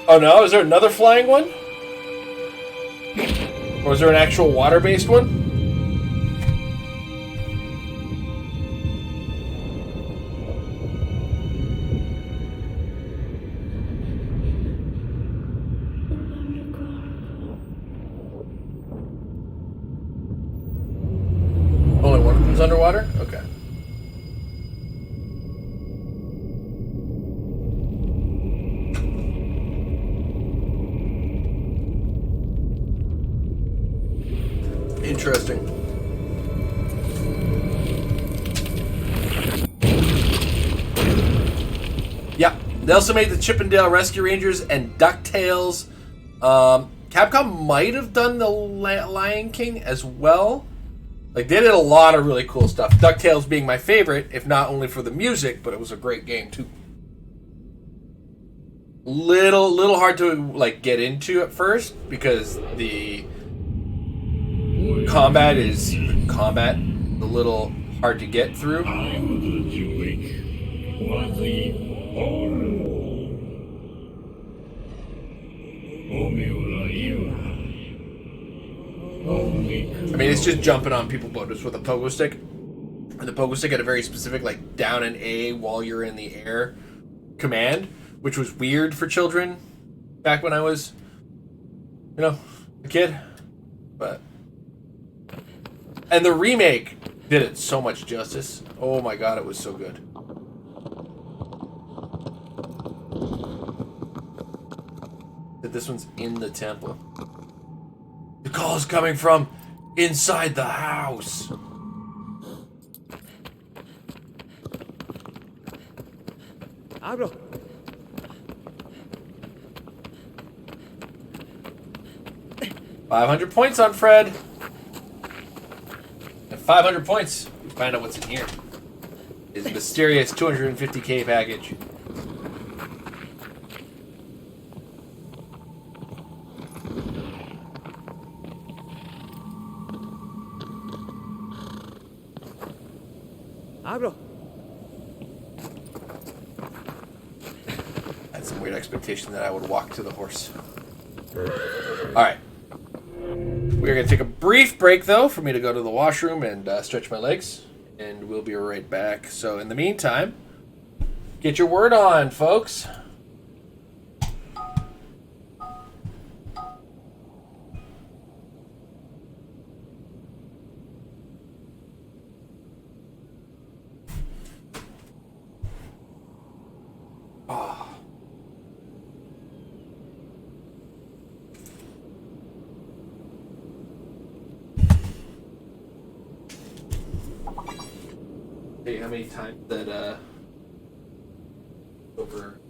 Oh no, is there another flying one? Or is there an actual water-based one? Only one of them's underwater? Okay. Interesting. Yeah, they also made the Chip 'n Dale Rescue Rangers and DuckTales. Capcom might have done the Lion King as well. Like, they did a lot of really cool stuff. DuckTales being my favorite, if not only for the music, but it was a great game too. Little hard to like get into at first because the combat is a little hard to get through. I mean, it's just jumping on people just with a pogo stick. And the pogo stick had a very specific, like, down and A while you're in the air command, which was weird for children back when I was, a kid. But... And the remake did it so much justice. Oh my god, it was so good. This one's in the temple. The call is coming from inside the house. Abro. $500 points on Fred. At 500 points, we find out what's in here. His mysterious 250k package. Abro. I had some weird expectation that I would walk to the horse. Alright. We're going to take a brief break, though, for me to go to the washroom and stretch my legs. And we'll be right back. So, in the meantime, get your word on, folks. Hey, how many times that over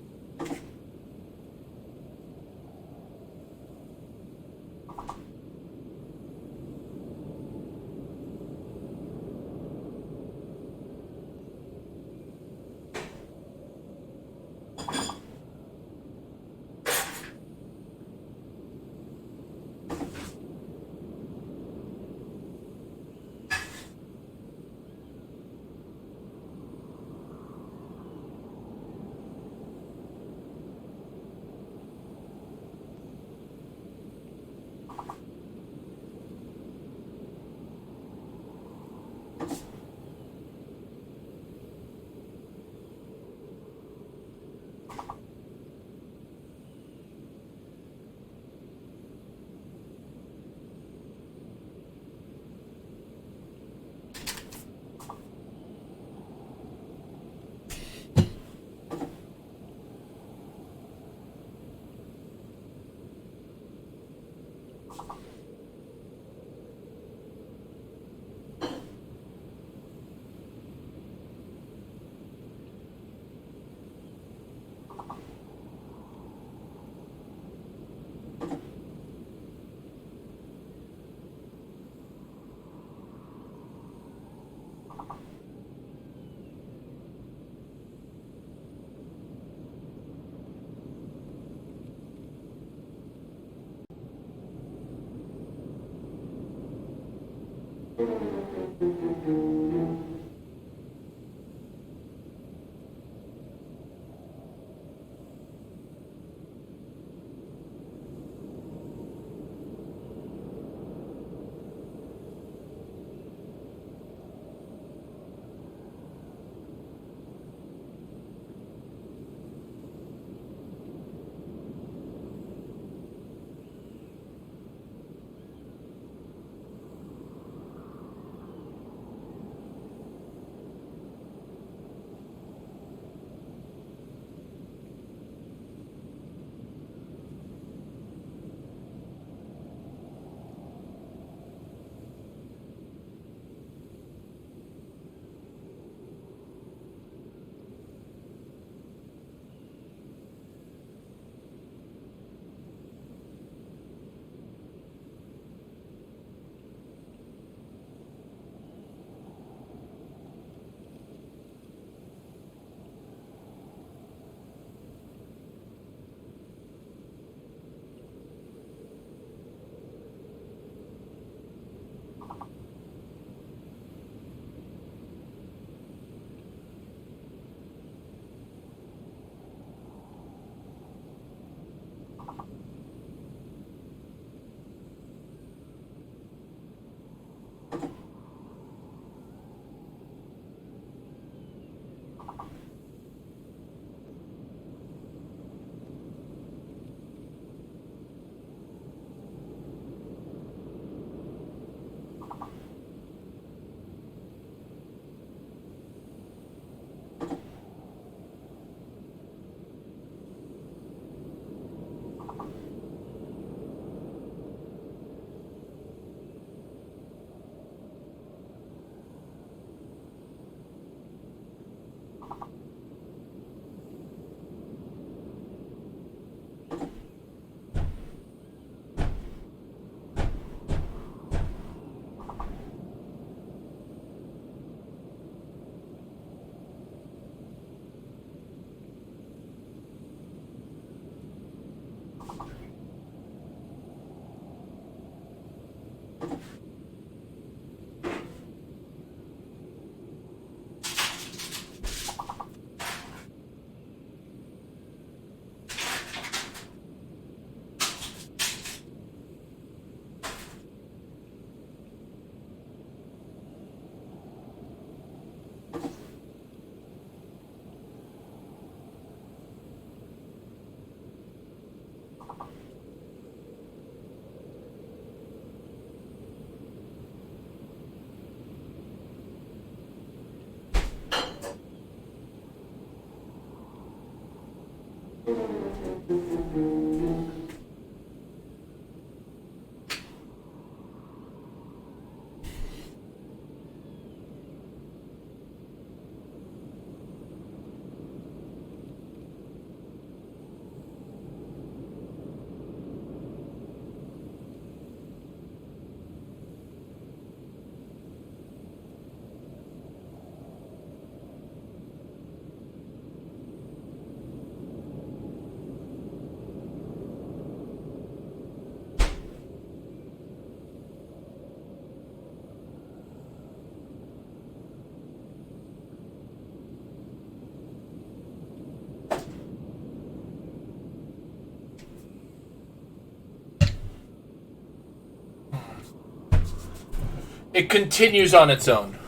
It continues on its own.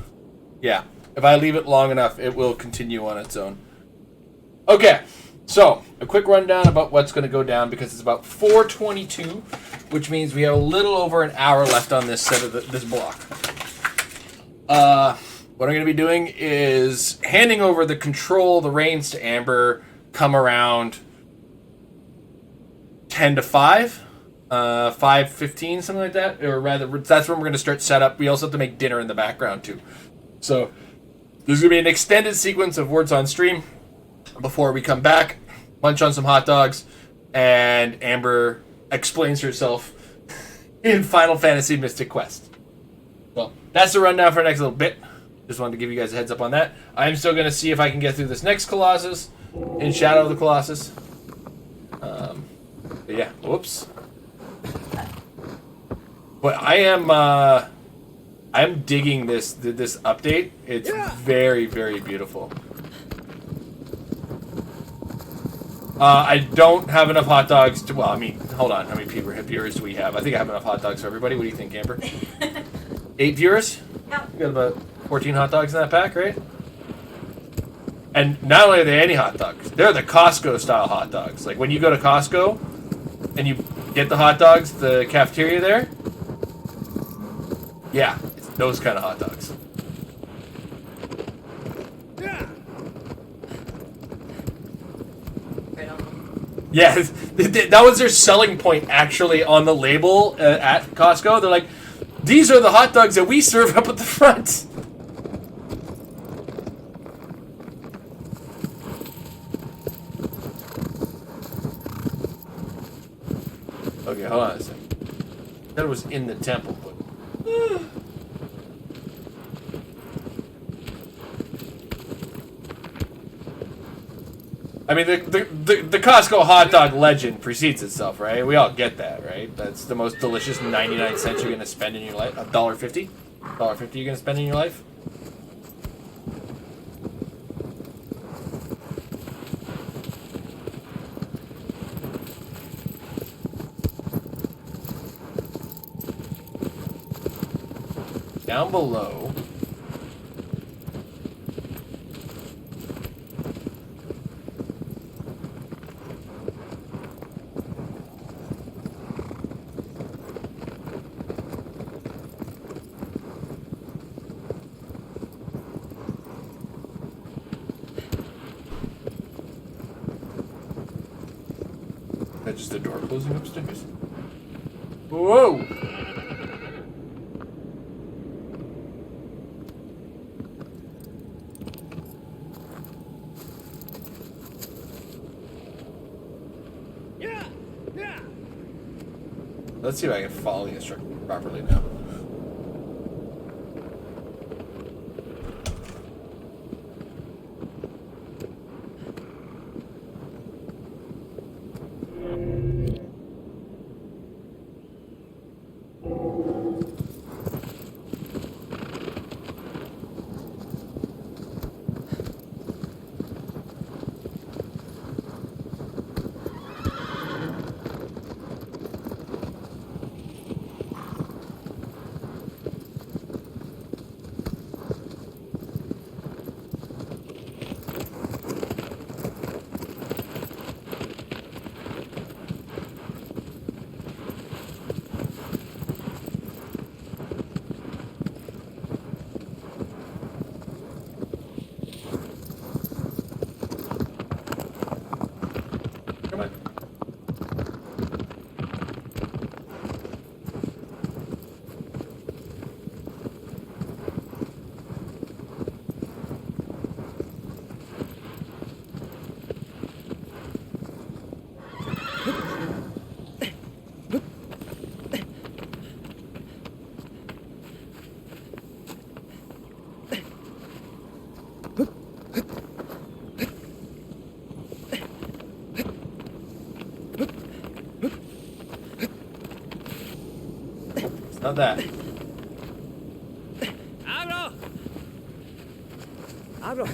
Yeah. If I leave it long enough, it will continue on its own. Okay. So, a quick rundown about what's going to go down because it's about 4:22, which means we have a little over an hour left on this set of this block. What I'm going to be doing is handing over the reins to Amber, come around 10 to 5. 5:15, something like that, or rather, that's when we're going to start setup. We also have to make dinner in the background too. So there's going to be an extended sequence of words on stream before we come back, munch on some hot dogs, and Amber explains herself in Final Fantasy Mystic Quest. So that's the rundown for the next little bit. Just wanted to give you guys a heads up on that. I'm still going to see if I can get through this next Colossus in Shadow of the Colossus. But yeah, whoops. But I I'm digging this update. It's very, very beautiful. I don't have enough hot dogs to... Well, I mean, hold on. How many viewers do we have? I think I have enough hot dogs for everybody. What do you think, Amber? 8 viewers? Yeah. We got about 14 hot dogs in that pack, right? And not only are they any hot dogs, they're the Costco-style hot dogs. Like, when you go to Costco and you get the hot dogs, the cafeteria there, yeah, it's those kind of hot dogs. Yeah, that was their selling point, actually, on the label at Costco. They're like, these are the hot dogs that we serve up at the front. Okay, hold on a second. That was in the temple, but... I mean, the Costco hot dog legend precedes itself, right? We all get that, right? That's the most delicious 99 cents you're going to spend in your life. $1.50? $1.50 you're going to spend in your life? Down below... Is that just the door closing upstairs? Whoa! Let's see if I can follow the instructions properly now. Not that. Abro!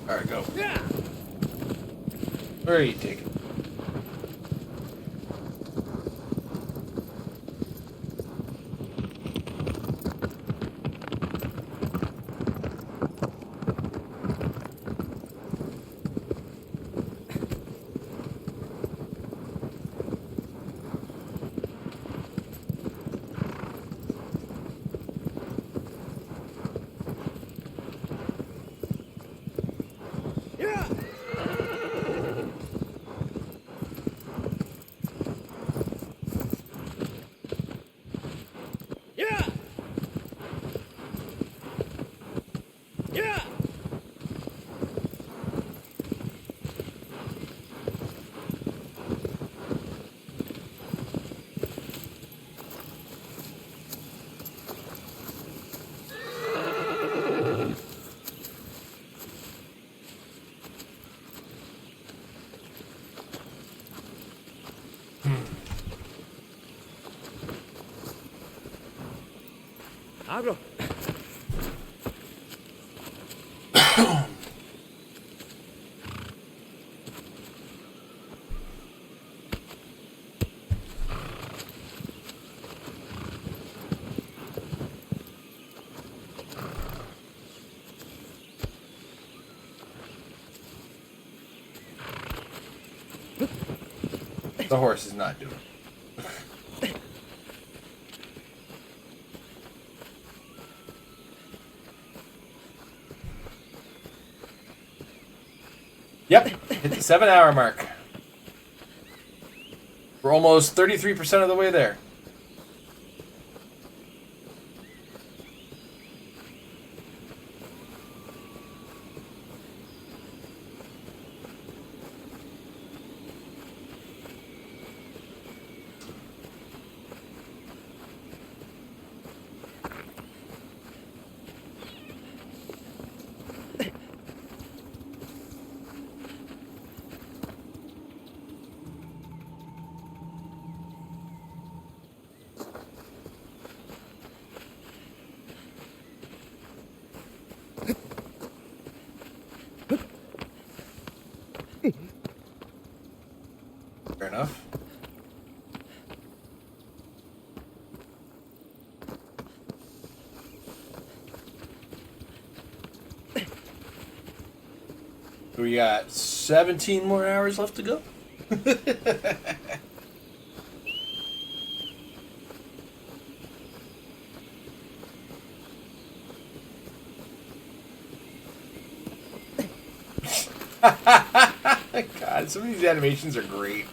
Alright, go. Where are you taking? Abro. The horse is not doing it. Yep, hit the 7-hour mark. We're almost 33% of the way there. Fair enough. We got 17 more hours left to go. God, some of these animations are great.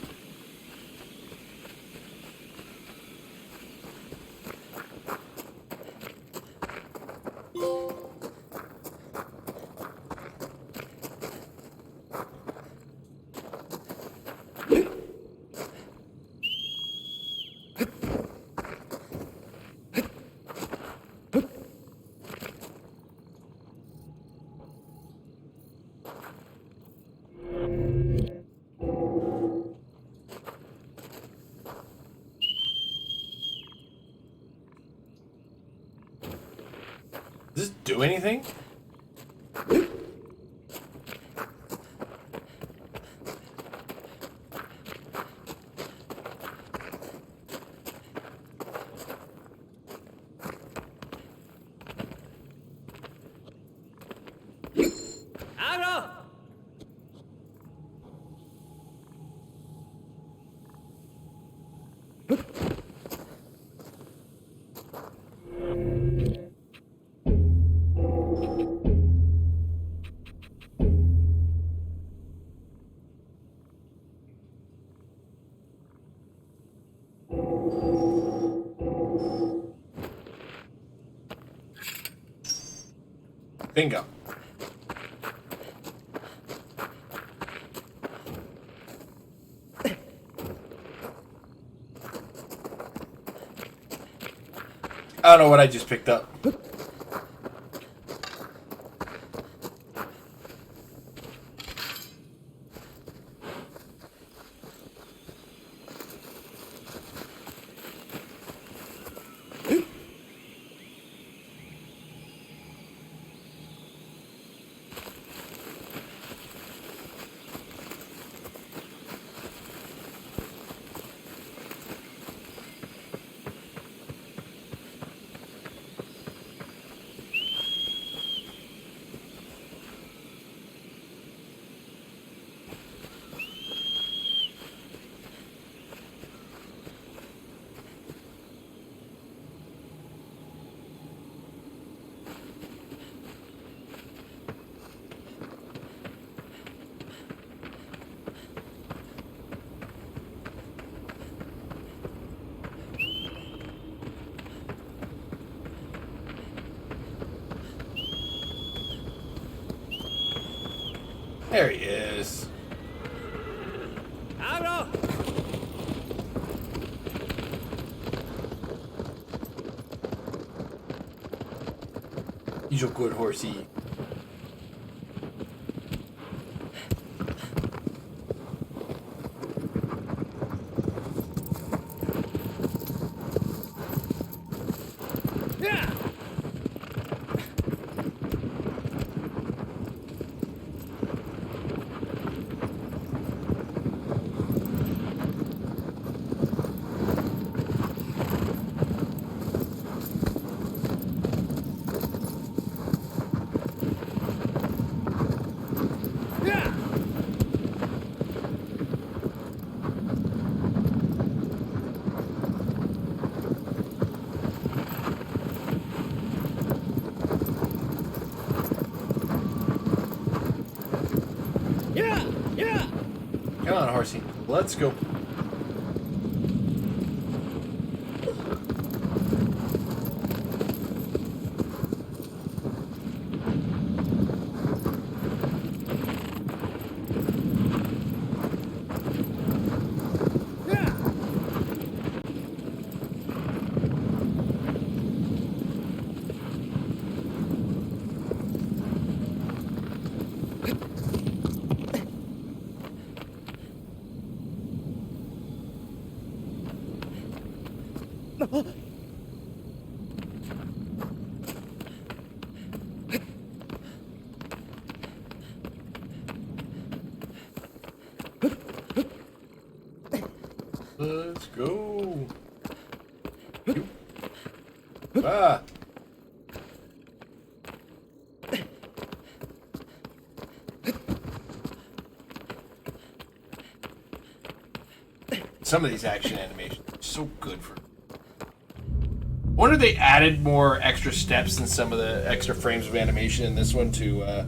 Does this do anything? Abro. Bingo. I don't know what I just picked up. There he is. Abro. He's a good horsey. Yeah. more scene. Let's go. Let's go. Ah. Some of these action animations are so good for. I wonder if they added more extra steps and some of the extra frames of animation in this one to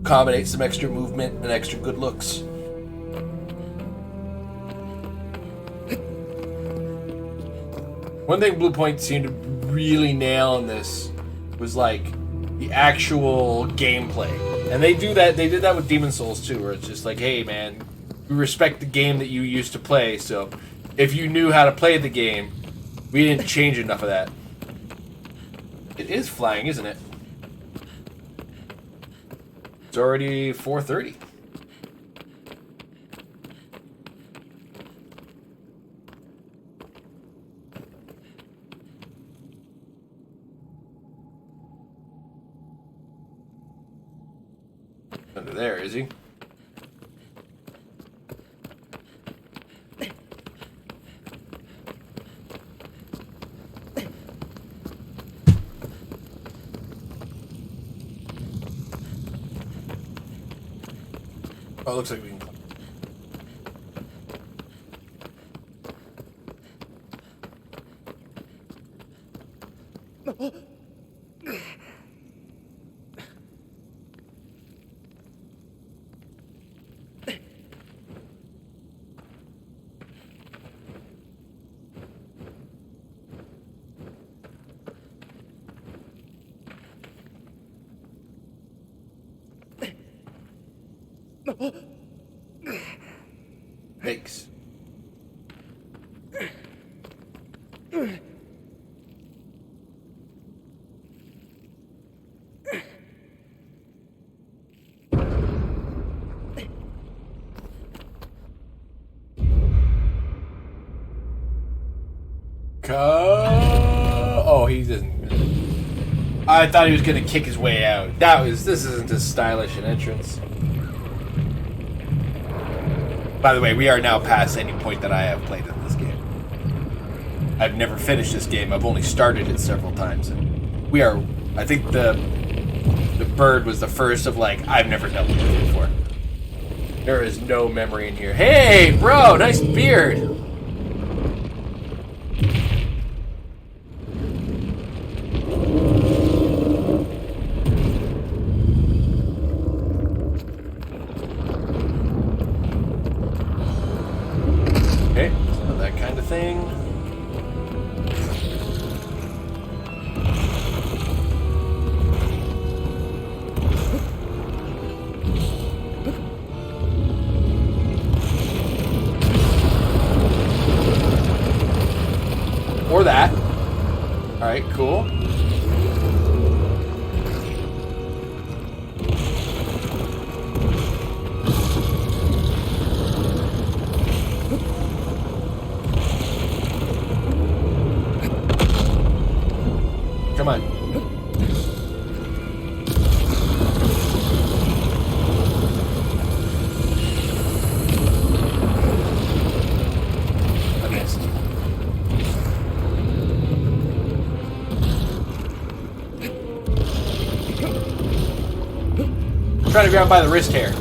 accommodate some extra movement and extra good looks. One thing Blue Point seemed to really nail in this was like the actual gameplay. And they do that, they did that with Demon's Souls too, where it's just like, hey man, we respect the game that you used to play, so if you knew how to play the game, we didn't change enough of that. It is flying, isn't it? It's already 4:30. Under there, is he? Oh, it looks like we can. Thanks. Oh, he doesn't. I thought he was gonna kick his way out. This isn't as stylish an entrance. By the way, we are now past any point that I have played in this game. I've never finished this game. I've only started it several times. And we are, I think the bird was the first of like, I've never dealt with it before. There is no memory in here. Hey, bro, nice beard. Okay, so that kind of thing. Or that. Alright, cool. Come on. I missed. Trying to grab by the wrist hair.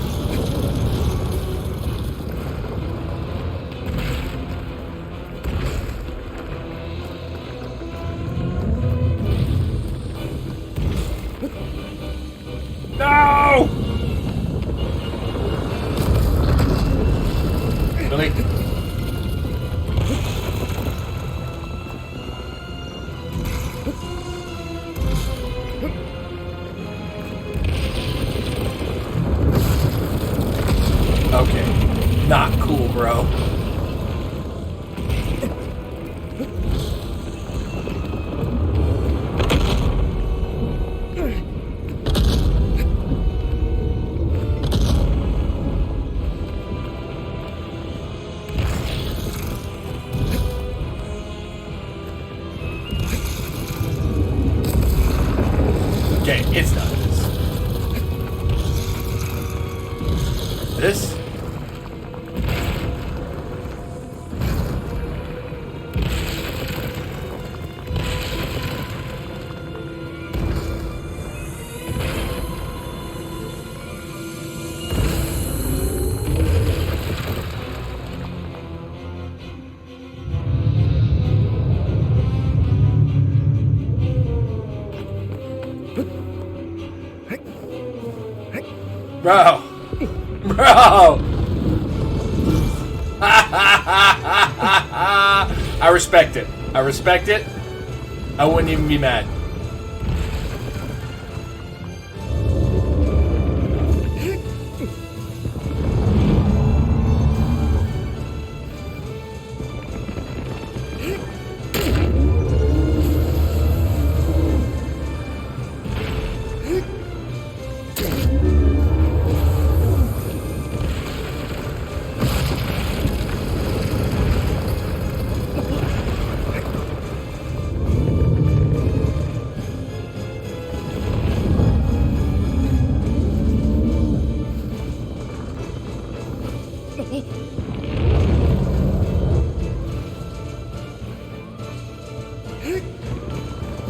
No! Okay. Not cool, bro. Okay, it's not this. This? Bro! Bro! I respect it. I respect it. I wouldn't even be mad.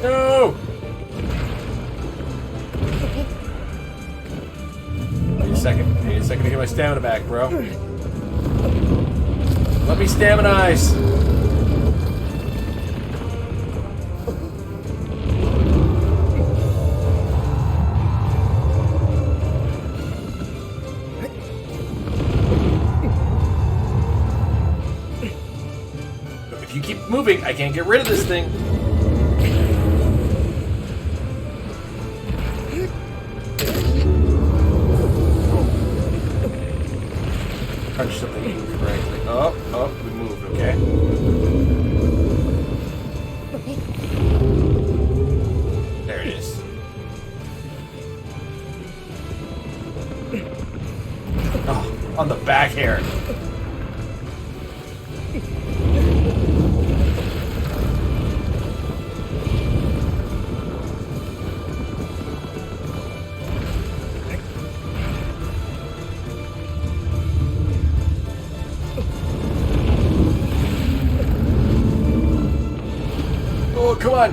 No! Need a second. I need a second to get my stamina back, bro. Let me staminize. If you keep moving, I can't get rid of this thing. Punch something incorrectly. Oh, we moved, okay. There it is. Oh, on the back here. Oh, come on!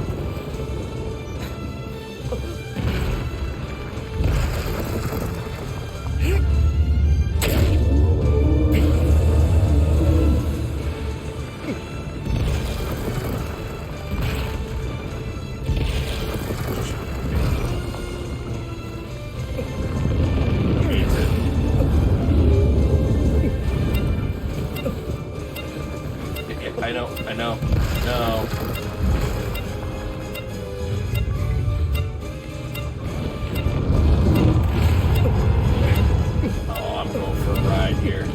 I know. No. Oh, I'm going for a ride here.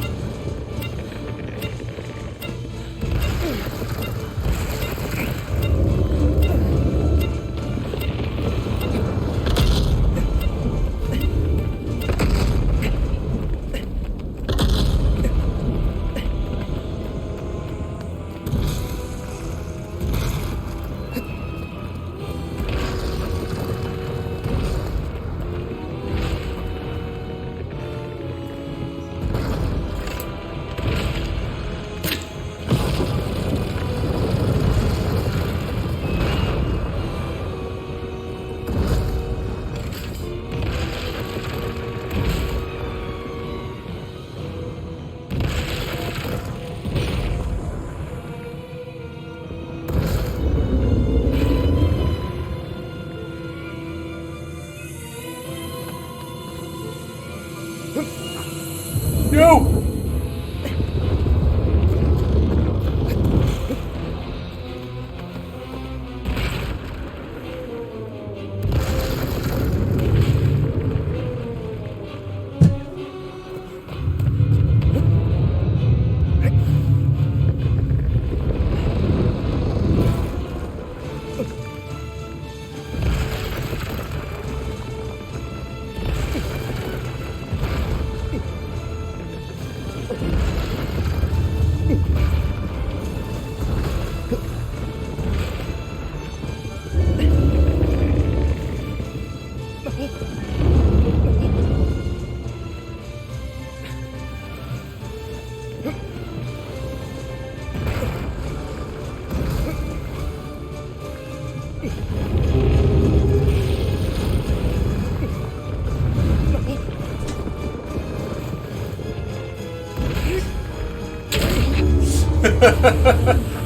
No!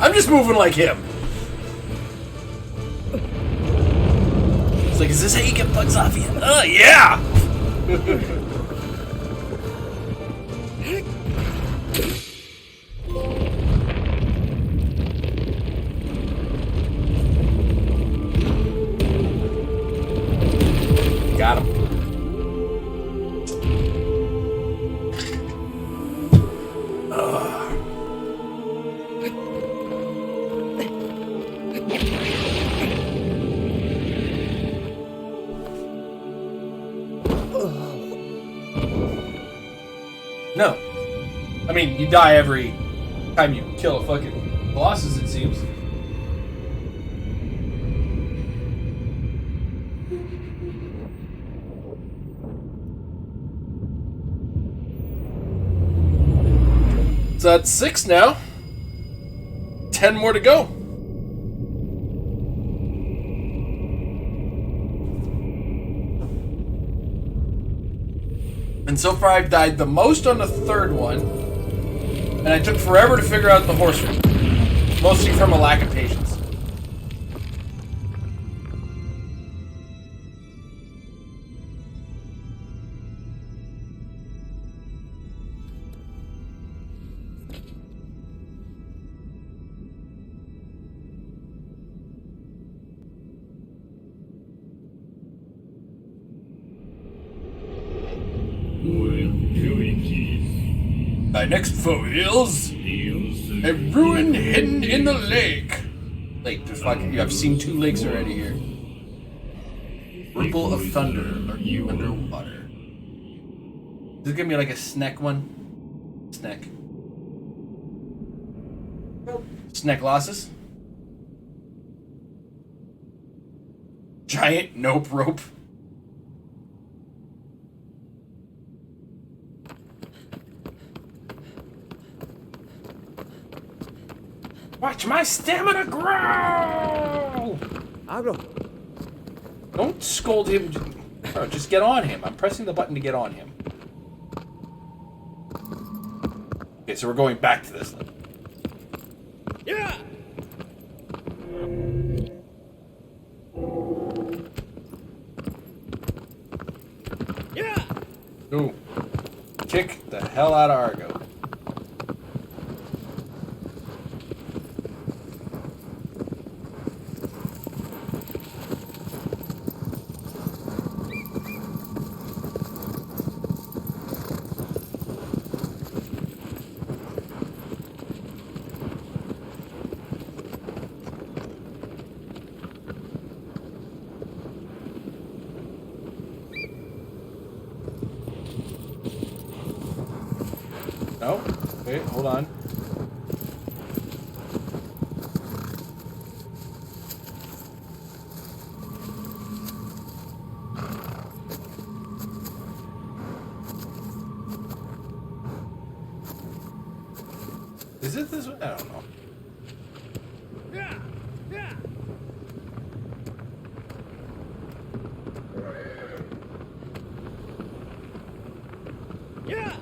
I'm just moving like him. It's like, is this how you get bugs off you? Oh, yeah! Got him. No. I mean, you die every time you kill a fucking Colossus, it seems. So that's 6 now. 10 more to go. And so far I've died the most on the third one. And I took forever to figure out the horse route. Mostly from a lack of patience. My next foe is a ruin hidden in the lake. Lake, just fucking. I've seen 2 lakes already here. Ripple of thunder underwater. Is it gonna be like a snack one? Snack. Snack losses. Giant nope rope. Watch my stamina grow! Agro. Don't scold him. Bro, just get on him. I'm pressing the button to get on him. Okay, so we're going back to this. Yeah. Yeah. Ooh. Kick the hell out of Argo. No? Wait, hold on. Is it this way? I don't know. Yeah. Yeah. Yeah.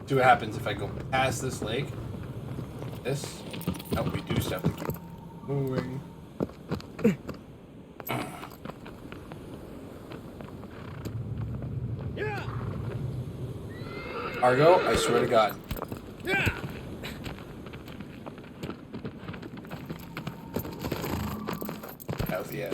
See what happens if I go past this lake. This. Oh, we do still have to keep moving. Yeah. Argo, I swear to God. Yeah. Mouth, yeah.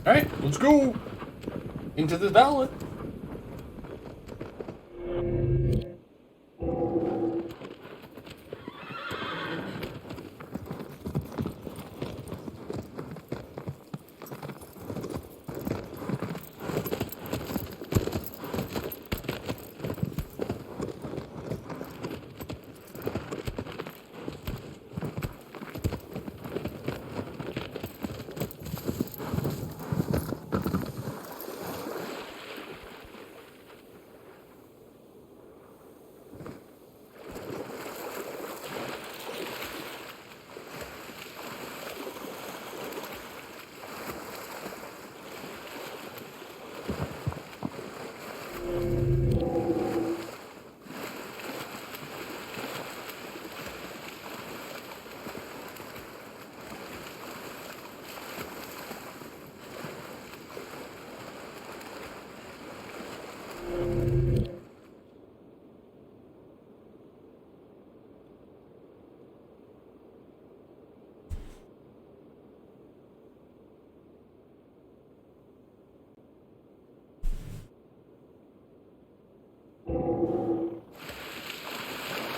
Alright, let's go into the ballot.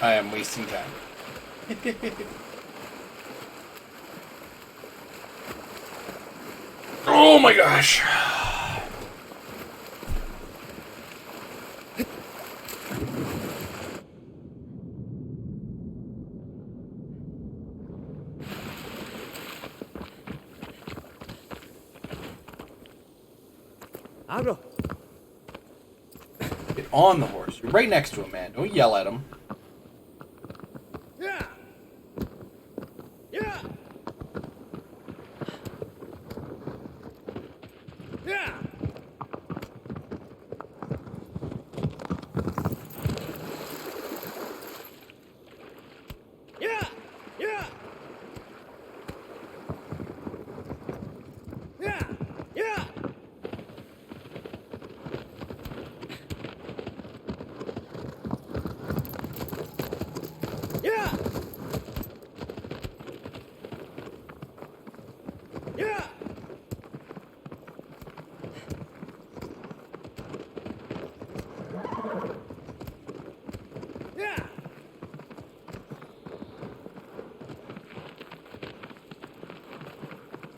I am wasting time. Oh my gosh. Get on the horse. You're right next to him, man. Don't yell at him. Yeah. Yeah. Yeah. Yeah. Yeah. Yeah. Yeah. Yeah. Yeah. Yeah.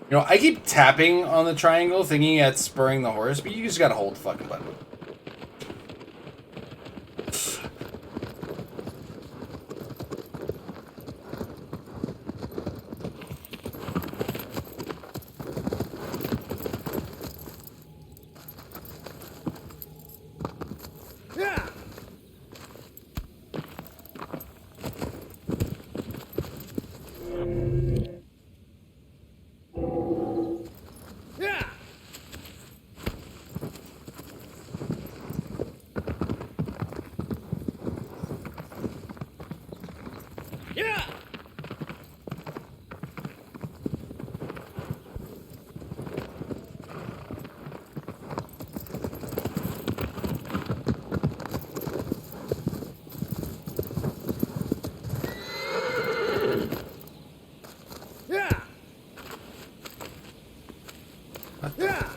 You know, I keep tapping on the triangle thinking it's spurring the horse, but you just gotta hold the fucking button. Yeah. Yeah. Yeah. Yeah. Yeah.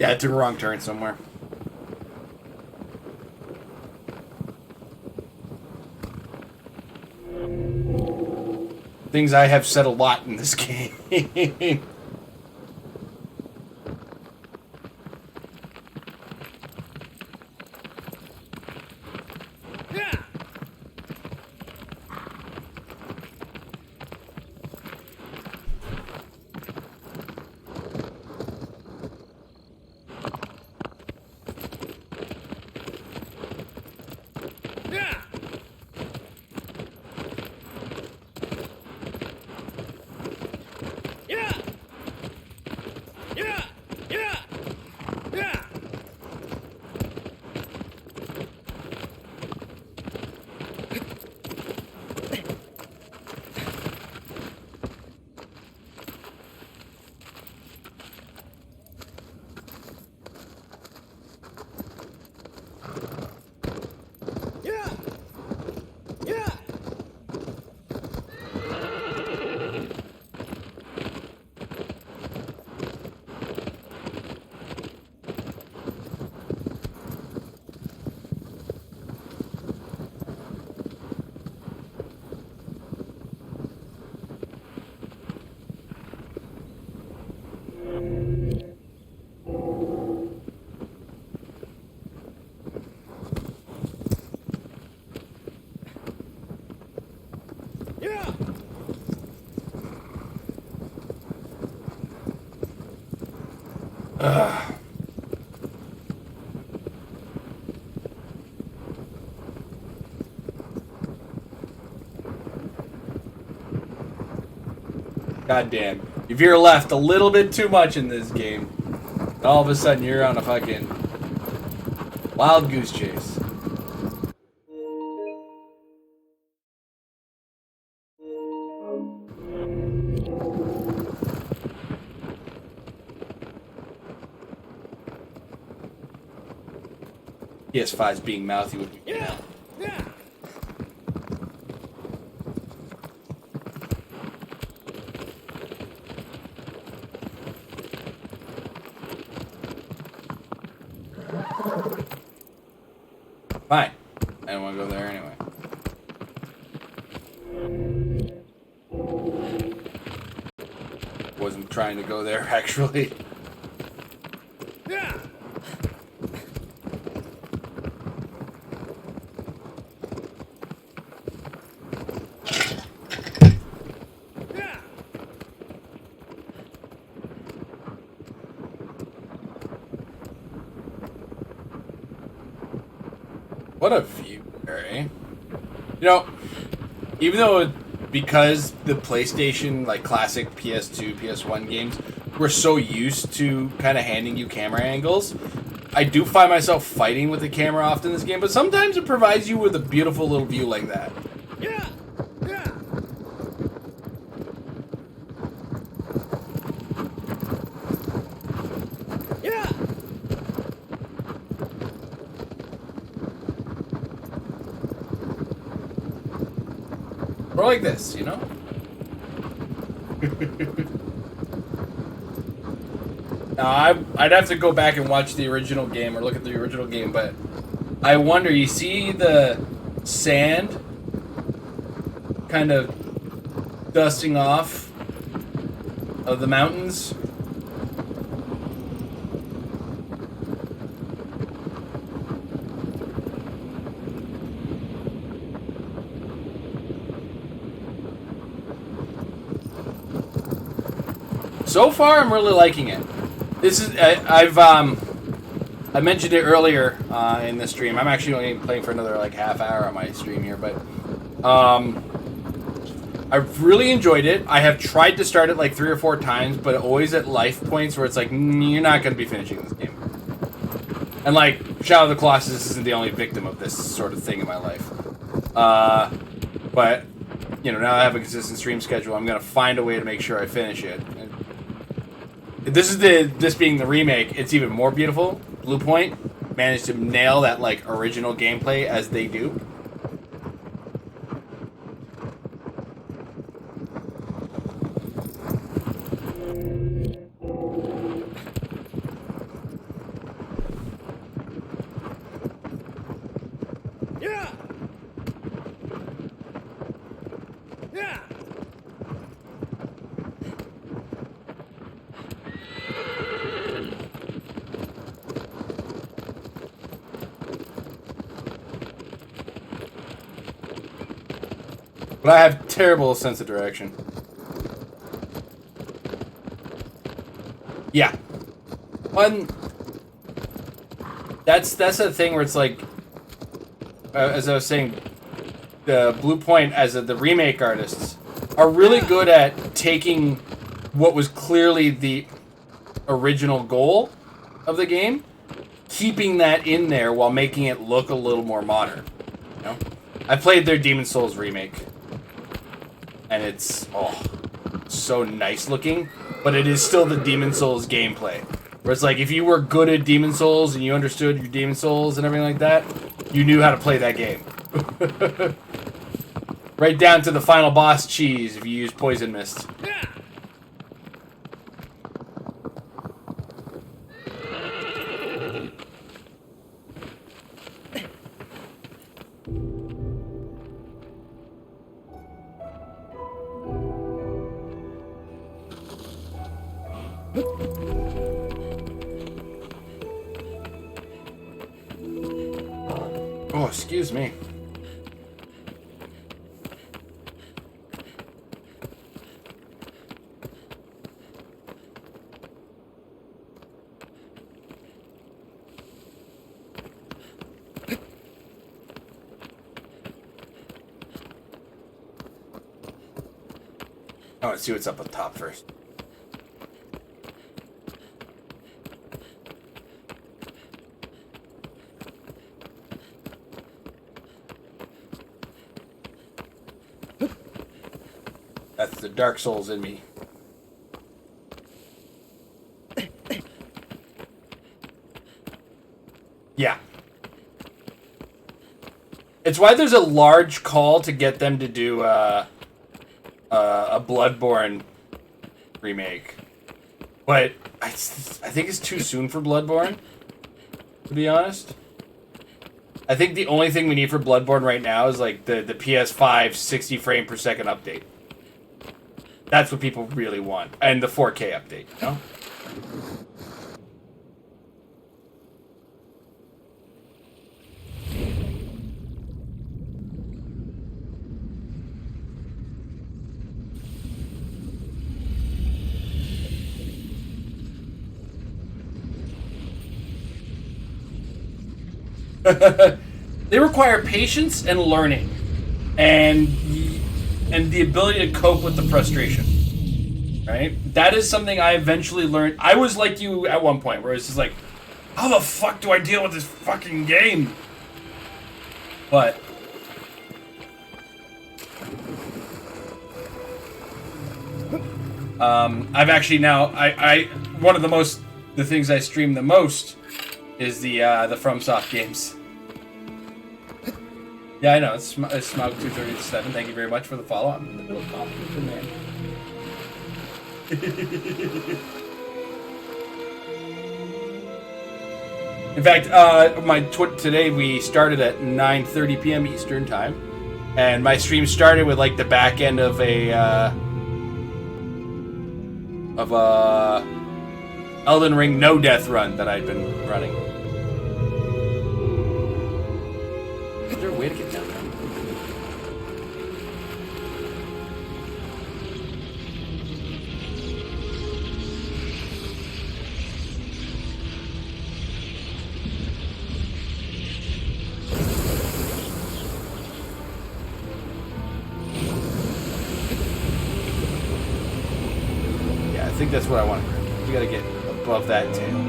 Yeah, I took a wrong turn somewhere. Things I have said a lot in this game. Yeah. Yeah. Ugh. God damn. If you're left a little bit too much in this game, all of a sudden you're on a fucking wild goose chase. PS5's being mouthy with me. Yeah. Fine. I don't want to go there anyway. Wasn't trying to go there, actually. Yeah. What a view, eh? You know, even though because the PlayStation, like classic PS2, PS1 games, we're so used to kind of handing you camera angles, I do find myself fighting with the camera often in this game, but sometimes it provides you with a beautiful little view like that. Yeah! Yeah! Yeah! Or like this, you know? Now, I'd have to go back and watch the original game or look at the original game, but I wonder, you see the sand kind of dusting off of the mountains? So far, I'm really liking it. This is I mentioned it earlier in the stream. I'm actually only playing for another like half hour on my stream here, but I've really enjoyed it. I have tried to start it like 3 or 4 times, but always at life points where it's like you're not going to be finishing this game. And like Shadow of the Colossus isn't the only victim of this sort of thing in my life. But you know, now I have a consistent stream schedule, I'm going to find a way to make sure I finish it. This being the remake, it's even more beautiful. Blue Point managed to nail that like original gameplay as they do. Yeah. Yeah. But I have terrible sense of direction. Yeah. That's the thing where it's like, as I was saying, the Blue Point as the remake artists are really good at taking what was clearly the original goal of the game, keeping that in there while making it look a little more modern. You know? I played their Demon's Souls remake, and it's so nice looking, but it is still the Demon's Souls gameplay. Where it's like, if you were good at Demon's Souls and you understood your Demon's Souls and everything like that, you knew how to play that game. Right down to the final boss cheese if you use Poison Mist. Oh, excuse me. I want to see what's up on top first. That's the Dark Souls in me. Yeah. It's why there's a large call to get them to do a Bloodborne remake. But I think it's too soon for Bloodborne, to be honest. I think the only thing we need for Bloodborne right now is like the PS5 60 frame per second update. That's what people really want. And the 4K update, you know? They require patience and learning, and the ability to cope with the frustration. Right? That is something I eventually learned. I was like you at one point, where it's just like, how the fuck do I deal with this fucking game? But I've actually now I one of the things I stream the most is the FromSoft games. Yeah, I know. It's Smaug237. Thank you very much for the follow. I'm in the middle of coffee, man. In fact, today we started at 9:30 p.m. Eastern time, and my stream started with like the back end of a Elden Ring no death run that I'd been running. Is there a way to get down there? Yeah, I think that's what I want to do. We gotta get above that tail.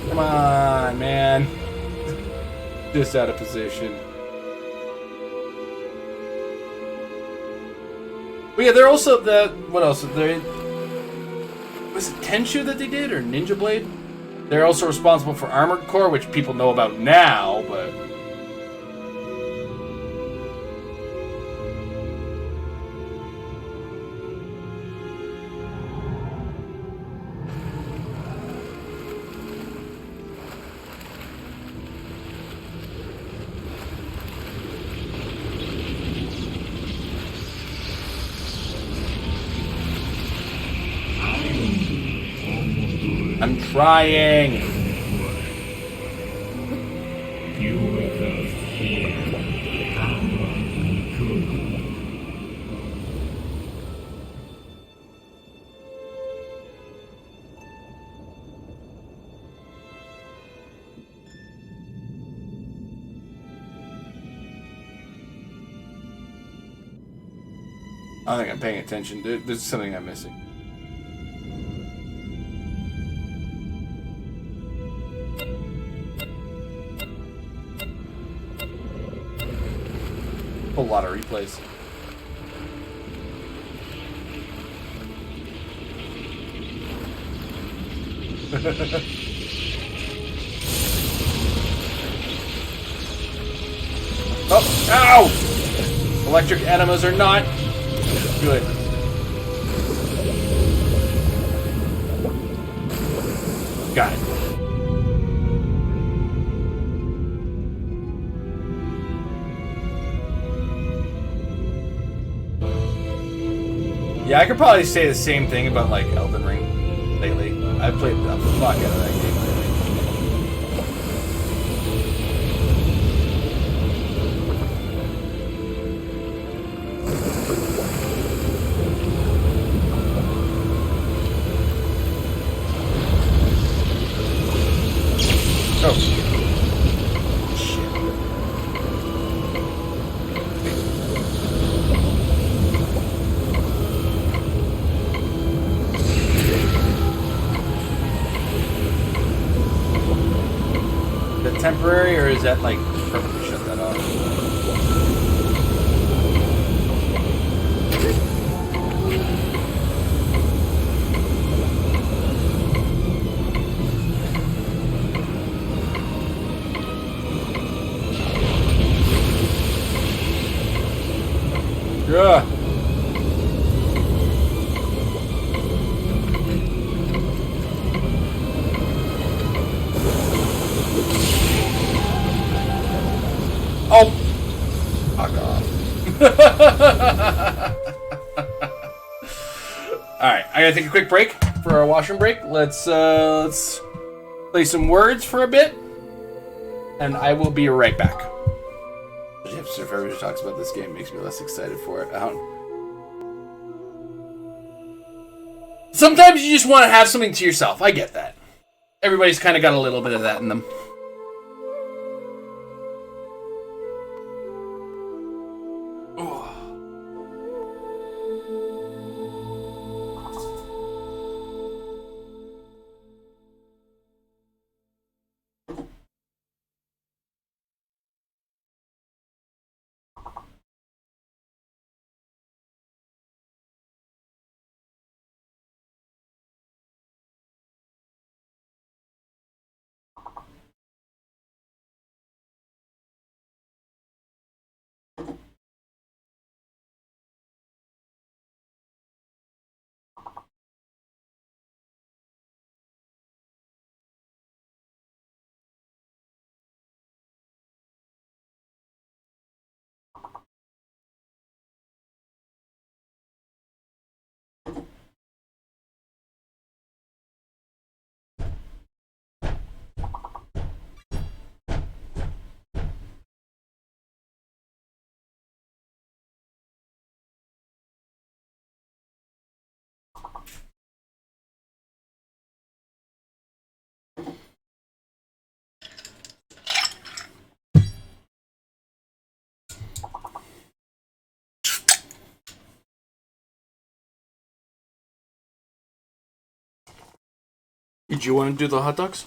Come on, man. Just out of position. But yeah, they're also what else? Was it Tenshu that they did, or Ninja Blade? They're also responsible for Armored Core, which people know about now, but I'm trying. I don't think I'm paying attention. There's something I'm missing. A lot of replays. Oh, ow! Electric enemas are not Good. Got it. Yeah, I could probably say the same thing about like Elden Ring lately. I played the fuck out of that game lately. Oh. Temporary, or is that like permanently shut that off? Yeah. Oh, fuck off. Alright, I gotta take a quick break for our washroom break. Let's play some words for a bit, and I will be right back. If everybody talks about this game, it makes me less excited for it. Sometimes you just want to have something to yourself. I get that. Everybody's kind of got a little bit of that in them. Did you want to do the hot dogs?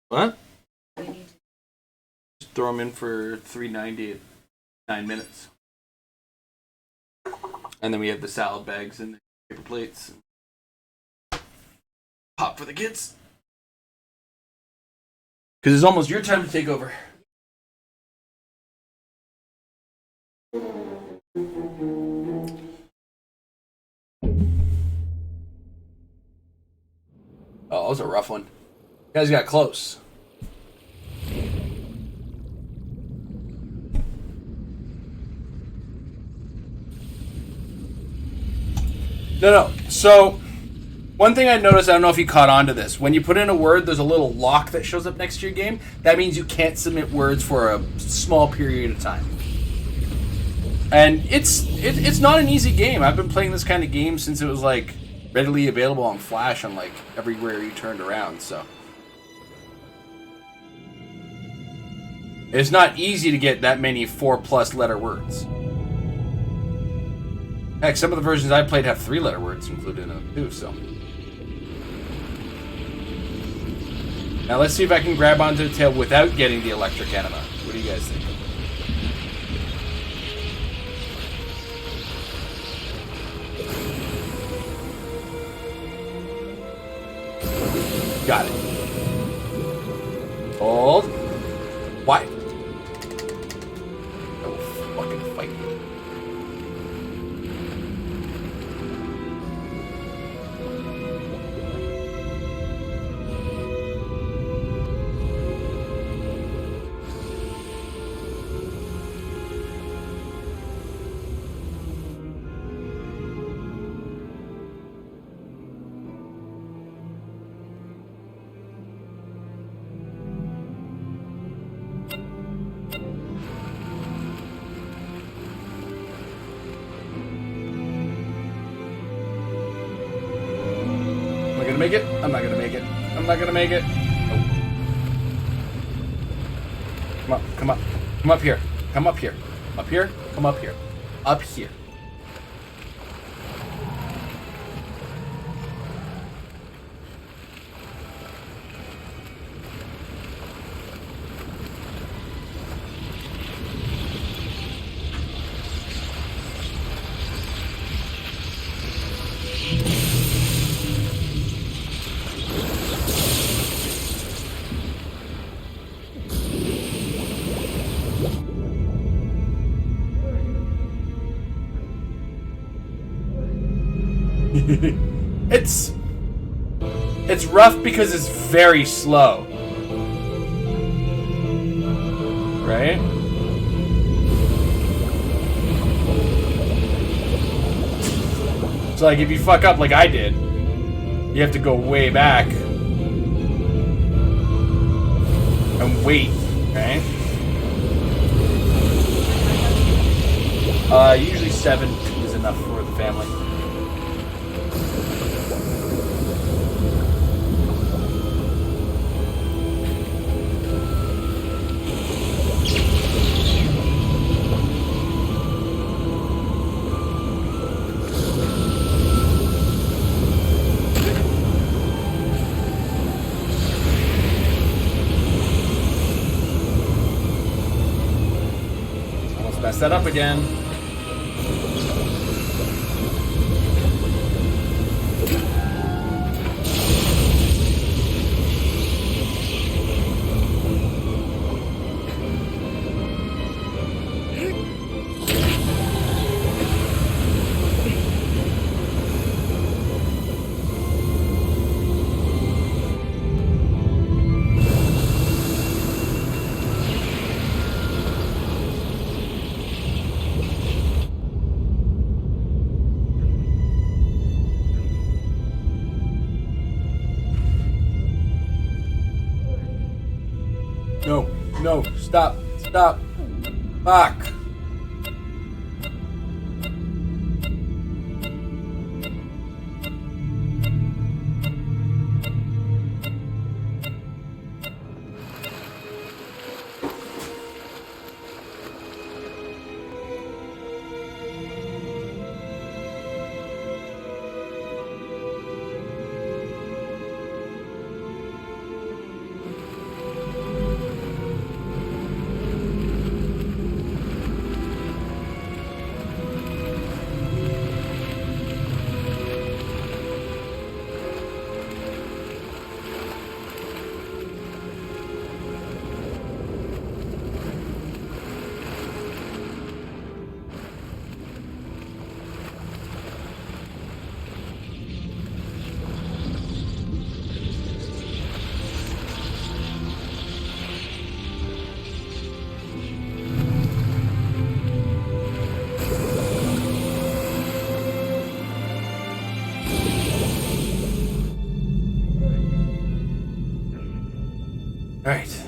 What? Just throw them in for $3.90 at 9 minutes. And then we have the salad bags and the paper plates. Pop for the kids. Because it's almost your time to take over. Oh, that was a rough one. You guys got close. No. So, one thing I noticed, I don't know if you caught on to this. When you put in a word, there's a little lock that shows up next to your game. That means you can't submit words for a small period of time. And it's not an easy game. I've been playing this kind of game since it was like readily available on Flash on like everywhere you turned around, so. It's not easy to get that many 4+ letter words. Heck, some of the versions I played have 3-letter words included in them too, so. Now let's see if I can grab onto the tail without getting the electric enema. What do you guys think? Got it. Hold. Why? Oh, fucking gonna make it. I'm not gonna make it. I'm not gonna make it. Oh. Come up, come up. Come up here. Come up here. Up here? Come up here. Up here. It's rough because it's very slow. Right? So like if you fuck up like I did, you have to go way back and wait, right? Usually 7 is enough for the family. Mess that up again. No, no, stop, stop. Fuck. All right.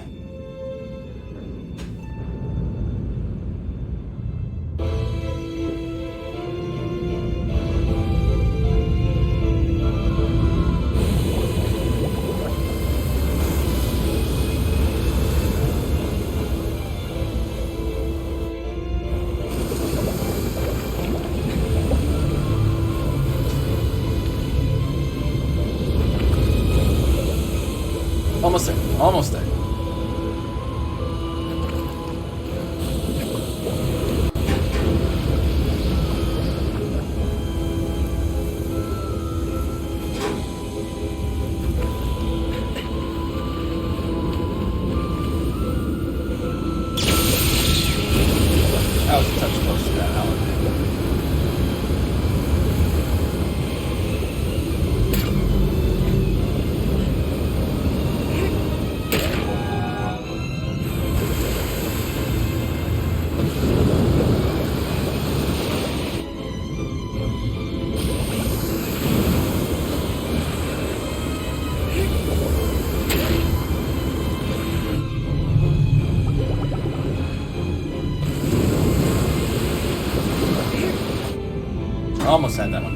Almost there. Almost there. That was a touch close to that, Alan. Almost had that one.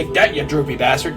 Take that, you droopy bastard.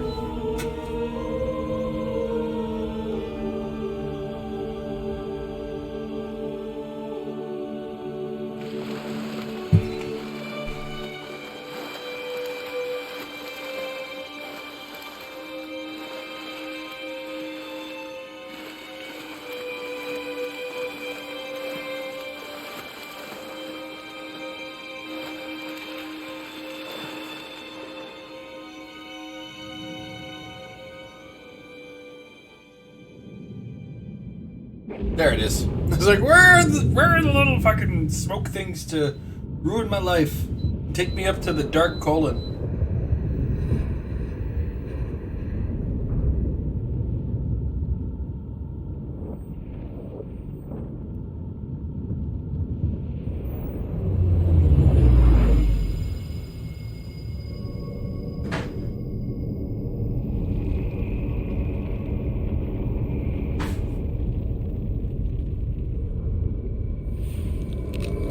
There it is. I was like, where are the little fucking smoke things to ruin my life? Take me up to the dark colon.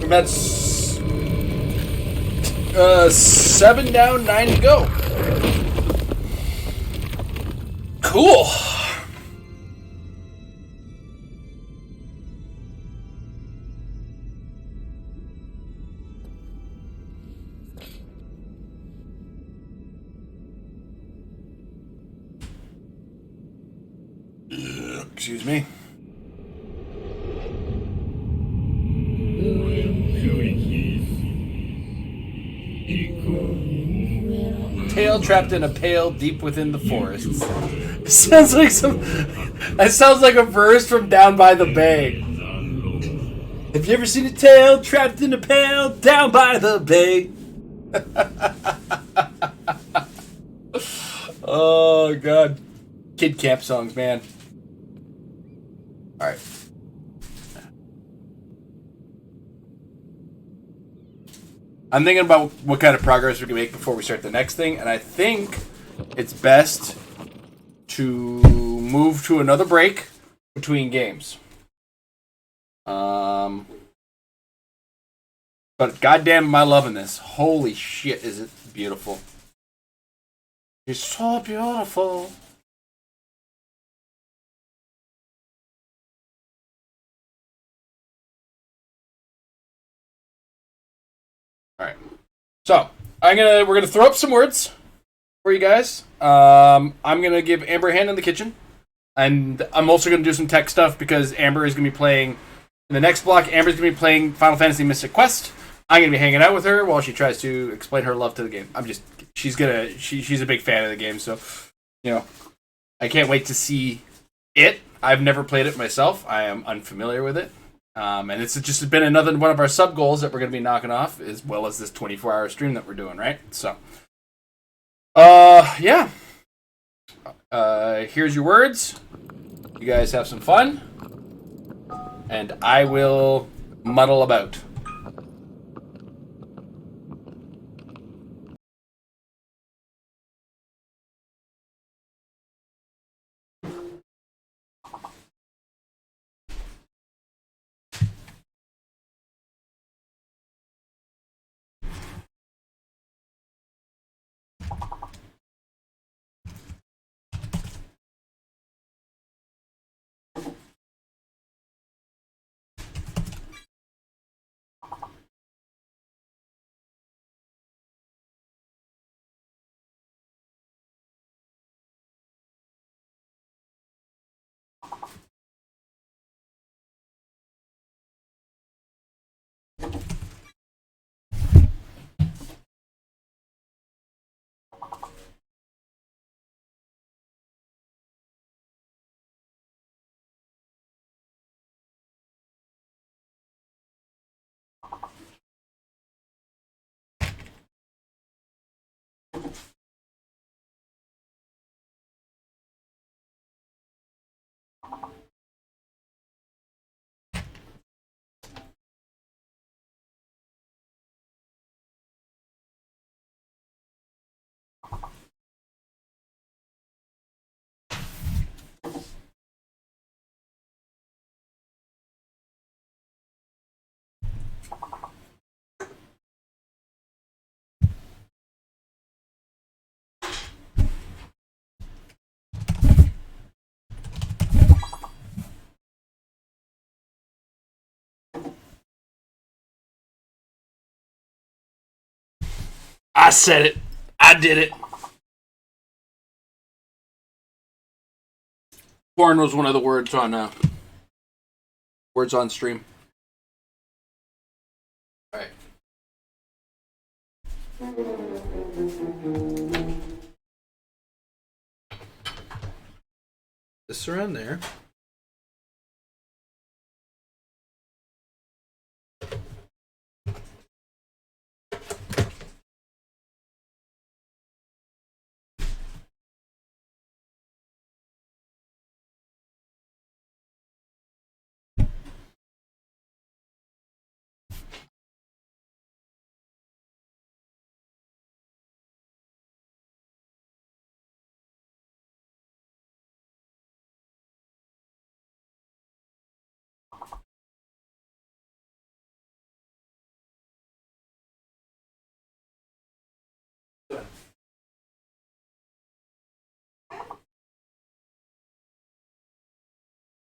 That's 7 down, 9 to go. Cool. Excuse me. Tail trapped in a pail deep within the forests. Sounds like some. That sounds like a verse from Down by the Bay. Have you ever seen a tail trapped in a pail down by the bay? Oh god, kid camp songs, man. All right. I'm thinking about what kind of progress we can make before we start the next thing, and I think it's best to move to another break between games. But goddamn, am I loving this? Holy shit, is it beautiful? It's so beautiful. All right. So we're gonna throw up some words for you guys. I'm gonna give Amber a hand in the kitchen, and I'm also gonna do some tech stuff because Amber is gonna be playing in the next block. Amber's gonna be playing Final Fantasy Mystic Quest. I'm gonna be hanging out with her while she tries to explain her love to the game. She's a big fan of the game, so I can't wait to see it. I've never played it myself. I am unfamiliar with it. And it's just been another one of our sub goals that we're going to be knocking off, as well as this 24-hour stream that we're doing, right? So, yeah. Here's your words. You guys have some fun. And I will muddle about. I said it. I did it. Porn was one of the words on stream. All right. This around there.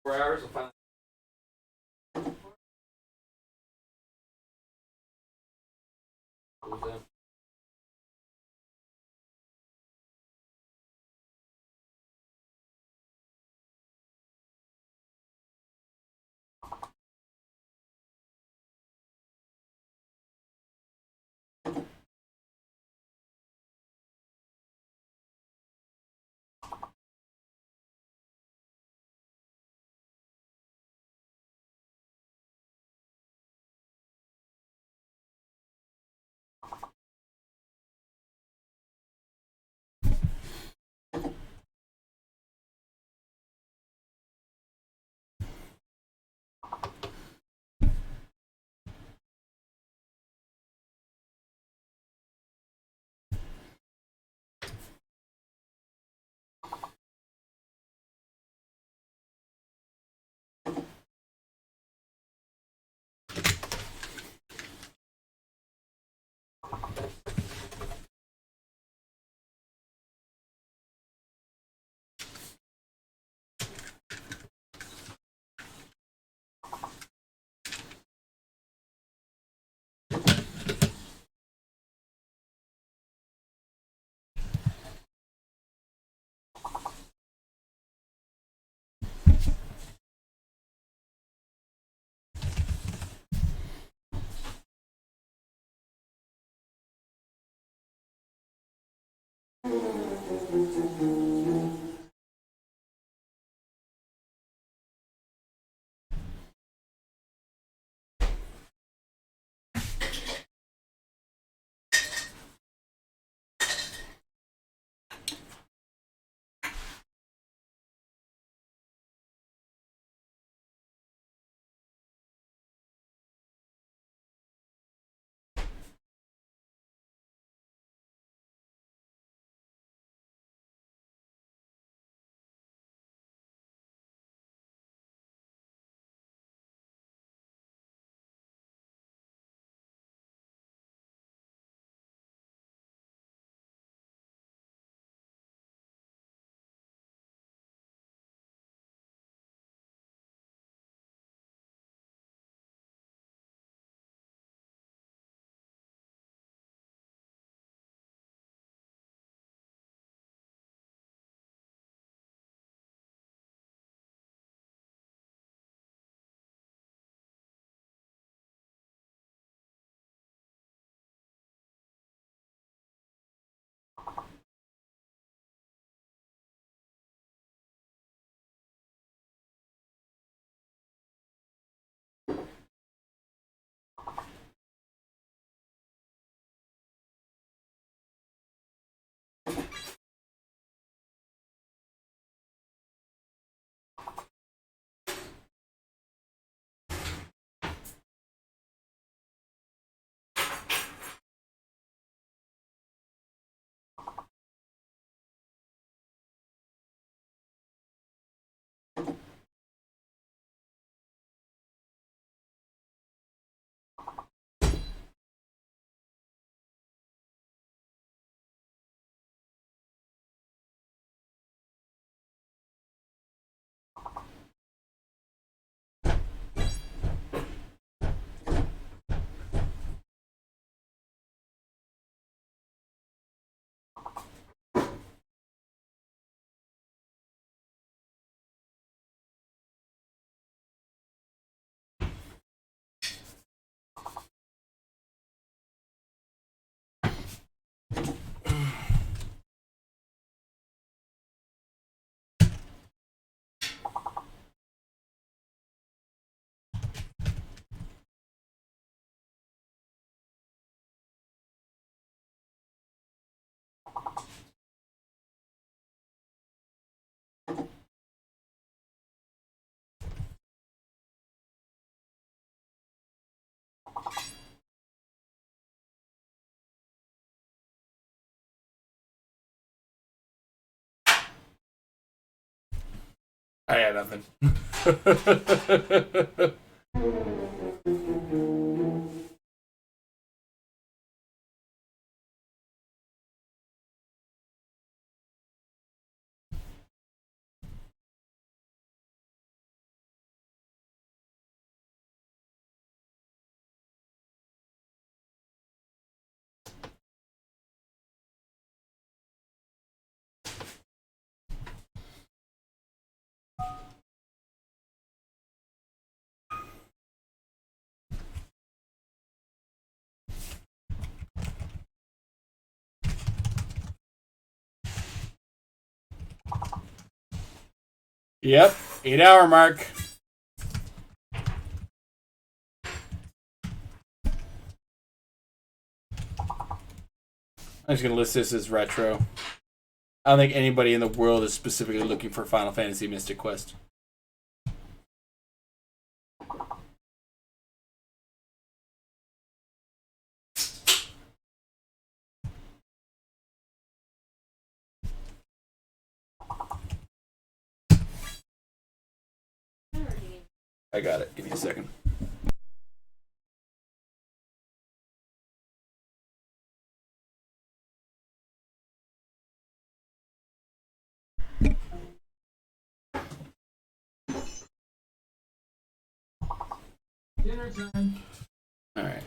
Hours will find. What was that? I had nothing. Yep, 8-hour mark. I'm just gonna list this as retro. I don't think anybody in the world is specifically looking for Final Fantasy Mystic Quest. I got it. Give me a second. Dinner time. All right.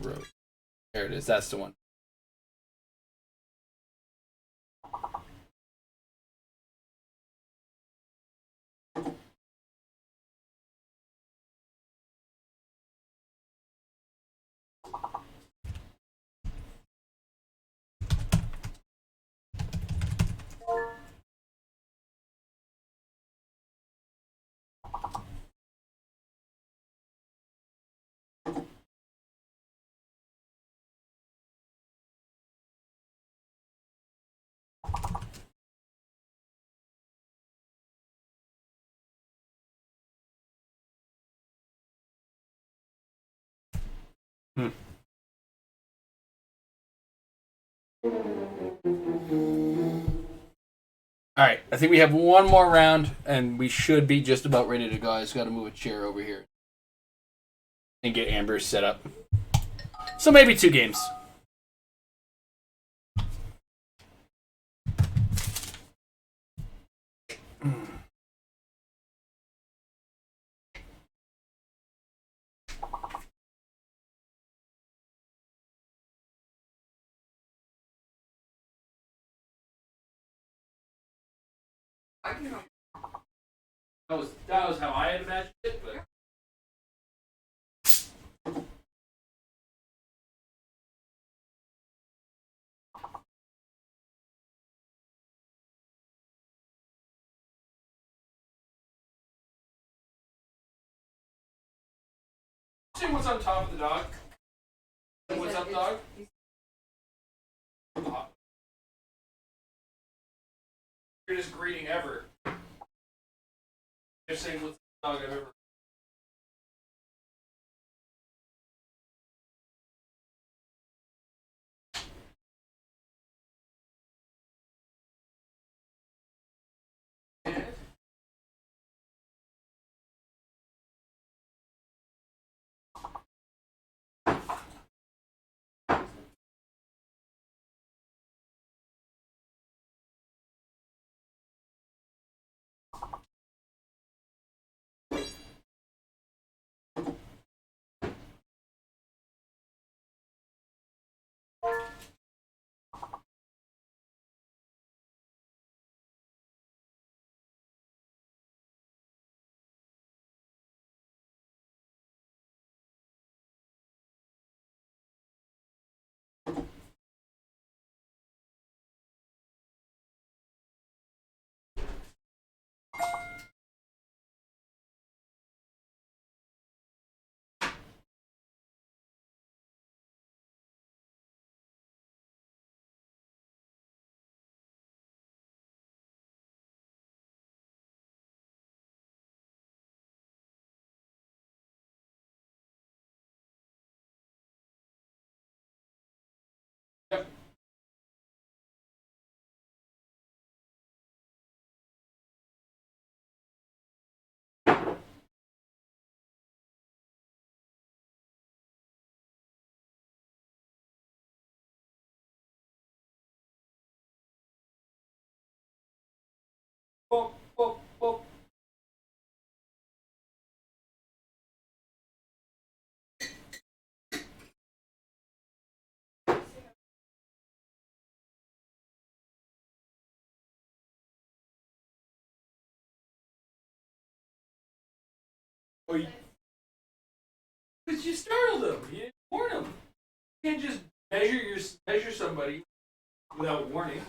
Road. There it is. That's the one. All right, I think we have one more round, and we should be just about ready to go. I just got to move a chair over here and get Amber set up. So maybe 2 games. That was how I had imagined it, but. See what's on top of the dog? What's up, dog? Weirdest greeting ever. Just saying what's up, dog I've ever. Because you startled him. You didn't warn him. You can't just measure somebody without warning.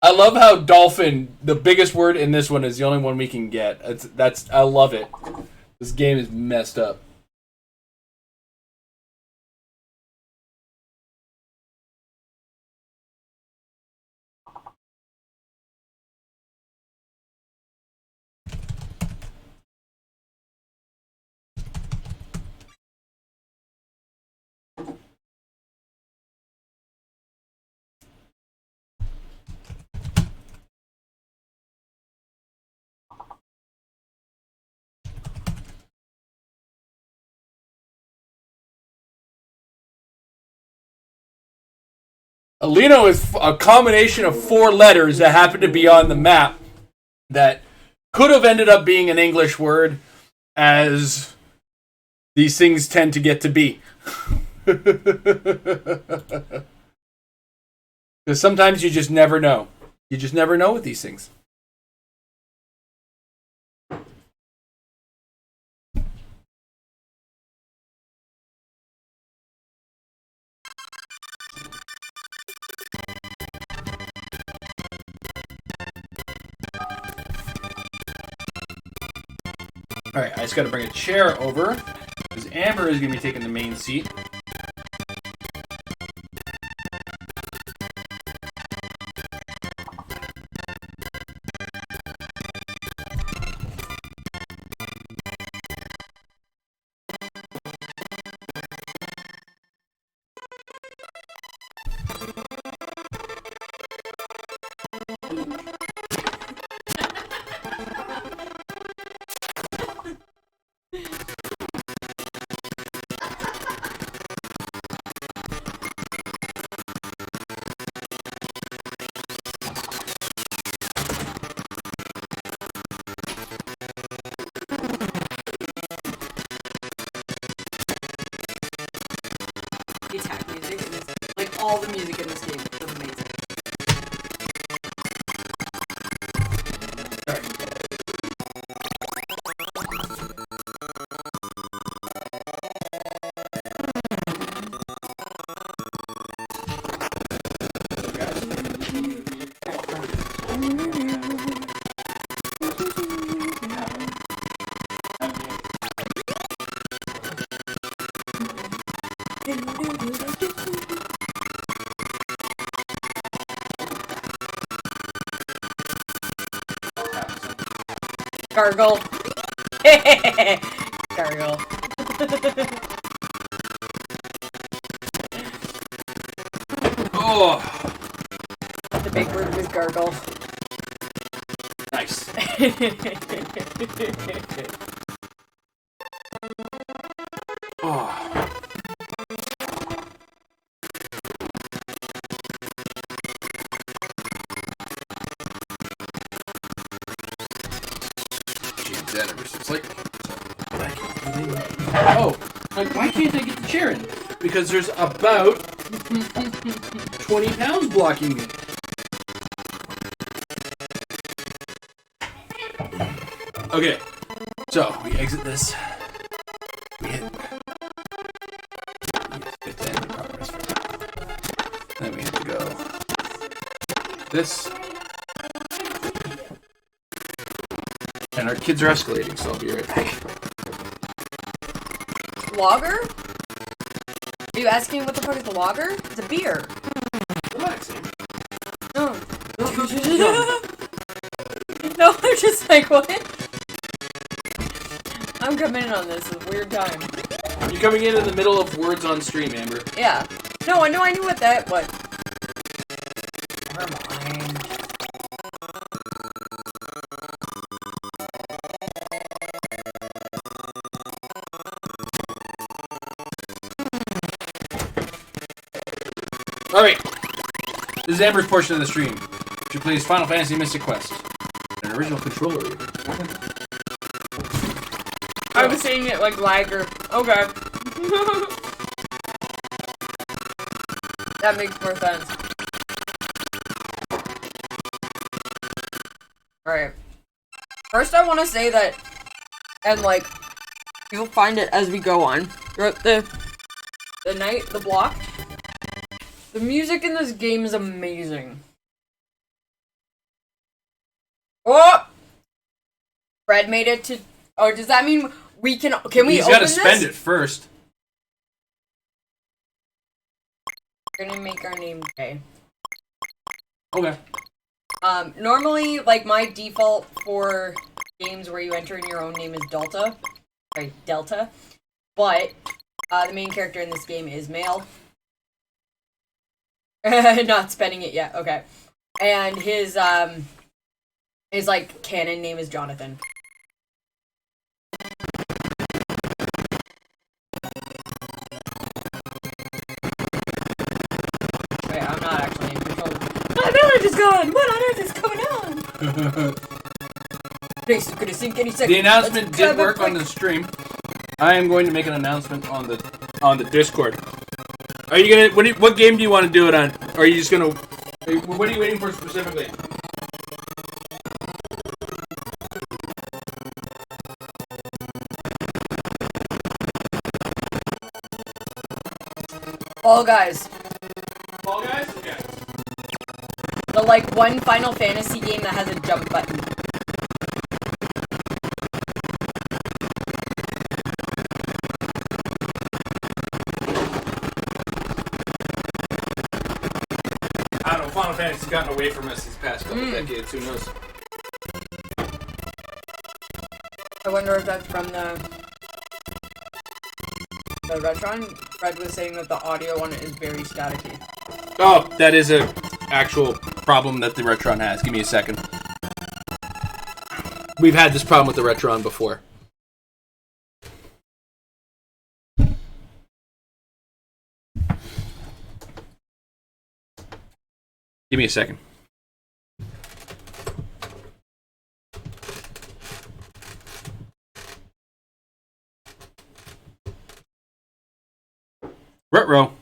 I love how dolphin, the biggest word in this one, is the only one we can get. That's I love it. This game is messed up. Alino is a combination of 4 letters that happen to be on the map that could have ended up being an English word, as these things tend to get to be. Because sometimes you just never know. You just never know with these things. Alright, I just gotta bring a chair over, because Amber is gonna be taking the main seat. The attack music in this, like all the music in this game is amazing. Gargle. Gargle. Oh! The big word was gargle. Nice. Oh. It's like, oh, like, why can't I get the chair in? Because there's about 20 pounds blocking me. Okay. So, we exit this. We hit the end of progress. Then we have to go this. And our kids are escalating, so I'll be right back. Lager? Are you asking what the fuck is the lager? It's a beer. Relaxing. No. No, I'm just like, what? I'm coming in on this. It's a weird time. You're coming in the middle of words on stream, Amber. Yeah. No, I knew what that was. Never mind. Alright. This is Amber's portion of the stream. She plays Final Fantasy Mystic Quest. An original controller. I was saying it like lager. Okay. That makes more sense. Alright. First I want to say that, and like, you'll find it as we go on. Throughout the night, the block. The music in this game is amazing. Oh! Fred made it to... Oh, does that mean we can we open this? He's gotta spend it first. We're gonna make our name Jay. Okay. Normally, like, my default for games where you enter in your own name is Delta. Sorry, Delta. But, the main character in this game is male. Not spending it yet, okay. And his like, canon name is Jonathan. Wait, I'm not actually in control. My village is gone! What on earth is going on? Thanks, gonna sink any second. The announcement did work on the stream. I am going to make an announcement on the Discord. Are you gonna? What game do you want to do it on? Or are you just gonna? What are you waiting for specifically? Fall Guys. Fall Guys? Okay. The, like, one Final Fantasy game that has a jump button. I don't know, Final Fantasy's gotten away from us these past couple decades, who knows? I wonder if that's from the Retron. Fred was saying that the audio on it is very staticky. Oh, that is a actual problem that the Retron has. Give me a second. We've had this problem with the Retron before. Give me a second. Retro.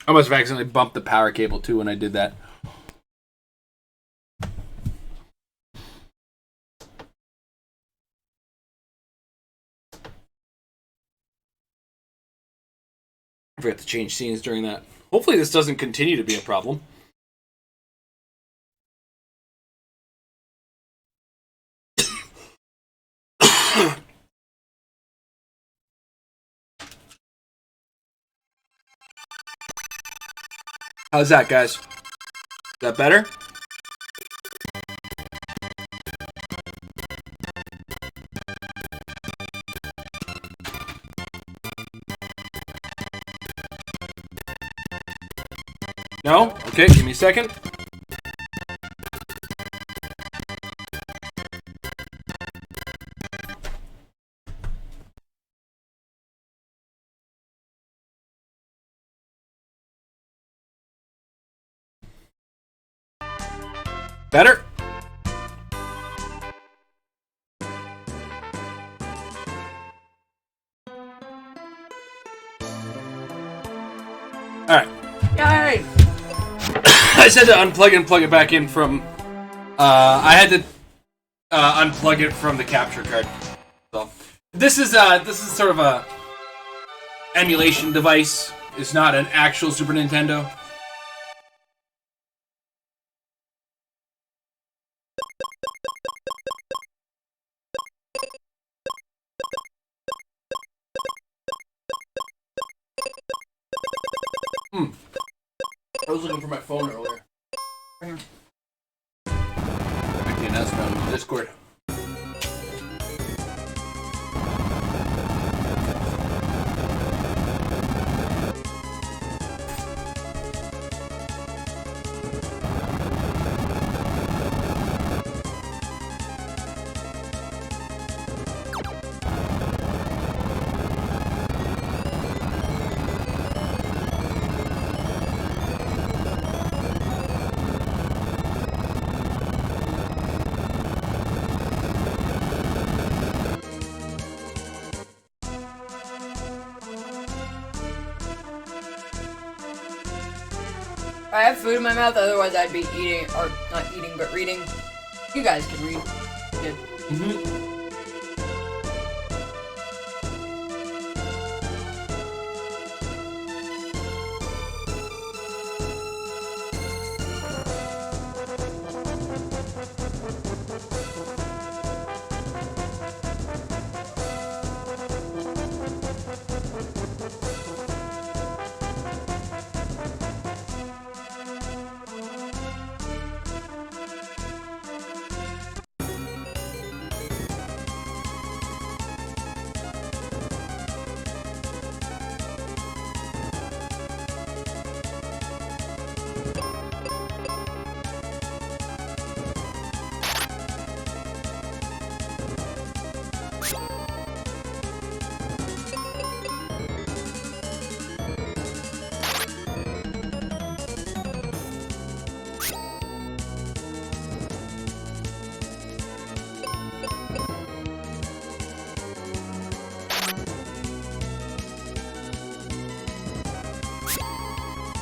I must have accidentally bumped the power cable too when I did that. I forgot to change scenes during that. Hopefully this doesn't continue to be a problem. How's that, guys? Is that better? No? Okay, give me a second. Better? Alright. Yay! I said to unplug and plug it back in from. I had to unplug it from the capture card. So this is sort of a emulation device. It's not an actual Super Nintendo. I was looking for my phone earlier. Make the announcement on Discord. I have food in my mouth, otherwise I'd be eating, or not eating, but reading. You guys can read. Good.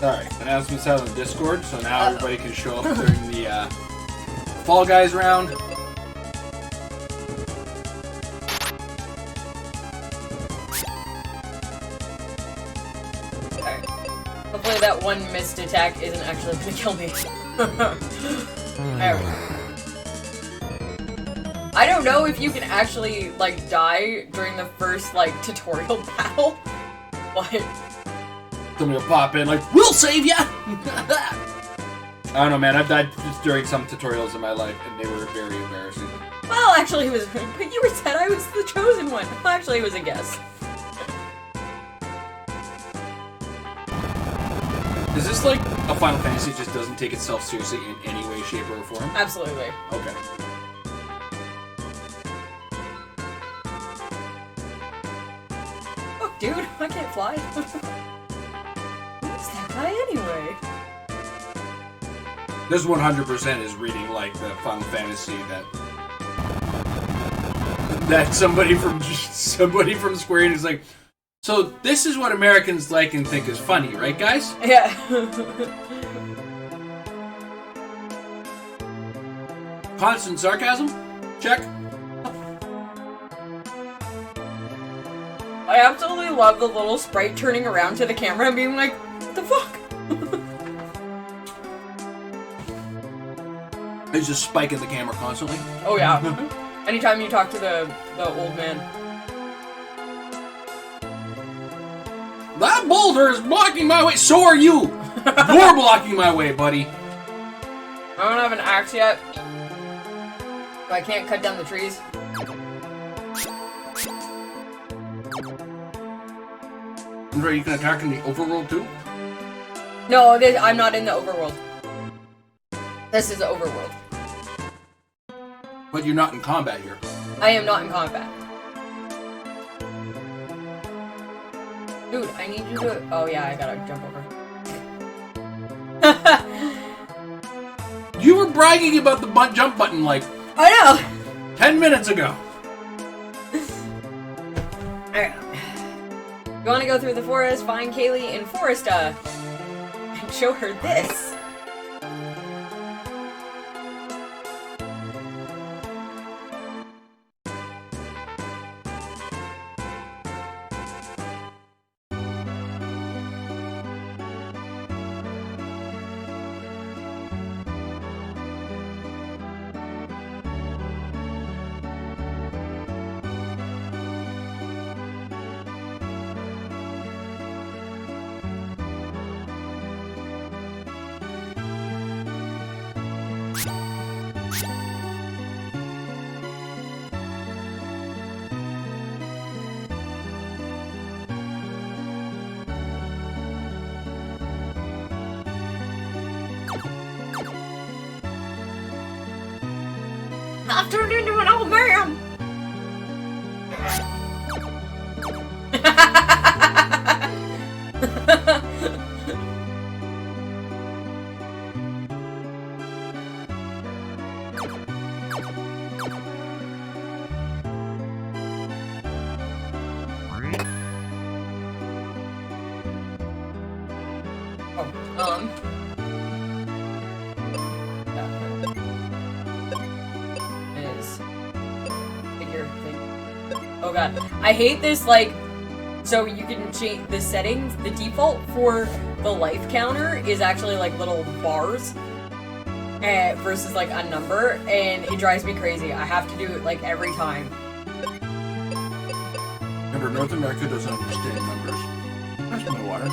Alright, announcements out on the Discord, so now everybody can show up during the Fall Guys round. Alright. Hopefully that one missed attack isn't actually gonna kill me. There we go. I don't know if you can actually, like, die during the first, like, tutorial battle, but... Somebody will pop in like, we'll save ya! I don't know, man. I've died just during some tutorials in my life, and they were very embarrassing. Well, actually, it was. But you said I was the chosen one. Well, actually, it was a guess. Is this like a Final Fantasy that just doesn't take itself seriously in any way, shape, or form? Absolutely. Okay. Fuck, dude, I can't fly. Who's that guy anyway? This 100% is reading like the Final Fantasy that somebody from Square Enix is like. So this is what Americans like and think is funny, right, guys? Yeah. Constant sarcasm? Check. I absolutely love the little sprite turning around to the camera and being like, what the fuck? He's just spiking the camera constantly. Oh yeah. Anytime you talk to the old man. That boulder is blocking my way. So are you. You're blocking my way, buddy. I don't have an axe yet. So I can't cut down the trees. Are you gonna attack in the overworld too? No, I'm not in the overworld. This is the overworld. But you're not in combat here. I am not in combat. Dude, I need you to... Oh yeah, I gotta jump over. You were bragging about the jump button like... I know! 10 minutes ago. Alright. You wanna go through the forest, find Kaylee in Foresta, and show her this. just turned into an old man! Oh god. I hate this, like, so you can change the settings. The default for the life counter is actually like little bars versus like a number, and it drives me crazy. I have to do it like every time. Remember, North America doesn't understand numbers. That's my water.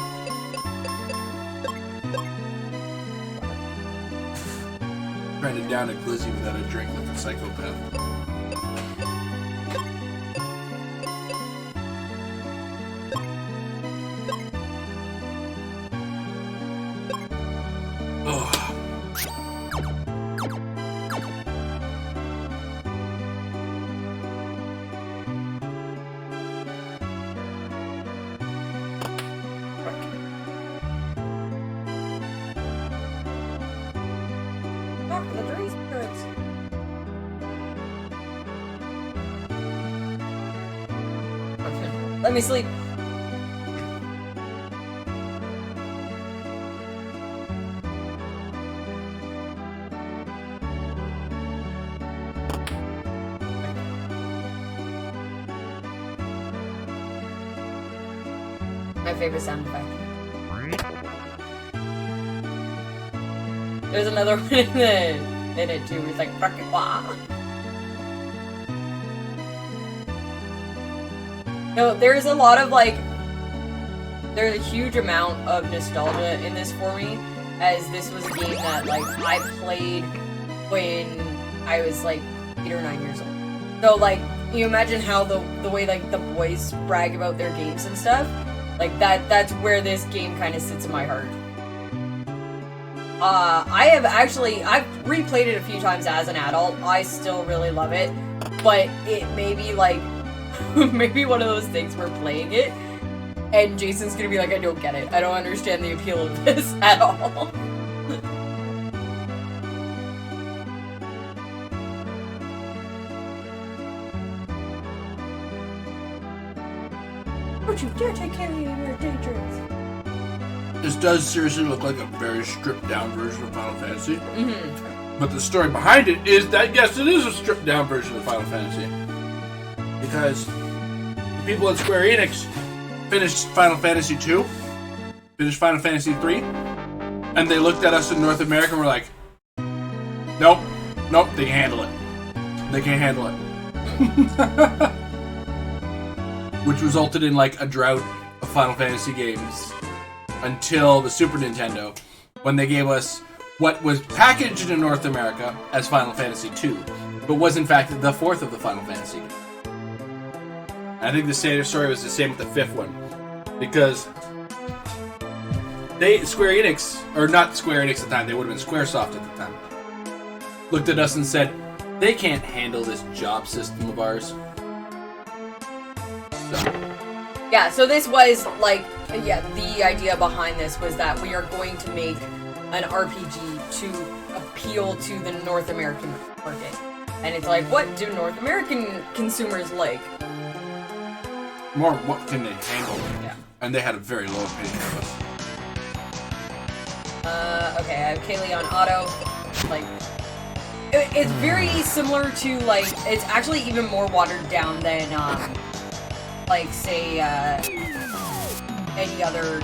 Trying to down a glizzy without a drink like a psychopath. Let me sleep. My favorite sound effect. There's another one in it too, where it's like fucking wah. No, there's a lot of like, there's a huge amount of nostalgia in this for me, as this was a game that like I played when I was like 8 or 9 years old. So like, you imagine how the way like the boys brag about their games and stuff, like that's where this game kind of sits in my heart. I've replayed it a few times as an adult. I still really love it, but it may be like, maybe one of those things we're playing it, and Jason's gonna be like, I don't get it. I don't understand the appeal of this at all. Don't you dare take care of your daydreams. This does seriously look like a very stripped down version of Final Fantasy. Mm-hmm. But the story behind it is that, yes, it is a stripped down version of Final Fantasy. Because the people at Square Enix finished Final Fantasy 2, finished Final Fantasy 3, and they looked at us in North America and were like, nope, they can handle it. They can't handle it. Which resulted in like a drought of Final Fantasy games until the Super Nintendo, when they gave us what was packaged in North America as Final Fantasy 2, but was in fact the fourth of the Final Fantasy games. I think the same story was the same with the fifth one, because Square Enix, or not Square Enix at the time, they would have been Squaresoft at the time, looked at us and said, they can't handle this job system of ours. Yeah, so this was like, yeah, the idea behind this was that we are going to make an RPG to appeal to the North American market. And it's like, what do North American consumers like? More, what can they handle? Yeah. And they had a very low opinion of us. Okay, I have Kaylee on auto. Like, it's very similar to, like, it's actually even more watered down than, like, say, any other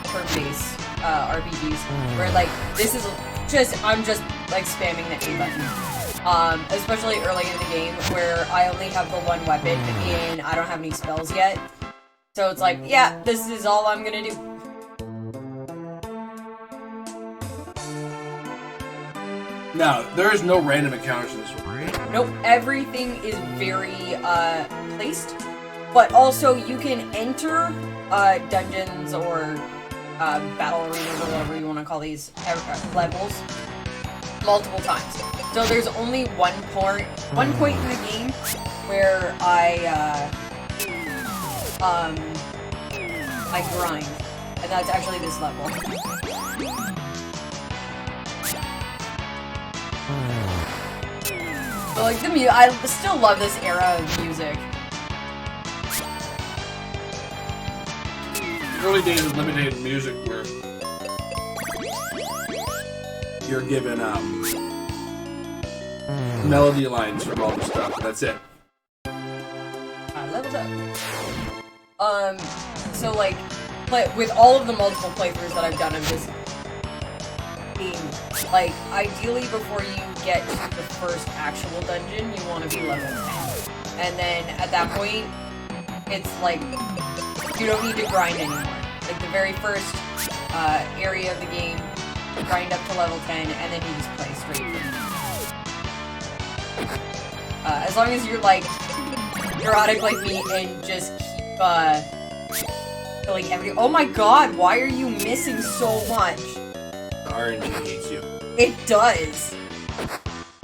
turn-based RPGs, where, like, this is just, I'm just, like, spamming the A button. Especially early in the game, where I only have the one weapon, and I don't have any spells yet. So it's like, yeah, this is all I'm gonna do. Now, there is no random encounters in this one. Nope, everything is very, placed. But also, you can enter, dungeons or, battle arenas or whatever you want to call these levels multiple times. So there's only one point in the game where I grind, and that's actually this level. So like I still love this era of music. Early days of limited music where you're given melody lines from all the stuff. That's it. I leveled up. So like, with all of the multiple playthroughs that I've done of this game, like ideally before you get to the first actual dungeon, you want to be level 10, and then at that point, it's like you don't need to grind anymore. Like the very first area of the game, grind up to level 10, and then you just play straight from there. As long as you're like neurotic like me and just keep killing everything. Oh my god, why are you missing so much? The RNG hates you. It does.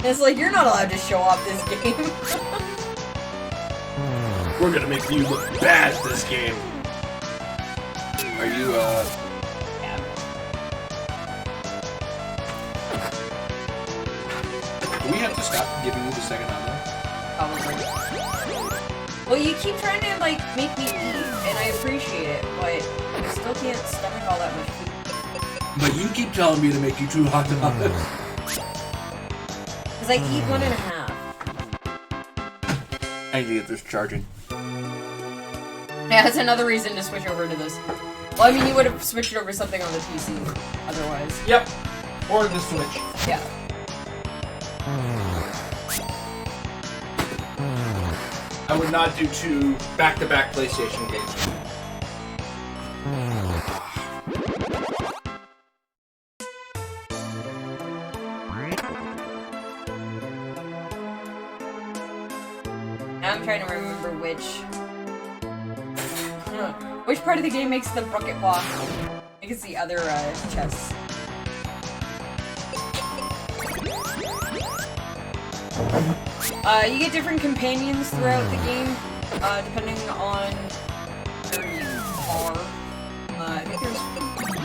It's like you're not allowed to show off this game. We're gonna make you look bad at this game. Are you, Yeah. Do we have to stop giving you the second ammo? Probably. Well, you keep trying to, like, make me eat, and I appreciate it, but I still can't stomach all that much food. But you keep telling me to make you 2 hot dogs. Because I eat 1.5. I need to get this charging. Yeah, that's another reason to switch over to this. Well, I mean, you would have switched over something on the PC, otherwise. Yep. Or the Switch. Yeah. I would not do 2 back-to-back PlayStation games. Now I'm trying to remember which part of the game makes the bucket walk. I think it's the other chests. You get different companions throughout the game, depending on where you are. I think there's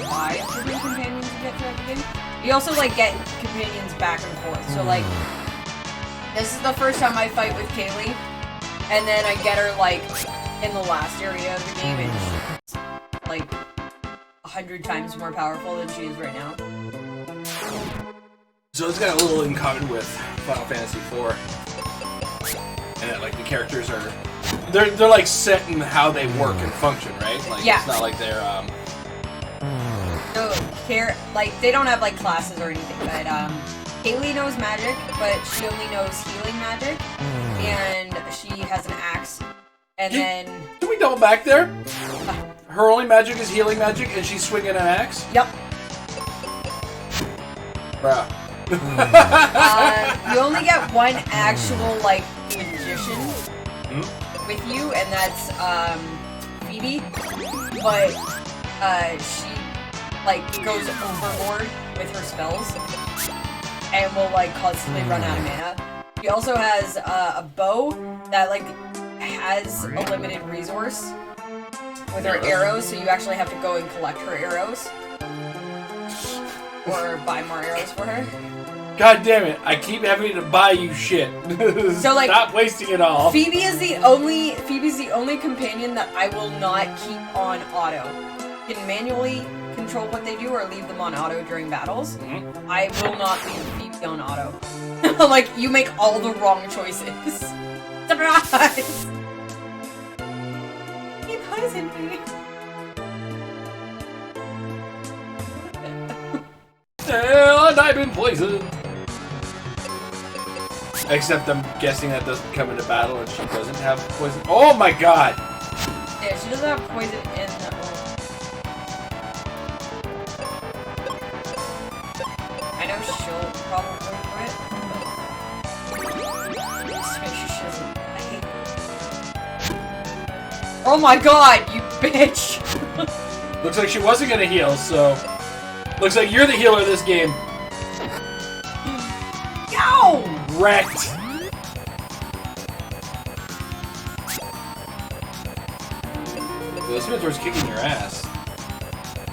5 different companions you get throughout the game. You also like get companions back and forth. So like, this is the first time I fight with Kaylee, and then I get her like in the last area of the game, and she's like 100 times more powerful than she is right now. So it's got a little in common with Final Fantasy IV. And that, like, the characters are... They're like, set in how they work and function, right? Like, yeah. It's not like they're, So, like, they don't have, like, classes or anything, but, Kaylee knows magic, but she only knows healing magic, and she has an axe, and then... Can we double back there? Her only magic is healing magic, and she's swinging an axe? Yep. Bruh. You only get one actual, like, magician with you, and that's, Phoebe, but, she, like, goes overboard with her spells, and will, like, constantly run out of mana. She also has, a bow that, like, has a limited resource with her arrows, so you actually have to go and collect her arrows. Or buy more arrows for her. God damn it, I keep having to buy you shit. So like, stop wasting it all. Phoebe's the only companion that I will not keep on auto. You can manually control what they do or leave them on auto during battles. I will not leave Phoebe on auto. I'm like, you make all the wrong choices. Surprise! He poisoned me. And I've been poisoned. Except I'm guessing that doesn't come into battle and she doesn't have poison. Oh my god! Yeah, she doesn't have poison in the... I know she'll probably quit, but... Just make sure she doesn't... I hate... Oh my god, you bitch! Looks like she wasn't gonna heal, so... Looks like you're the healer of this game. Wrecked. The Scimitar's kicking your ass.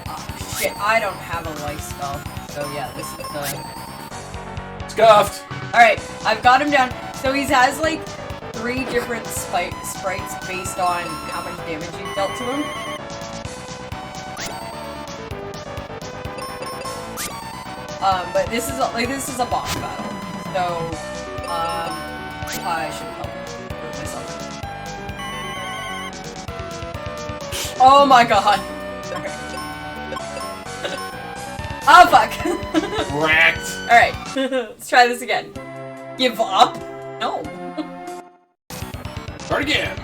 Oh, shit, I don't have a life spell. So yeah, this is the... Scuffed! Alright, I've got him down. So he has like 3 different sprites based on how much damage you've dealt to him. But this is a boss battle. So, I should help myself. Oh my god! Oh fuck! Wrecked! Alright, let's try this again. Give up? No. Start again!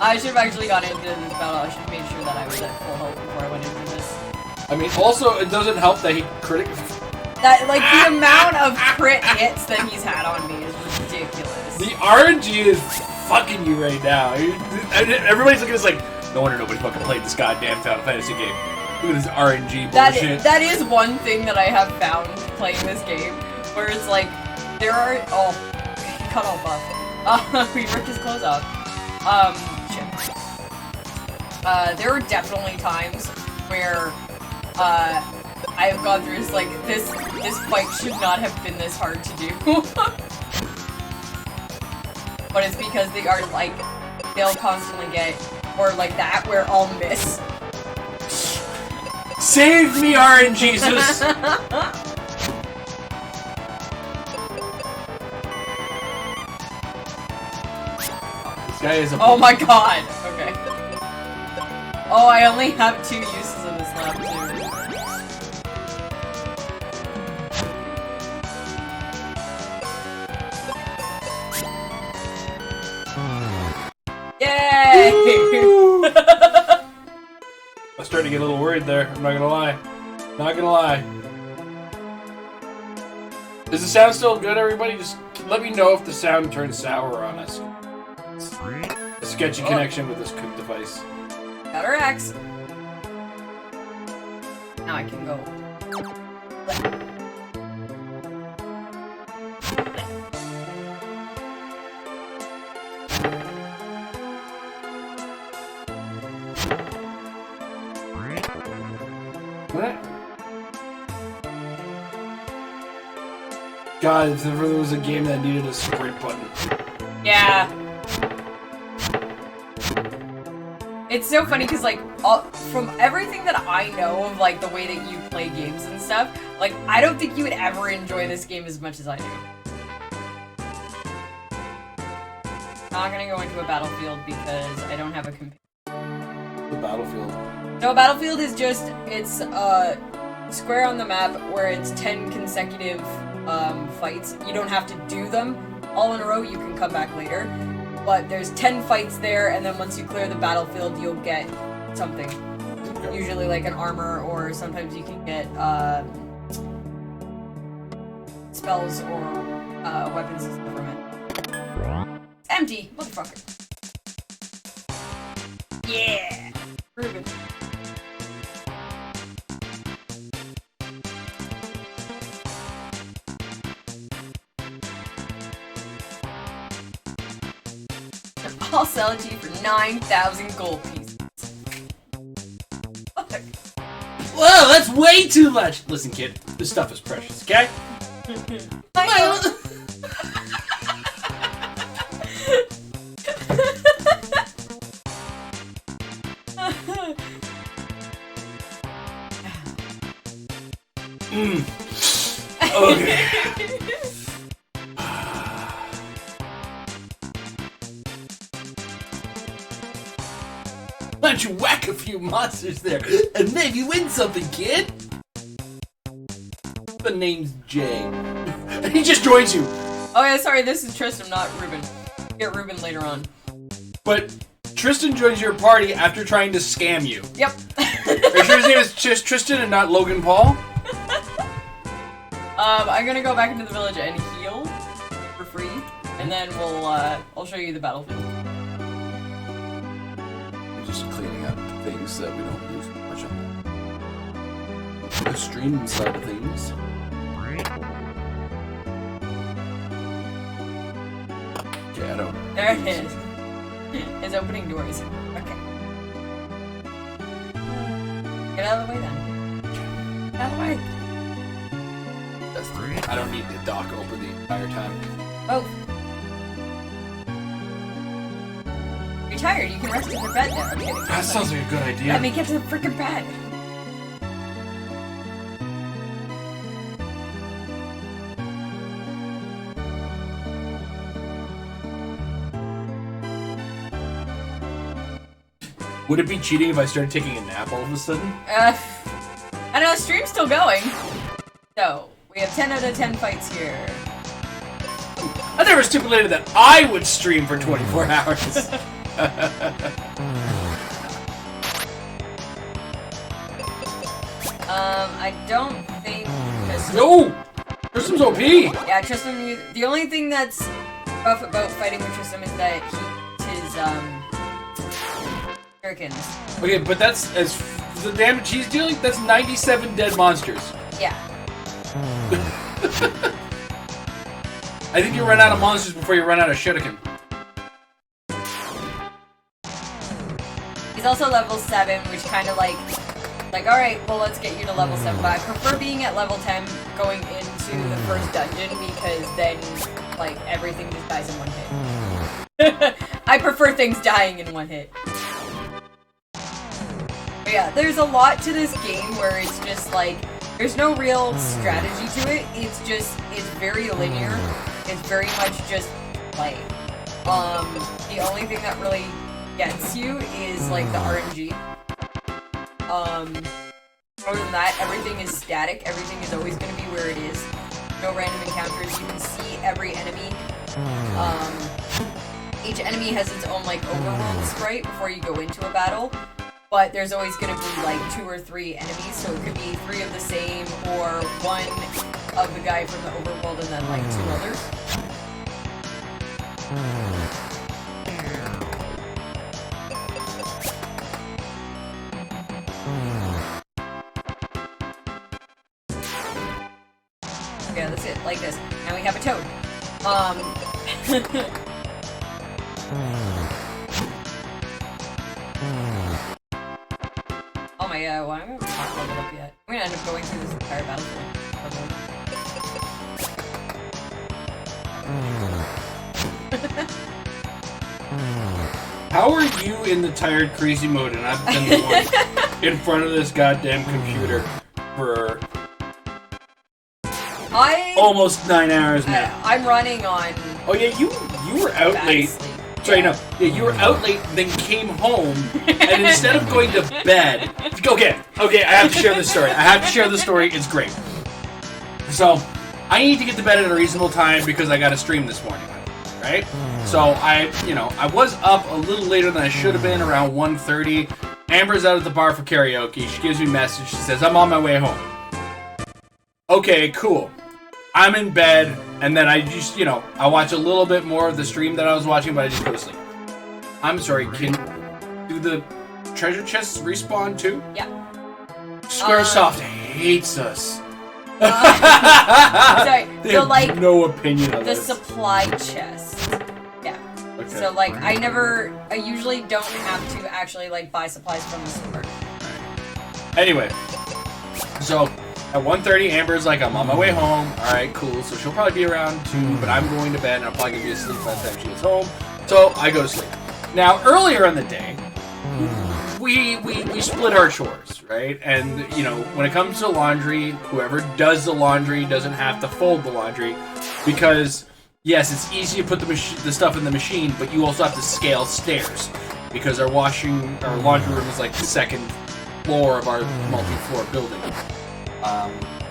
I should have actually gone into this battle. I should have made sure that I was at full health before I went into this. I mean, also, it doesn't help that he That, like, the amount of crit hits that he's had on me is ridiculous. The RNG is fucking you right now. Everybody's looking at this like, no wonder nobody fucking played this goddamn Final Fantasy game. Look at this RNG bullshit. That is one thing that I have found playing this game, where it's like, there are, oh, he cut all buff. He ripped his clothes off. Shit. There are definitely times where, I have gone through like, this fight should not have been this hard to do. But it's because they are, like, they'll constantly get, or like that, where I'll miss. Save me, RNGesus! This guy is a... Oh my god! Okay. Oh, I only have 2 uses of this left, too. Yay! I'm starting to get a little worried there, I'm not gonna lie. Not gonna lie. Does the sound still good, everybody? Just let me know if the sound turns sour on us. A sketchy connection with this device. Got our axe. Now I can go. God, if ever there was a game that needed a sprint button. Yeah. It's so funny because, like, from everything that I know of, like, the way that you play games and stuff, like, I don't think you would ever enjoy this game as much as I do. Not gonna go into a battlefield because I don't have a computer. The battlefield. No, a battlefield is just, it's a square on the map where it's 10 consecutive fights. You don't have to do them all in a row, you can come back later. But there's 10 fights there, and then once you clear the battlefield, you'll get something. Usually like an armor, or sometimes you can get spells or weapons and stuff from it. It's empty! Motherfucker. Yeah! Ruben. I'll sell it to you for 9,000 gold pieces. Fuck. Whoa, that's way too much! Listen, kid, this stuff is precious, okay? Okay. Why don't you whack a few monsters there and maybe win something, kid? The name's Jay. And he just joins you. Oh yeah, sorry, this is Tristan, not Ruben. Get Ruben later on. But Tristan joins your party after trying to scam you. Yep. Are you sure his name is just Tristan and not Logan Paul? I'm gonna go back into the village and heal for free, and then I'll show you the battlefield. Just cleaning up things so that we don't lose much on the stream side of things. shadow. There it is. His opening doors. Okay. Get out of the way then. Get out of the way. That's 3. I don't need the dock open the entire time. Oh. You're tired. You can rest in your bed there. I'm kidding. That sounds like a good idea. Let me get to the freaking bed. Would it be cheating if I started taking a nap all of a sudden? I don't know, stream's still going. So, we have 10 out of 10 fights here. I never stipulated that I would stream for 24 hours. I don't think... No! Tristan's OP! Yeah, Tristan, the only thing that's rough about fighting with Tristan is that his, shurikens. Okay, but that's, as the damage he's dealing, that's 97 dead monsters. Yeah. I think you run out of monsters before you run out of shuriken. He's also level 7, which kind of like, alright, well, let's get you to level 7. But I prefer being at level 10 going into the first dungeon because then, like, everything just dies in one hit. I prefer things dying in one hit. But yeah, there's a lot to this game where it's just like, there's no real strategy to it. It's just, it's very linear. It's very much just play. The only thing that really gets you is like the RNG. Other than that, everything is static. Everything is always going to be where it is. No random encounters. You can see every enemy. Each enemy has its own like overworld sprite before you go into a battle. But there's always going to be like 2 or 3 enemies, so it could be 3 of the same or 1 of the guy from the overworld and then like 2 others. Yeah, that's it, like this. Now we have a toad. Oh my god, why am I not leveled up yet? I'm gonna end up going through this entire battlefield. How are you in the tired, crazy mode and I've been the one in front of this goddamn computer for almost 9 hours now? I'm running on... Oh yeah, you were out late. Sleep. Sorry, no. Yeah, you were out late, then came home, and instead of going to bed... Okay, I have to share this story. It's great. So, I need to get to bed at a reasonable time because I got to stream this morning, right? So, I was up a little later than I should have been, around 1:30. Amber's out at the bar for karaoke. She gives me a message. She says, I'm on my way home. Okay, cool. I'm in bed, and then I just, I watch a little bit more of the stream that I was watching, but I just go to sleep. I'm sorry, do the treasure chests respawn too? Yeah. Squaresoft hates us. Sorry, They so have like no opinion of the this. supply chest. Yeah. Okay. So like I usually don't have to actually like buy supplies from the store. Anyway, so at 1:30, Amber's like, I'm on my way home. Alright, cool. So she'll probably be around 2, but I'm going to bed and I'll probably be asleep by the time she gets home. So I go to sleep. Now, earlier in the day, we split our chores, right? And, when it comes to laundry, whoever does the laundry doesn't have to fold the laundry because, yes, it's easy to put the stuff in the machine, but you also have to scale stairs because our laundry room is like the 2nd floor of our multi-floor building.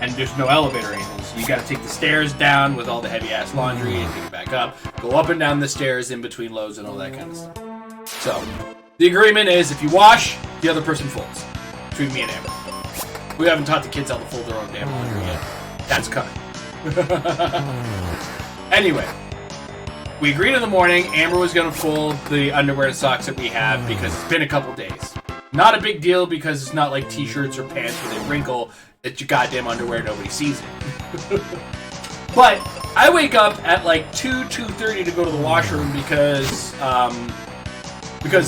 And there's no elevator or anything, so you gotta take the stairs down with all the heavy-ass laundry and take it back up, go up and down the stairs in between loads and all that kind of stuff. So, the agreement is if you wash, the other person folds. Between me and Amber. We haven't taught the kids how to fold their own damn laundry yet. That's coming. Anyway, we agreed in the morning Amber was gonna fold the underwear and socks that we have because it's been a couple days. Not a big deal because it's not like t-shirts or pants where they wrinkle. It's your goddamn underwear, nobody sees it. But I wake up at like 2:30 to go to the washroom because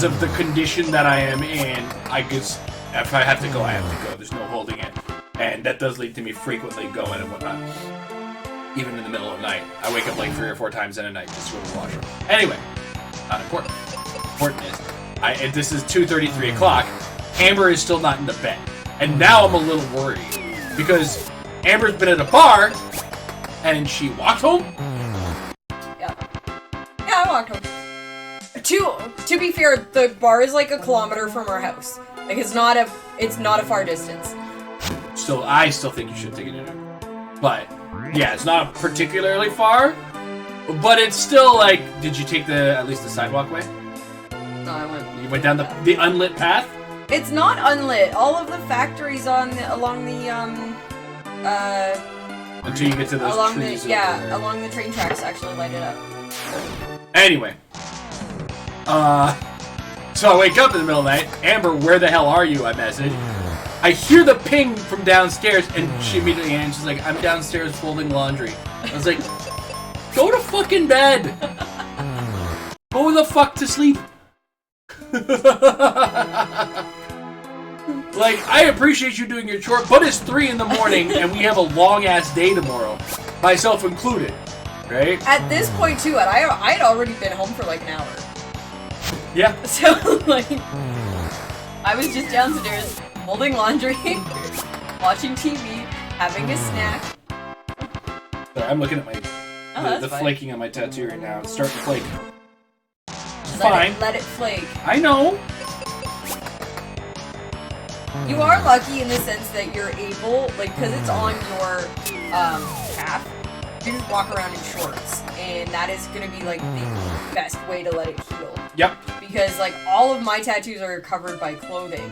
of the condition that I am in. I guess if I have to go, I have to go. There's no holding it. And that does lead to me frequently going and whatnot. Even in the middle of the night. I wake up like 3 or 4 times in a night just to go to the washroom. Anyway, not important. Important is, this is 2:33 o'clock. Amber is still not in the bed. And now I'm a little worried. Because Amber's been at a bar, and she walked home? Yeah. Yeah, I walked home. To be fair, the bar is like a kilometer from our house. Like, it's not a far distance. I still think you should take it in. But, yeah, it's not particularly far. But it's still like, did you take at least the sidewalk way? No, I went. You went down the unlit path? It's not unlit. All of the factories along the until you get to those trees. Along the train tracks actually light it up. Anyway. So I wake up in the middle of the night. Amber, where the hell are you? I message. I hear the ping from downstairs, and she immediately answers, she's like, I'm downstairs folding laundry. I was like, go to fucking bed! Go the fuck to sleep! Like, I appreciate you doing your chore, but it's 3 in the morning, and we have a long-ass day tomorrow. Myself included. Right? At this point, too, I had already been home for like an hour. Yeah. So, like, I was just downstairs folding laundry, watching TV, having a snack. Sorry, I'm looking at my the flaking on my tattoo right now. It's starting to flake. Fine. Let it flake. I know. You are lucky in the sense that you're able, like, because it's on your calf, you just walk around in shorts, and that is going to be, like, the best way to let it heal. Yep. Because, like, all of my tattoos are covered by clothing,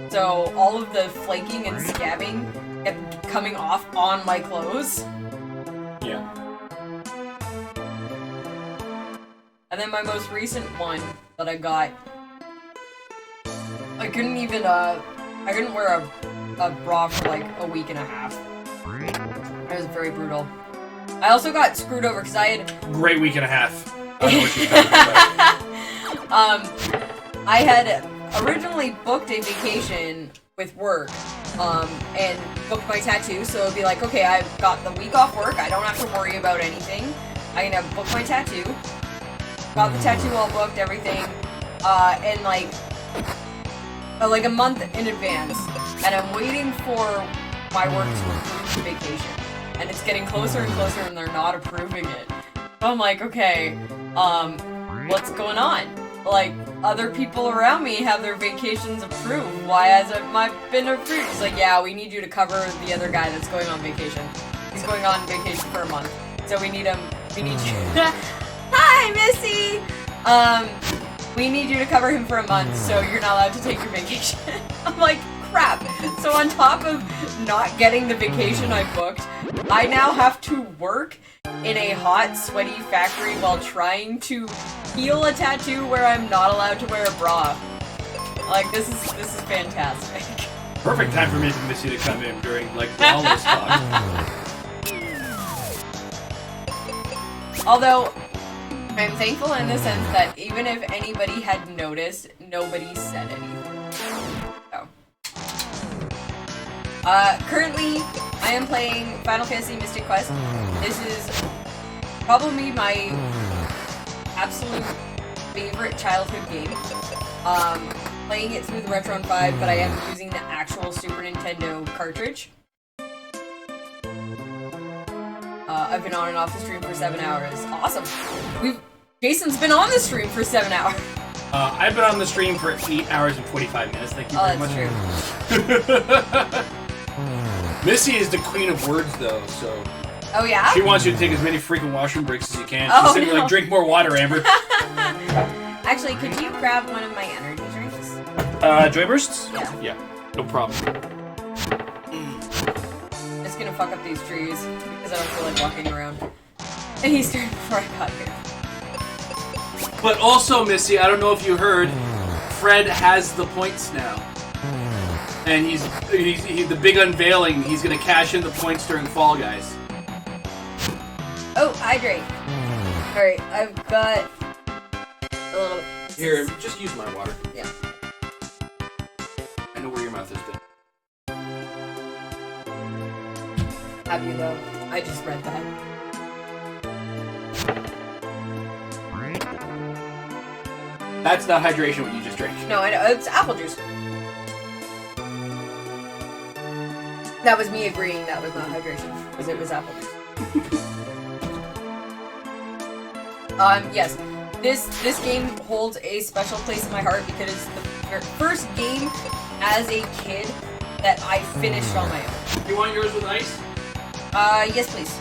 so all of the flaking and scabbing kept coming off on my clothes. Yeah. And then my most recent one that I got, I couldn't wear a bra for like a week and a half. It was very brutal. I also got screwed over because I had... Great week and a half. I know what you're talking about. I had originally booked a vacation with work, and booked my tattoo, so it'd be like, okay, I've got the week off work, I don't have to worry about anything. I'm gonna book my tattoo. Got the tattoo all booked, everything, and like a month in advance, and I'm waiting for my work to approve the vacation, and it's getting closer and closer, and they're not approving it. So I'm like, okay, what's going on? Like, other people around me have their vacations approved. Why hasn't mine been approved? He's like, yeah, we need you to cover the other guy that's going on vacation. He's going on vacation for a month, so we need him. We need you. Hi, Missy. We need you to cover him for a month, so you're not allowed to take your vacation. I'm like, crap. So on top of not getting the vacation I booked, I now have to work in a hot, sweaty factory while trying to heal a tattoo where I'm not allowed to wear a bra. Like, this is fantastic. Perfect time for me for Missy to come in during, like, all this talk. Although, I'm thankful in the sense that even if anybody had noticed, nobody said anything. So. Currently, I am playing Final Fantasy Mystic Quest. This is probably my absolute favorite childhood game. Playing it through the Retron 5, but I am using the actual Super Nintendo cartridge. I've been on and off the stream for 7 hours. Awesome. Jason's been on the stream for 7 hours. I've been on the stream for 8 hours and 25 minutes. Thank you very much. That's true. Missy is the queen of words, though, so... Oh, yeah? She wants you to take as many freaking washroom breaks as you can. Oh, She's saying, no. like, drink more water, Amber. Actually, could you grab one of my energy drinks? Joy Bursts? Yeah. Yeah, no problem. I'm just gonna fuck up these trees, because I don't feel like walking around. And he started before I got here. But also, Missy, I don't know if you heard, Fred has the points now. And he's the big unveiling, he's gonna cash in the points during Fall Guys. Oh, hydrate. Alright, I've got a little... Here, just use my water. Yeah. I know where your mouth has been. Have you though? I just read that. That's not hydration what you just drank. No, I know. It's apple juice. That was me agreeing that was not hydration, because it was apple juice. Yes. This game holds a special place in my heart because it's the first game as a kid that I finished on my own. You want yours with ice? Yes, please.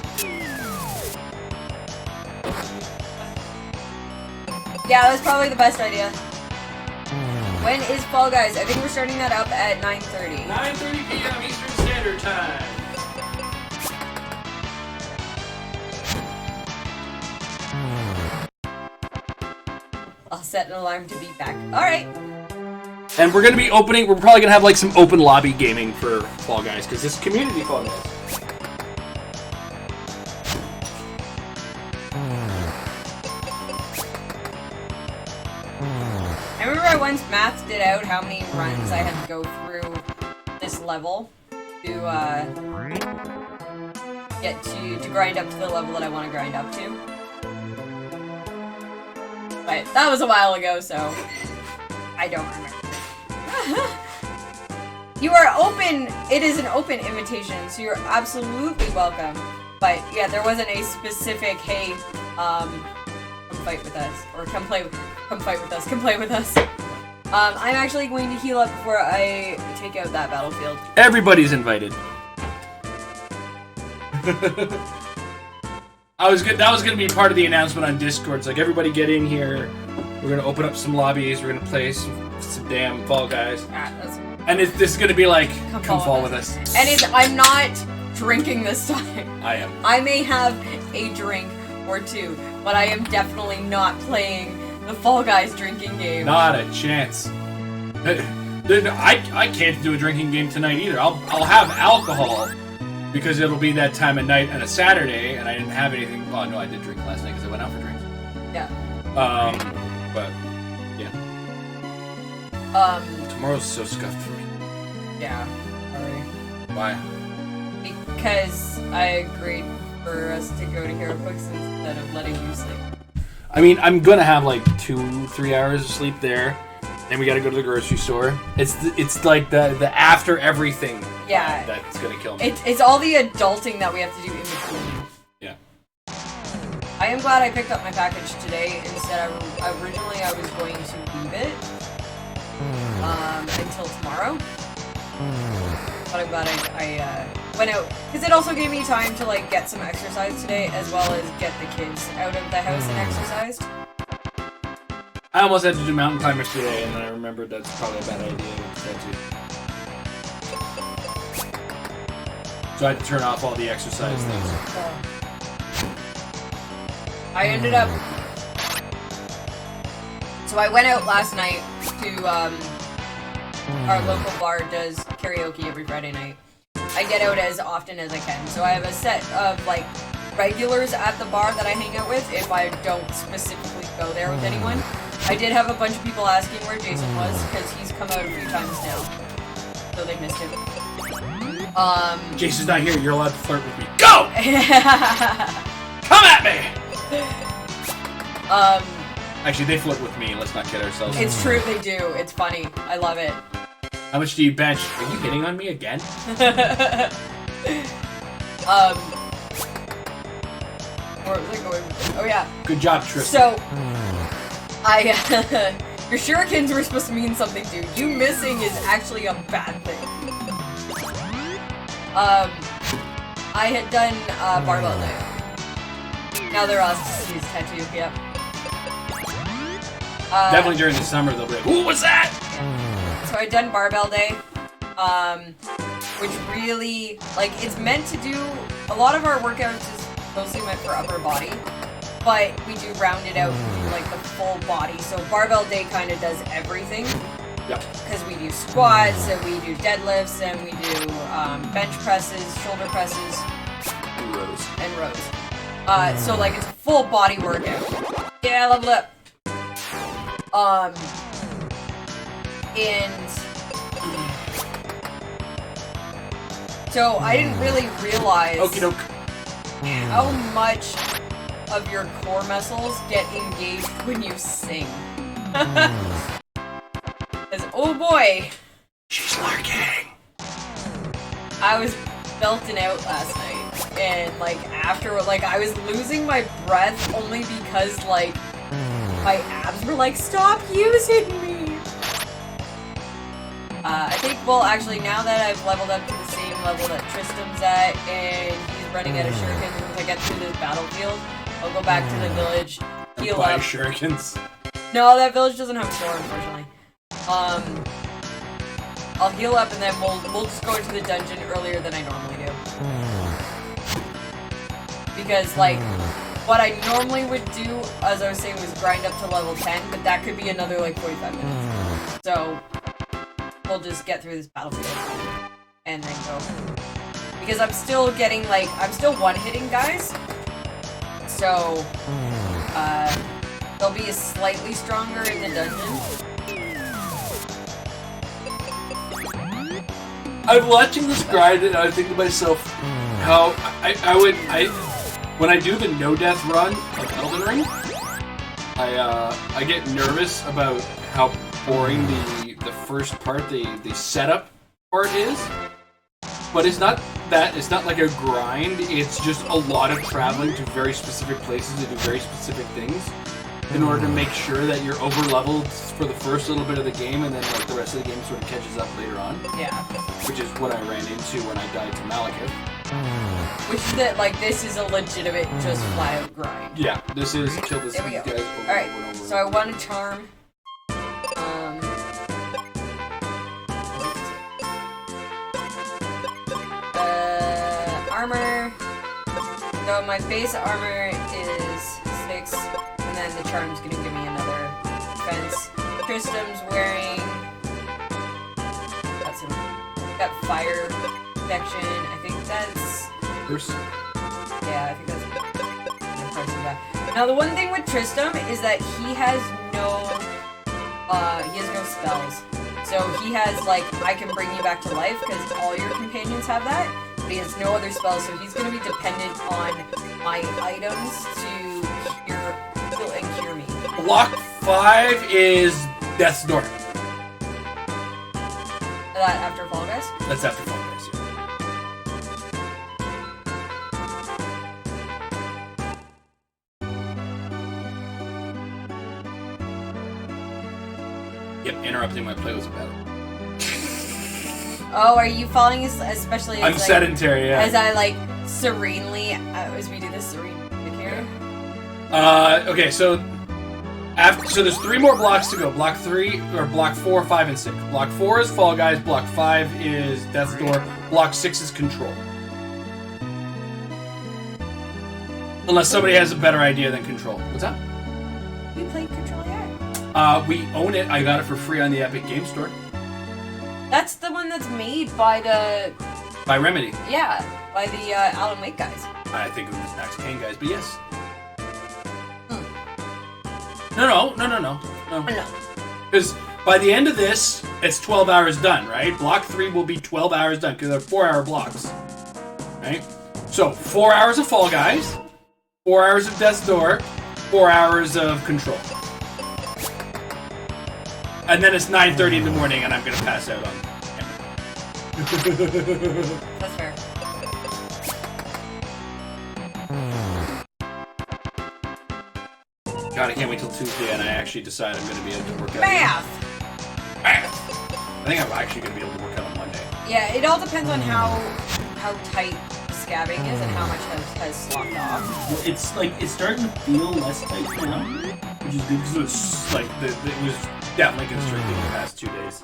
Yeah, that's probably the best idea. When is Fall Guys? I think we're starting that up at 9:30. 9:30 p.m. Eastern Standard Time. I'll set an alarm to be back. Alright. And we're gonna be opening, we're probably gonna have like some open lobby gaming for Fall Guys, because this community Fall Guys. I remember I once mathed it out how many runs I had to go through this level to get to grind up to the level that I want to grind up to. But that was a while ago, so I don't remember. You are open. It is an open invitation, so you're absolutely welcome. But yeah, there wasn't a specific, hey, come fight with us, or come play with us. I'm actually going to heal up before I take out that battlefield. Everybody's invited. That was gonna be part of the announcement on Discord. It's like, everybody get in here. We're gonna open up some lobbies. We're gonna play some damn Fall Guys. And this is gonna be like, come fall with us. And I'm not drinking this time. I am. I may have a drink or two, but I am definitely not playing the Fall Guys drinking game. Not a chance. I can't do a drinking game tonight either. I'll have alcohol because it'll be that time of night on a Saturday, and I didn't have anything. Oh no, I did drink last night because I went out for drinks. Yeah. But yeah. Tomorrow's so scuffed for me. Yeah. Sorry. Why? Because I agreed for us to go to HeroClix instead of letting you sleep. I mean, I'm gonna have like 2-3 hours of sleep there. Then we gotta go to the grocery store. It's like the after everything. Yeah. That's gonna kill me. It's all the adulting that we have to do in between. Yeah. I am glad I picked up my package today instead. Originally I was going to leave it until tomorrow. But I'm glad I went out, because it also gave me time to like get some exercise today, as well as get the kids out of the house and exercised. I almost had to do mountain climbers today, and then I remembered that's probably a bad idea. So I had to turn off all the exercise things. I ended up... So I went out last night to, our local bar does karaoke every Friday night. I get out as often as I can, so I have a set of, like, regulars at the bar that I hang out with if I don't specifically go there with anyone. I did have a bunch of people asking where Jason was, because he's come out a few times now, so they missed him. Jason's not here, you're allowed to flirt with me. Go! Come at me! Actually, they flirt with me, let's not kid ourselves. It's true, they do. It's funny. I love it. How much do you bench? Are you hitting on me again? Where was I going with this? Oh yeah. Good job, Tristan. So, your shurikens were supposed to mean something, dude. You missing is actually a bad thing. I had done barbell day. Now they're on his tattoo. Yep. Definitely during the summer they'll be like, "Ooh, what's that?" So I'd done barbell day, which really, like, it's meant to do, a lot of our workouts is mostly meant for upper body, but we do round it out to, like, the full body. So barbell day kind of does everything. Yep. Because we do squats, and we do deadlifts, and we do bench presses, shoulder presses, and rows. So like it's a full body workout. Yeah, I leveled up. And so I didn't really realize how much of your core muscles get engaged when you sing. Oh boy! She's lurking! I was belting out last night, and like after, like I was losing my breath only because like my abs were like, stop using me! I think, well actually now that I've leveled up to the same level that Tristram's at, and he's running out of shurikens, once I get through this battlefield, I'll go back to the village, heal up. Shurikens. No, that village doesn't have a store, unfortunately. I'll heal up and then we'll just go into the dungeon earlier than I normally do. Because like what I normally would do, as I was saying, was grind up to level 10, but that could be another like 45 minutes. So we'll just get through this battlefield and then go. Because I'm still getting like I'm still one-hitting guys. So they'll be slightly stronger in the dungeon. I'm watching this grind and I think to myself how when I do the no death run of Elden Ring, I get nervous about how boring the first part, the setup part is. But it's not that, it's not like a grind, it's just a lot of traveling to very specific places to do very specific things in order to make sure that you're over leveled for the first little bit of the game, and then like the rest of the game sort of catches up later on. Yeah. Which is what I ran into when I died to Malekith. Which is that like this is a legitimate just flat out grind. Yeah, this is kill this there we go. guys over Alright, and over. so I want a charm. Armor. So my base armor is 6, and then the charm's gonna give me another defense. Tristram's wearing got fire protection. I think that's yeah, I think that's parts of that. Now the one thing with Tristram is that he has no spells. So he has like I can bring you back to life because all your companions have that. But he has no other spells, so he's going to be dependent on my items to heal and cure me. Block 5 is Death's Door. That after Fall Guys? That's after Fall Guys, yeah. Yep, interrupting my play was a battle. Oh, are you falling especially as I'm like, sedentary, yeah. As I like serenely as we do this serene here? Okay, so there's 3 more blocks to go. Block 3 or block 4, 5, and 6. Block 4 is Fall Guys, block 5 is Death's Door, block 6 is Control. Unless somebody has a better idea than Control. What's that? You played Control yet? We own it. I got it for free on the Epic Game Store. That's the one that's made by the... By Remedy. Yeah, by the Alan Wake guys. I think it was Max Payne guys, but yes. No. Because by the end of this, it's 12 hours done, right? Block 3 will be 12 hours done, because they're 4-hour blocks. Right? So, 4 hours of Fall Guys, 4 hours of Death's Door, 4 hours of Control. And then it's 9:30 in the morning, and I'm gonna pass out on camera. That's fair. God, I can't wait till Tuesday, and I actually decide I'm gonna be able to work out. Math! I think I'm actually gonna be able to work out on Monday. Yeah, it all depends on how tight the scabbing is and how much has slopped off. Well, it's like it's starting to feel less tight now, which is good because it was like it was definitely constricting the past 2 days.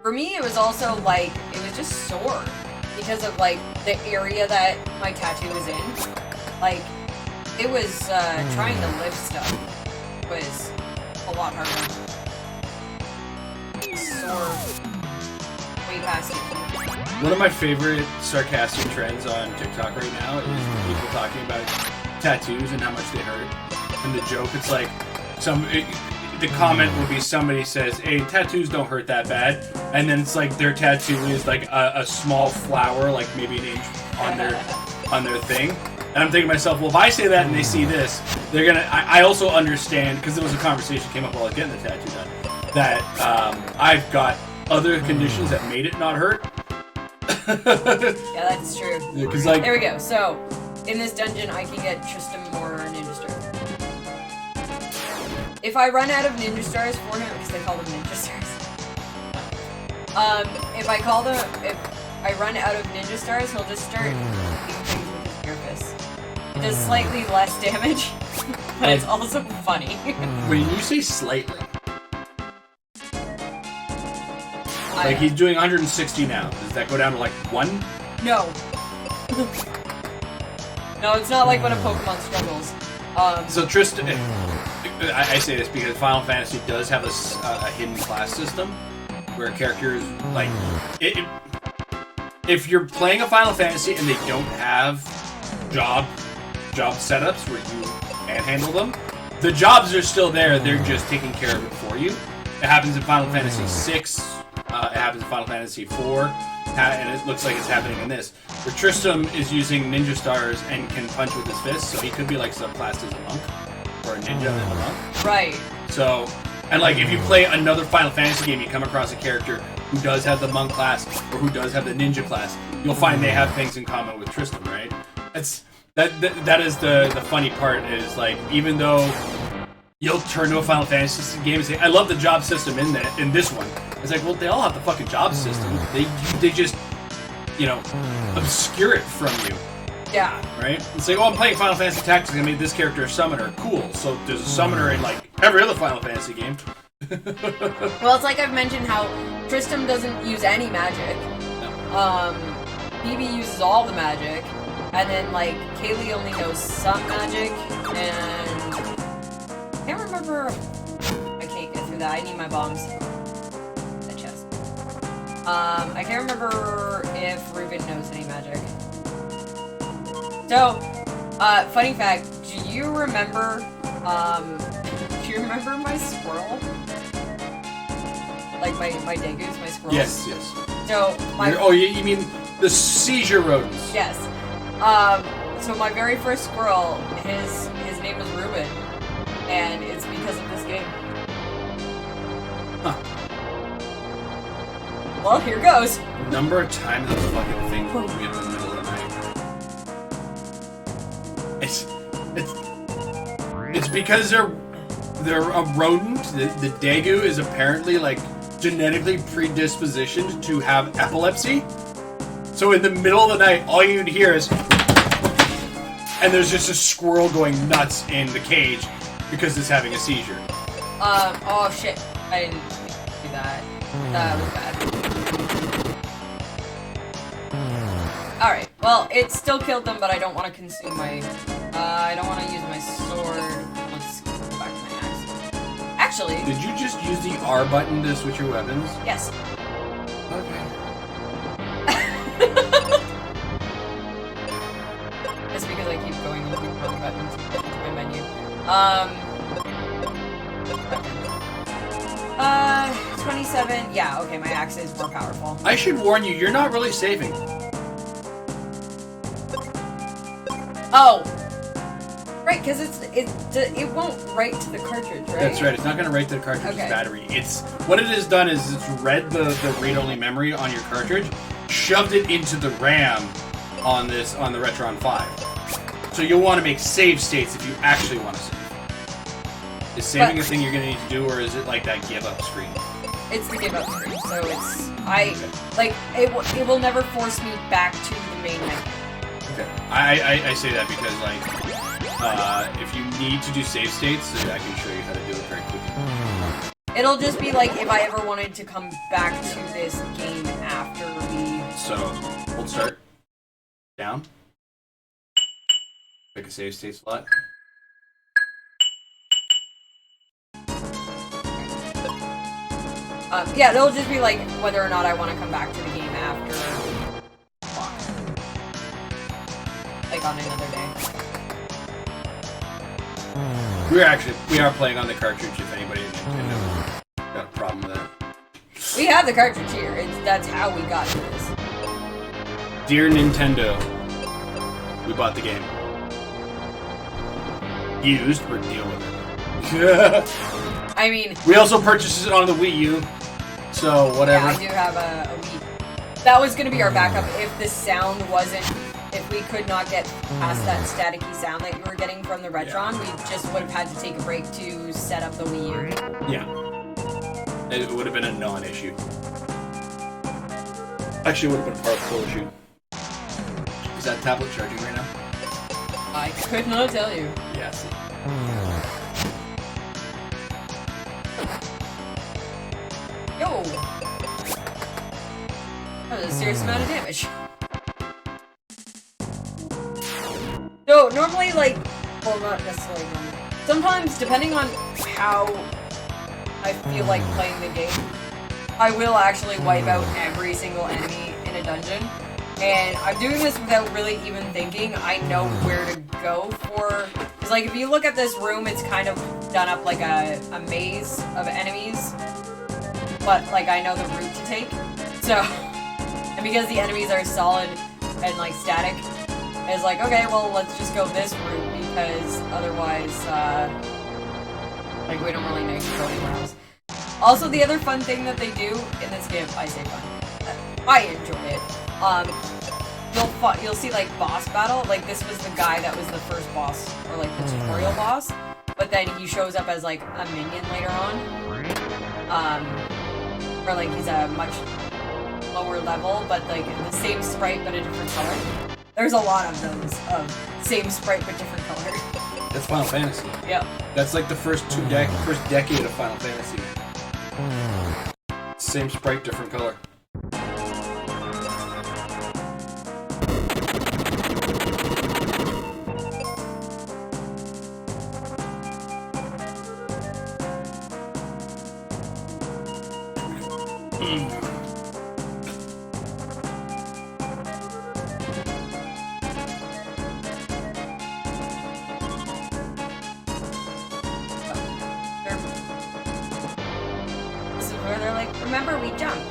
For me, it was also like it was just sore because of like the area that my tattoo was in. Like it was trying to lift stuff was a lot harder. Sore way way past it. One of my favorite sarcastic trends on TikTok right now is people talking about tattoos and how much they hurt. And the joke, it's like the comment will be somebody says, "Hey, tattoos don't hurt that bad," and then it's like their tattoo is like a small flower, like maybe an inch on their thing. And I'm thinking to myself, well, if I say that and they see this, they're gonna. I also understand, because there was a conversation came up while I was getting the tattoo done, that I've got other conditions that made it not hurt. Yeah, that's true. Yeah, 'cause, like, there we go. So, in this dungeon, I can get Tristram or Ninja Stars. If I run out of Ninja Stars for him, because they call them Ninja Stars. If I run out of Ninja Stars, he'll just start doing things with his spear fist. It does slightly less damage, but it's also funny. When you say slightly, like he's doing 160 now. Does that go down to like 1? No. No, it's not like when a Pokemon struggles. So Tristan, I say this because Final Fantasy does have a hidden class system where characters like if you're playing a Final Fantasy and they don't have job setups where you manhandle them, the jobs are still there. They're just taking care of it for you. It happens in Final Fantasy 6. It happens in Final Fantasy 4, and it looks like it's happening in this. Where Tristram is using Ninja Stars and can punch with his fists, so he could be like subclassed as a monk or a ninja and a monk. Right. So, and like if you play another Final Fantasy game, you come across a character who does have the monk class or who does have the ninja class, you'll find they have things in common with Tristram, right? That is the funny part is like even though you'll turn to a Final Fantasy game and say, I love the job system in this one. It's like, well, they all have the fucking job system. They just, obscure it from you. Yeah. Right? It's like, oh, I'm playing Final Fantasy Tactics, I made this character a summoner. Cool. So there's a summoner in, like, every other Final Fantasy game. Well, it's like I've mentioned how Tristram doesn't use any magic. Phoebe uses all the magic. And then, like, Kaylee only knows some magic. And I can't remember. I can't get through that. I need my bombs. That chest. I can't remember if Ruben knows any magic. So, funny fact, do you remember my squirrel? Like my Degus, my squirrel? Yes. So, you mean the seizure rodents? Yes. So my very first squirrel, his name was Ruben, and it's because of this game. Huh. Well, here goes. The number of times this fucking thing woke me up in the middle of the night. It's because they're a rodent. The Daegu is apparently like genetically predispositioned to have epilepsy. So in the middle of the night, all you'd hear is, and there's just a squirrel going nuts in the cage because it's having a seizure. Oh shit, I didn't do that. That was bad. Alright, well, it still killed them, but I don't want to consume my, I don't want to use my sword. Let's go back to my axe. Actually... Did you just use the R button to switch your weapons? Yes. Okay. It's because I keep going into the wrong buttons into my menu. 27. Yeah, okay, my axe is more powerful. I should warn you, you're not really saving. Oh! Right, because it won't write to the cartridge, right? That's right, it's not going to write to the cartridge's battery. It's what it has done is it's read the read-only memory on your cartridge, shoved it into the RAM on the Retron 5. So you'll want to make save states if you actually want to save. Is saving a thing you're going to need to do, or is it like that give up screen? It's the give up screen, so it's it will never force me back to the main menu. Okay, I say that because like if you need to do save states, I can show you how to do it very quickly. It'll just be like if I ever wanted to come back to this game after we. So hold start down. Pick a save state slot. Yeah, it'll just be like whether or not I want to come back to the game after. Like on another day. We are playing on the cartridge if anybody at Nintendo got a problem with that. We have the cartridge here. That's how we got to this. Dear Nintendo, we bought the game. Used, but deal with it. I mean... We also purchased it on the Wii U, so whatever. Yeah, I do have a Wii. That was going to be our backup if the sound wasn't... If we could not get past that staticky sound that you were getting from the Retron, we just would have had to take a break to set up the Wii U. Yeah. It would have been a non-issue. Actually, it would have been a partial issue. Is that tablet charging right now? I could not tell you. Yes. Yo! That was a serious amount of damage. So, normally, like, well, not necessarily normally. Sometimes, depending on how I feel like playing the game, I will actually wipe out every single enemy in a dungeon. And I'm doing this without really even thinking. I know where to go for... Because, like, if you look at this room, it's kind of done up like a maze of enemies. But, like, I know the route to take. So, and because the enemies are solid and, like, static, it's like, okay, well, let's just go this route, because otherwise, like, we don't really need to go anywhere else. Also, the other fun thing that they do in this game, I say fun, I enjoy it, you'll see, like, boss battle, like, this was the guy that was the first boss, or, like, the tutorial boss, but then he shows up as, like, a minion later on, or, like, he's a much lower level, but, like, the same sprite, but a different color. There's a lot of those, of same sprite but different color. That's Final Fantasy. Yep. That's like the first first decade of Final Fantasy. Same sprite, different color. Where they're like, remember we jump.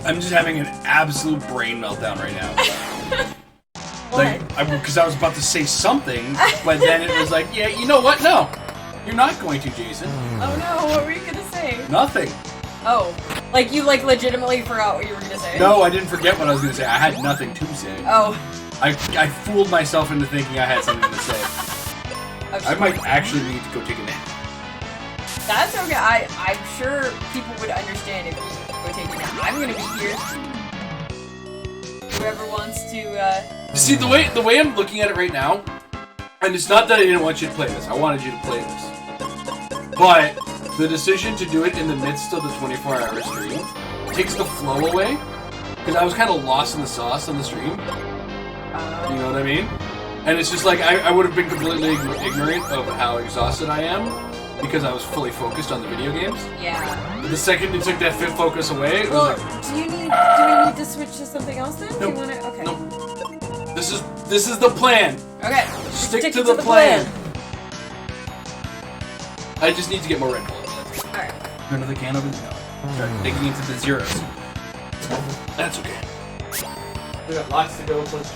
I'm just having an absolute brain meltdown right now. Like, because I was about to say something, but then it was like, yeah, you know what? No, you're not going to, Jason. Oh no, what were you gonna say? Nothing. Oh, like you like legitimately forgot what you were gonna say? No, I didn't forget what I was gonna say. I had nothing to say. Oh. I fooled myself into thinking I had something to say. I might actually need to go take a nap. That's okay. I'm sure people would understand if you go take a nap. I'm gonna be here. Whoever wants to. See, the way I'm looking at it right now, and it's not that I didn't want you to play this. I wanted you to play this. But the decision to do it in the midst of the 24-hour stream takes the flow away. Because I was kind of lost in the sauce on the stream. You know what I mean? And it's just like, I would have been completely ignorant of how exhausted I am because I was fully focused on the video games. Yeah. But the second you took that fit focus away, it Well, was like... do we need to switch to something else then? Nope. Do you wanna, okay. Nope. This is the plan. Okay. Stick to the plan. I just need to get more Red Bull. Alright. Another can open? No. Start digging into the zeros. That's okay. We got lots to go, plus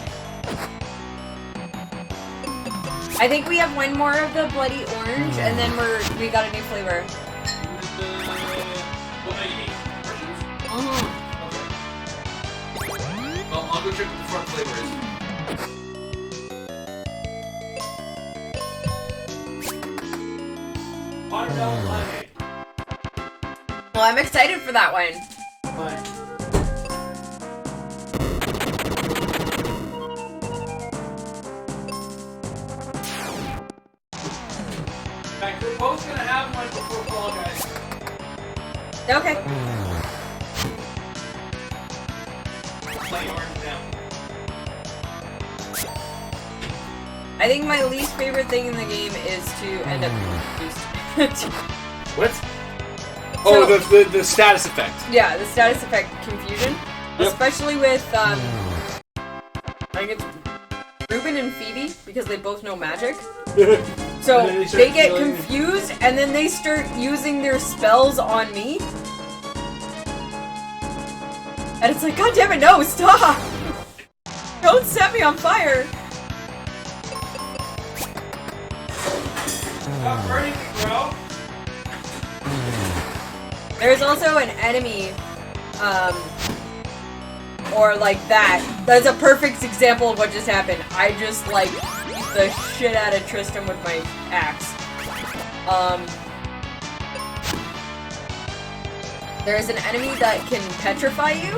I think we have one more of the bloody orange, and then we got a new flavor. Well, I'll go check what the front flavor is. Watermelon lemonade. Well, I'm excited for that one. Fine. gonna have one before Fall Guys. Okay. Play orange now. I think my least favorite thing in the game is to end up confused. What? Oh, the status effect. Yeah, the status effect confusion. Yep. Especially with, I think it's Ruben and Phoebe, because they both know magic. So they get confused, and then they start using their spells on me. And it's like, God damn it, no, stop! Don't set me on fire! Stop hurting me, bro. There's also an enemy, or like that. That's a perfect example of what just happened. I just, like, beat the shit out of Tristan with my axe. There's an enemy that can petrify you,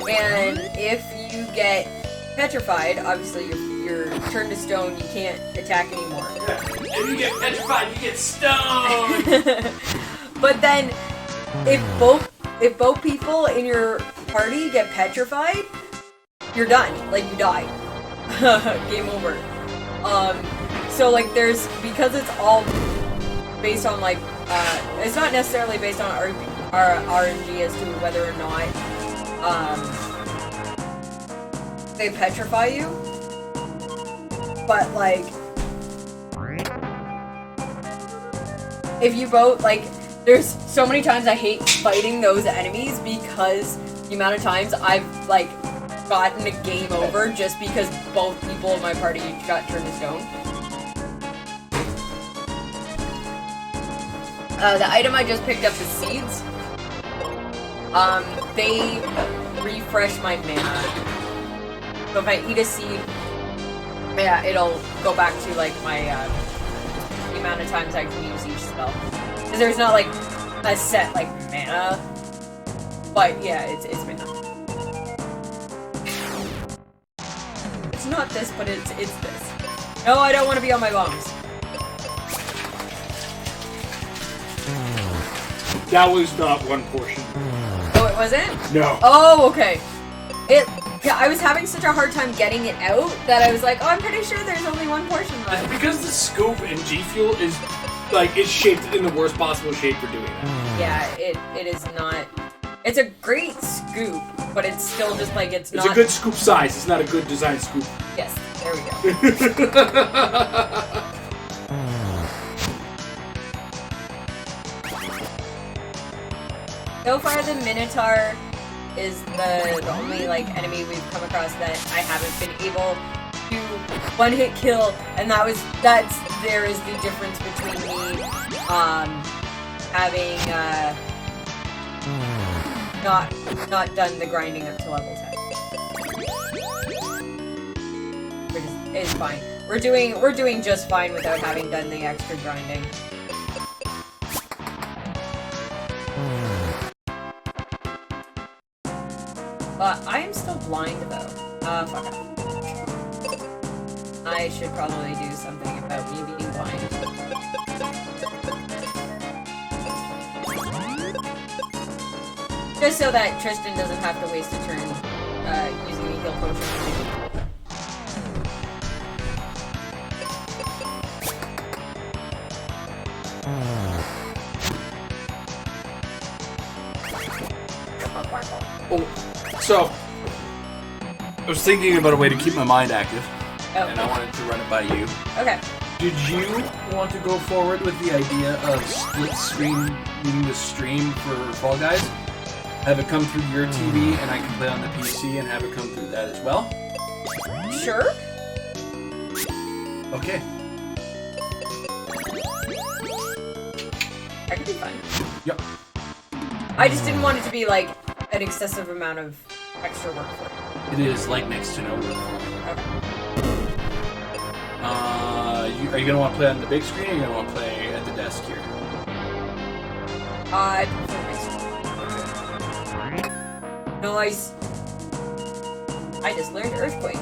and if you get petrified, obviously you're turned to stone, you can't attack anymore. Yeah. If you get petrified, you get stoned! But then, if both people in your party get petrified, you're done. Like, you die. Game over. So like because it's all based on like, it's not necessarily based on RNG as to whether or not, they petrify you. But like, if you both, like, there's so many times I hate fighting those enemies because the amount of times I've, like, gotten a game over just because both people in my party got turned to stone. The item I just picked up is seeds. They refresh my mana. So if I eat a seed, yeah, it'll go back to, like, my, the amount of times I can use each spell. Because there's not, like, a set, like, mana. But, yeah, it's mana. It's not this, but it's this. No, I don't want to be on my bombs. That was not one portion. Oh, it wasn't? No. Oh, okay. Yeah, I was having such a hard time getting it out that I was like, oh, I'm pretty sure there's only one portion left. It's because the scoop in G Fuel is, like, it's shaped in the worst possible shape for doing that. Yeah, it is not. It's a great scoop, but it's still just like it's not. It's a good scoop size. It's not a good design scoop. Yes, there we go. So far, the Minotaur is the only, like, enemy we've come across that I haven't been able to one-hit kill, and there is the difference between me, having, not done the grinding up to level 10. Which is fine. We're doing just fine without having done the extra grinding. But I am still blind, though. Fuck up. I should probably do something about me being blind. Just so that Tristan doesn't have to waste a turn, using the heal potion. Oh, so I was thinking about a way to keep my mind active, and I wanted to run it by you. Okay. Did you want to go forward with the idea of split screen the stream for Fall Guys? Have it come through your TV, and I can play on the PC and have it come through that as well? Sure. Okay. That could be fun. Yep. I just didn't want it to be like an excessive amount of extra work for It is like next to no work. Okay. Are you gonna want to play on the big screen, or are you gonna want to play at the desk here? I prefer big screen. Nice. I just learned Earthquake.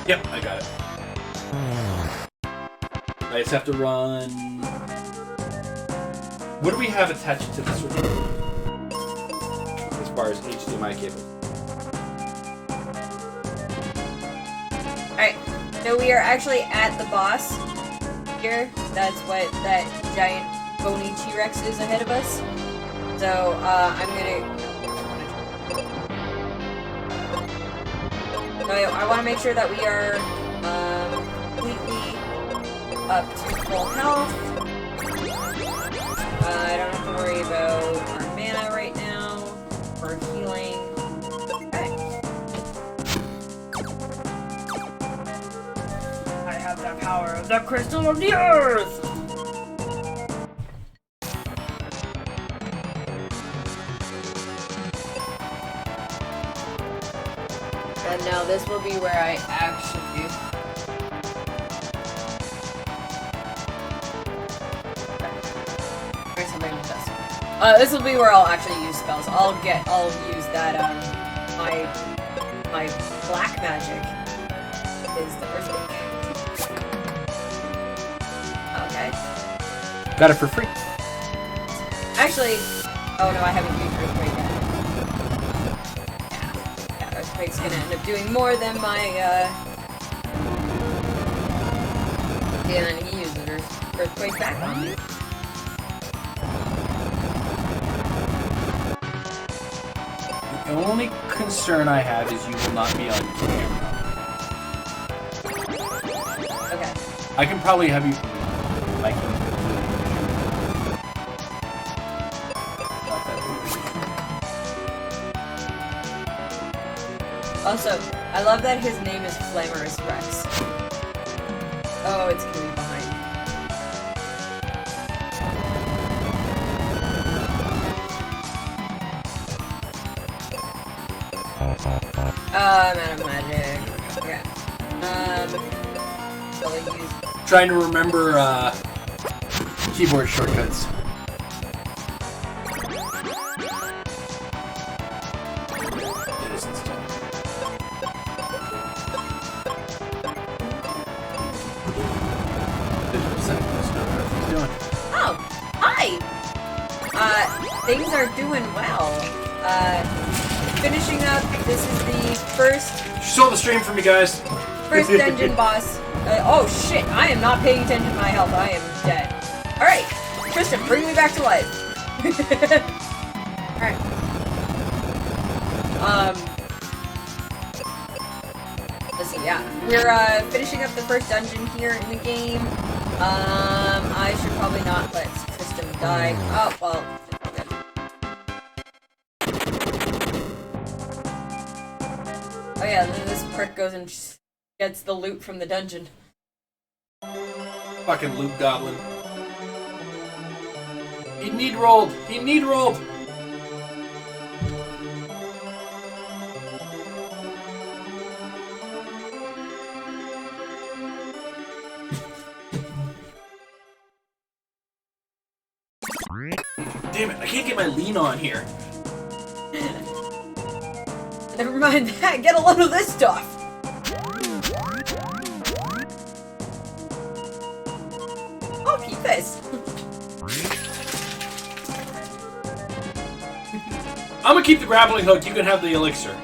Yep, I got it. I just have to run. What do we have attached to this one? As far as HDMI cable. Alright, so we are actually at the boss here. That's what that giant bony T-Rex is ahead of us. So, I'm gonna... I want to make sure that we are completely up to full health. I don't have to worry about our mana right now, or healing. Okay. I have the power of the crystal of the earth! And now this will be where I actually... this will be where I'll actually use spells. I'll use that, my black magic is the earthquake. Okay. Got it for free. Actually, oh no, I haven't used earthquake yet. Yeah, earthquake's gonna end up doing more than my, yeah, and he uses earthquake back on me. The only concern I have is you will not be on camera. Okay. I can probably have you like Also, I love that his name is Flamorous Rex. Oh, it's gonna be behind. I'm out of magic. Okay. So I'll use... Trying to remember, keyboard shortcuts. It is installed. Oh, hi! Things are doing well. Finishing up, this is the first... She stole the stream from you guys. First dungeon boss. Oh shit, I am not paying attention to my health. I am dead. Alright, Tristan, bring me back to life. Alright. Let's see, yeah. We're finishing up the first dungeon here in the game. I should probably not let Tristan die. Oh, well. Oh yeah, then this prick goes and gets the loot from the dungeon. Fucking loot goblin. He need rolled. He need rolled. Damn it! I can't get my lean on here. Never mind that, get a load of this stuff! I'll keep this. I'm gonna keep the grappling hook, you can have the elixir.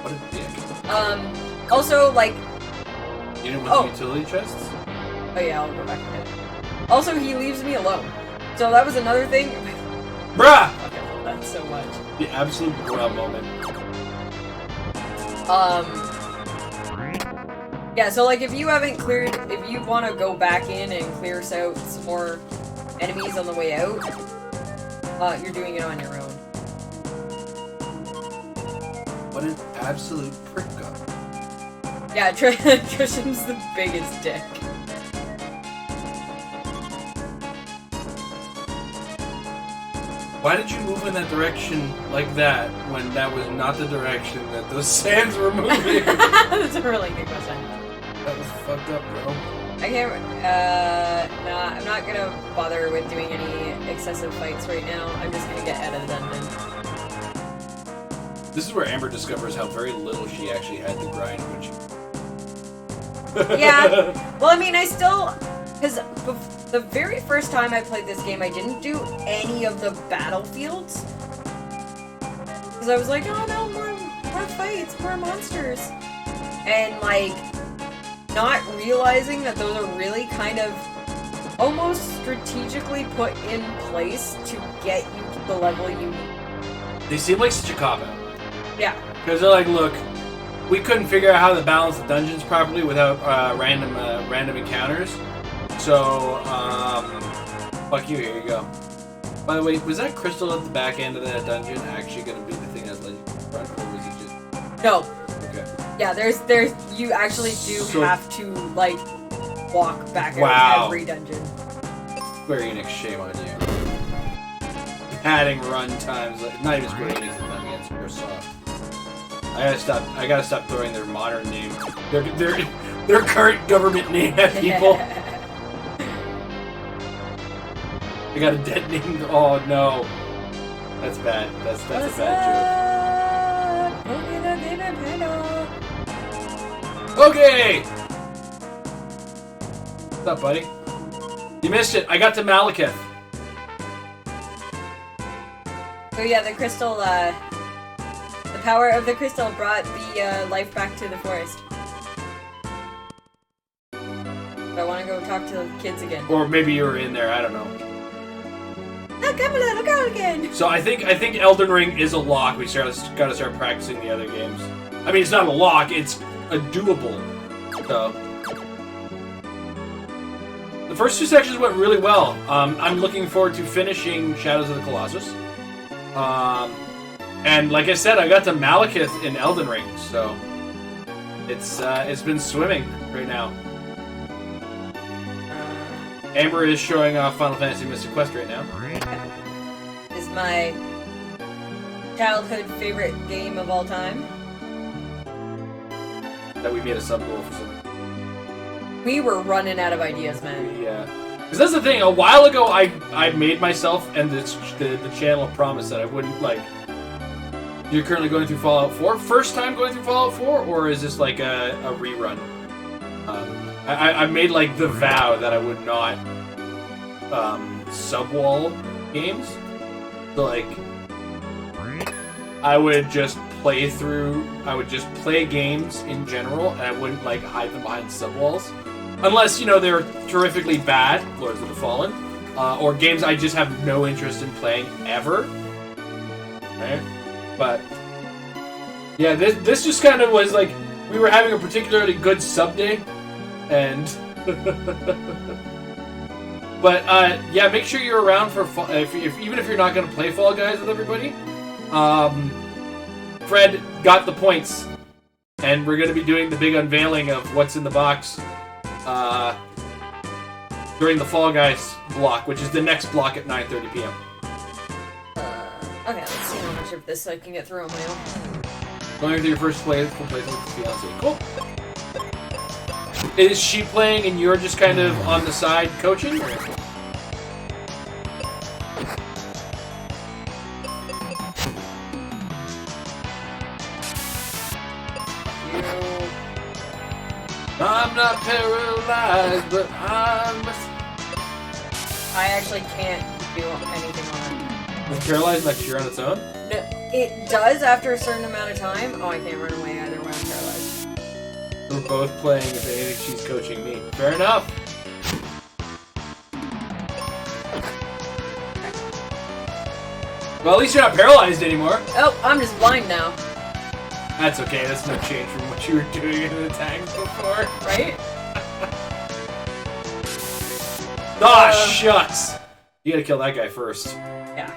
What a dick. Also, like... You didn't want the utility chests? Oh yeah, I'll go back to it. Also, he leaves me alone. So that was another thing. Bruh! That's so much. The absolute bruh moment. Yeah, so like if you haven't cleared, if you want to go back in and clear out some more enemies on the way out, you're doing it on your own. What an absolute prick gun. Yeah, Tristan's the biggest dick. Why did you move in that direction like that when that was not the direction that those sands were moving? That's a really good question. That was fucked up, bro. I can't, nah, I'm not gonna bother with doing any excessive fights right now. I'm just gonna get out of the dungeon. This is where Amber discovers how very little she actually had to grind when she... Yeah. Well, I mean, I still... Because the very first time I played this game, I didn't do any of the battlefields. Because I was like, oh no, more fights, more monsters. And, like, not realizing that those are really kind of almost strategically put in place to get you to the level you need. They seem like such a cop-out. Yeah. Because they're like, look, we couldn't figure out how to balance the dungeons properly without random encounters. So, fuck you, here you go. By the way, was that crystal at the back end of that dungeon actually going to be the thing that led you to the front, or was it just... No. Okay. Yeah, there's you actually do have to, like, walk back out of every dungeon. Square Enix, shame on you. Adding run times, like, not even Square Enix, but not against Microsoft. I gotta stop throwing their modern name, their current government name at people. I got a dead name. Oh no, that's bad. That's a bad joke. Okay. What's up, buddy? You missed it. I got to Malekith. So yeah, the crystal, the power of the crystal brought the life back to the forest. I want to go talk to the kids again. Or maybe you were in there. I don't know. Oh, come a little girl again. So I think Elden Ring is a lock. We gotta start practicing the other games. I mean, it's not a lock. It's a doable. So the first two sections went really well. I'm looking forward to finishing Shadows of the Colossus. And like I said, I got to Malekith in Elden Ring, so it's been swimming right now. Amber is showing off Final Fantasy Mystic Quest right now. It's my childhood favorite game of all time. That we made a sub goal for something. We were running out of ideas, man. Yeah. Because that's the thing, a while ago I made myself and the channel promise that I wouldn't, like... You're currently going through Fallout 4? First time going through Fallout 4? Or is this like a rerun? I made like the vow that I would not subwall games. So like I would just play games in general, and I wouldn't like hide them behind subwalls. Unless, you know, they're terrifically bad, Lords of the Fallen, or games I just have no interest in playing ever. Right? But yeah, this just kind of was like we were having a particularly good sub day. And but yeah, make sure you're around for even if you're not gonna play Fall Guys with everybody. Fred got the points, and we're gonna be doing the big unveiling of what's in the box during the Fall Guys block, which is the next block at 9:30 p.m. Okay, let's see how much of this I can get through on my own. Going through your first playthrough with the fiance. Cool. Is she playing and you're just kind of on the side coaching? I'm not paralyzed, but I actually can't do anything on it. Is paralyzed not cure on its own? No, it does after a certain amount of time. Oh, I can't run away either when I'm paralyzed. We're both playing, if anything, she's coaching me. Fair enough. Well, at least you're not paralyzed anymore. Oh, I'm just blind now. That's okay, that's no change from what you were doing in the tank before. Right? Ah, shucks! You gotta kill that guy first. Yeah.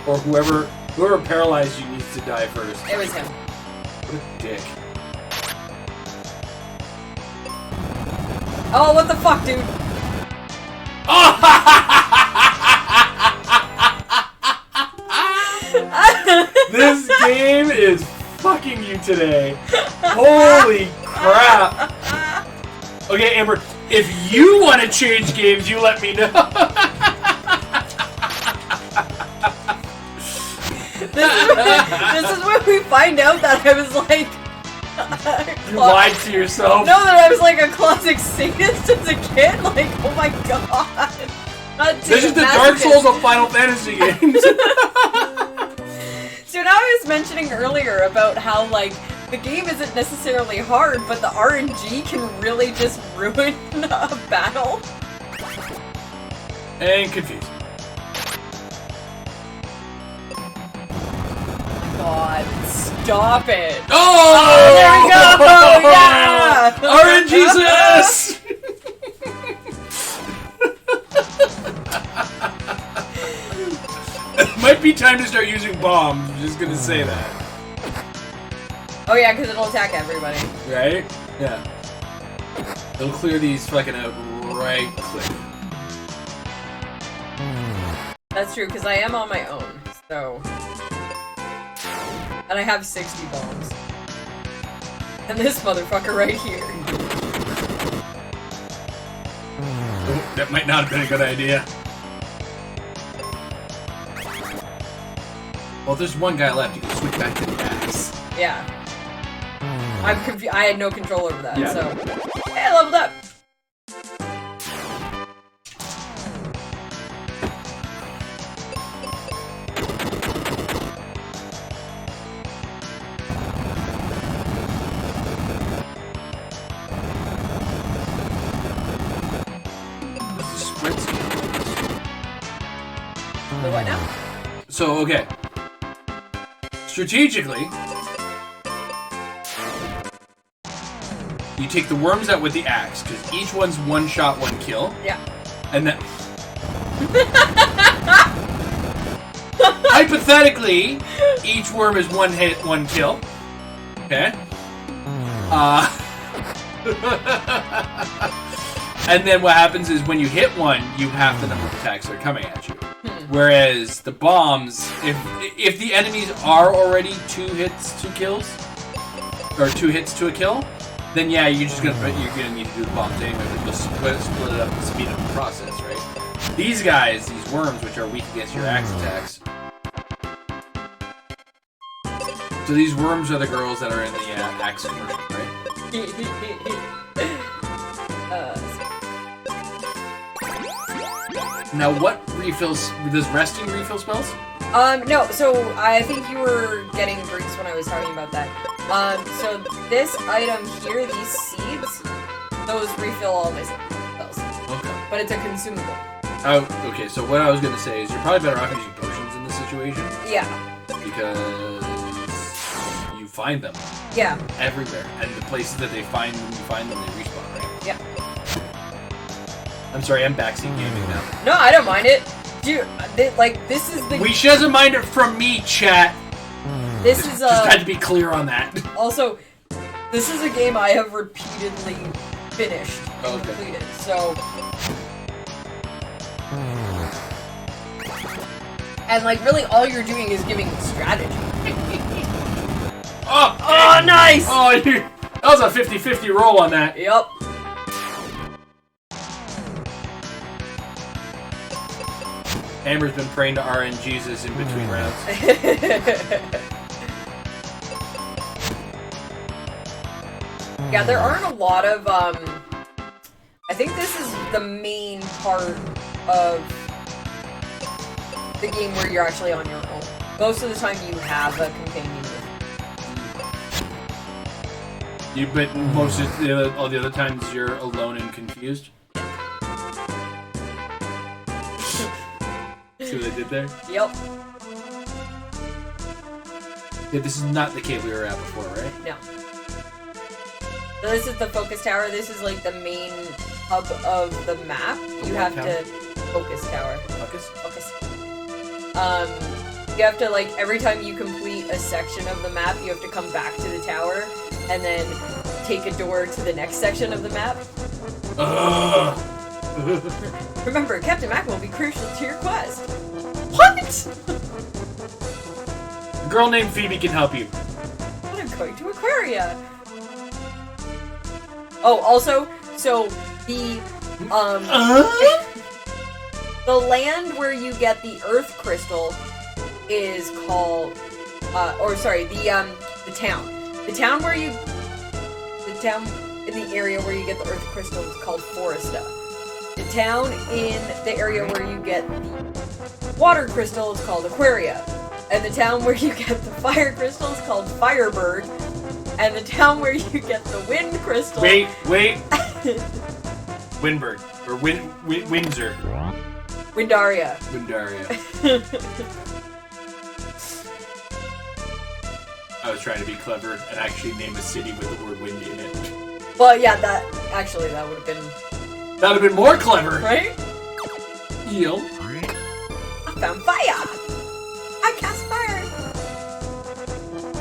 Or whoever paralyzed you needs to die first. It was him. What a dick. Oh, what the fuck, dude? This game is fucking you today. Holy crap. Okay, Amber, if you want to change games, you let me know. This is when we find out that I was like. You lied to yourself. No, that I was like a closet sadist as a kid. Like, oh my god. This is the Dark Souls of Final Fantasy games. So now I was mentioning earlier about how like the game isn't necessarily hard, but the RNG can really just ruin a battle. And confused. God, stop it! Oh, there we go! Yeah! RNGesus! Might be time to start using bombs. I'm just gonna say that. Oh yeah, because it'll attack everybody. Right? Yeah. It'll clear these fucking out right quick. That's true, because I am on my own, so... And I have 60 bombs. And this motherfucker right here. Oh, that might not have been a good idea. Well, if there's one guy left, you can switch back to the axe. Yeah. I'm confused. I had no control over that, Yeah. so... Hey, I leveled up! The what now? So, okay. Strategically, you take the worms out with the axe, because each one's one shot, one kill. Yeah. And then... Hypothetically, each worm is one hit, one kill. Okay? And then what happens is when you hit one, you have the number of attacks that are coming at you. Whereas the bombs, if the enemies are already 2 hits, 2 kills, or 2 hits to a kill, then yeah, you're gonna need to do the bombs anyway, but you'll split it up and speed up the process, right? These guys, these worms, which are weak against your axe attacks. So these worms are the girls that are in the axe commercial, right? Now, what refills? Does resting refill spells? No, so I think you were getting drinks when I was talking about that. So this item here, these seeds, those refill all my spells. Okay. But it's a consumable. Oh, okay, so what I was gonna say is you're probably better off using potions in this situation. Yeah. Because you find them. Yeah. Everywhere. And the places that they find them, you find them, they respawn, right? Yeah. I'm sorry, I'm backseat gaming now. No, I don't mind it. Dude, this is the... We doesn't mind it from me, chat. This is, Just had to be clear on that. Also, this is a game I have repeatedly finished and completed, so... And, like, really all you're doing is giving strategy. Oh, nice! Oh, that was a 50-50 roll on that. Yep. Amber's been praying to RNGesus in between rounds. Yeah, there aren't a lot of, I think this is the main part of the game where you're actually on your own. Most of the time you have a companion with you. But most of all the other times you're alone and confused. See what I did there? Yep. Yeah, this is not the cave we were at before, right? No. So this is the focus tower. This is like the main hub of the map. You have to focus tower. Focus. You have to, like, every time you complete a section of the map, you have to come back to the tower and then take a door to the next section of the map. Remember, Captain Mac will be crucial to your quest. What? A girl named Phoebe can help you. But I'm going to Aquaria. Oh, also, so the the land where you get the Earth Crystal is called or sorry, the town. The town where you, the town in the area where you get the earth crystal is called Foresta. The town in the area where you get the water crystal is called Aquaria. And the town where you get the fire crystal is called Firebird. And the town where you get the wind crystal... Wait. Windbird. Or Windsor. Windaria. I was trying to be clever and actually name a city with the word wind in it. Well, yeah, that would have been... That would have been more clever! Right? Yo. I found fire! I cast fire!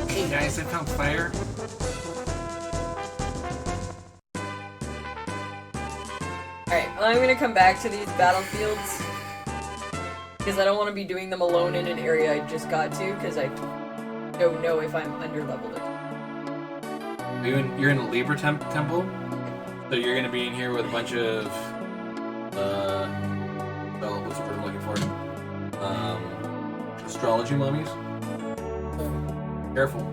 Hey guys, I found fire. Alright, well, I'm gonna come back to these battlefields. Because I don't want to be doing them alone in an area I just got to, because I don't know if I'm under-leveled. You're in a Libra temple? So you're gonna be in here with a bunch of... well, what's the word I'm looking for? Astrology mummies? Careful.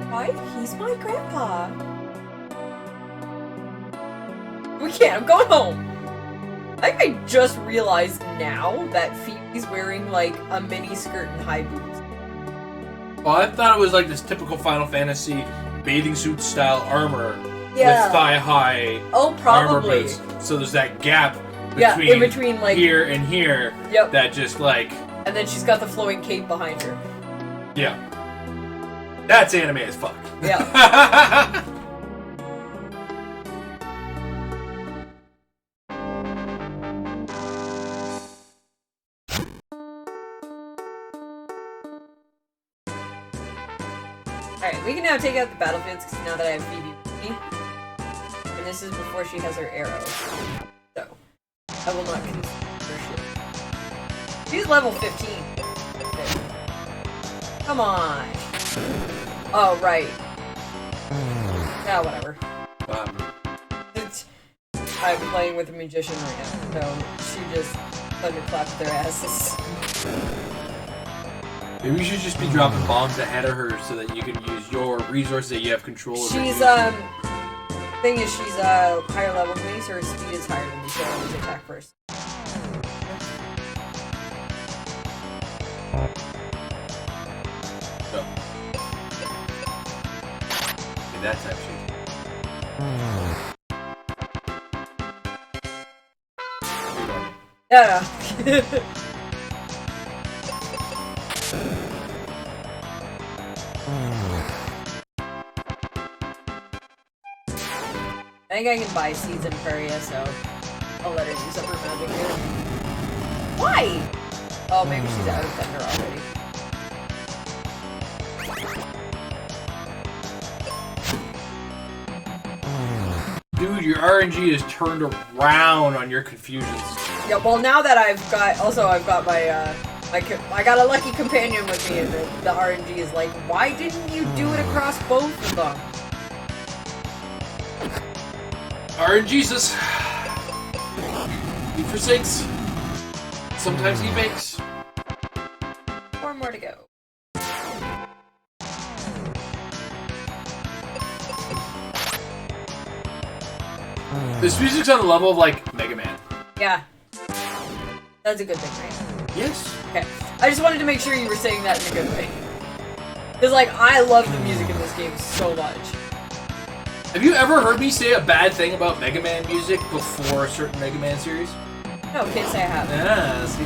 Why? He's my grandpa. We can't, I'm going home. I think I just realized now that Phoebe's wearing like a mini skirt and high boots. Well, I thought it was like this typical Final Fantasy bathing suit style armor with thigh-high armor boots. So there's that gap between, in between like here and here. Yep. That just like... And then she's got the flowing cape behind her. Yeah. That's anime as fuck. Yeah. Alright, we can now take out the battlefields because now that I have Phoebe with me. And this is before she has her arrow. So, I will not consider her shit. She's level 15. Come on. Oh, right. Yeah, whatever. I'm playing with a magician right now, so she just thunderclapped their asses. Maybe you should just be dropping bombs ahead of her so that you can use your resources that you have control over. She's, thing is, she's, higher level than me, so her speed is higher than me, so I always attack first. So. That type of shit. Yeah. I think I can buy seeds in Aquaria, so I'll let her use up her magic here. Why? Oh, maybe she's out of thunder already. Dude, your RNG is turned around on your confusions. Yeah, well now that I've got my, I got a lucky companion with me, and the RNG is like, why didn't you do it across both of them? RNGesus. He forsakes. Sometimes he bakes. 4 more to go. This music's on the level of, like, Mega Man. Yeah. That's a good thing, right? Yes. Okay. I just wanted to make sure you were saying that in a good way. Because, like, I love the music in this game so much. Have you ever heard me say a bad thing about Mega Man music before a certain Mega Man series? No, can't say I haven't. Ah, see?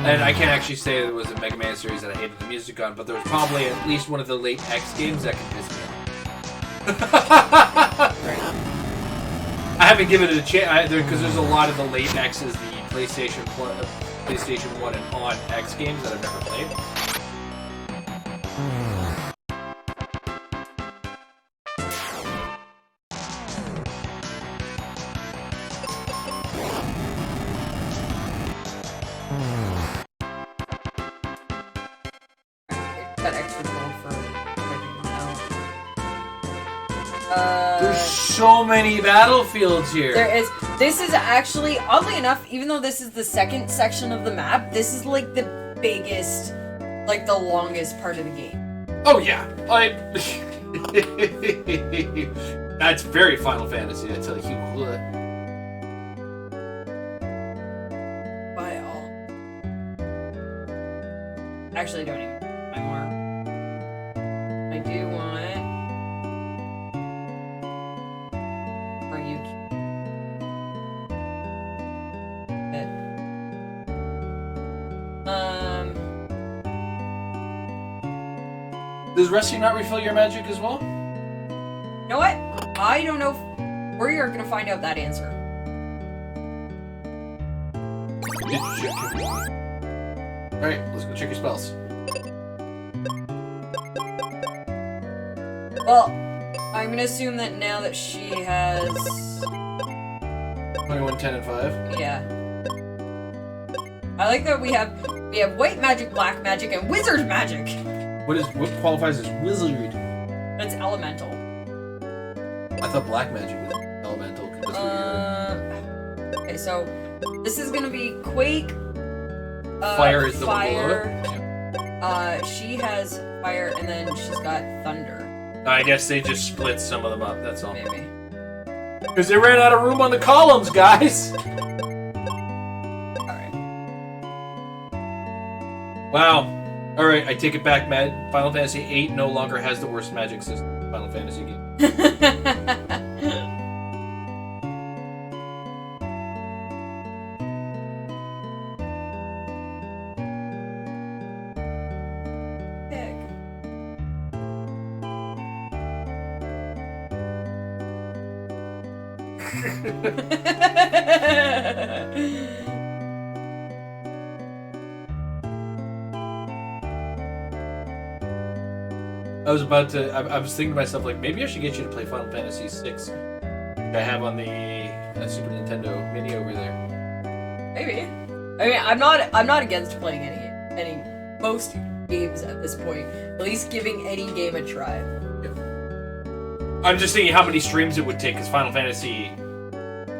And I can't actually say there was a Mega Man series that I hated the music on, but there was probably at least one of the late X games that could piss me off. Right. I haven't given it a chance because there's a lot of the late X's, the PlayStation 1 and on X games that I've never played. Got extra gold for There's so many battlefields here. There is. This is actually, oddly enough, even though this is the second section of the map, this is like the biggest, like the longest part of the game. Oh yeah, that's very Final Fantasy. I tell you what. By all. Actually, I don't even buy more. I do want. Are you? Does Rescue not refill your magic as well? You know what? I don't know if we are gonna find out that answer. Alright, let's go check your spells. Well, I'm gonna assume that now that she has 21, 10, and 5. yeah. I like that we have white magic, black magic, and wizard magic. What qualifies as wizard? That's elemental. I thought black magic was elemental. Okay, so this is gonna be Quake. Fire is the fire. one below it. She has fire, and then she's got thunder. I guess they just split some of them up. That's all. Maybe. Because they ran out of room on the columns, guys. All right. Wow. All right, I take it back, Matt. Final Fantasy VIII no longer has the worst magic system in Final Fantasy game. I was thinking to myself, like, maybe I should get you to play Final Fantasy VI. I have on the Super Nintendo Mini over there. Maybe. I mean, I'm not against playing most games at this point. At least giving any game a try. Yep. I'm just thinking how many streams it would take, because Final Fantasy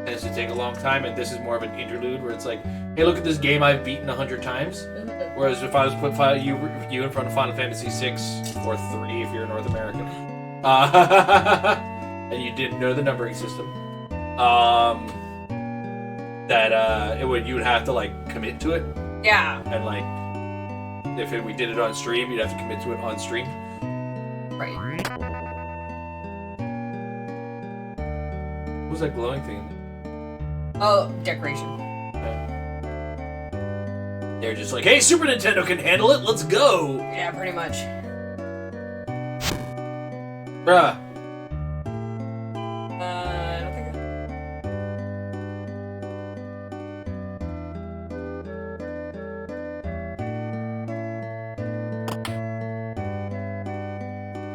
tends to take a long time, and this is more of an interlude where it's like, hey, look at this game I've beaten 100 times. Whereas if I was to put you in front of Final Fantasy 6 or 3 if you're North American, and you didn't know the numbering system, you would have to like commit to it. Yeah. And like, if we did it on stream, you'd have to commit to it on stream. Right. What was that glowing thing? Oh, decoration. They're just like, hey, Super Nintendo can handle it, let's go! Yeah, pretty much. Bruh. I don't think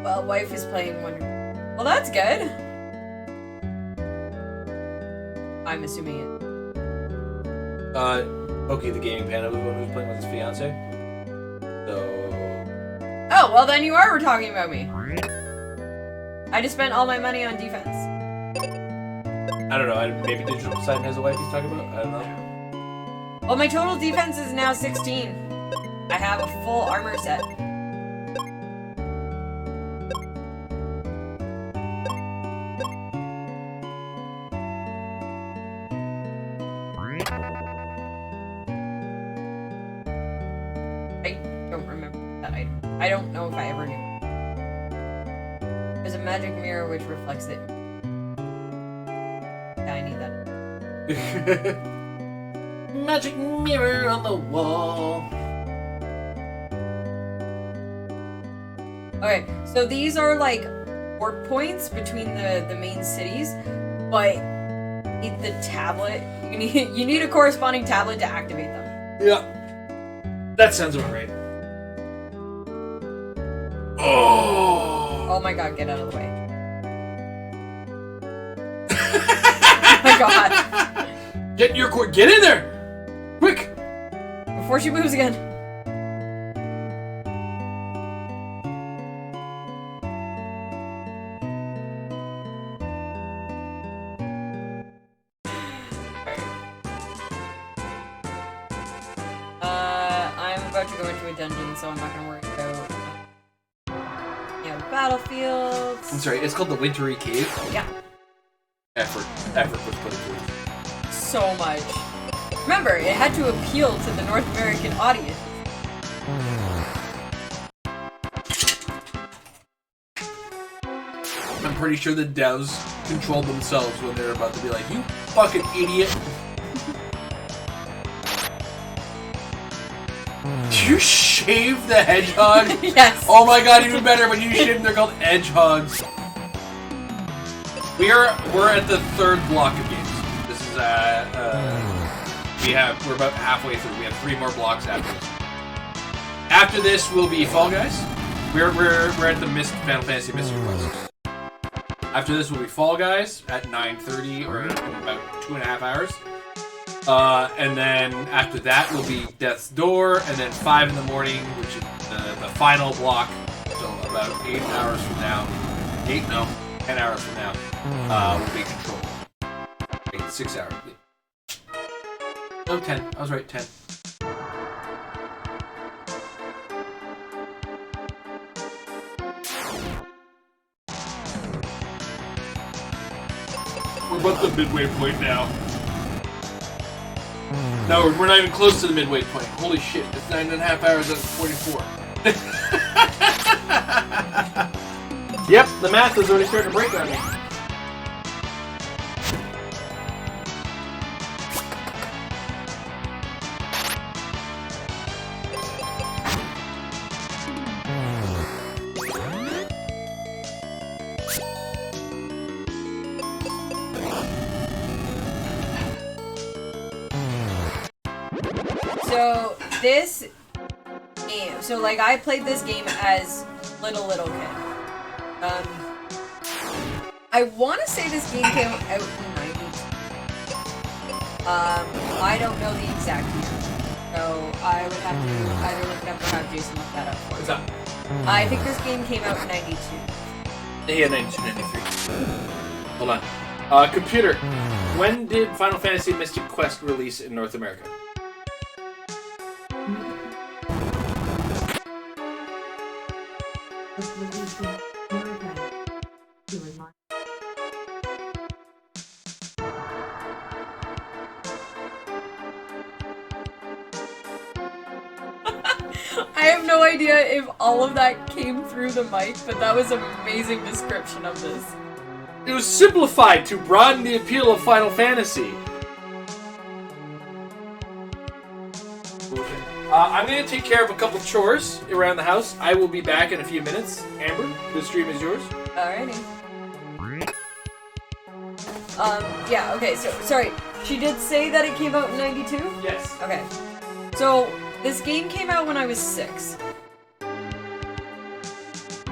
well, wife is playing Wonder. Well, that's good. I'm assuming it. Okay, the gaming panda was the one who was playing with his fiance. So. Oh, well then you are talking about me. I just spent all my money on defense. I don't know. Maybe Digital Poseidon has a wife he's talking about. I don't know. Well, my total defense is now 16. I have a full armor set. I don't know if I ever knew. There's a magic mirror which reflects it. Yeah, I need that. Magic mirror on the wall. Okay, so these are like port points between the main cities, but the tablet, you need a corresponding tablet to activate them. Yeah. That sounds about right. Oh my god, get out of the way. Oh my god. Get in there! Quick! Before she moves again. about to go into a dungeon, so I'm not gonna worry about battlefields. I'm sorry, it's called the Wintry Cave. Yeah. Effort was put into it. So much. Remember, it had to appeal to the North American audience. I'm pretty sure the devs controlled themselves when they were about to be like, you fucking idiot. Do you shave the hedgehog? Yes. Oh my god, even better when you shave them, they're called edgehogs. We're at the third block of games. This is we're about halfway through. We have 3 more blocks after this. After this will be Fall Guys. We're at the Final Fantasy Mystery Quest. After this will be Fall Guys at 9:30 or in about 2.5 hours. And then after that will be Death's Door, and then 5 in the morning, which is the final block. So about 8 hours from now. 10 hours from now will be Control. 6 hours. No, 10. I was right, 10. We're about the midway point now. No, we're not even close to the midway point. Holy shit, it's 9.5 hours out of 44. Yep, the math is already starting to break on me. So this game, so like I played this game as little kid. I want to say this game came out in '92. I don't know the exact year, so I would have to either look it up or have Jason look that up for me. What's up? I think this game came out in '92. Yeah, 92, 93. Hold on. Computer, when did Final Fantasy Mystic Quest release in North America? I have no idea if all of that came through the mic, but that was an amazing description of this. It was simplified to broaden the appeal of Final Fantasy. I'm going to take care of a couple chores around the house. I will be back in a few minutes. Amber, the stream is yours. Alrighty. Yeah, okay, so, sorry. She did say that it came out in '92? Yes. Okay. So, this game came out when I was 6.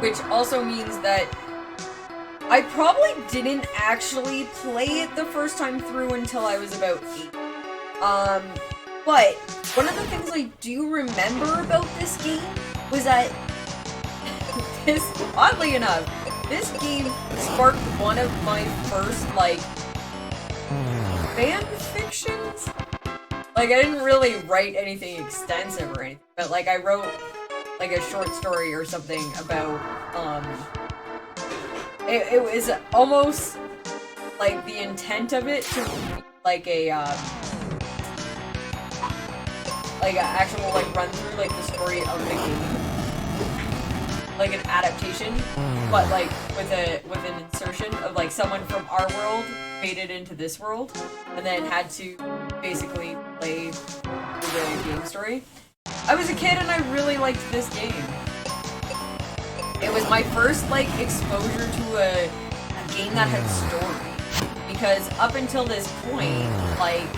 Which also means that I probably didn't actually play it the first time through until I was about 8. But one of the things I do remember about this game was that oddly enough, this game sparked one of my first, like, fan fictions? Like, I didn't really write anything extensive or anything, but, like, I wrote, like, a short story or something about, it was almost, like, the intent of it to be, like, an actual, like, run through, like, the story of the game. Like, an adaptation, but, like, with an insertion of, like, someone from our world made it into this world, and then had to basically play the game story. I was a kid and I really liked this game. It was my first, like, exposure to a game that had story. Because up until this point, like,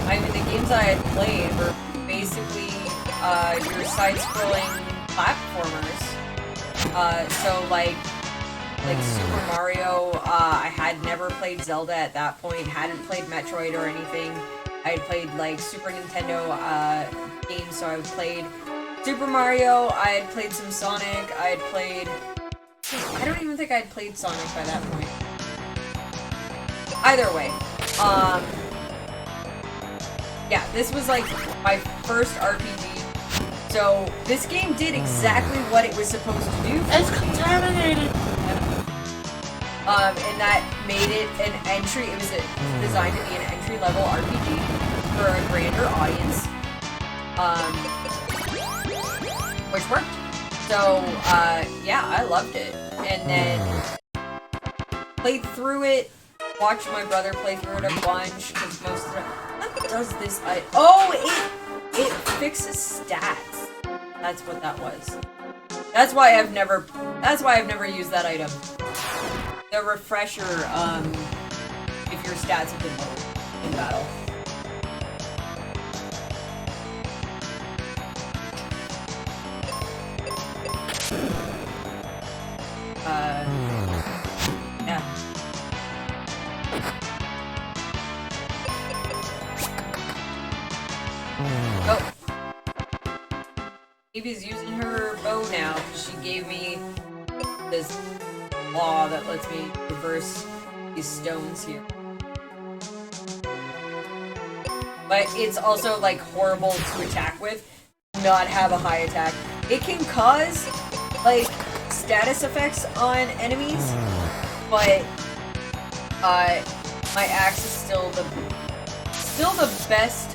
I mean, the games that I had played were basically, your side-scrolling platformers. So, like Super Mario, I had never played Zelda at that point, hadn't played Metroid or anything. I had played, like, Super Nintendo, games, so I played Super Mario, I had played some Sonic, I don't even think I had played Sonic by that point. Either way, yeah, this was, like, my first RPG, So this game did exactly what it was supposed to do. It's contaminated. And that made it an entry. It was designed to be an entry-level RPG for a grander audience, which worked. So yeah, I loved it. And then played through it. Watched my brother play through it a bunch because most of the what does this? It fixes stats. That's what that was. That's why I've never used that item. The refresher, if your stats have been low in battle. Yeah. Oh. Evie's using her bow now. She gave me this law that lets me reverse these stones here. But it's also like horrible to attack with, not have a high attack. It can cause like status effects on enemies, but my axe is still the best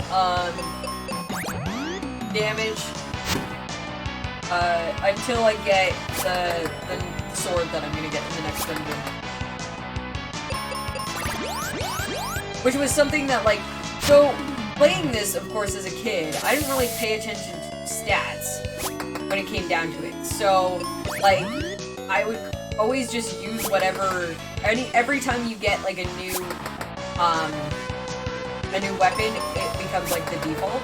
damage until I get the sword that I'm gonna get in the next dungeon. Which was something that, like, so playing this, of course, as a kid, I didn't really pay attention to stats when it came down to it. So, like, I would always just use whatever, every time you get, like, a new weapon, it becomes, like, the default.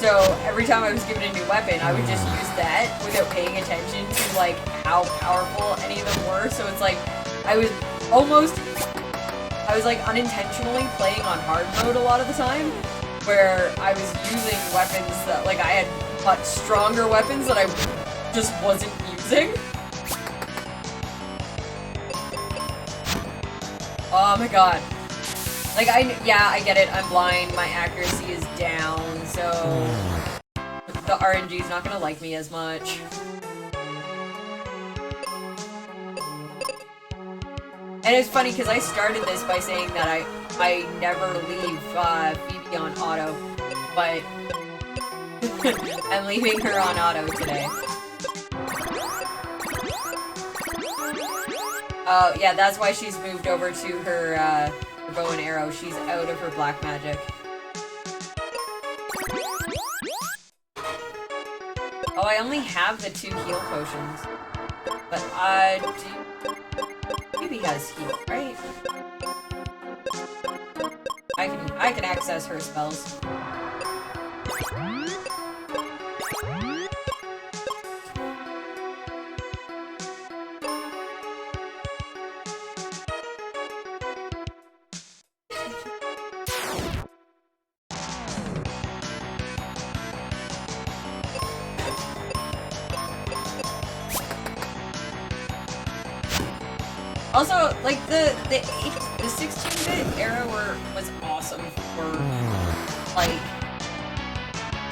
So every time I was given a new weapon, I would just use that without paying attention to like how powerful any of them were. So it's like I was like unintentionally playing on hard mode a lot of the time, where I was using weapons that like I had much stronger weapons that I just wasn't using. Oh my god. Like, I get it, I'm blind, my accuracy is down, so the RNG's not gonna like me as much. And it's funny, because I started this by saying that I never leave Phoebe on auto, but I'm leaving her on auto today. Oh, yeah, that's why she's moved over to her, bow and arrow. She's out of her black magic. Oh, I only have the 2 heal potions. But, Phoebe has heal, right? I can access her spells. Also, like, the 16-bit era was awesome for, like,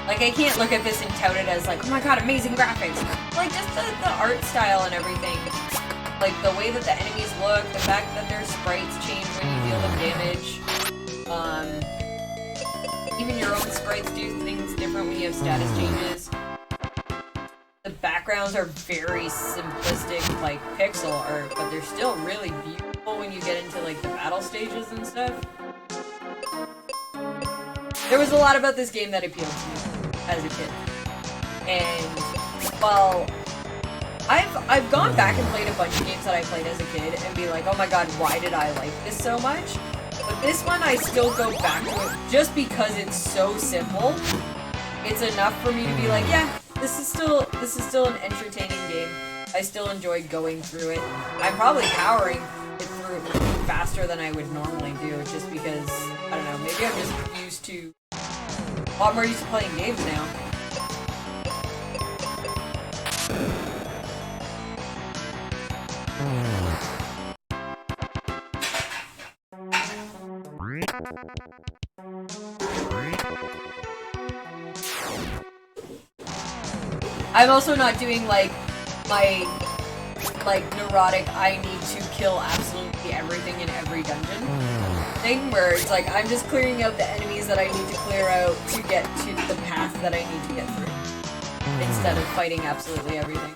I can't look at this and tout it as, like, oh my god, amazing graphics. Like, just the art style and everything. Like, the way that the enemies look, the fact that their sprites change when you deal them damage. Even your own sprites do things different when you have status changes. The backgrounds are very simplistic, like, pixel art, but they're still really beautiful when you get into, like, the battle stages and stuff. There was a lot about this game that appealed to me as a kid. And, well, I've gone back and played a bunch of games that I played as a kid and be like, oh my god, why did I like this so much? But this one, I still go back to it just because it's so simple. It's enough for me to be like, yeah, this is still an entertaining game. I still enjoy going through it. I'm probably powering it through faster than I would normally do, just because, I don't know, maybe I'm just used to, a lot more used to playing games now. I'm also not doing like my like neurotic I need to kill absolutely everything in every dungeon thing where it's like I'm just clearing out the enemies that I need to clear out to get to the path that I need to get through instead of fighting absolutely everything.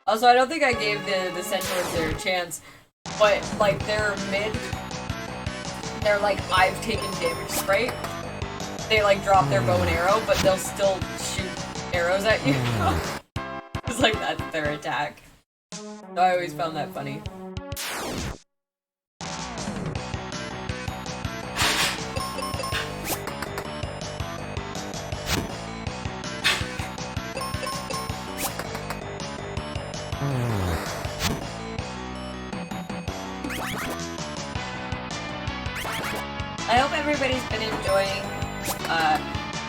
Also, I don't think I gave the Centaurs their chance, but like they're mid. They're like I've taken damage sprite. They like drop their bow and arrow, but they'll still shoot arrows at you. It's like that's their attack. So I always found that funny. I hope everybody's been enjoying the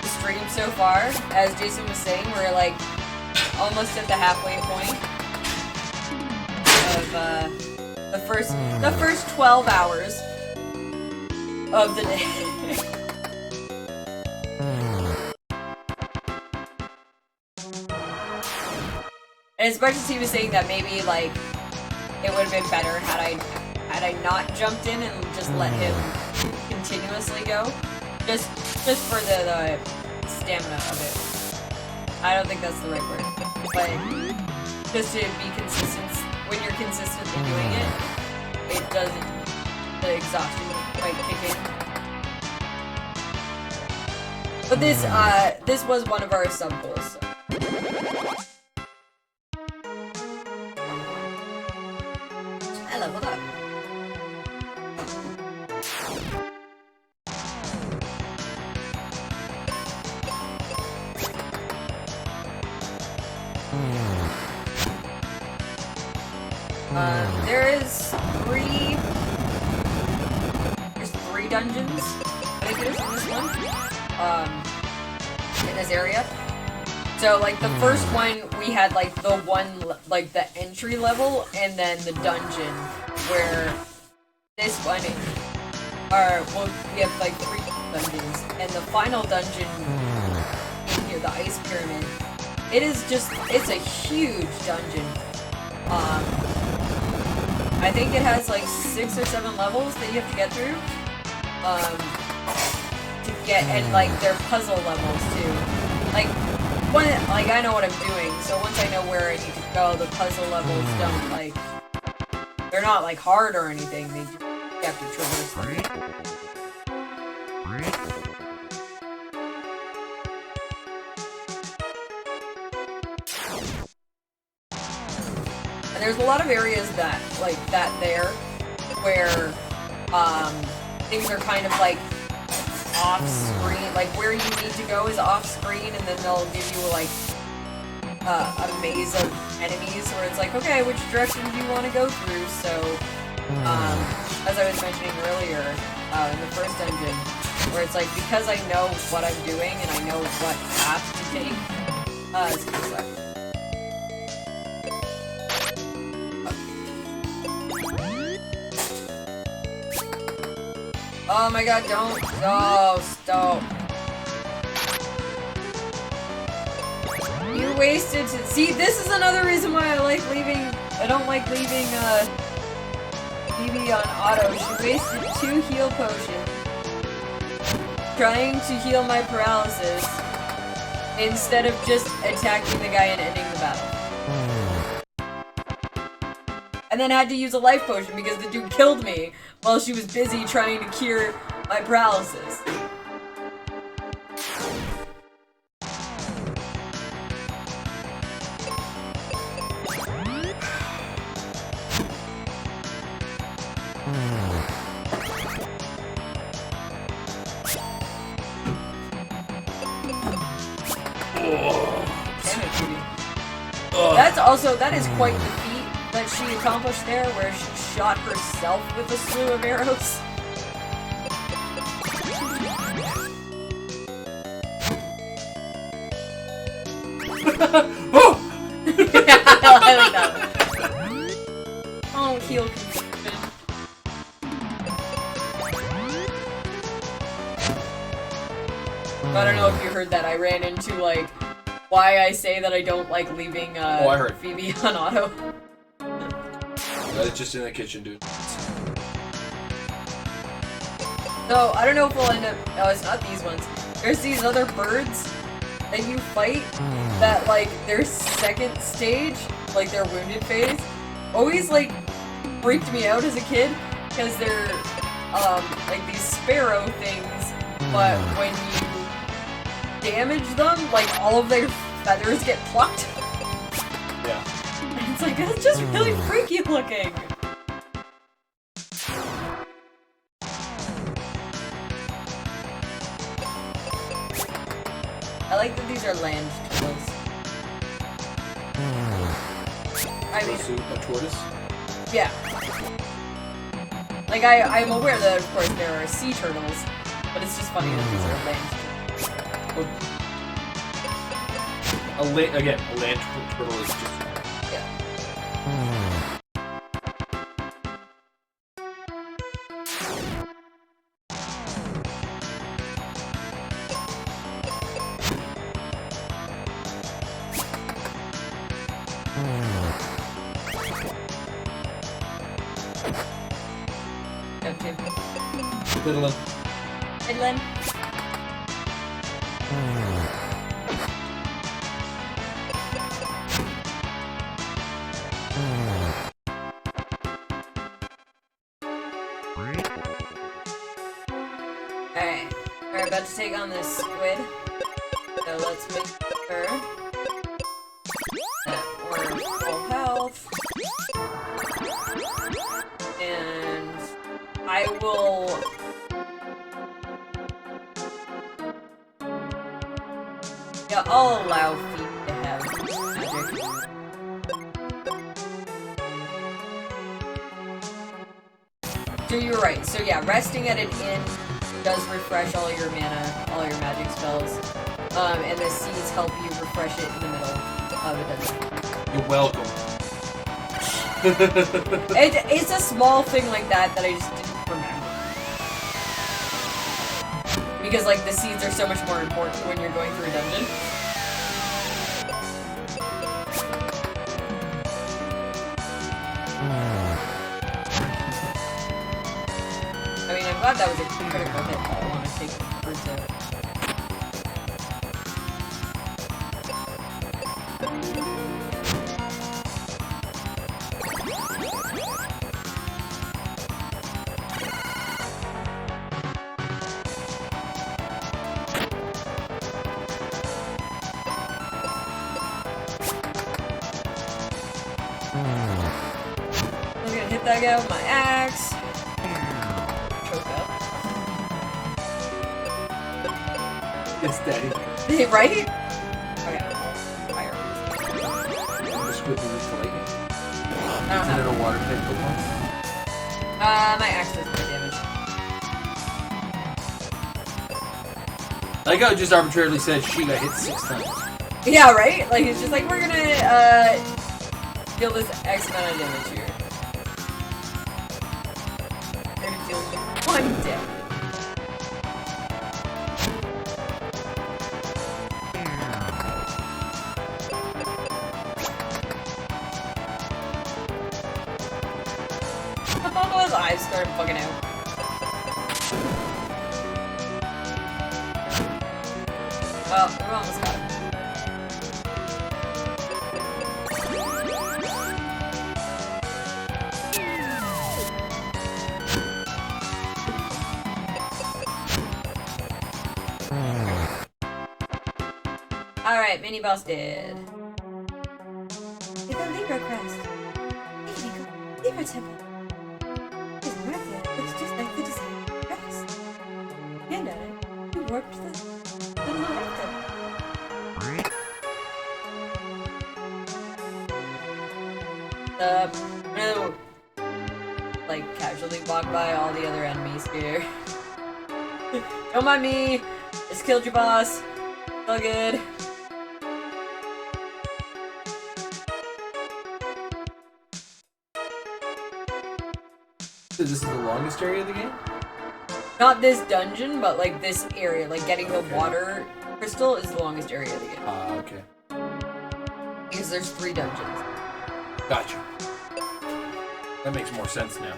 stream so far. As Jason was saying, we're like almost at the halfway point of the first 12 hours of the day. And as much as he was saying that maybe like it would have been better had I not jumped in and just let him continuously go, just for the stamina of it. I don't think that's the right word, but just to be consistent. When you're consistently doing it, it doesn't. The exhaustion might kick in. But this was one of our sub goals. So. I leveled up. There's three dungeons, I think it is, in this one, in this area. So, like, the first one, we had, like, the entry level, and then the dungeon, where this one, we have, like, three dungeons, and the final dungeon in here, the Ice Pyramid, it's a huge dungeon. I think it has like 6 or 7 levels that you have to get through. And like they're puzzle levels too. Like I know what I'm doing, so once I know where I need to go, the puzzle levels don't like they're not like hard or anything. You have to traverse them. There's a lot of areas that, like, there, where, things are kind of, like, off-screen, like, where you need to go is off-screen, and then they'll give you, like, a maze of enemies, where it's like, okay, which direction do you want to go through? So, as I was mentioning earlier, in the first dungeon, where it's like, because I know what I'm doing, and I know what path to take, it's gonna suck. Oh my god, don't. Oh, stop. You wasted. See, this is another reason why I don't like leaving, BB on auto. She wasted 2 heal potions trying to heal my paralysis instead of just attacking the guy and ending the battle. And then had to use a life potion because the dude killed me while she was busy trying to cure my paralysis. That is quite the feat that she accomplished there, where she shot herself with a slew of arrows. Oh! I like that one. Oh, heal confusion. I don't know if you heard that. I ran into, like, why I say that I don't like leaving I heard. Phoebe on auto. It's just in the kitchen, dude. So, I don't know if we'll end up... Oh, it's not these ones. There's these other birds that you fight that, like, their second stage, like, their wounded phase, always, like, freaked me out as a kid, because they're, like, these sparrow things, but when you damage them, like, all of their feathers get plucked. Yeah. And it's like, that's just really freaky looking. I like that these are land turtles. I mean, A tortoise? yeah. Like, I'm aware that, of course, there are sea turtles, but it's just funny that these are land turtles. A land turtle is just... Yeah. Okay. Fiddling. Midland. Alright, we're about to take on this squid. So let's make sure that we're full health. And I will... Yeah, I'll allow Phoebe to have magic. So you're right. So yeah, resting at an inn does refresh all your mana, all your magic spells. And the seeds help you refresh it in the middle of a dungeon. You're welcome. It's a small thing like that I just didn't remember. Because, like, the seeds are so much more important when you're going through a dungeon. I mean, I'm glad that was a critical hit, but I want to take for two. I'm gonna hit that guy with my axe. Choke up. It's daddy. Right? Okay. Fire. The squid moves to lightning. I don't Is have it a water type Pokemon? my axe does more damage. I like how it just arbitrarily said she got hit 6 times. Yeah, right? Like, it's just like, we're gonna, deal this X amount of damage here. We're gonna deal 1 damage. Oh, his eyes started bugging out. Well, we almost got it. Alright, mini boss dead. It's a Libra crest. Libra temple. It's right there. Looks just like the design of the crest. And at it, we warped the little rectum. I'm gonna, like, casually walk by all the other enemies here. Don't mind me. Just killed your boss. All good. Is this the longest area of the game? Not this dungeon, but like this area. Like getting the water crystal is the longest area of the game. Okay. Because there's 3 dungeons. Gotcha. That makes more sense now.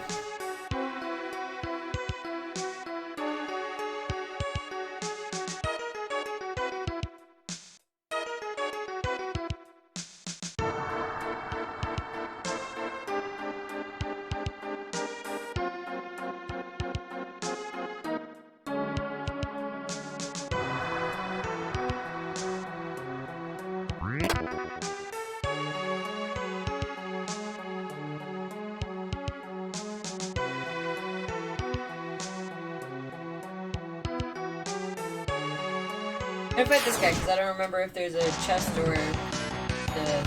I'm gonna fight this guy because I don't remember if there's a chest or the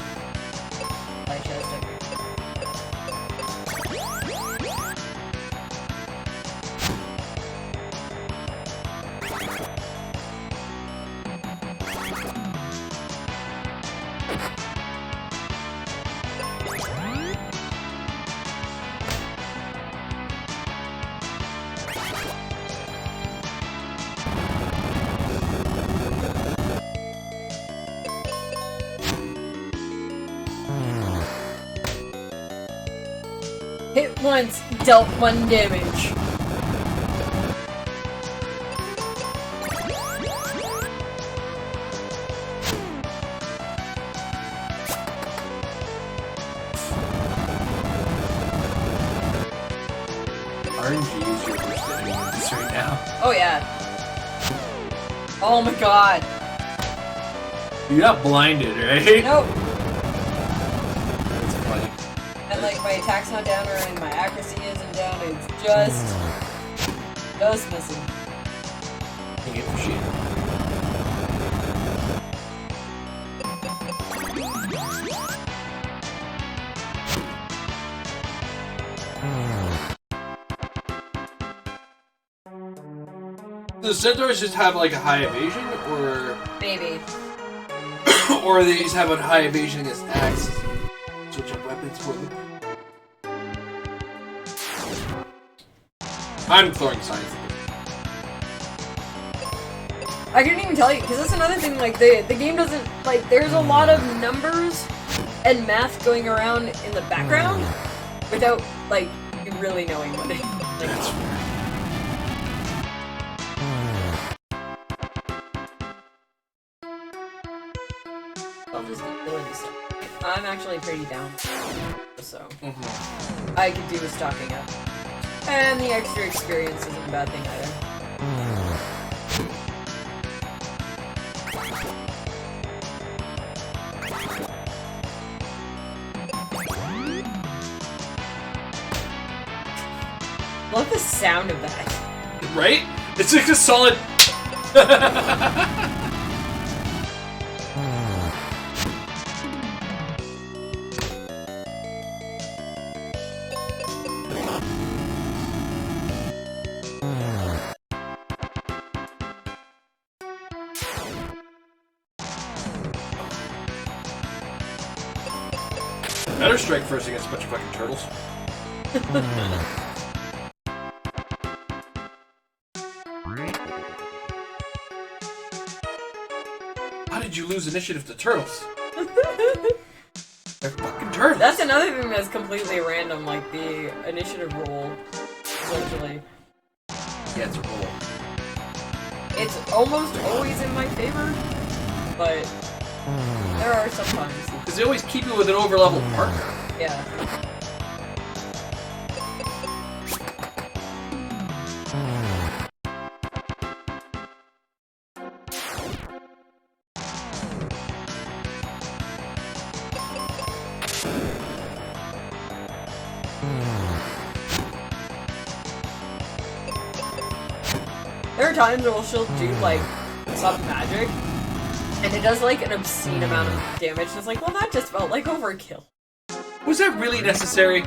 light chest. Hit once, dealt 1 damage. RNG is your worst enemy in this right now. Oh yeah. Oh my god. You're not blinded, right? Nope. That's funny. And like my attack's not down or my accuracy isn't down, it's just missing. You get the shit. Do the centaurs just have like a high evasion, or Maybe. or they just have a high evasion against axe? Switch up weapons for them. I'm throwing science. I couldn't even tell you, because that's another thing, like, the game doesn't, like, there's a lot of numbers and math going around in the background without, like, you really knowing what it is. That's fair. I'll just keep doing this stuff. I'm actually pretty down, so I could do with stocking up. And the extra experience isn't a bad thing either. Love the sound of that. Right? It's like a solid. Better strike first against a bunch of fucking turtles. How did you lose initiative to turtles? They're fucking turtles. That's another thing that's completely random, like the initiative roll, essentially. Yeah, it's a roll. It's almost always in my favor, but there are some times. Because they always keep you with an overleveled partner. Yeah. There are times where she'll do like some magic, and it does like an obscene amount of damage. It's like, well, that just felt like overkill. Was that really necessary?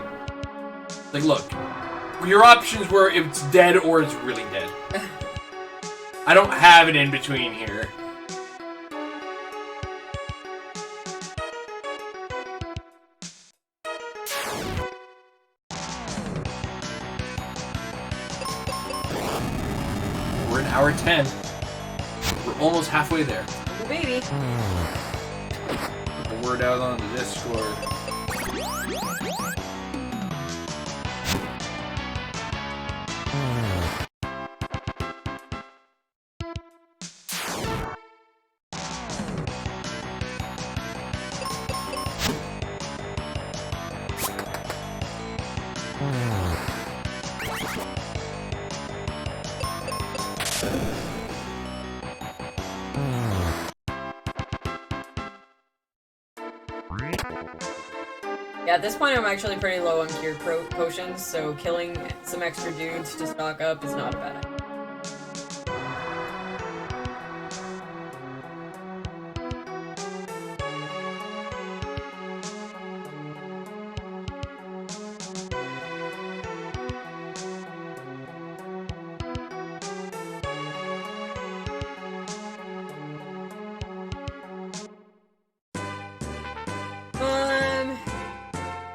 Like, look, your options were if it's dead or it's really dead. I don't have an in-between here. We're in hour 10. We're almost halfway there. Oh, baby. Put the word out on the Discord. Yeah, at this point I'm actually pretty low on cure potions, so killing some extra dudes to stock up is not a bad idea.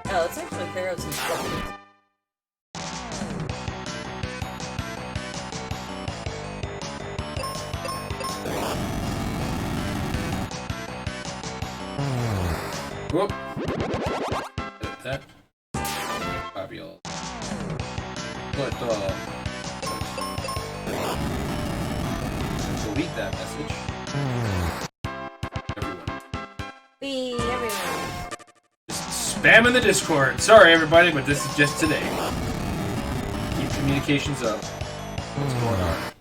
Yeah, let's actually clear out some stuff. Whoop. Edit that. Fabulous. But, delete that message. Everyone. Just spam in the Discord. Sorry, everybody, but this is just today. Keep communications up. What's going on?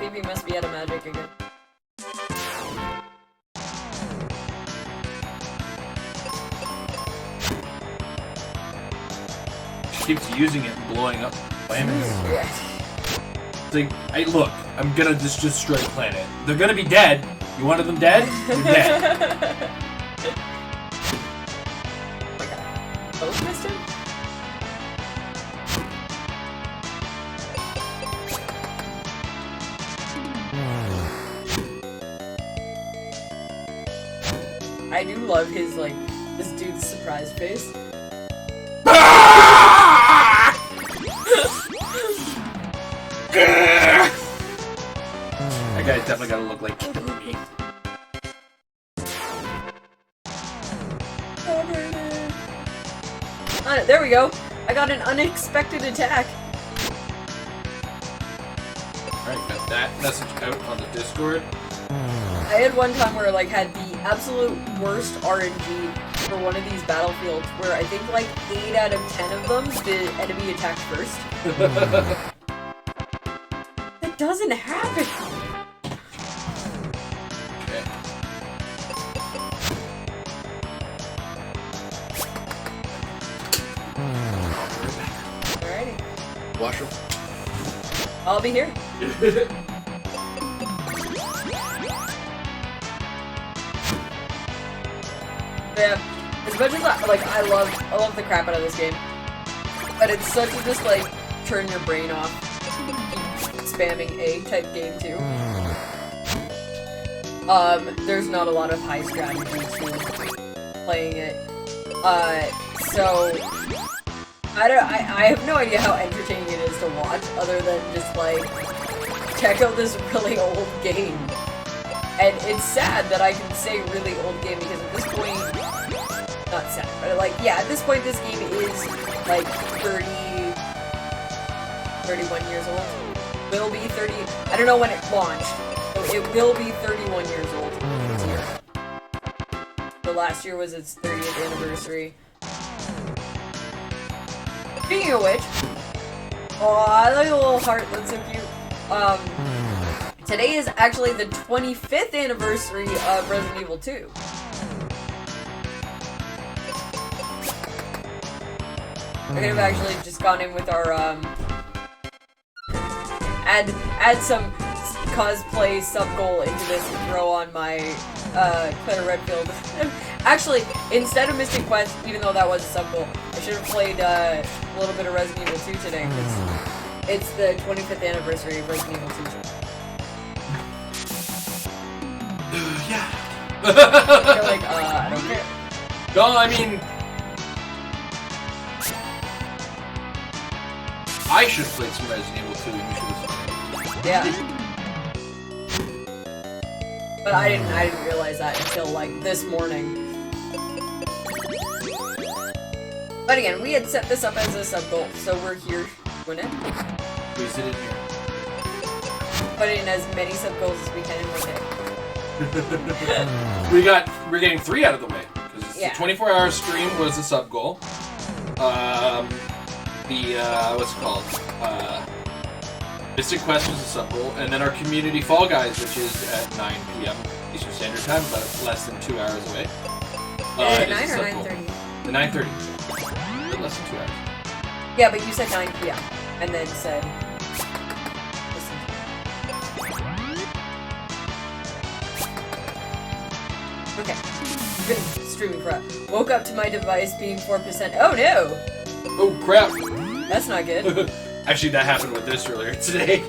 Phoebe must be out of magic again. She keeps using it and blowing up planets. Yeah. It's like, hey, look, I'm gonna just destroy the planet. They're gonna be dead. You wanted them dead? They're dead. Both missed him? I do love his, like, this dude's surprise face. That guy's definitely gotta look like killing me. There we go. I got an unexpected attack. Alright, got that message out on the Discord. I had one time where I like had the absolute worst RNG for one of these battlefields where I think like 8 out of 10 of them the enemy attacked first. That doesn't happen. Okay. Alrighty. Washroom. I'll be here. Yeah, as much as I love the crap out of this game, but it's such a just like turn your brain off, keep spamming A type game too. There's not a lot of high strategy to playing it. So I have no idea how entertaining it is to watch, other than just like check out this really old game. And it's sad that I can say really old game because at this point, not sad, but like, yeah, at this point, this game is, like, 31 years old. Will be 30, I don't know when it launched, so it will be 31 years old this year. So last year was its 30th anniversary. Speaking of which, oh, I like a little heart, that's so cute. Today is actually the 25th anniversary of Resident Evil 2. I could have actually just gone in with our, add some cosplay sub-goal into this and throw on my, Claire Redfield. Actually, instead of Mystic Quest, even though that was a sub-goal, I should have played, a little bit of Resident Evil 2 today, because it's the 25th anniversary of Resident Evil 2 today. Yeah. You're like, I don't care. No, I mean, I should have played some Resident Evil 2 and you should have played it. Yeah. But I didn't realize that until like this morning. But again, we had set this up as a sub-goal, so we're here doing it. Please it in here. Put in as many sub-goals as we can in one day. We're getting 3 out of the way. Because the 24-hour stream was a sub-goal. What's it called? Mystic Quest was a sub-goal, and then our community Fall Guys, which is at 9 p.m. Eastern Standard Time, but less than 2 hours away. 9 or 9:30? The 9:30. But less than 2 hours. Yeah, but you said 9 p.m. and then said... Okay. Been streaming for woke up to my device being 4%. Oh no! Oh crap! That's not good. Actually, that happened with this earlier today.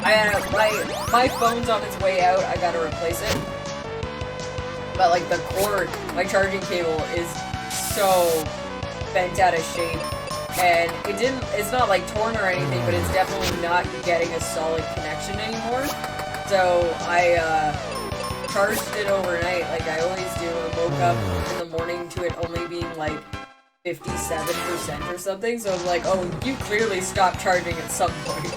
My phone's on its way out. I gotta replace it. But like the cord, my charging cable is so bent out of shape, and it's not like torn or anything, but it's definitely not getting a solid connection anymore. So I charged it overnight, like I always do, and woke up in the morning to it only being like 57% or something. So I'm like, oh, you clearly stopped charging at some point.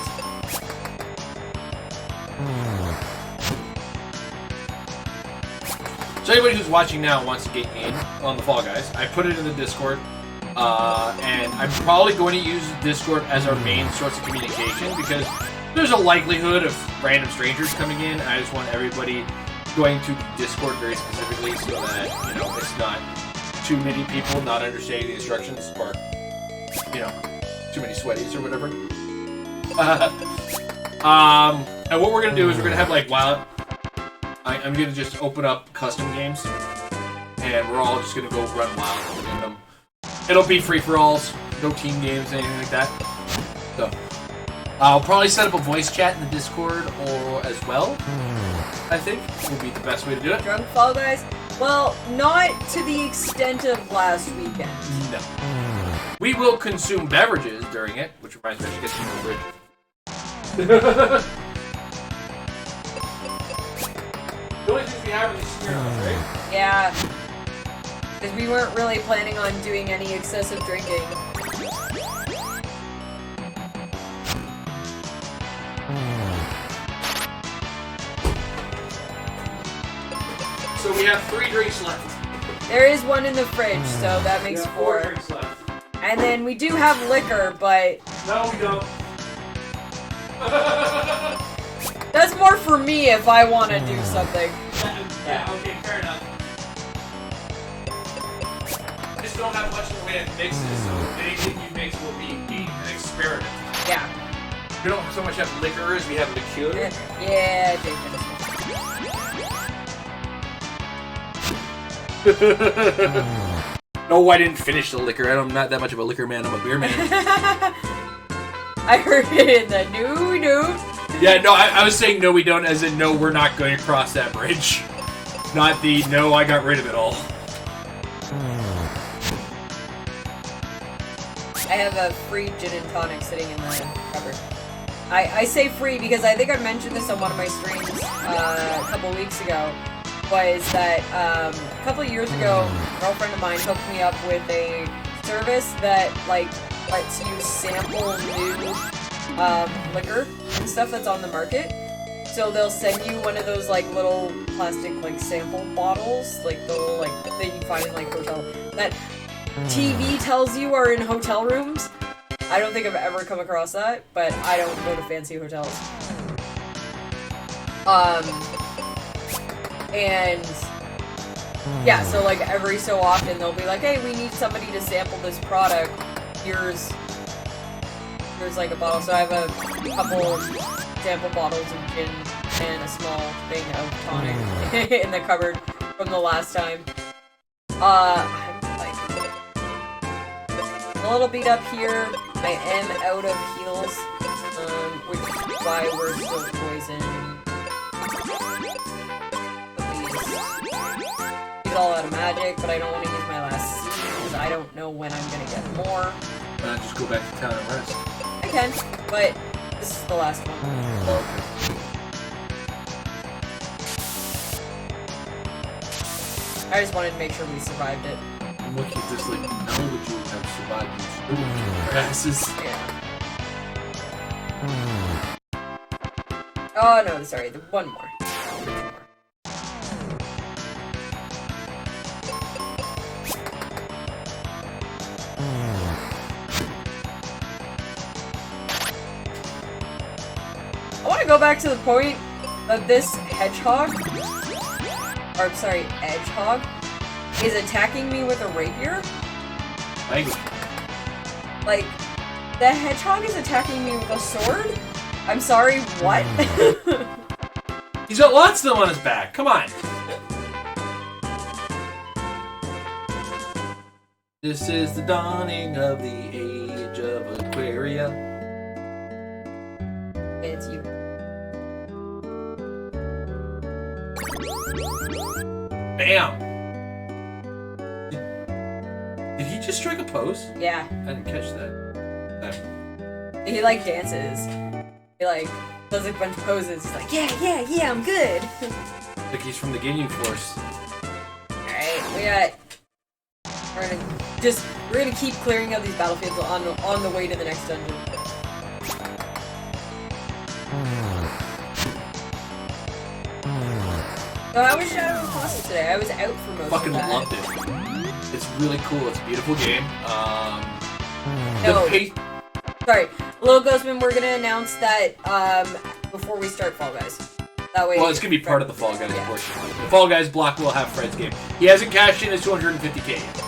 So anybody who's watching now and wants to get in on the Fall Guys, I put it in the Discord, and I'm probably going to use Discord as our main source of communication because there's a likelihood of random strangers coming in. I just want everybody going to Discord very specifically so that, you know, it's not too many people not understanding the instructions or, you know, too many sweaties or whatever. And what we're going to do is we're going to have, like, I'm going to just open up custom games, and we're all just going to go run wild in them. It'll be free-for-alls, no team games, anything like that. So, I'll probably set up a voice chat in the Discord or as well, I think, will be the best way to do it. Drunk Fall Guys? Well, not to the extent of last weekend. No. We will consume beverages during it, which reminds me I should get some more bridge. The only things we have are these Smirnoffs, right? Yeah. Because we weren't really planning on doing any excessive drinking. So we have 3 drinks left. There is one in the fridge, so that makes 4. 4 drinks left. And then we do have liquor, but... No, we don't. That's more for me if I want to do something. Yeah, okay, fair enough. Just don't have much in the way of mixes, so anything you mix will be an experiment. Yeah. We don't so much have liquor as we have liqueur. Yeah, No, I didn't finish the liquor. I'm not that much of a liquor man. I'm a beer man. I heard it in the no. Yeah, no, I was saying no, we don't, as in no, we're not going to cross that bridge. Not the no, I got rid of it all. I have a free gin and tonic sitting in the cupboard. I say free because I think I mentioned this on one of my streams a couple weeks ago. was that a couple of years ago, a girlfriend of mine hooked me up with a service that like lets you sample new liquor and stuff that's on the market. So they'll send you one of those like little plastic like sample bottles, like the little like that you find in like hotel that TV tells you are in hotel rooms. I don't think I've ever come across that, but I don't go to fancy hotels. And yeah, so like every so often they'll be like, hey, we need somebody to sample this product. Here's like a bottle. So I have a couple sample bottles of gin and a small thing of tonic in the cupboard from the last time. I'm like a little beat up here. I am out of heals, which is why we're still poisoned. Use it all out of magic, but I don't want to use my last seed because I don't know when I'm gonna get more. Why not just go back to town and rest? I can, but this is the last one. Okay. I just wanted to make sure we survived it. I'm looking at this like, now that you have survived these passes. Yeah. Oh no, sorry, one more. I want to go back to the point that this hedgehog, or I'm sorry, edgehog, is attacking me with a rapier. Like, the hedgehog is attacking me with a sword? I'm sorry, what? He's got lots of them on his back. Come on. This is the dawning of the age of Aquaria. It's you. Bam! Did he just strike a pose? Yeah. I didn't catch that. He like dances. He like does a bunch of poses. He's like, yeah, I'm good. Like he's from the Ginyu Force. Alright, we're gonna keep clearing out these battlefields on the way to the next dungeon. So how was Shadow of the Colossus today? I was out for most Fucking of that. loved it. It's really cool. It's a beautiful game. No. Sorry, Little Ghostman, we're gonna announce that before we start Fall Guys. That way. Well, it's gonna be part of the Fall Guys, unfortunately. The Fall Guys block will have Fred's game. He hasn't cashed in his 250k yet.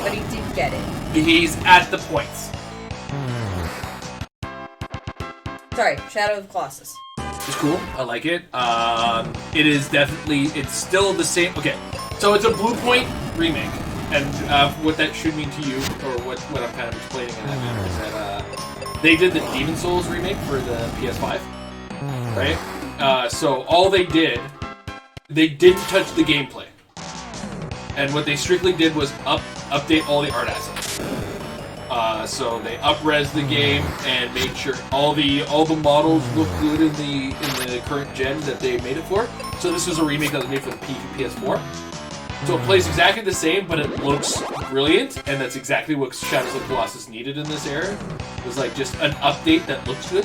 But he did get it. He's at the points. Sorry, Shadow of the Colossus. It's cool. I like it. It is definitely. It's still the same. Okay, so it's a Blue Point remake, and what that should mean to you, or what I'm kind of explaining in that manner, is that they did the Demon Souls remake for the PS5, right? So all they didn't touch the gameplay, and what they strictly did was update all the art assets. So they up-res the game and made sure all the models look good in the current gen that they made it for. So this was a remake that was made for the PS4. So it plays exactly the same, but it looks brilliant, and that's exactly what Shadows of the Colossus needed in this era. It was like just an update that looks good.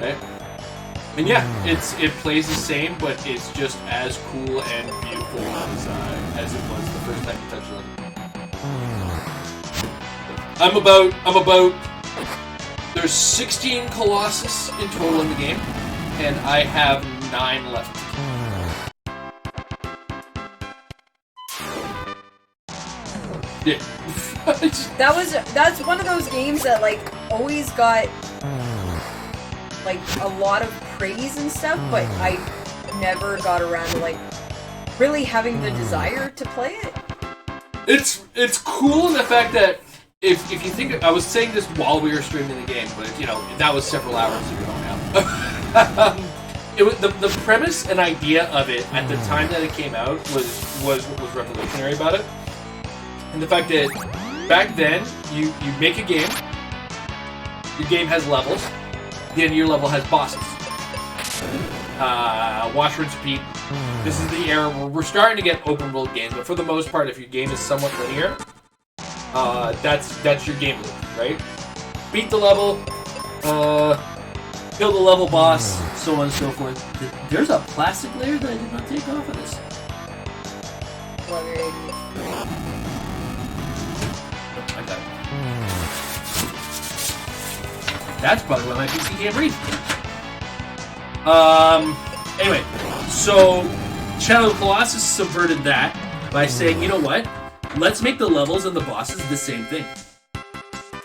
Right? And yeah, it plays the same, but it's just as cool and beautiful as it was the first time you touched it. I'm about. There's 16 Colossus in total in the game, and I have 9 left. Yeah. That's one of those games that like always got like a lot of praise and stuff, but I never got around to like really having the desire to play it. It's cool in the fact that if you think, I was saying this while we were streaming the game, but you know that was several hours ago now. It was the premise and idea of it at the time that it came out was what was revolutionary about it, and the fact that back then you make a game, your game has levels, the end of your level has bosses. Wash, rinse, repeat. This is the era where we're starting to get open world games, but for the most part, if your game is somewhat linear, that's your game loop, right? Beat the level, kill the level boss, so on and so forth. There's a plastic layer that I did not take off of this. I got it. That's probably why my PC can't read. Anyway, so Shadow of the Colossus subverted that by saying, you know what? Let's make the levels and the bosses the same thing.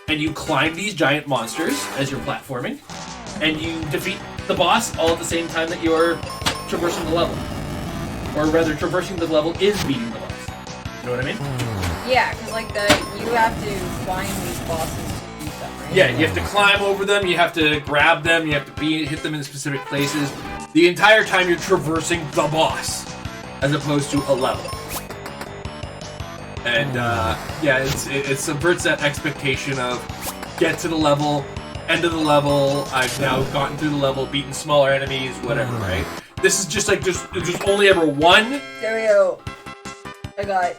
And you climb these giant monsters as you're platforming, and you defeat the boss all at the same time that you're traversing the level. Or rather, traversing the level is beating the boss. You know what I mean? Yeah, because like you have to climb these bosses to beat them, right? Yeah, you have to climb over them, you have to grab them, you have to hit them in specific places. The entire time you're traversing the boss, as opposed to a level. And yeah, it subverts that expectation of get to the level, end of the level, I've now gotten through the level, beaten smaller enemies, whatever, right? This is just like there's only ever one. There we go. I got.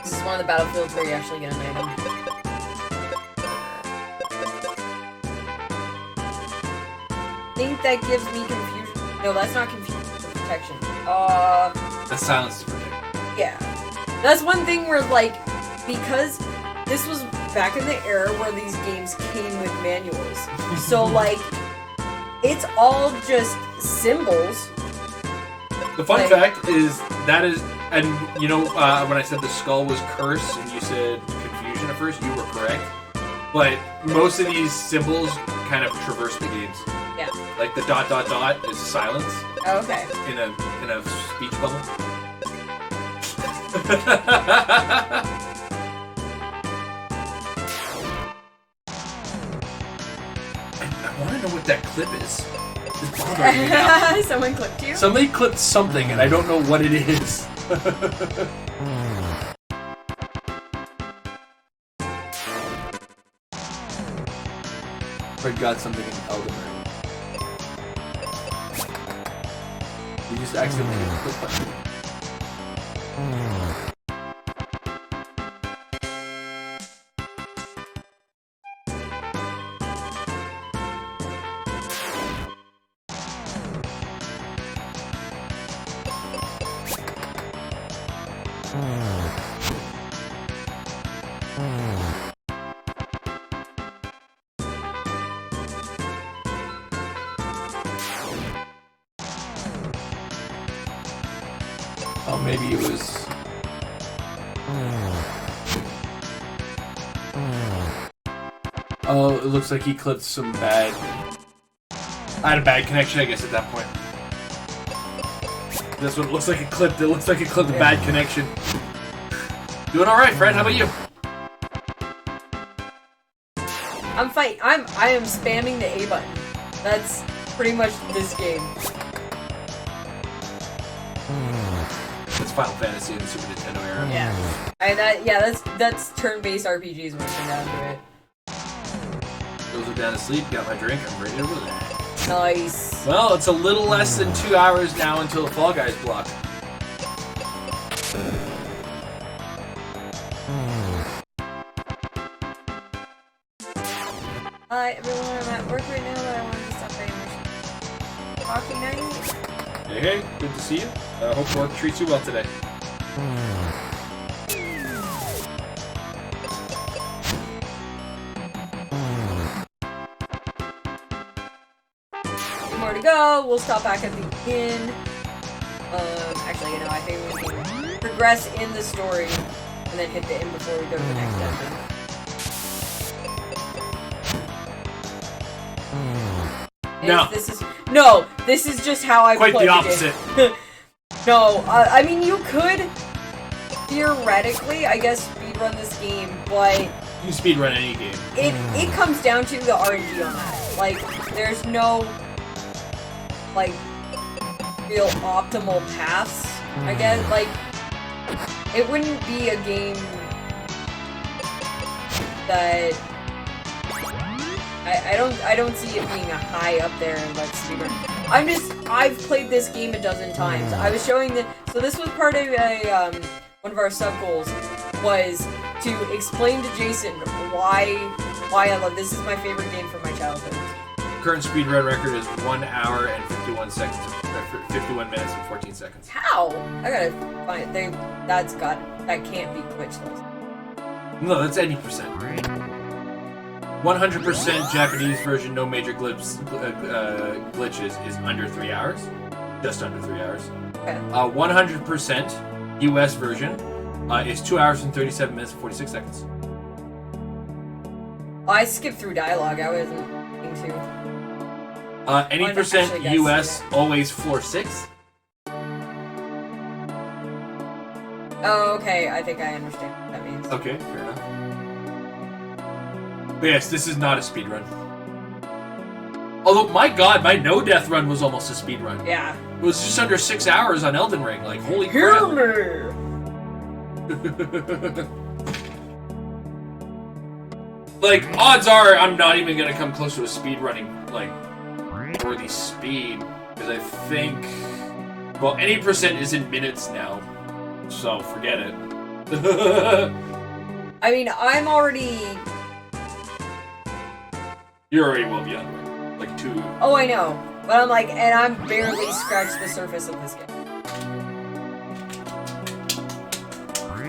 This is one of the battlefields where you actually get an item. I think that gives me confusion. No, that's not confusion. It's protection. That's silence is protection. Yeah. That's one thing where, like, because this was back in the era where these games came with manuals. So, like, it's all just symbols. The fun fact is that is, and you know, when I said the skull was cursed and you said confusion at first, you were correct. But most of these symbols kind of traverse the games. Yeah. Like the ... is silence. Oh, okay. In a speech bubble. I want to know what that clip is. It's bothering me now. Someone clipped you? Somebody clipped something and I don't know what it is. Fred got something in Elden Ring. You just accidentally hit the click button. Oh, maybe it was... Oh, it looks like he clipped some bad... I had a bad connection, I guess, at that point. That's what it looks like it clipped. It looks like it clipped a bad connection. Doing alright, Fred. How about you? I am spamming the A button. That's pretty much this game. That's Final Fantasy in the Super Nintendo era. Yeah. That's turn-based RPGs when it comes down to it. Those are down to sleep, got my drink, I'm ready to relax. Nice. Well, it's a little less than 2 hours now until the Fall Guys block. Hi everyone, I'm at work right now, but I wanted to stop by and wish hockey night. Hey, good to see you. Hope work treats you well today. More to go. We'll stop back at the inn. Actually, you know, I think we can progress in the story and then hit the inn before we go to the next dungeon. No. This is just how I quite played the opposite. No, I mean you could theoretically, I guess, speedrun this game, but you speedrun any game. It comes down to the RNG on that. Like, there's no like real optimal paths. I guess like it wouldn't be a game that I don't see it being a high up there and like speedrun. I've played this game a dozen times. I was showing so this was part of one of our sub goals was to explain to Jason why I love this. Is my favorite game from my childhood. Current speedrun record is 1 hour and 51 seconds, 51 minutes and 14 seconds. How? I gotta find it. That can't be glitchless. No, that's 80%. 100% Japanese version, no major glitches, is under 3 hours. Just under 3 hours. Okay. 100% US version is 2 hours and 37 minutes and 46 seconds. I skipped through dialogue. I wasn't into. Any percent US, always floor 6. Oh, okay. I think I understand what that means. Okay, fair enough. But yes, this is not a speed run. Although, my god, my no-death run was almost a speed run. Yeah. It was just under 6 hours on Elden Ring. Like, holy crap. Like, odds are I'm not even gonna come close to a speed running, like, worthy speed. Because I think... Well, any percent is in minutes now. So, forget it. I mean, I'm already... You're already well beyond it. Like 2... Oh, I know. But I'm like, and I'm barely scratched the surface of this game.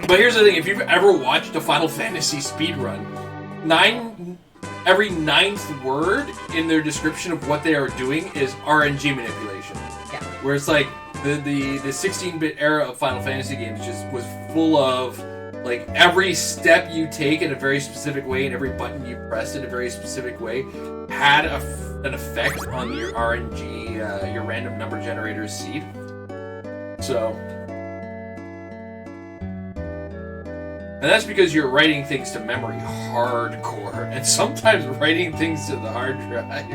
But here's the thing, if you've ever watched a Final Fantasy speedrun, every 9th word in their description of what they are doing is RNG manipulation. Yeah. Where it's like, the 16-bit era of Final Fantasy games just was full of, like, every step you take in a very specific way and every button you press in a very specific way had an effect on your RNG, your random number generator's seed. So... And that's because you're writing things to memory hardcore, and sometimes writing things to the hard drive,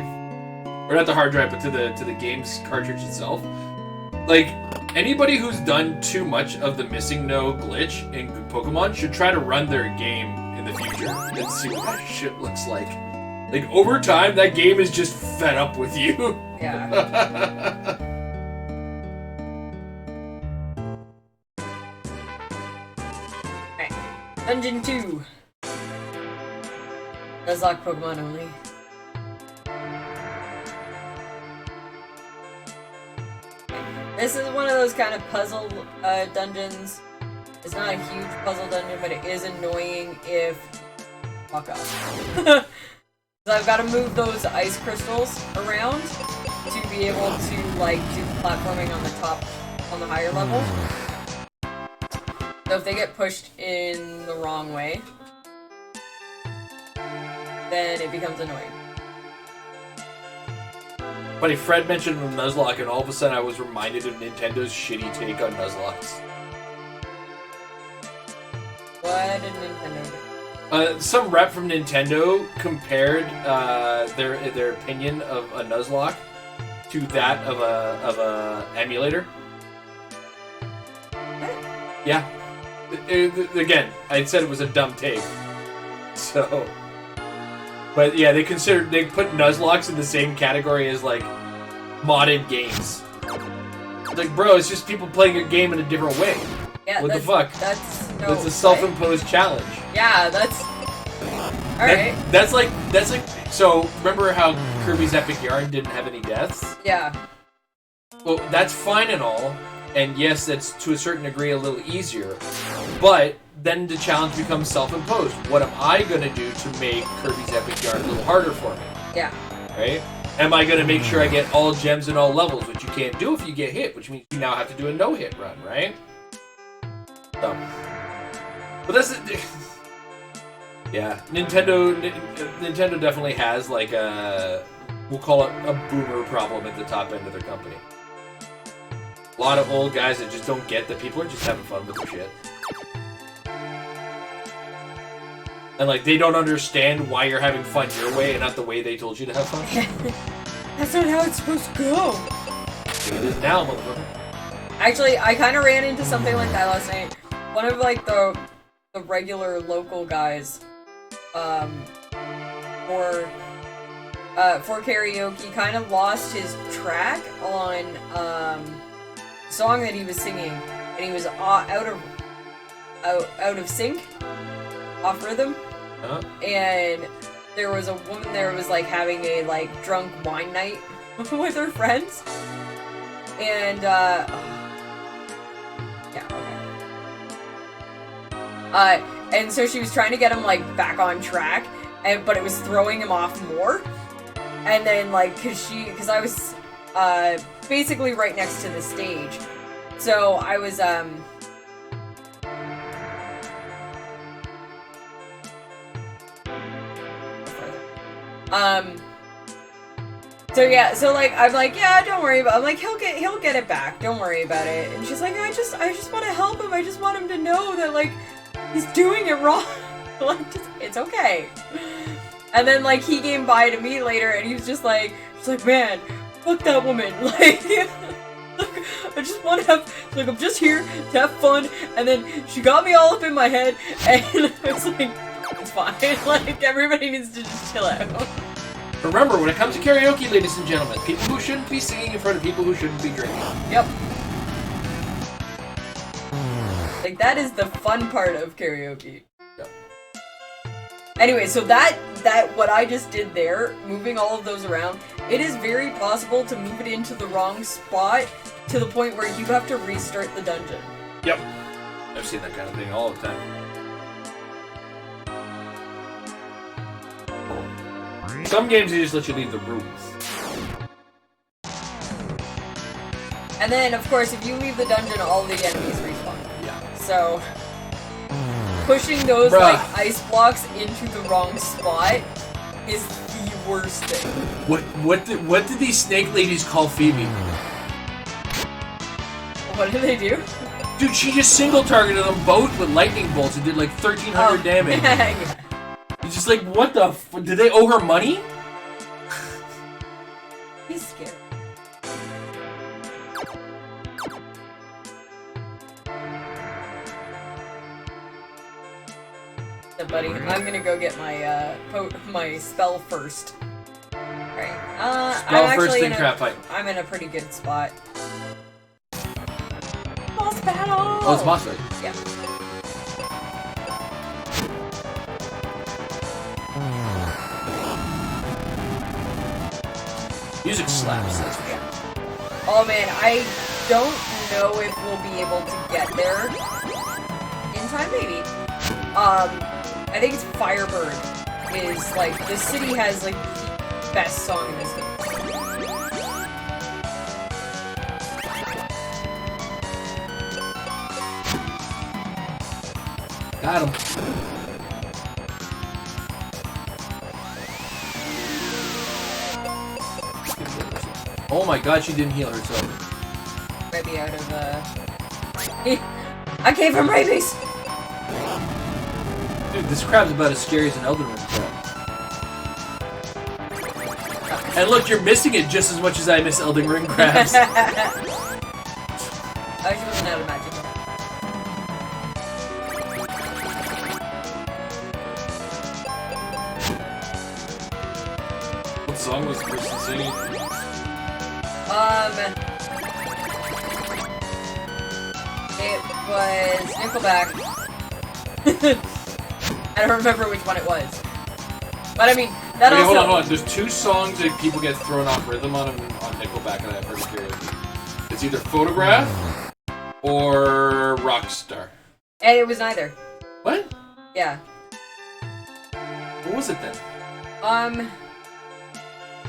or not the hard drive, but to the game's cartridge itself. Like, anybody who's done too much of the missing no glitch in Pokemon should try to run their game in the future and see what that shit looks like. Like, over time, that game is just fed up with you. Yeah. Dungeon 2. Nuzlocke Pokemon only. This is one of those kind of puzzle dungeons. It's not a huge puzzle dungeon, but it is annoying if... Fuck up. So I've got to move those ice crystals around to be able to, like, do platforming on the top, on the higher levels. So if they get pushed in the wrong way, then it becomes annoying. Funny, Fred mentioned Nuzlocke, and all of a sudden I was reminded of Nintendo's shitty take on Nuzlocks. What did Nintendo do? Some rep from Nintendo compared their opinion of a Nuzlocke to that of a emulator. What? Yeah. Again, I said it was a dumb take. So, but yeah, they put Nuzlocks in the same category as like modded games. Like, bro, it's just people playing a game in a different way. Yeah, what the fuck? That's a self-imposed challenge. Yeah, that's alright. That's like so. Remember how Kirby's Epic Yarn didn't have any deaths? Yeah. Well, that's fine and all. And yes, that's to a certain degree a little easier, but then the challenge becomes self-imposed. What am I going to do to make Kirby's Epic Yarn a little harder for me? Yeah. Right? Am I going to make sure I get all gems in all levels, which you can't do if you get hit, which means you now have to do a no-hit run, right? So, but that's yeah. Nintendo definitely has like we'll call it a boomer problem at the top end of their company. A lot of old guys that just don't get that people are just having fun with their shit. And like, they don't understand why you're having fun your way and not the way they told you to have fun. That's not how it's supposed to go. It is now, motherfucker. Actually, I kind of ran into something like that last night. One of like the regular local guys, for for karaoke kind of lost his track on a song that he was singing, and he was out of sync, off rhythm. And there was a woman there who was like having a like drunk wine night with her friends, and and so she was trying to get him like back on track, but it was throwing him off more. And then like cause I was basically right next to the stage, so I was so yeah, so like I'm like, yeah, don't worry about it. I'm like, he'll get it back, don't worry about it. And she's like, I just want to help him. I just want him to know that like he's doing it wrong. Like, it's okay. And then like he came by to me later, and he was just like, she's like, man, fuck that woman. Like, I just want to have, like, I'm just here to have fun. And then she got me all up in my head, and I was like, it's fine. Like, everybody needs to just chill out. Remember, when it comes to karaoke, ladies and gentlemen, people who shouldn't be singing in front of people who shouldn't be drinking. Yep. Like, that is the fun part of karaoke. Yep. Anyway, so that what I just did there, moving all of those around, it is very possible to move it into the wrong spot to the point where you have to restart the dungeon. Yep. I've seen that kind of thing all the time. Some games, they just let you leave the rooms. And then, of course, if you leave the dungeon, all the enemies respawn. Yeah. So, pushing those, like, ice blocks into the wrong spot is the worst thing. What did these snake ladies call Phoebe? What did they do? Dude, she just single targeted them both with lightning bolts and did like 1,300 damage. Dang. It's just like, what the did they owe her money? He's scared. So, buddy, I'm gonna go get my my spell first. Alright. Spell I'm first, actually then crap fight. I'm in a pretty good spot. Boss battle! Oh, it's boss fight. Yeah. Music slaps. Oh man, I don't know if we'll be able to get there in time, maybe. I think it's Firebird is like, the city has like the best song in this game. Got him. Oh my god, she didn't heal herself. Might be out of, I gave him rabies! Dude, this crab's about as scary as an Elden Ring crab. And look, you're missing it just as much as I miss Elden Ring crabs. Oh, she wasn't out of magic. What song was the person singing? It was Nickelback. I don't remember which one it was. But I mean, that Wait, also... hold on. There's two songs that people get thrown off rhythm on Nickelback and I've heard karaoke. It's either Photograph or Rockstar. And it was neither. What? Yeah. What was it then?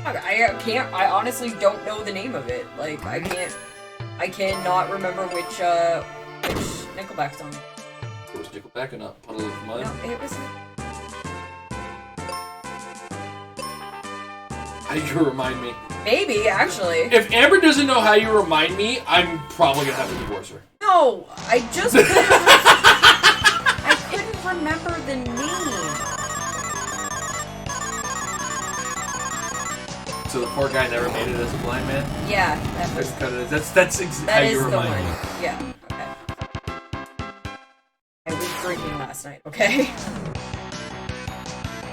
I honestly don't know the name of it. Like, I cannot remember which Nickelback song. It was Nickelback and not Puddle of Mud? No, it was... How do you remind me? Maybe, actually. If Amber doesn't know how you remind me, I'm probably gonna have to divorce her. No, I just... I couldn't remember the name. So the poor guy never made it as a blind man? Yeah. That's how That you is the remind one. me. Yeah, okay. I was drinking last night, okay?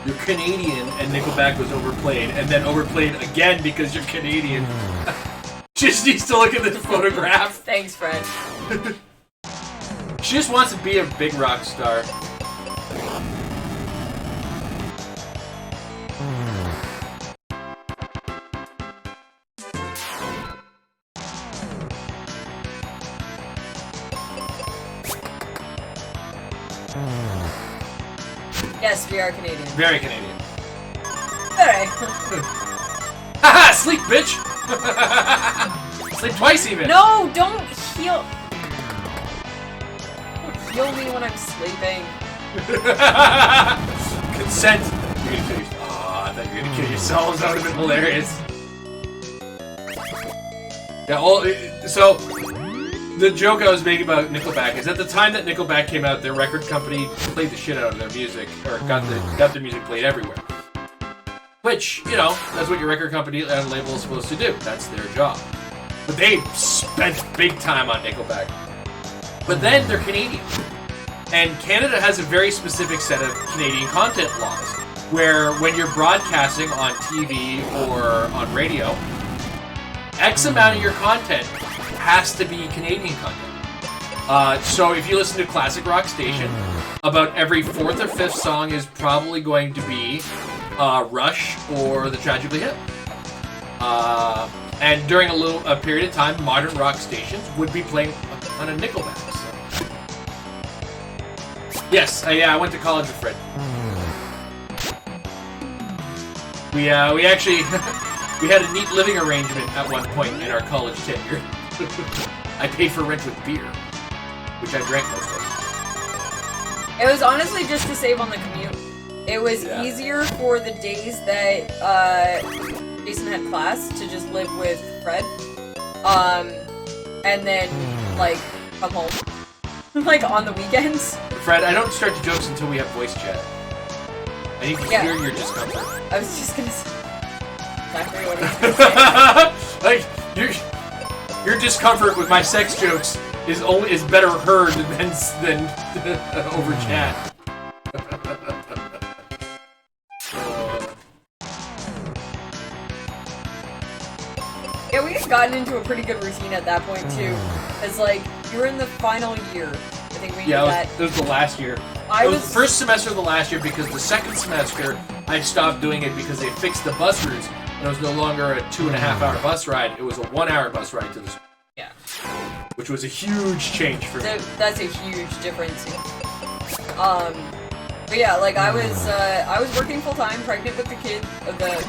you're Canadian and Nickelback was overplayed, and then overplayed again because you're Canadian. Just needs to look at this photograph. Thanks, Fred. She just wants to be a big rock star. Yes, we are Canadian. Very Canadian. Very. Haha, sleep, bitch! Sleep twice even! No, don't heal. Don't heal me when I'm sleeping. Consent! You're gonna kill yourself. Oh, I thought you were gonna kill yourselves. That would have been hilarious. Yeah, so the joke I was making about Nickelback is at the time that Nickelback came out, their record company played the shit out of their music, or got their music played everywhere. Which, you know, that's what your record company and label is supposed to do. That's their job. But they spent big time on Nickelback. But then they're Canadian. And Canada has a very specific set of Canadian content laws, where when you're broadcasting on TV or on radio, X amount of your content has to be Canadian content. So if you listen to classic rock station, about every fourth or fifth song is probably going to be Rush or the Tragically Hip. And during a period of time, modern rock stations would be playing on a Nickelback. So. Yes, I went to college with Fred. We actually we had a neat living arrangement at one point in our college tenure. I paid for rent with beer, which I drank most of. It was honestly just to save on the commute. It was easier for the days that Jason had class to just live with Fred, and then like come home, like on the weekends. Fred, I don't start the jokes until we have voice chat. I need to hear your discomfort. I was just gonna say exactly what I was gonna say. Like your discomfort with my sex jokes is better heard than over chat. Yeah, we had gotten into a pretty good routine at that point too. It's like you're in the final year. I think we did that. It was the last year. It was the first semester of the last year because the second semester I stopped doing it because they fixed the bus routes and it was no longer a 2.5 hour bus ride. It was a 1 hour bus ride to the school. Yeah. Which was a huge change for me. That's a huge difference. But yeah, like I was working full time, pregnant with the kids. Well,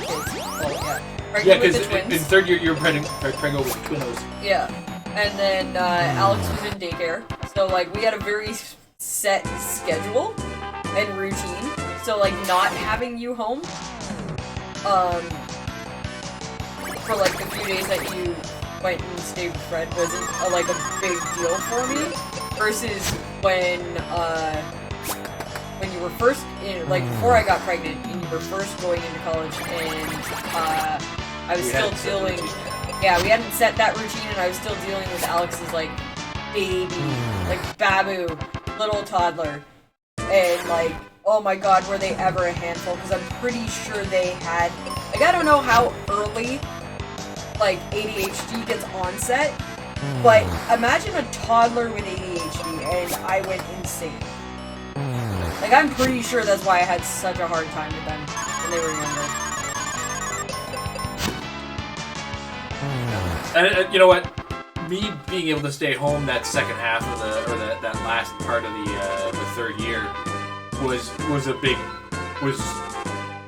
yeah. Pregnant with the twins. In third year you were pregnant with the twinnos. Yeah. And then Alex was in daycare. So like we had a very set schedule and routine. So like not having you home for like the few days that you went and stayed with Fred wasn't like a big deal for me versus when you were first in, like before I got pregnant and you were first going into college and I was still dealing. Yeah, we hadn't set that routine, and I was still dealing with Alex's like baby, like Babu, little toddler, and like oh my god, were they ever a handful? Because I'm pretty sure they had like I don't know how early like ADHD gets onset, but imagine a toddler with ADHD, and I went insane. Like I'm pretty sure that's why I had such a hard time with them when they were younger. And you know what? Me being able to stay home that second half of that last part of the third year was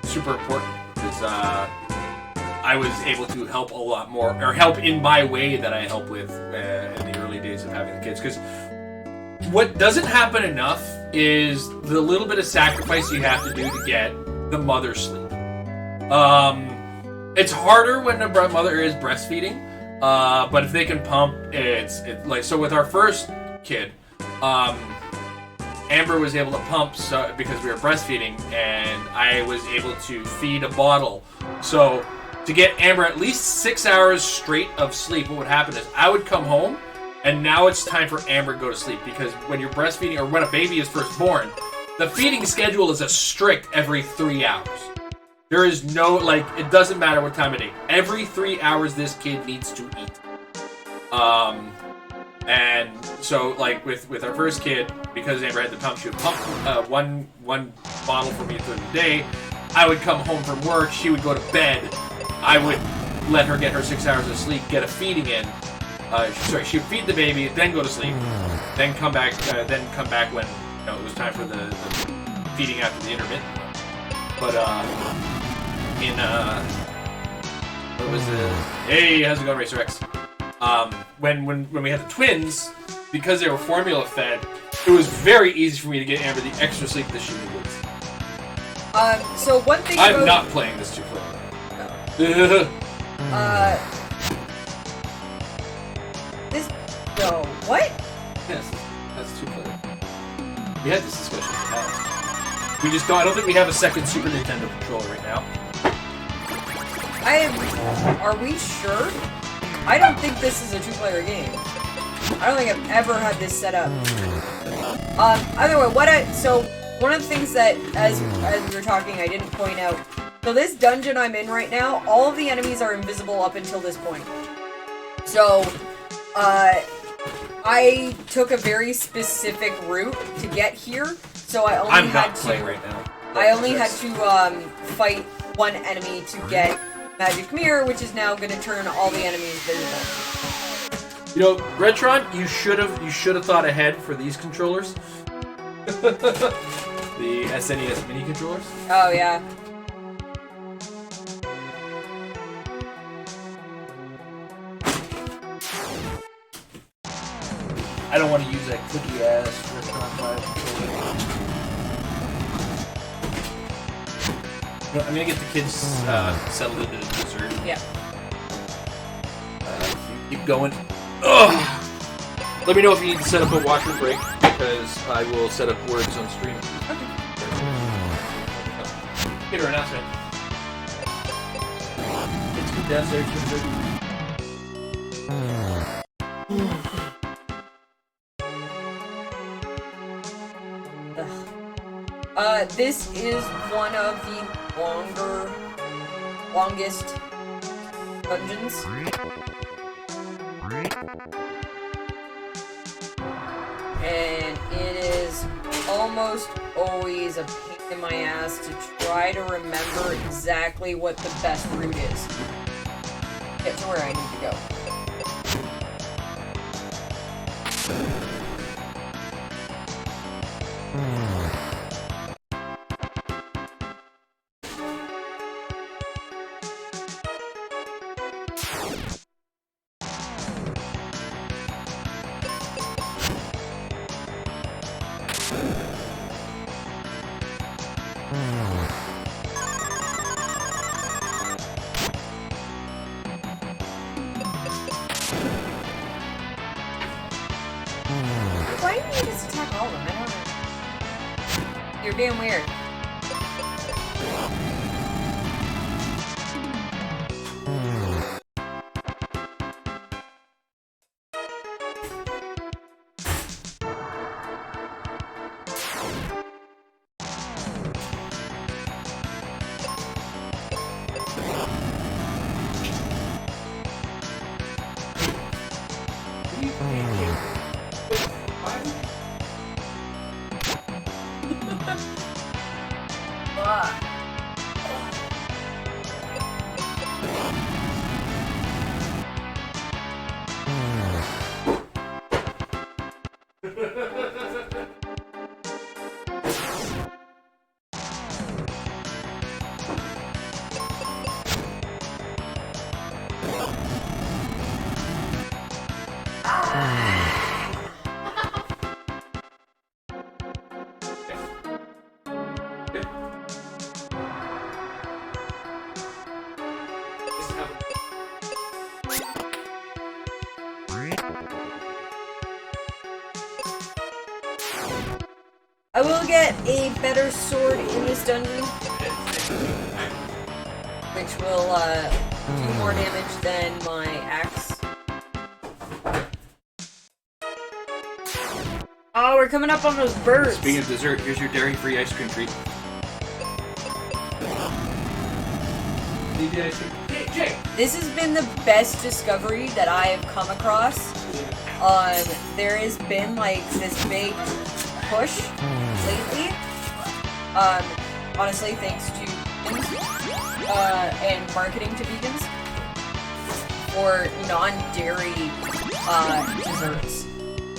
super important because I was able to help a lot more, or help in my way that I help with in the early days of having the kids. Because what doesn't happen enough is the little bit of sacrifice you have to do to get the mother sleep. It's harder when the mother is breastfeeding. But if they can pump, it's like so. With our first kid, Amber was able to pump because we were breastfeeding, and I was able to feed a bottle. So to get Amber at least 6 hours straight of sleep, what would happen is I would come home, and now it's time for Amber to go to sleep because when you're breastfeeding or when a baby is first born, The feeding schedule is a strict every 3 hours. There is no, like, it doesn't matter what time of day. Every 3 hours this kid needs to eat. And so, like, with our first kid, because Amber had the pump, she would pump one bottle for me through the day. I would come home from work, she would go to bed. I would let her get her 6 hours of sleep, get a feeding in. She would feed the baby, then go to sleep, then come back when it was time for the feeding after the intermittent. But what was it? Hey, how's it going, Racer X? When we had the twins, because they were formula fed, it was very easy for me to get Amber the extra sleep that she needed. So one thing I'm not playing this too quick. This no what? Yes, that's too clear. We had this discussion in the past. We just don't. I don't think we have a second Super Nintendo controller right now. Are we sure? I don't think this is a two-player game. I don't think I've ever had this set up. Either way, so one of the things that as we were talking, I didn't point out. So this dungeon I'm in right now, all of the enemies are invisible up until this point. So, I took a very specific route to get here. So I only had to. Right now. I only had to fight one enemy to get Magic Mirror, which is now going to turn all the enemies visible. You know, Retron, you should have thought ahead for these controllers. The SNES mini controllers. Oh yeah. I don't want to use that clicky ass Retron 5 controller. I'm gonna get the kids settled into the dessert. Yeah. Keep going. Ugh! Let me know if you need to set up a washer break, because I will set up words on stream. Okay. Get her announcement. Kids come downstairs to dessert. This is one of the longest dungeons. And it is almost always a pain in my ass to try to remember exactly what the best route is. Get to where I need to go. Why didn't you just attack all of them? I don't know. You're being weird. I will get a better sword in this dungeon, which will do more damage than my axe. Oh, we're coming up on those birds. Speaking of dessert, here's your dairy-free ice cream treat. This has been the best discovery that I have come across. There has been like this big push lately. Honestly, thanks to and marketing to vegans for non-dairy desserts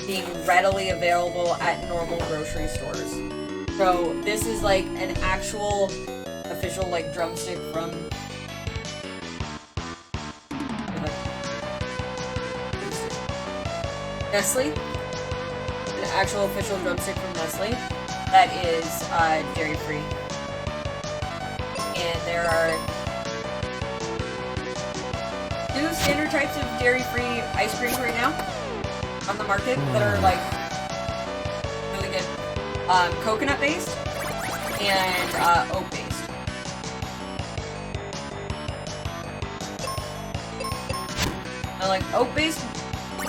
being readily available at normal grocery stores. So this is like an actual official like drumstick from Nestle. An actual official drumstick from Nestle that is dairy-free. And there are 2 standard types of dairy-free ice creams right now on the market that are like really good. Coconut-based and oat-based. And like oat-based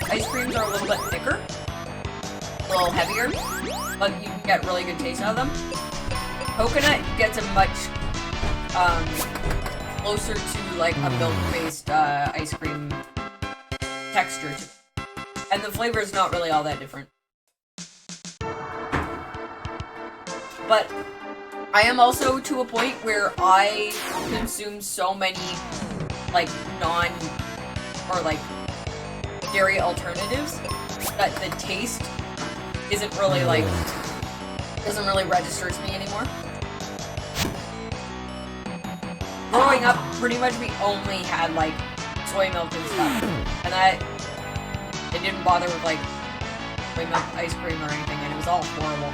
ice creams are a little bit thicker, a little heavier, but you can get really good taste out of them. Coconut gets a much closer to like a milk-based ice cream texture to it. And the flavor is not really all that different. But I am also to a point where I consume so many like dairy alternatives that the taste doesn't really register to me anymore. Growing up, pretty much we only had like soy milk and stuff, and that it didn't bother with like soy milk ice cream or anything, and it was all horrible.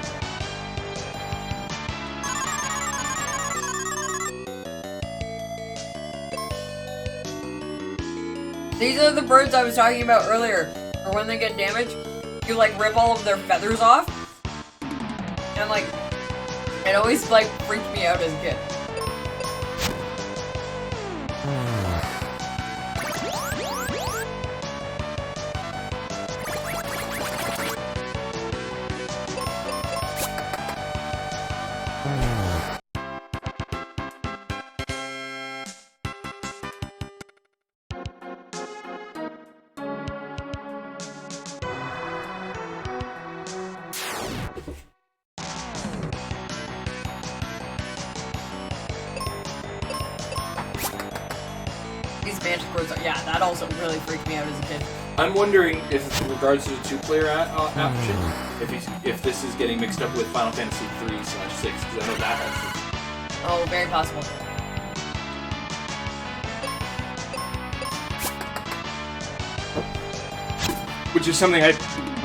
These are the birds I was talking about earlier, or when they get damaged, you like rip all of their feathers off, and like, it always like freaked me out as a kid. Yeah, that also really freaked me out as a kid. I'm wondering if, in regards to the 2-player option, if this is getting mixed up with Final Fantasy 3/6, because I know that has. Oh, very possible. Which is something I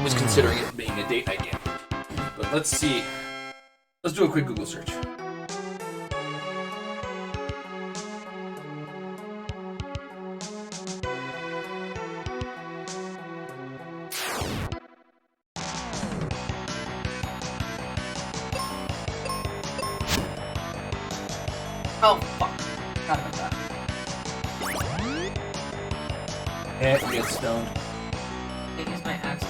was considering it being a date night game. But let's see. Let's do a quick Google search. Oh, fuck. Forgot about that. Yeah, you get stoned. I use my axe.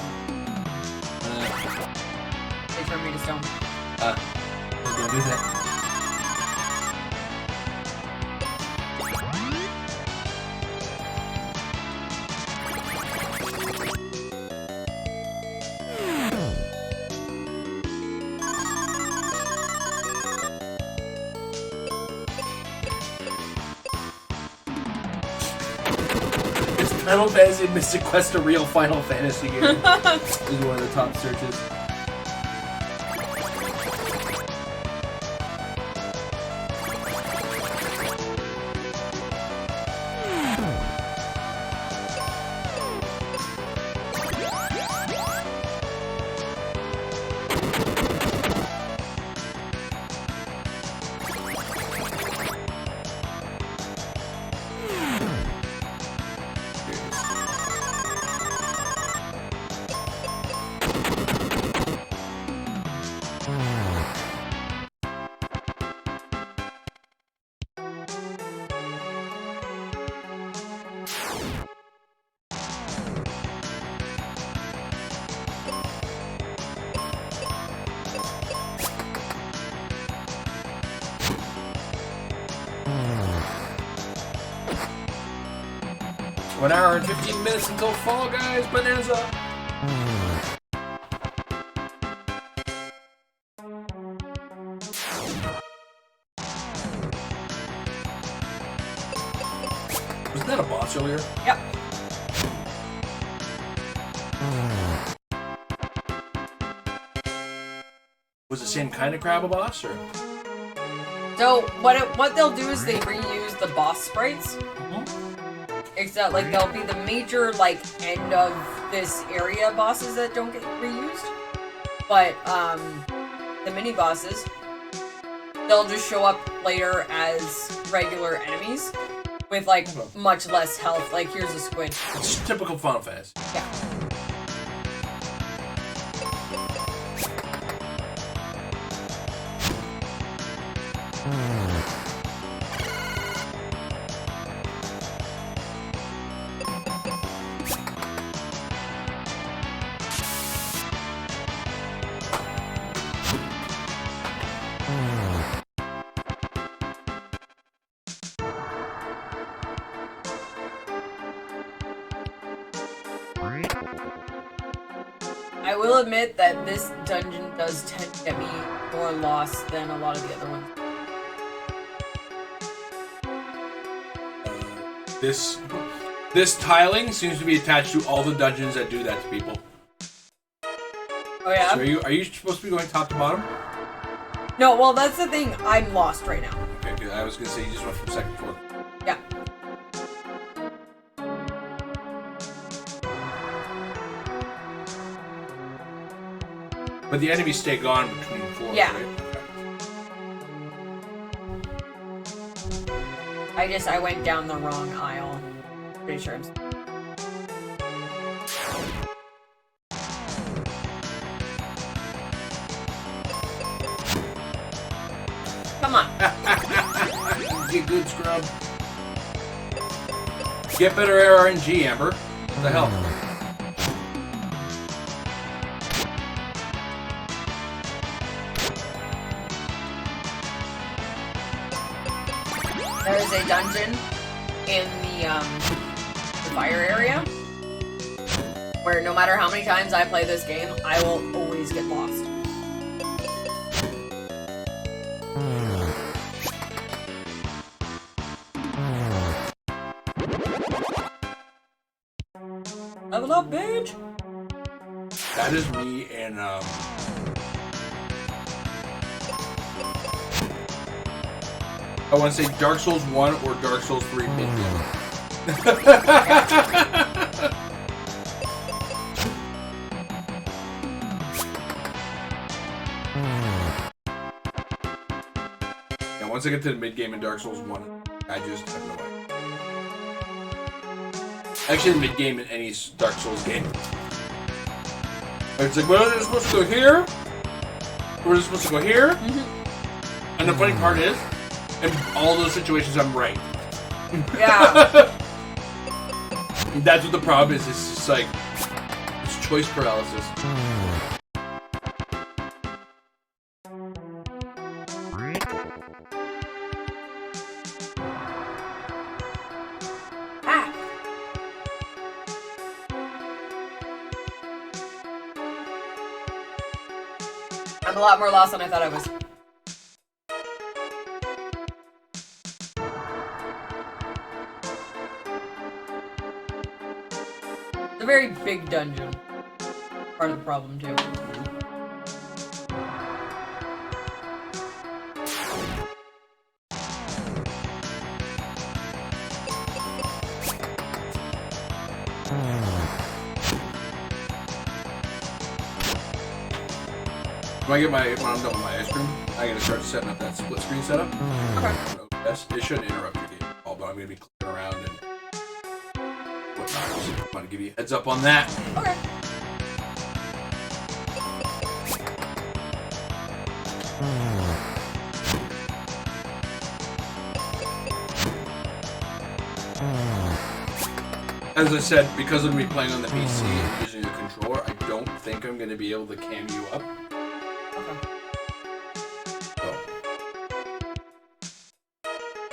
They turn me to stone. Don't do that. Final Fantasy Mystic Quest, a real Final Fantasy game. Is one of the top searches. 1 hour and 15 minutes until Fall Guys Bonanza. Wasn't that a boss earlier? Yep. Was the same kind of crab a boss, or? So what they'll do is they reuse the boss sprites. Except like they'll be the major like end of this area bosses that don't get reused. But the mini bosses, they'll just show up later as regular enemies with like much less health. Like here's a squid. It's typical Final Fantasy. Yeah. I will admit that this dungeon does tend to get me more lost than a lot of the other ones. This tiling seems to be attached to all the dungeons that do that to people. Oh yeah? So are you supposed to be going top to bottom? No, well that's the thing. I'm lost right now. Okay, good. I was gonna say you just went from second to fourth. Yeah. But the enemies stay gone between floors, Yeah. right? I went down the wrong aisle. Pretty sure I'm... Come on. Get good, scrub. Get better RNG, Amber. What the hell? There is a dungeon in the fire area where no matter how many times I play this game, I will always get lost. Level up, bitch! That is me and I want to say Dark Souls 1 or Dark Souls 3 mid-game. And once I get to the mid-game in Dark Souls 1, I just have no idea. Actually, the mid-game in any Dark Souls game. It's like, well, is it supposed to go here? Or is it supposed to go here? Mm-hmm. And the funny part is, in all those situations, I'm right. Yeah. That's what the problem is. It's just like, it's choice paralysis. I'm a lot more lost than I thought I was. It's a very big dungeon. Part of the problem, too. When I'm done with my ice cream, I'm gonna start setting up that split screen setup. Okay. It shouldn't interrupt your game at all, but I'm gonna be clicking around and whatnot. So I want to give you a heads up on that. Okay. As I said, because of me playing on the PC and using a controller, I don't think I'm gonna be able to cam you up.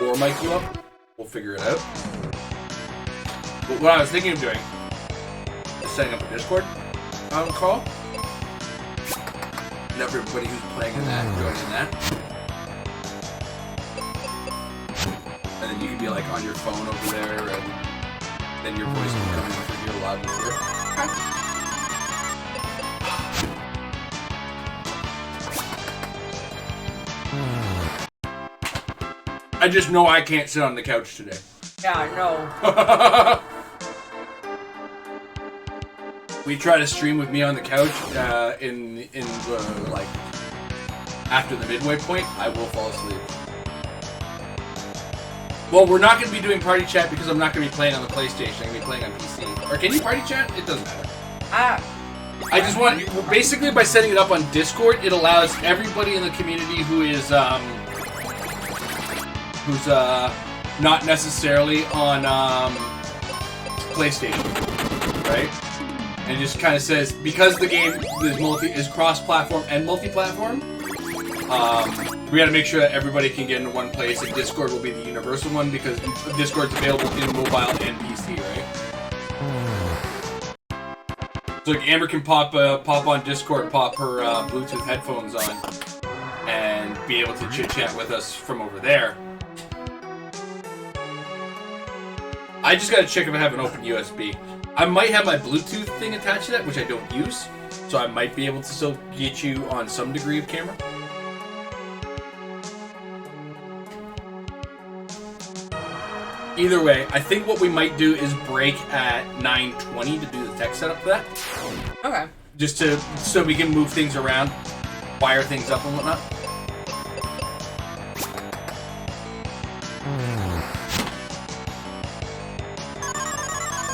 Or mic you up. We'll figure it out. But what I was thinking of doing is setting up a Discord call. And everybody who's playing in that joins in that. And then you can be like on your phone over there, and then your voice will come in for you loud and clear. I just know I can't sit on the couch today. Yeah, no. We try to stream with me on the couch in like after the midway point, I will fall asleep. Well, we're not going to be doing party chat because I'm not going to be playing on the PlayStation. I'm going to be playing on PC. Or can you party chat? It doesn't matter. I just want, basically by setting it up on Discord, it allows everybody in the community who's not necessarily on PlayStation, right? And it just kind of says, because the game is cross-platform and multi-platform, we got to make sure that everybody can get into one place, and Discord will be the universal one because Discord's available in mobile and PC, right? So like Amber can pop on Discord, pop her Bluetooth headphones on, and be able to chit-chat with us from over there. I just gotta check if I have an open USB. I might have my Bluetooth thing attached to that, which I don't use, so I might be able to still get you on some degree of camera. Either way, I think what we might do is break at 9:20 to do the tech setup for that. Okay. Just so we can move things around, wire things up and whatnot.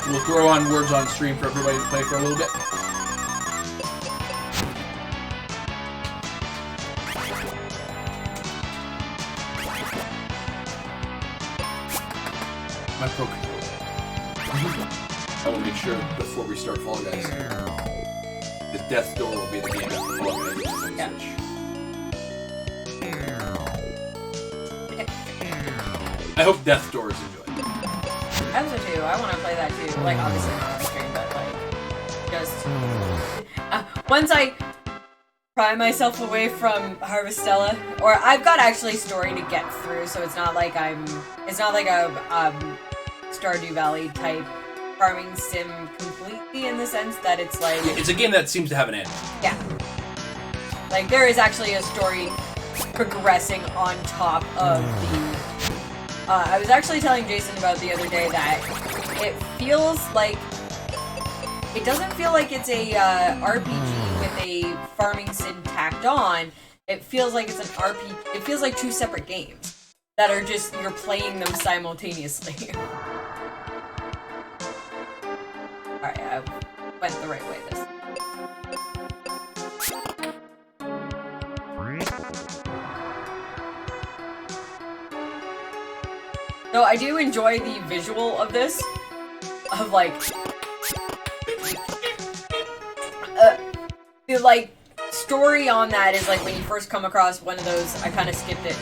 We'll throw on words on stream for everybody to play for a little bit. My Pro Controller. I will make sure before we start Fall Guys. The Death's Door will be the game after Fall Guys. Yeah. I hope Death's Door is enjoyed. I hope so too. I want to play that too. Like, obviously not on stream, but like, just once I pry myself away from Harvestella, or I've got actually story to get through, so it's not like a Stardew Valley type farming sim completely, in the sense that it's like it's a game that seems to have an end. Yeah, like there is actually a story progressing on top of the. I was actually telling Jason about the other day that it feels like it doesn't feel like it's a RPG with a farming sim tacked on. It feels like it's an RPG. It feels like two separate games that are just you're playing them simultaneously. All right, I went the right way this. So I do enjoy the visual of this, of like, the like story on that is like when you first come across one of those. I kind of skipped it.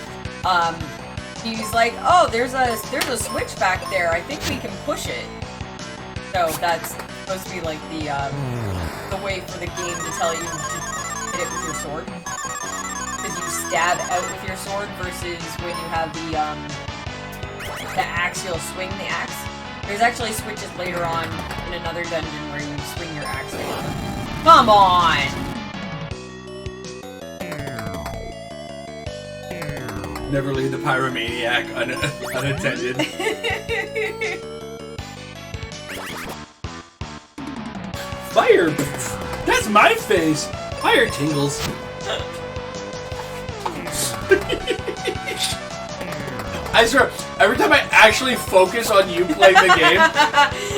He's like, oh, there's a switch back there. I think we can push it. So that's supposed to be like the way for the game to tell you to hit it with your sword, because you stab out with your sword versus when you have the axe, you'll swing the axe. There's actually switches later on in another dungeon where you swing your axe. Come on! Never leave the pyromaniac unattended. Fire! That's my face! Fire tingles. I swear, every time I actually focus on you playing the game,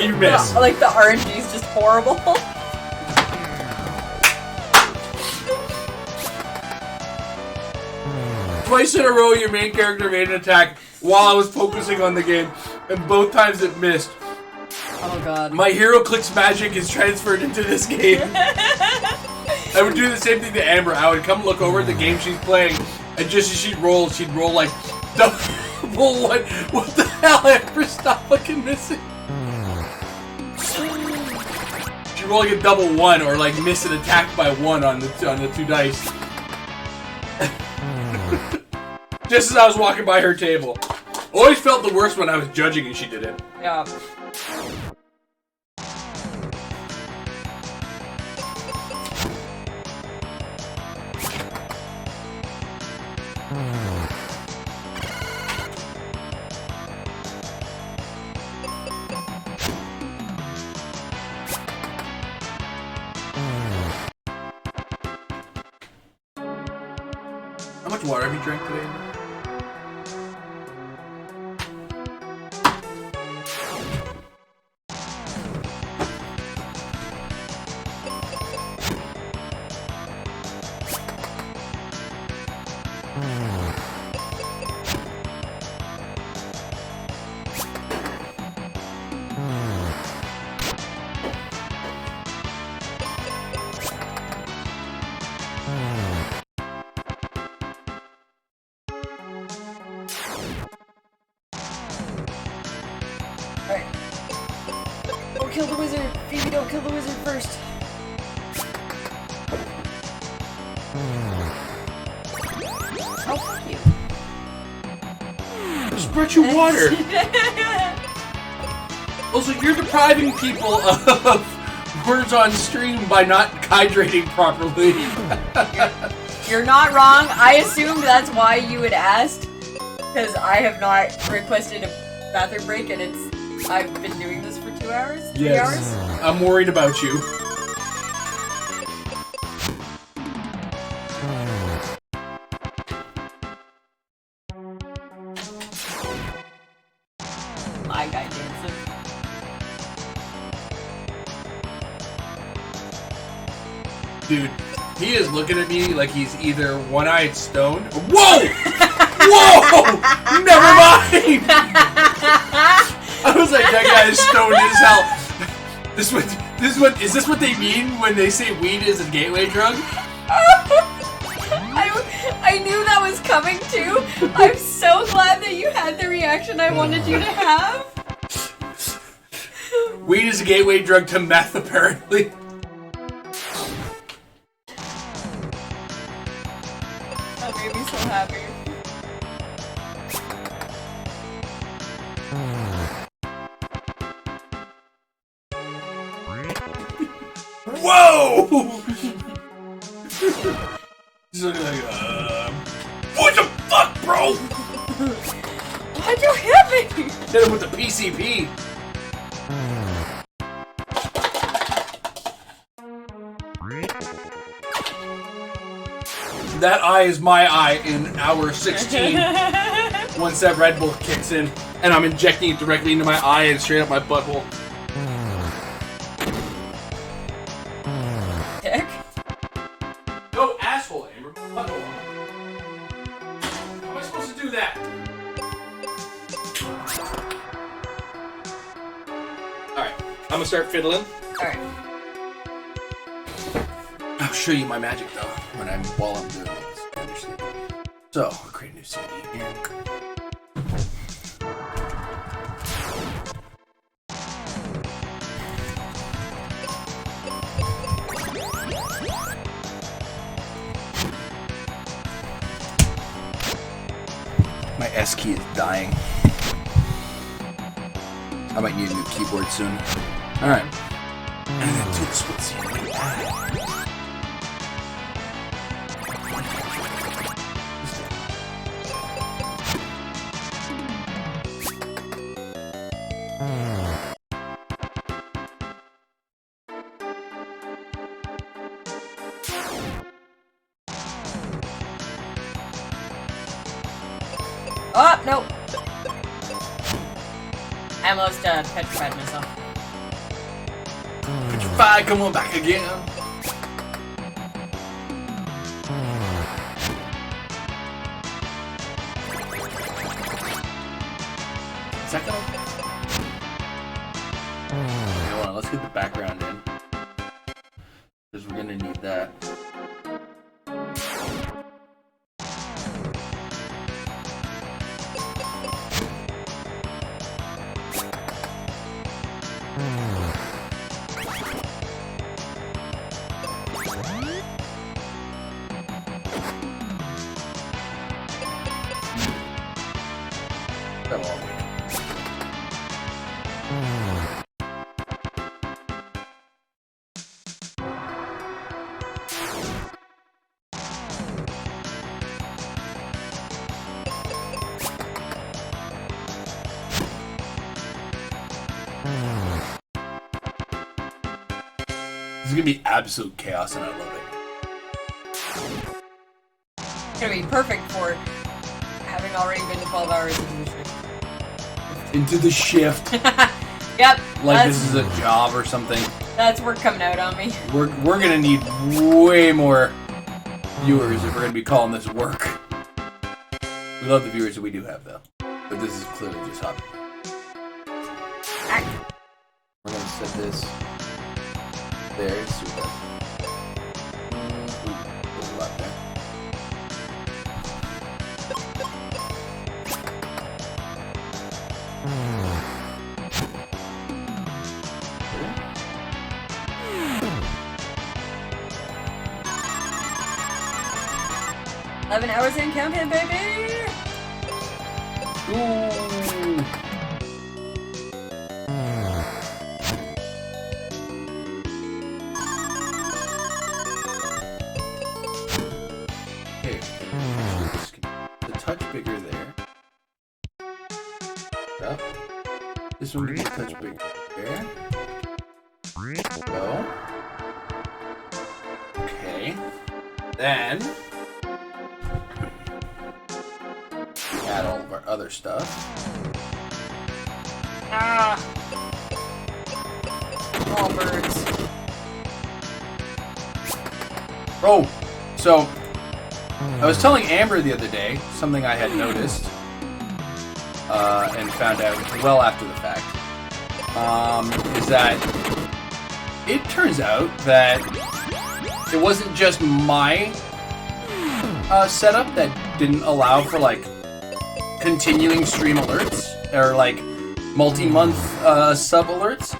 you miss. Like the RNG is just horrible. Twice in a row, your main character made an attack while I was focusing on the game, and both times it missed. Oh god. My hero clicks magic is transferred into this game. I would do the same thing to Amber. I would come look over at the game she's playing, and just as she'd roll like double one. What the hell? Amber, stop fucking missing. rolling a double 1 or like miss an attack by 1 on the 2 dice. Just as I was walking by her table. Always felt the worst when I was judging and she did it. Yeah. How much water have you drank today? Alright. Don't kill the wizard! Phoebe, don't kill the wizard first! Oh, fuck you. Just brought you water! Also, you're depriving people of words on stream by not hydrating properly. You're not wrong. I assumed that's why you had asked. Because I have not requested a bathroom break and I've been doing this for 2 hours? 3 hours? I'm worried about you. My guy dancing. Dude, he is looking at me like he's either one-eyed stoned. Whoa! Whoa! Never mind! I was like, that guy is stoned as hell. Is this what they mean when they say weed is a gateway drug? I knew that was coming too. I'm so glad that you had the reaction I wanted you to have. Weed is a gateway drug to meth, apparently. That made me so happy. Whoa! He's looking like, what the fuck, bro? Why'd you hit me? Hit him with the PCP. That eye is my eye in hour 16. Once that Red Bull kicks in, and I'm injecting it directly into my eye and straight up my butthole. Dick? No, asshole, Amber. Butthole. How am I supposed to do that? Alright, I'm gonna start fiddling. Alright. I'll show you my magic though while I'm doing this. So, I'll create a new CD here. My S key is dying. I might need a new keyboard soon. Alright. And then do the split scene. Oh, no! I almost petrified myself. Petrified, come on back again. Second. Hold on, let's get the background in. Because we're gonna need that. That will all be. This is gonna be absolute chaos, and I love it. It's gonna be perfect for having already been 12 hours into the shift. Into the shift. Yep. Like this is a job or something. That's work coming out on me. We're gonna need way more viewers if we're gonna be calling this work. We love the viewers that we do have, though. But this is clearly just hobby. We're gonna set this there. So we got there's a lot there. Ooh. 11 hours in, counting, baby! Ooh. Okay. A touch bigger there. Up. This one can be a touch bigger there. Go. Okay. Then we add all of our other stuff. Ah! All birds. Oh! So, I was telling Amber the other day, something I had noticed, and found out well after the fact, is that it turns out that it wasn't just my setup that didn't allow for, like, continuing stream alerts, or, like, multi-month sub alerts.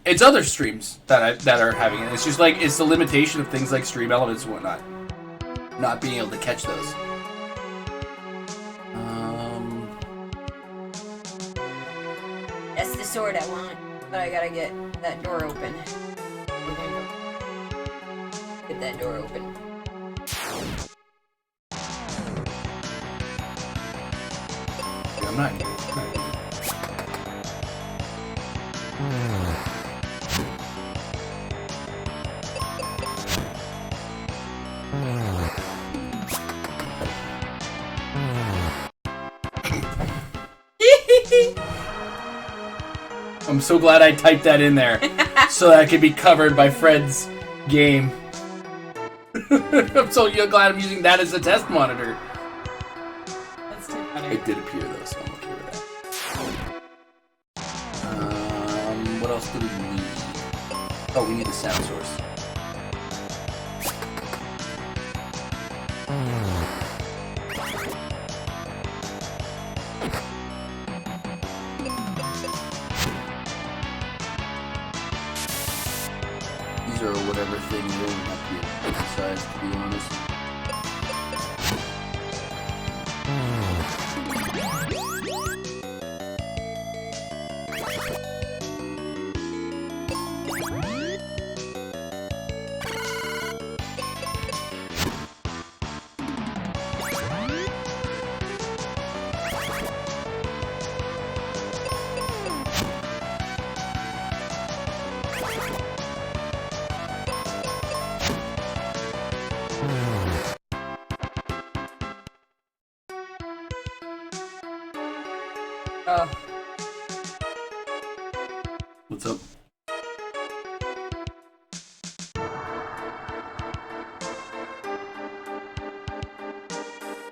It's other streams that are having it. It's just like, it's the limitation of things like stream elements and whatnot. Not being able to catch those. That's the sword I want, but I gotta get that door open. Get that door open. Yeah, I'm not. I'm so glad I typed that in there so that it could be covered by Fred's game. I'm so glad I'm using that as a test monitor. That's too funny. It did appear though, so I'm okay with that. What else do we need? Oh, we need the sound source. These are whatever thing really have to be emphasized, to be honest. What's up?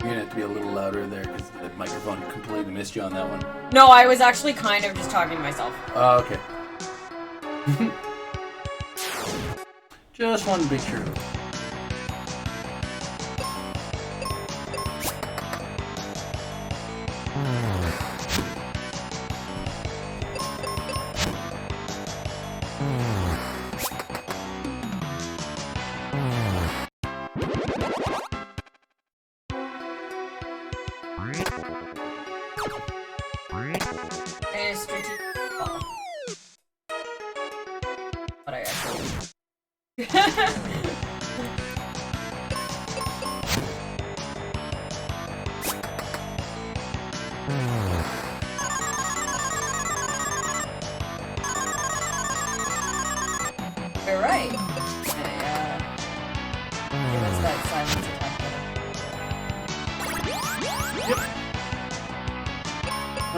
You're gonna have to be a little louder there because the microphone completely missed you on that one. No, I was actually kind of just talking to myself. Oh, okay. Just wanted to be sure.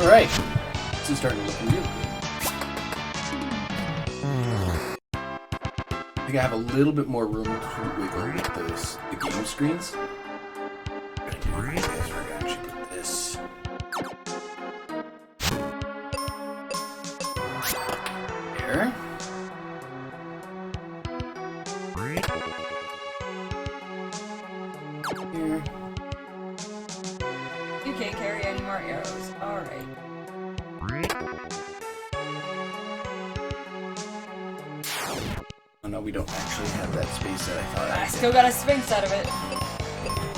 Alright. This is starting to look real good. I think I have a little bit more room to wiggle with the game screens. What I'm gonna do is we're gonna actually put this. There. Here. You can't carry any more arrows. Alright. Oh no, we don't actually have that space that I thought I I did. still got a sphinx out of it.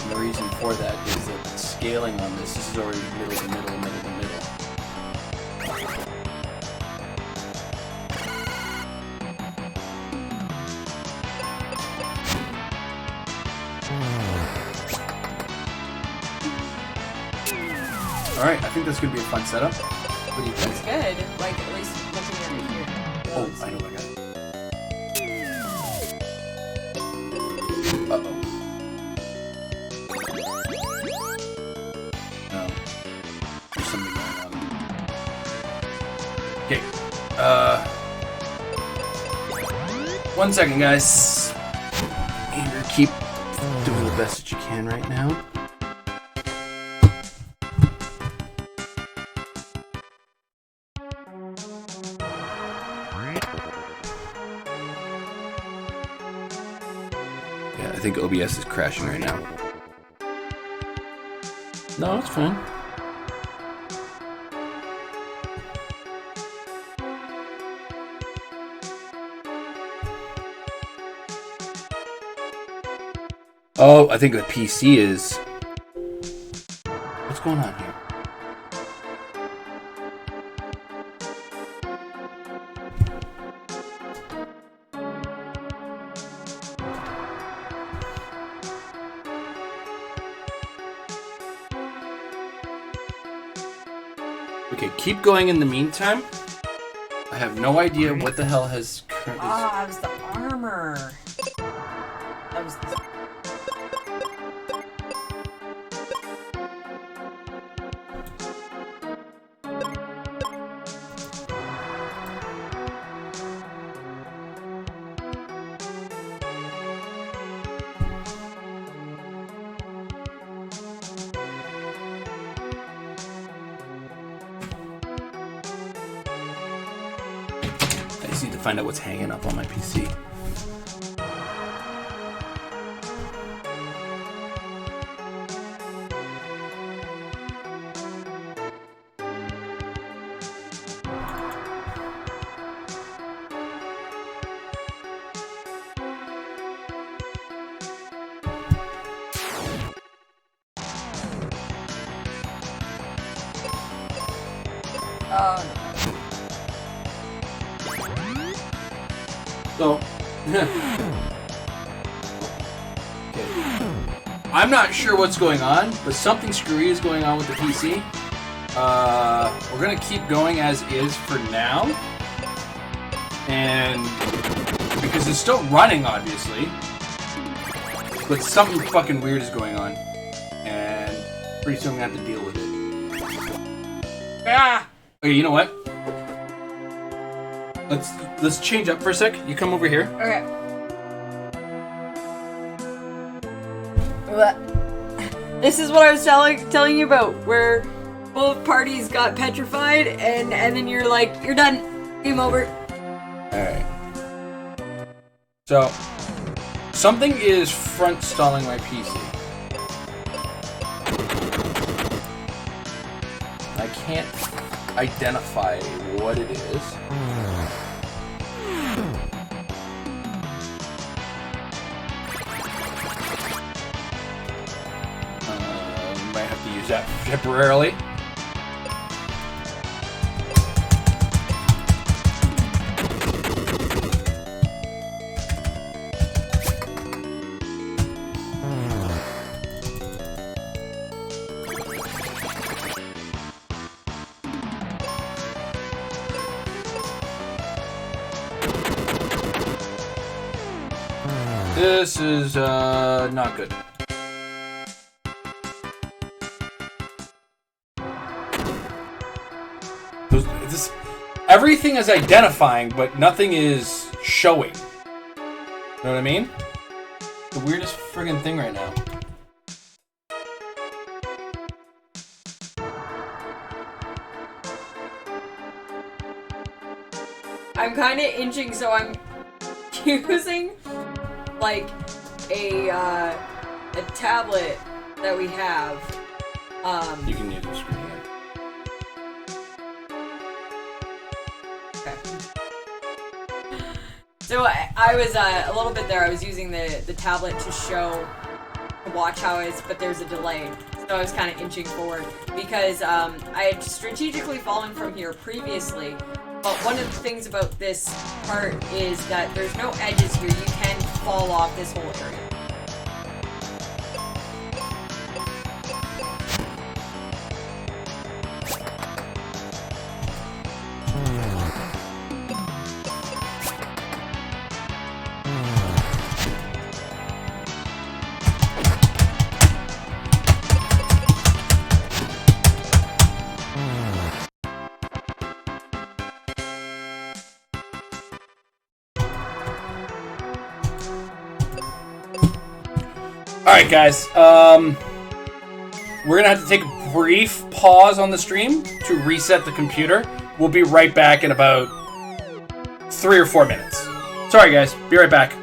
And the reason for that is that the scaling on this is already middle to middle, middle to middle. Alright, I think that's gonna be a fun setup. What do you think? Looks good. Like, at least looking at it here. Oh, I know what I got. Uh-oh. No. There's something going on. Okay. 1 second, guys. Andrew, keep doing the best that you can right now. Yeah, I think OBS is crashing right now. No, it's fine. Oh, I think the PC is... What's going on here? Okay, keep going in the meantime. I have no idea what the hell has currently... Ah, it was the armor. That was the... I just need to find out what's hanging up on my PC. Oh, So, okay. I'm not sure what's going on, but something screwy is going on with the PC. We're gonna keep going as is for now, and because it's still running, obviously, but something fucking weird is going on, and pretty soon I'm gonna have to deal with it. Ah! Okay, you know what? Let's change up for a sec. You come over here. okay. What? This is what I was telling you about, where both parties got petrified, and then you're like, you're done. Game over. Alright. So, something is front stalling my PC. I can't identify what it is. Might have to use that temporarily. This is not good. everything is identifying, but nothing is showing. You know what I mean? The weirdest friggin' thing right now. I'm kind of inching, so I'm using like a tablet that we have. You can use the screen. Okay. So I was a little bit there. I was using the tablet to watch how it's, but there's a delay. So I was kind of inching forward because I had strategically fallen from here previously. But one of the things about this part is that there's no edges here. You can fall off this whole area. Alright guys, we're gonna have to take a brief pause on the stream to reset the computer. We'll be right back in about 3 or 4 minutes. Sorry guys, be right back.